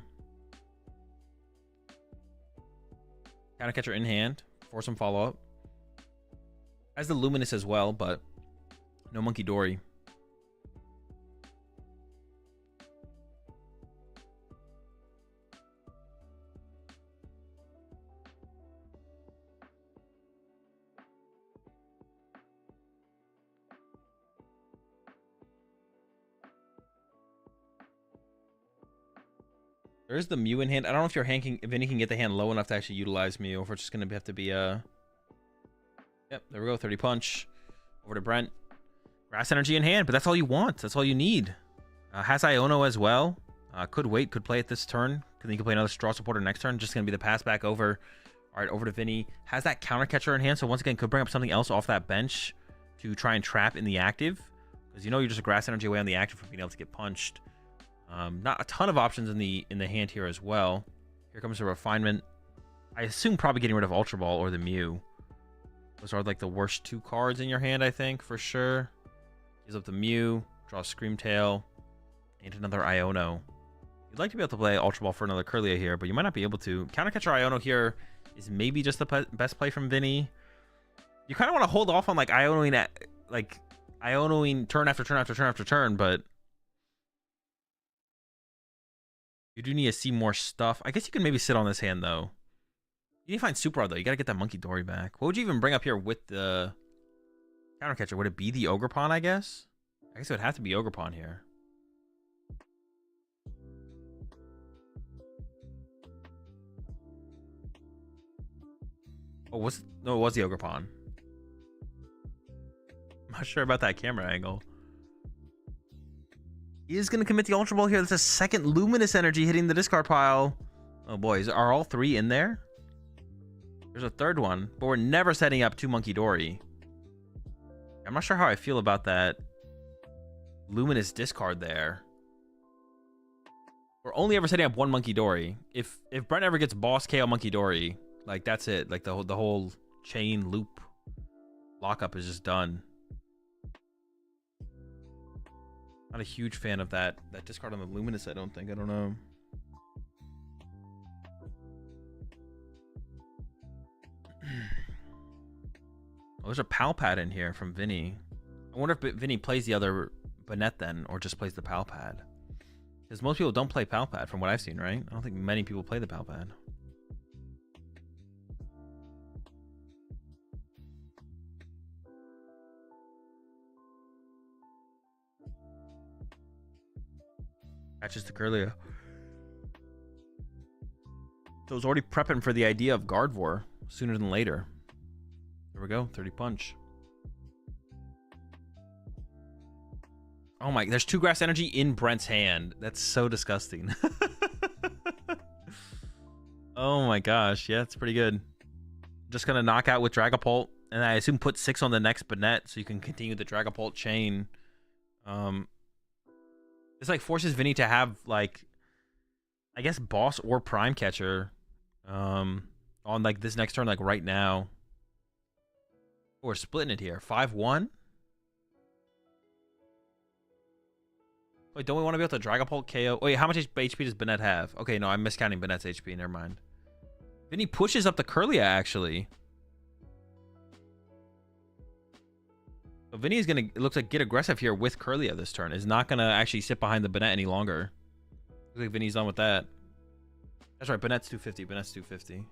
Counter Catcher in hand for some follow-up. Has the Luminous as well, but no Monkey Dory. There's the Mew in hand. I don't know if if Vinny can get the hand low enough to actually utilize Mew, or if it's just going to have to be a... Yep, there we go. 30 punch. Over to Brent. Grass Energy in hand, but that's all you want. That's all you need. Has Iono as well. Could wait, could play it this turn. Then you can play another Straw Supporter next turn. Just going to be the pass back over. All right, over to Vinny. Has that Counter Catcher in hand, so once again, could bring up something else off that bench to try and trap in the active. Because you know you're just a Grass Energy away on the active from being able to get punched. Not a ton of options in the hand here as well. Here comes the Refinement. I assume probably getting rid of Ultra Ball or the Mew. Those are like the worst 2 cards in your hand, I think, for sure. Gives up the Mew, draws Scream Tail, and another Iono. You'd like to be able to play Ultra Ball for another Kirlia here, but you might not be able to. Counter Catcher Iono here is maybe just the best play from Vinny. You kind of want to hold off on like Ionoing turn after turn after turn after turn, but you do need to see more stuff. I guess you can maybe sit on this hand, though. You need to find Super Rod, though. You got to get that Monkey Dory back. What would you even bring up here with the Counter Catcher? Would it be the Ogerpon, I guess? I guess it would have to be Ogerpon here. Oh, no, it was the Ogerpon. I'm not sure about that camera angle. He is going to commit the Ultra Ball here. That's a second Luminous Energy hitting the discard pile. Oh, boys. Are all 3 in there? There's a third one, but we're never setting up 2 Monkey Dory. I'm not sure how I feel about that Luminous discard there. We're only ever setting up 1 Monkey Dory. If Brent ever gets boss KO Monkey Dory, like, that's it. Like, the whole chain loop lockup is just done. Not a huge fan of that discard on the Luminous, I don't think. I don't know. Oh, there's a Palpad in here from Vinny. I wonder if Vinny plays the other Banette then, or just plays the Palpad. Because most people don't play Palpad from what I've seen, right? I don't think many people play the Palpad. Catches the Curlia. So it's already prepping for the idea of Guard War sooner than later. There we go. 30 punch. Oh my, there's 2 grass energy in Brent's hand. That's so disgusting. Oh my gosh. Yeah, it's pretty good. Just gonna knock out with Dragapult, and I assume put 6 on the next Banette so you can continue the Dragapult chain. This like forces Vinny to have like, I guess, boss or prime catcher on like this next turn, like right now. Oh, we're splitting it here. 5-1. Wait, don't we want to be able to Dragapult KO? Wait, how much HP does Banette have? Okay, no, I'm miscounting Banette's HP. Never mind. Vinny pushes up the Curlia, actually. So Vinny is going to, it looks like, get aggressive here with Curlia this turn. Is not going to actually sit behind the Banette any longer. Looks like Vinny's done with that. That's right, Banette's 250. Banette's 250.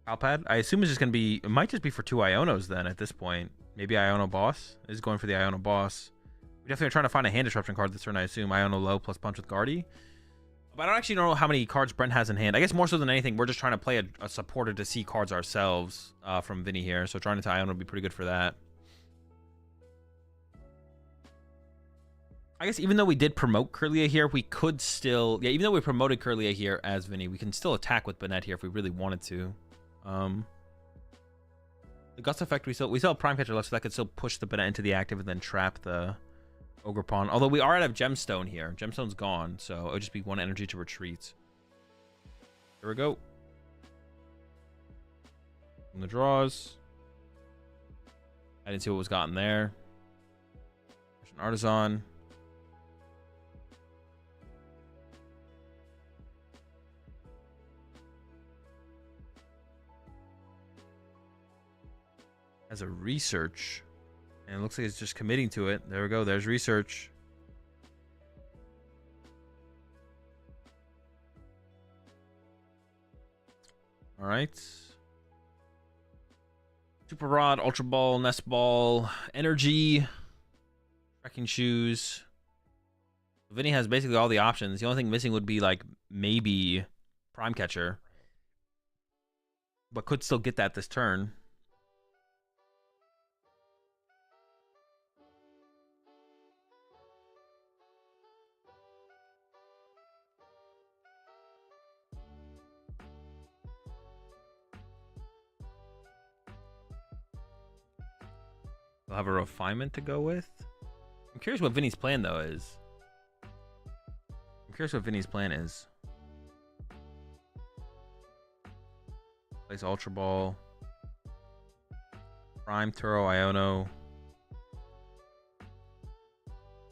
Alpad? I assume it's just going to be, it might just be for 2 Ionos then at this point. Maybe Iono Boss is going for the Iono Boss. We definitely are trying to find a hand disruption card this turn, I assume. Iono Low plus Punch with Guardy. But I don't actually know how many cards Brent has in hand. I guess more so than anything, we're just trying to play a supporter to see cards ourselves from Vinny here. So trying to tie Iono would be pretty good for that. I guess even though we did promote Curlia here, we could still... Yeah, even though we promoted Curlia here as Vinny, we can still attack with Banette here if we really wanted to. The Gust effect, we still have Prime Catcher left, so that could still push the Banette into the active and then trap the Ogre Pawn. Although we are out of Gemstone here. Gemstone's gone, so it would just be 1 energy to retreat. Here we go. In the draws. I didn't see what was gotten there. There's an Artisan. As a research, and it looks like it's just committing to it. There we go. There's research. All right. Super Rod, Ultra Ball, Nest Ball, Energy, Trekking Shoes. Vinny has basically all the options. The only thing missing would be like maybe Prime Catcher, but could still get that this turn. We'll have a refinement to go with. I'm curious what Vinny's plan though is. Place Ultra Ball. Prime Turo Iono.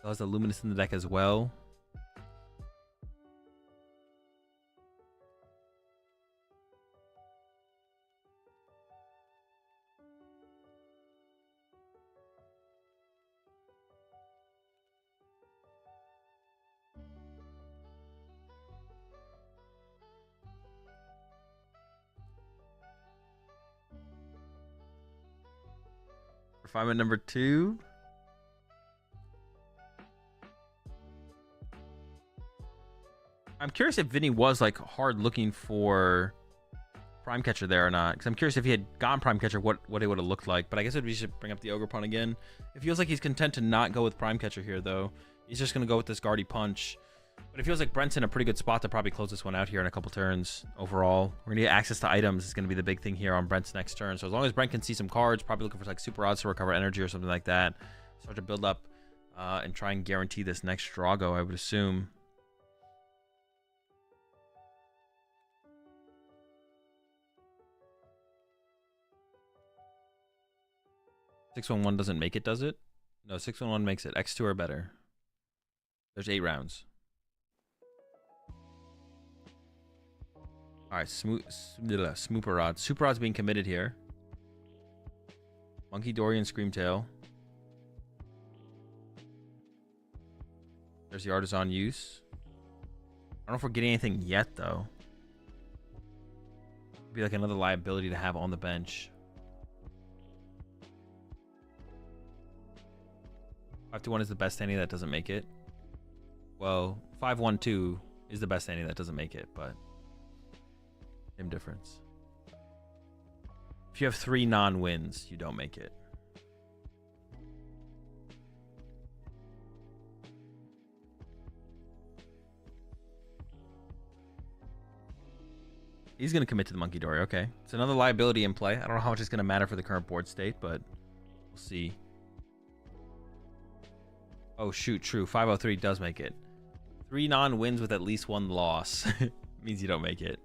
Has the Luminous in the deck as well. Refinement number 2. I'm curious if Vinny was like hard looking for Prime Catcher there or not, because I'm curious if he had gotten Prime Catcher what it would have looked like. But I guess we should bring up the Ogre Pawn again. It feels like he's content to not go with Prime Catcher here though. He's just gonna go with this Guardy Punch. But it feels like Brent's in a pretty good spot to probably close this one out here in a couple turns overall. We're gonna get access to items. Is gonna be the big thing here on Brent's next turn. So as long as Brent can see some cards, probably looking for like Super Odds to recover energy or something like that, start to build up and try and guarantee this next Drago, I would assume. $611 doesn't make it, does it? No, 611 makes it. X2 or better. There's 8 rounds. All right, Smooper Rod. Super Rod's being committed here. Monkey Dory and Screamtail. There's the Artisan use. I don't know if we're getting anything yet, though. It'd be like another liability to have on the bench. 5-1 is the best standing that doesn't make it. Well, 5-1-2 is the best standing that doesn't make it, but same difference. If you have 3 non-wins, you don't make it. He's going to commit to the Monkey Dory. Okay. It's another liability in play. I don't know how much it's going to matter for the current board state, but we'll see. Oh, shoot. True. 503 does make it. 3 non-wins with at least 1 loss. Means you don't make it.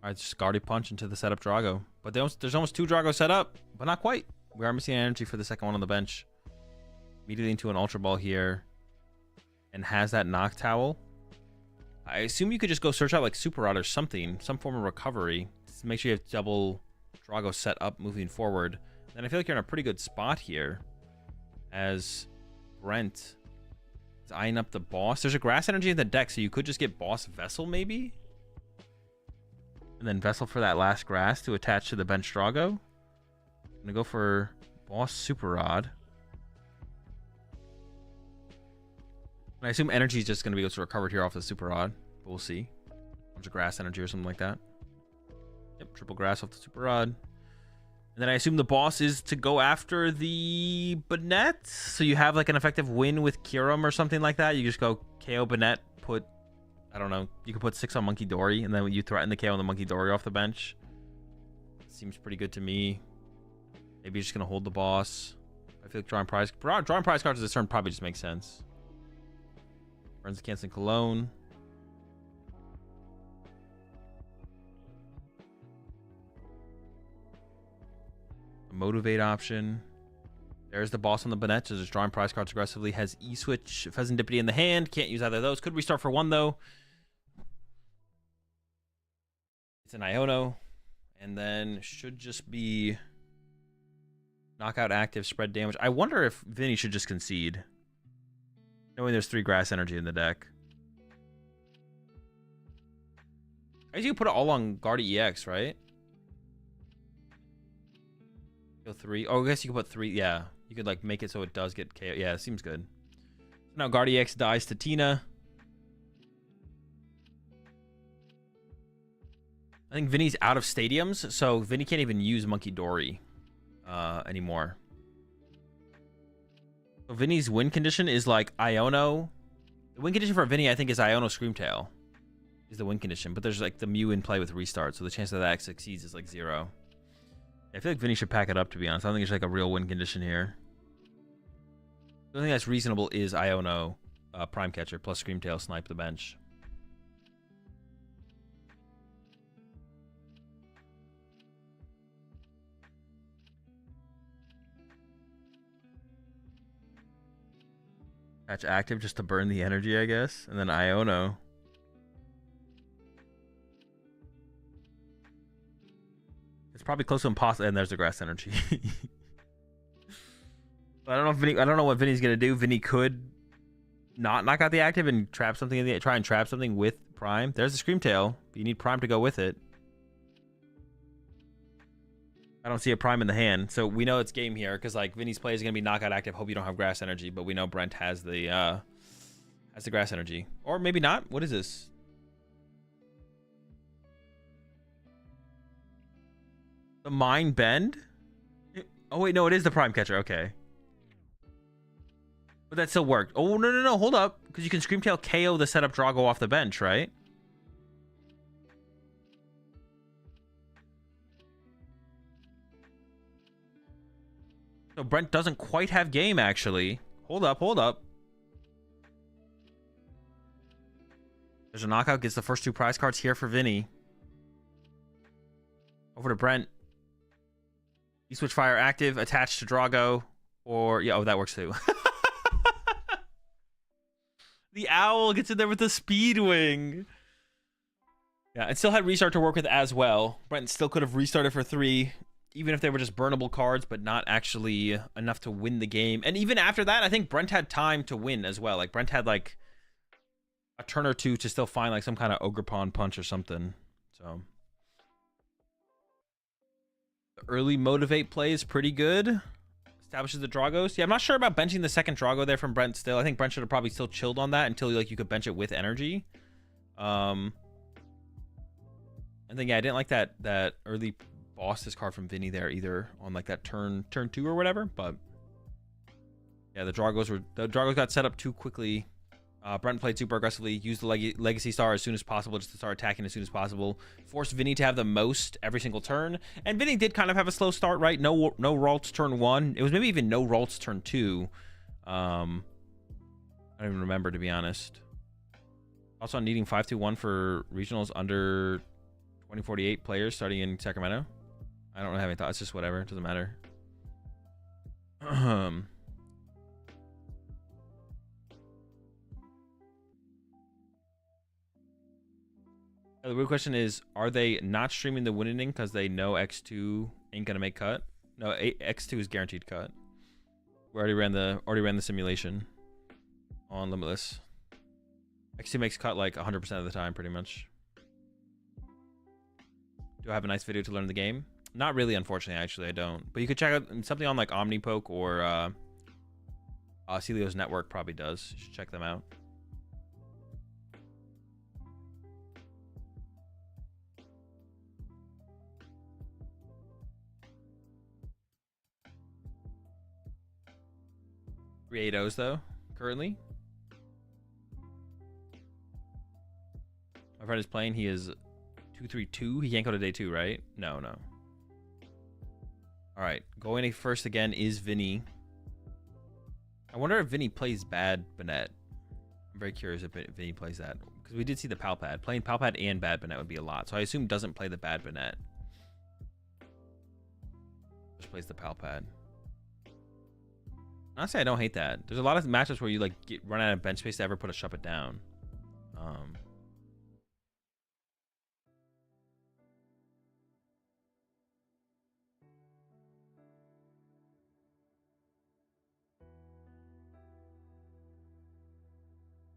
Alright, just Guardy Punch into the setup Drago. But there's almost 2 Dragos set up, but not quite. We are missing energy for the second one on the bench. Immediately into an Ultra Ball here. And has that Knock Towel. I assume you could just go search out like Super Rod or something. Some form of recovery. Just make sure you have double Drago set up moving forward. And I feel like you're in a pretty good spot here. As Brent is eyeing up the boss. There's a Grass Energy in the deck, so you could just get Boss Vessel maybe? And then Vessel for that last grass to attach to the bench Drago. I'm going to go for Boss Super Rod. And I assume energy is just going to be able to recover here off the Super Rod. But we'll see. A bunch of grass energy or something like that. Yep, triple grass off the Super Rod. And then I assume the boss is to go after the Banette. So you have like an effective win with Kyurem or something like that. You just go KO Banette, put... I don't know. You can put 6 on Monkey Dory, and then you threaten the KO on the Monkey Dory off the bench. Seems pretty good to me. Maybe you're just going to hold the boss. I feel like drawing prize cards this turn probably just makes sense. Friends canceling Cologne. A Motivate option. There's the boss on the Banette. So just drawing prize cards aggressively. Has E-Switch, Pheasantipity in the hand. Can't use either of those. Could restart for 1, though. It's an Iono. And then should just be knockout active, spread damage. I wonder if Vinny should just concede. Knowing there's 3 grass energy in the deck. I guess you can put it all on Guardy EX, right? Go 3. Oh, I guess you could put 3. Yeah. You could like make it so it does get KO. Yeah, it seems good. So now Guardy EX dies to Tina. I think Vinny's out of stadiums, so Vinny can't even use Monkey Dory anymore. So Vinny's win condition is like Iono. The win condition for Vinny, I think, is Iono Screamtail. Is the win condition, but there's like the Mew in play with restart, so the chance that succeeds is like 0. I feel like Vinny should pack it up, to be honest. I don't think it's like a real win condition here. The only thing that's reasonable is Iono Prime Catcher plus Screamtail snipe the bench. Catch active just to burn the energy, I guess. And then Iono. It's probably close to impossible. And there's the grass energy. I don't know if Vinny, I don't know what Vinny's gonna do. Vinny could not knock out the active and trap something in the try and trap something with Prime. There's the Screamtail. But you need Prime to go with it. I don't see a Prime in the hand, so we know it's game here because like Vinny's play is gonna be knockout active. Hope you don't have grass energy, but we know Brent has the grass energy, or maybe not. What is this? The Mind Bend? Oh wait, no, it is the Prime Catcher. Okay, but that still worked. Oh no, hold up, because you can Screamtail KO the setup Drago off the bench, right? So Brent doesn't quite have game, actually. Hold up. There's a knockout. Gets the first 2 prize cards here for Vinny. Over to Brent. You switch fire active, attached to Drago. Or, yeah, oh, that works too. The Owl gets in there with the Speedwing. Yeah, it still had restart to work with as well. Brent still could have restarted for 3. Even if they were just burnable cards, but not actually enough to win the game. And even after that, I think Brent had time to win as well. Like, Brent had, like, a turn or 2 to still find, like, some kind of Ogre Pawn punch or something. So the early motivate play is pretty good. Establishes the Dragos. Yeah, I'm not sure about benching the second Drago there from Brent still. I think Brent should have probably still chilled on that until like you could bench it with energy. And then yeah, I didn't like that early bosses card from Vinny there either on like that turn 2 or whatever. But yeah, the Dragos got set up too quickly. Brent played super aggressively, used the Legacy Star as soon as possible just to start attacking as soon as possible. Forced Vinny to have the most every single turn. And Vinny did kind of have a slow start, right? No Ralts turn 1. It was maybe even no Ralts turn 2. I don't even remember, to be honest. Also needing 5-2-1 for regionals under 2048 players starting in Sacramento. I don't have any thoughts, just whatever. It doesn't matter. The real question is, are they not streaming the winning because they know X2 ain't gonna make cut? No, X2 is guaranteed cut. We already ran the simulation on Limitless. X2 makes cut like 100% of the time, pretty much. Do I have a nice video to learn the game? Not really, unfortunately. Actually, I don't. But you could check out something on like OmniPoke or Celio's Network probably does. You should check them out. Three 8-0s though, currently. My friend is playing. He is 2-3-2. He can't go to day 2, right? No. All right, going first again is Vinny. I wonder if Vinny plays bad Bennett. I'm very curious if Vinny plays that because we did see the Palpad. Playing Palpad and bad Bennett would be a lot. So I assume doesn't play the bad Bennett. Just plays the Palpad. Honestly, I don't hate that. There's a lot of matchups where you like run out of bench space to ever put a Shuppet down.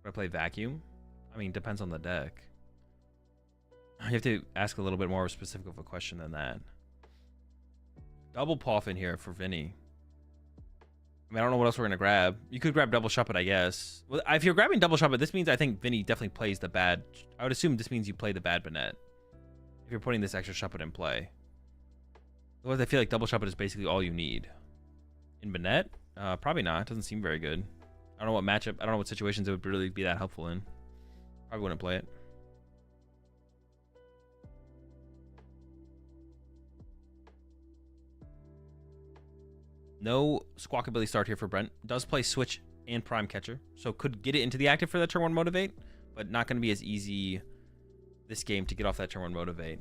Would I play Vacuum? I mean, depends on the deck. You have to ask a little bit more specific of a question than that. Double Poff in here for Vinny. I mean, I don't know what else we're going to grab. You could grab double Shuppet, I guess. Well, if you're grabbing double Shuppet, this means I think Vinny definitely plays the bad... I would assume this means you play the bad Bennett. If you're putting this extra Shuppet in play. Otherwise, I feel like double Shuppet is basically all you need. In Bennett? Probably not. It doesn't seem very good. I don't know what matchup... I don't know what situations it would really be that helpful in. Probably wouldn't play it. No Squawkabilly start here for Brent. Does play Switch and Prime Catcher, so could get it into the active for that turn 1 Motivate, but not going to be as easy this game to get off that turn 1 Motivate.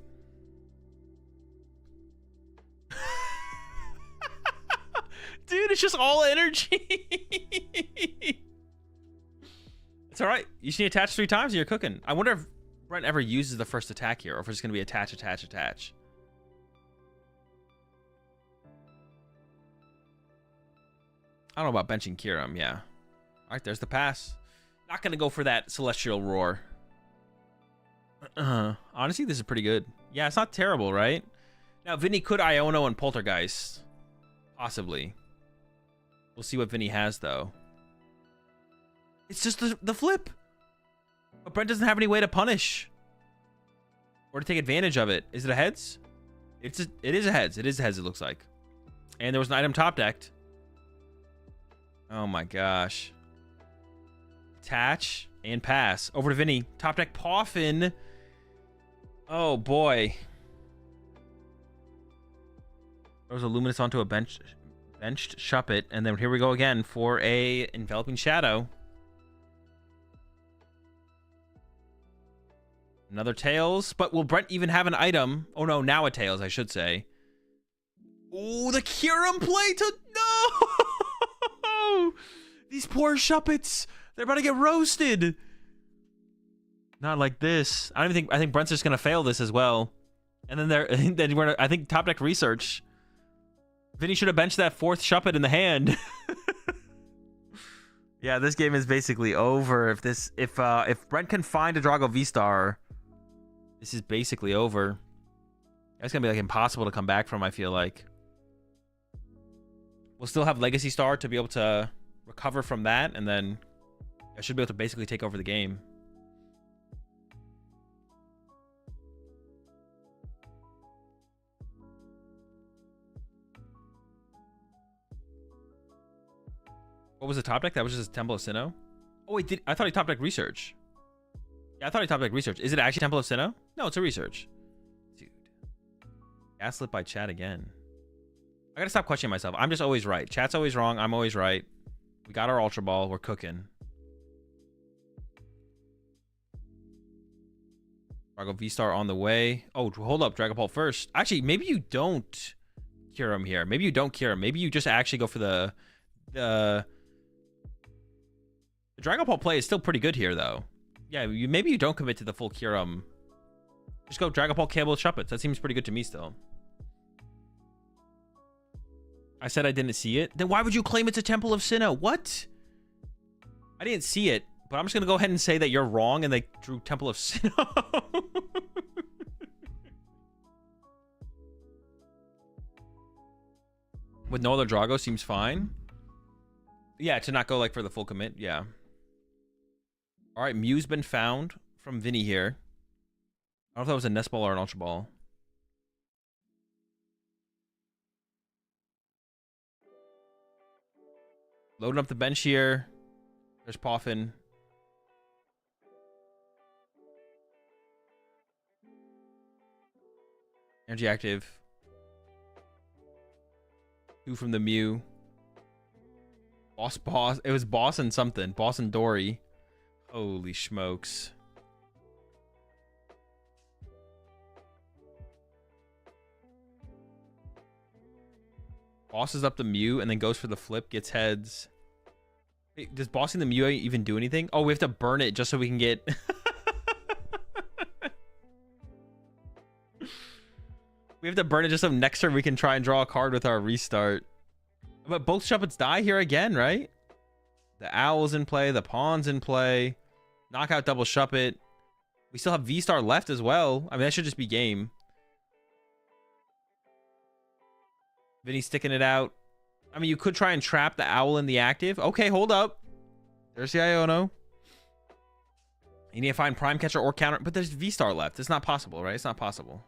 Dude, it's just all energy. It's all right. You just need to attach 3 times and you're cooking. I wonder if Brent ever uses the first attack here, or if it's going to be attach, attach, attach. I don't know about benching Kiram, yeah. All right, there's the pass. Not going to go for that Celestial Roar. Honestly, this is pretty good. Yeah, it's not terrible, right? Now, Vinny could Iono and Poltergeist. Possibly. We'll see what Vinny has, though. It's just the flip. But Brent doesn't have any way to punish. Or to take advantage of it. Is it a heads? It is a heads. It is a heads, it looks like. And there was an item top decked. Oh my gosh. Attach and pass. Over to Vinny. Top deck Poffin. Oh boy. Throws a Luminous onto a benched Shuppet. And then here we go again for a Enveloping Shadow. Another Tails. But will Brent even have an item? Oh no, now a Tails, I should say. Oh, the Kiram play to... No! These poor Shuppets. They're about to get roasted. Not like this. I think Brent's just gonna fail this as well. And then I think top deck research. Vinny should have benched that 4th Shuppet in the hand. Yeah, this game is basically over. If Brent can find a Drago V-Star, This is basically over. It's gonna be like impossible to come back from, I feel like. We'll still have Legacy Star to be able to recover from that, and then I should be able to basically take over the game. What was the top deck? That was just Temple of Sinnoh? Oh wait, I thought he top deck Research. Yeah, I thought he top deck Research. Is it actually Temple of Sinnoh? No, it's a Research. Dude. Gaslit by chat again. I gotta stop questioning myself. I'm just always right. Chat's always wrong. I'm always right. We got our Ultra Ball. We're cooking. Drago V-Star on the way. Oh, hold up. Dragon Ball first. Actually, maybe you don't cure him here. Maybe you don't cure him. Maybe you just actually go for the Dragon Ball play is still pretty good here, though. Yeah, maybe you don't commit to the full cure. Just go Dragon Ball Cable Shuppets. That seems pretty good to me still. I said I didn't see it. Then why would you claim it's a Temple of Sinnoh? What? I didn't see it, but I'm just gonna go ahead and say that you're wrong and they drew Temple of Sinnoh. With no other Drago seems fine. Yeah, to not go like for the full commit. Yeah. All right, Mew's been found from Vinny here. I don't know if that was a Nest Ball or an Ultra Ball. Loading up the bench here. There's Poffin. Energy active. 2 from the Mew. Boss. It was Boss and something. Boss and Dory. Holy smokes. Bosses up the Mew and then goes for the flip. Gets heads. Wait, does bossing the Mew even do anything? Oh, we have to burn it just so we can get... We have to burn it just so next turn we can try and draw a card with our restart. But both Shuppets die here again, right? The Owl's in play. The Pawn's in play. Knockout double Shuppet. We still have V-Star left as well. I mean, that should just be game. Vinny's sticking it out. I mean, you could try and trap the Owl in the active. Okay, hold up. There's the Iono. You need to find Prime Catcher or counter. But there's V-Star left. It's not possible, right? It's not possible.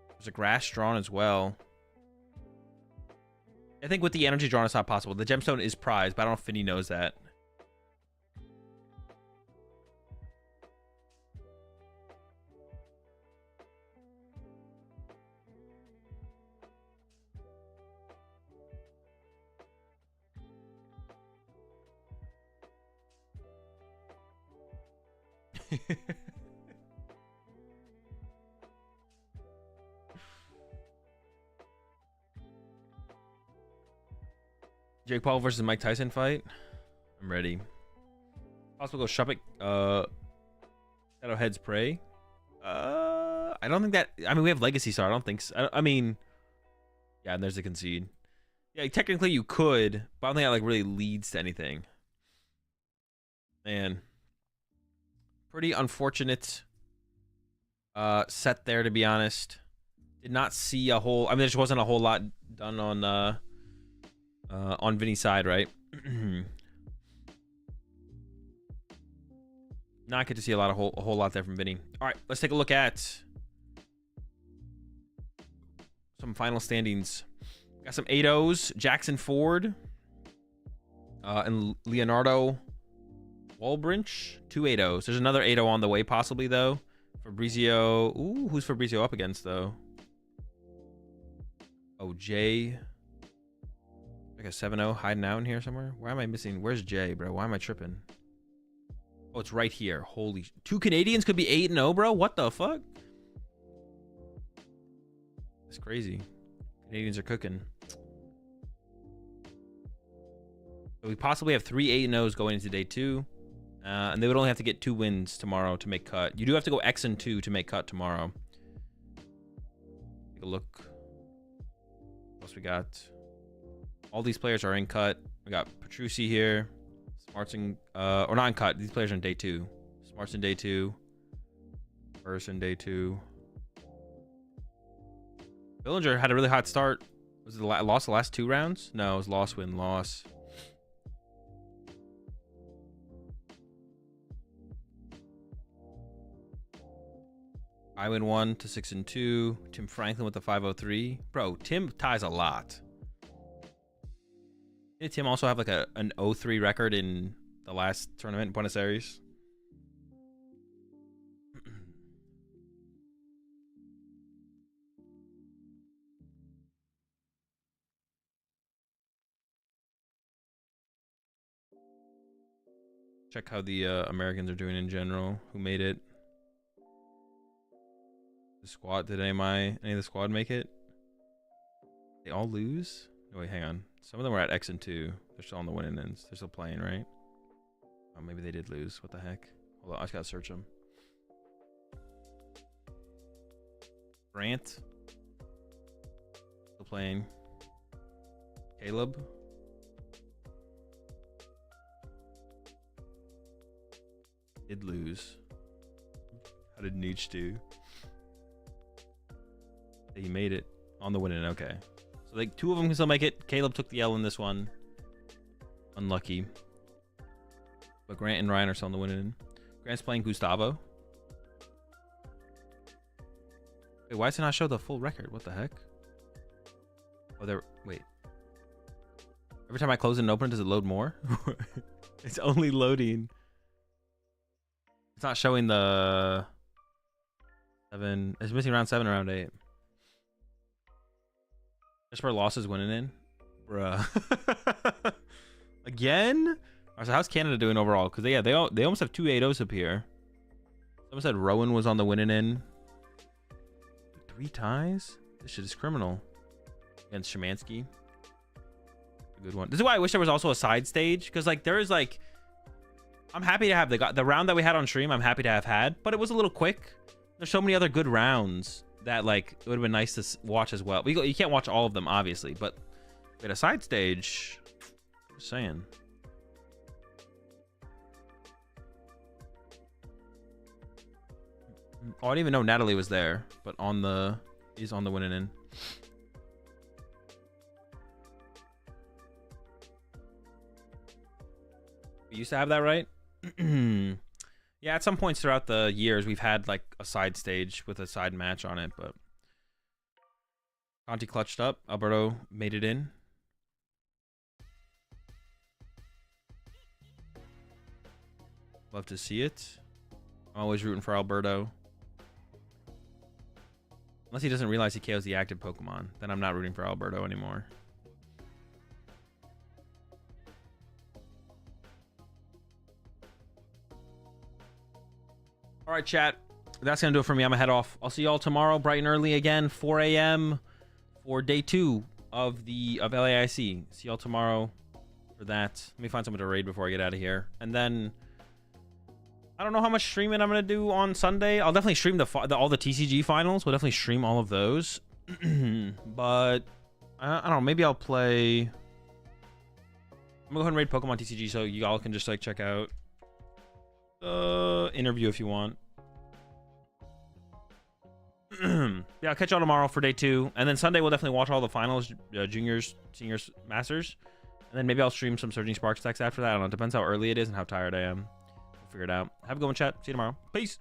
There's a Grass drawn as well. I think with the energy drawn, it's not possible. The Gemstone is prized, but I don't know if Vinny knows that. Jake Paul versus Mike Tyson fight. I'm ready. Possible go Shuppet. Shadow Heads Prey. I don't think that. I mean, we have Legacy Star. I don't think so. I mean, yeah, and there's the concede. Yeah, technically you could, but I don't think that like really leads to anything. Man, pretty unfortunate set there, to be honest. Did not see a whole. I mean, there just wasn't a whole lot done on Vinny's side, right? Not good to see a whole lot there from Vinny. All right, let's take a look at some final standings. Got some 8-0s. Jackson Ford and Leonardo Walbrinch. 2 8-0s. There's another 8-0 on the way, possibly, though. Fabrizio. Ooh, who's Fabrizio up against, though? Oh, Jay. Like a 7-0 hiding out in here somewhere. Why am I missing? Where's Jay, bro? Why am I tripping? Oh, it's right here. Holy. 2 Canadians could be 8-0, bro. What the fuck? That's crazy. Canadians are cooking. So we possibly have 3 8-0s going into day 2. And they would only have to get 2 wins tomorrow to make cut. You do have to go X and 2 to make cut tomorrow. Take a look. What else we got? All these players are in cut. We got Petrucci here. Smarts in, or not in cut. These players are in day 2. Smarts in day 2. First and day 2. Villager had a really hot start. Was it lost the last 2 rounds? No, it was loss, win, loss. I win 1 to 6 and 2. Tim Franklin with the 503. Bro, Tim ties a lot. Did Tim also have like an 0-3 record in the last tournament in Buenos Aires? Check how the Americans are doing in general. Who made it? The squad. Did any of the squad make it? They all lose? No, wait, hang on. Some of them were at X and 2. They're still on the winning ends. They're still playing, right? Oh, maybe they did lose. What the heck? Hold on, I just gotta search them. Grant. Still playing. Caleb. Did lose. How did Nooch do? He made it on the winning. Okay. So like 2 of them can still make it. Caleb took the L in this one. Unlucky. But Grant and Ryan are still on the winning. Grant's playing Gustavo. Wait, why does it not show the full record? What the heck? Oh, there. Wait. Every time I close it and open it, does it load more? It's only loading. It's not showing the 7. It's missing round 7 and round 8. Just where losses winning in. Bruh. Again? Alright, so how's Canada doing overall? Because they almost have 2 8-0s up here. Someone said Rowan was on the winning end. 3 ties? This shit is criminal. Against Szymanski. A good one. This is why I wish there was also a side stage. Because like there is like, I'm happy to have the round that we had on stream. I'm happy to have had, but it was a little quick. There's so many other good rounds that like it would have been nice to watch as well. You can't watch all of them obviously, but we had a side stage. Just saying. Oh, I didn't even know Natalie was there, but he's on the winning end. We used to have that, right? Yeah, at some points throughout the years, we've had like a side stage with a side match on it, but Conti clutched up. Alberto made it in. Love to see it. I'm always rooting for Alberto. Unless he doesn't realize he KOs the active Pokemon, then I'm not rooting for Alberto anymore. All right, chat. That's going to do it for me. I'm going to head off. I'll see y'all tomorrow, bright and early again, 4 a.m. for day 2 of LAIC. See y'all tomorrow for that. Let me find someone to raid before I get out of here. And then I don't know how much streaming I'm going to do on Sunday. I'll definitely stream all the TCG finals. We'll definitely stream all of those. But I don't know. Maybe I'll play. I'm going to go ahead and raid PokemonTCG so y'all can just like check out interview if you want. Yeah, I'll catch y'all tomorrow for day 2, and then Sunday we'll definitely watch all the finals, juniors, seniors, masters, and then maybe I'll stream some Surging Sparks decks after that. I don't know, it depends how early it is and how tired I am. We'll figure it out. Have a good one, chat. See you tomorrow. Peace.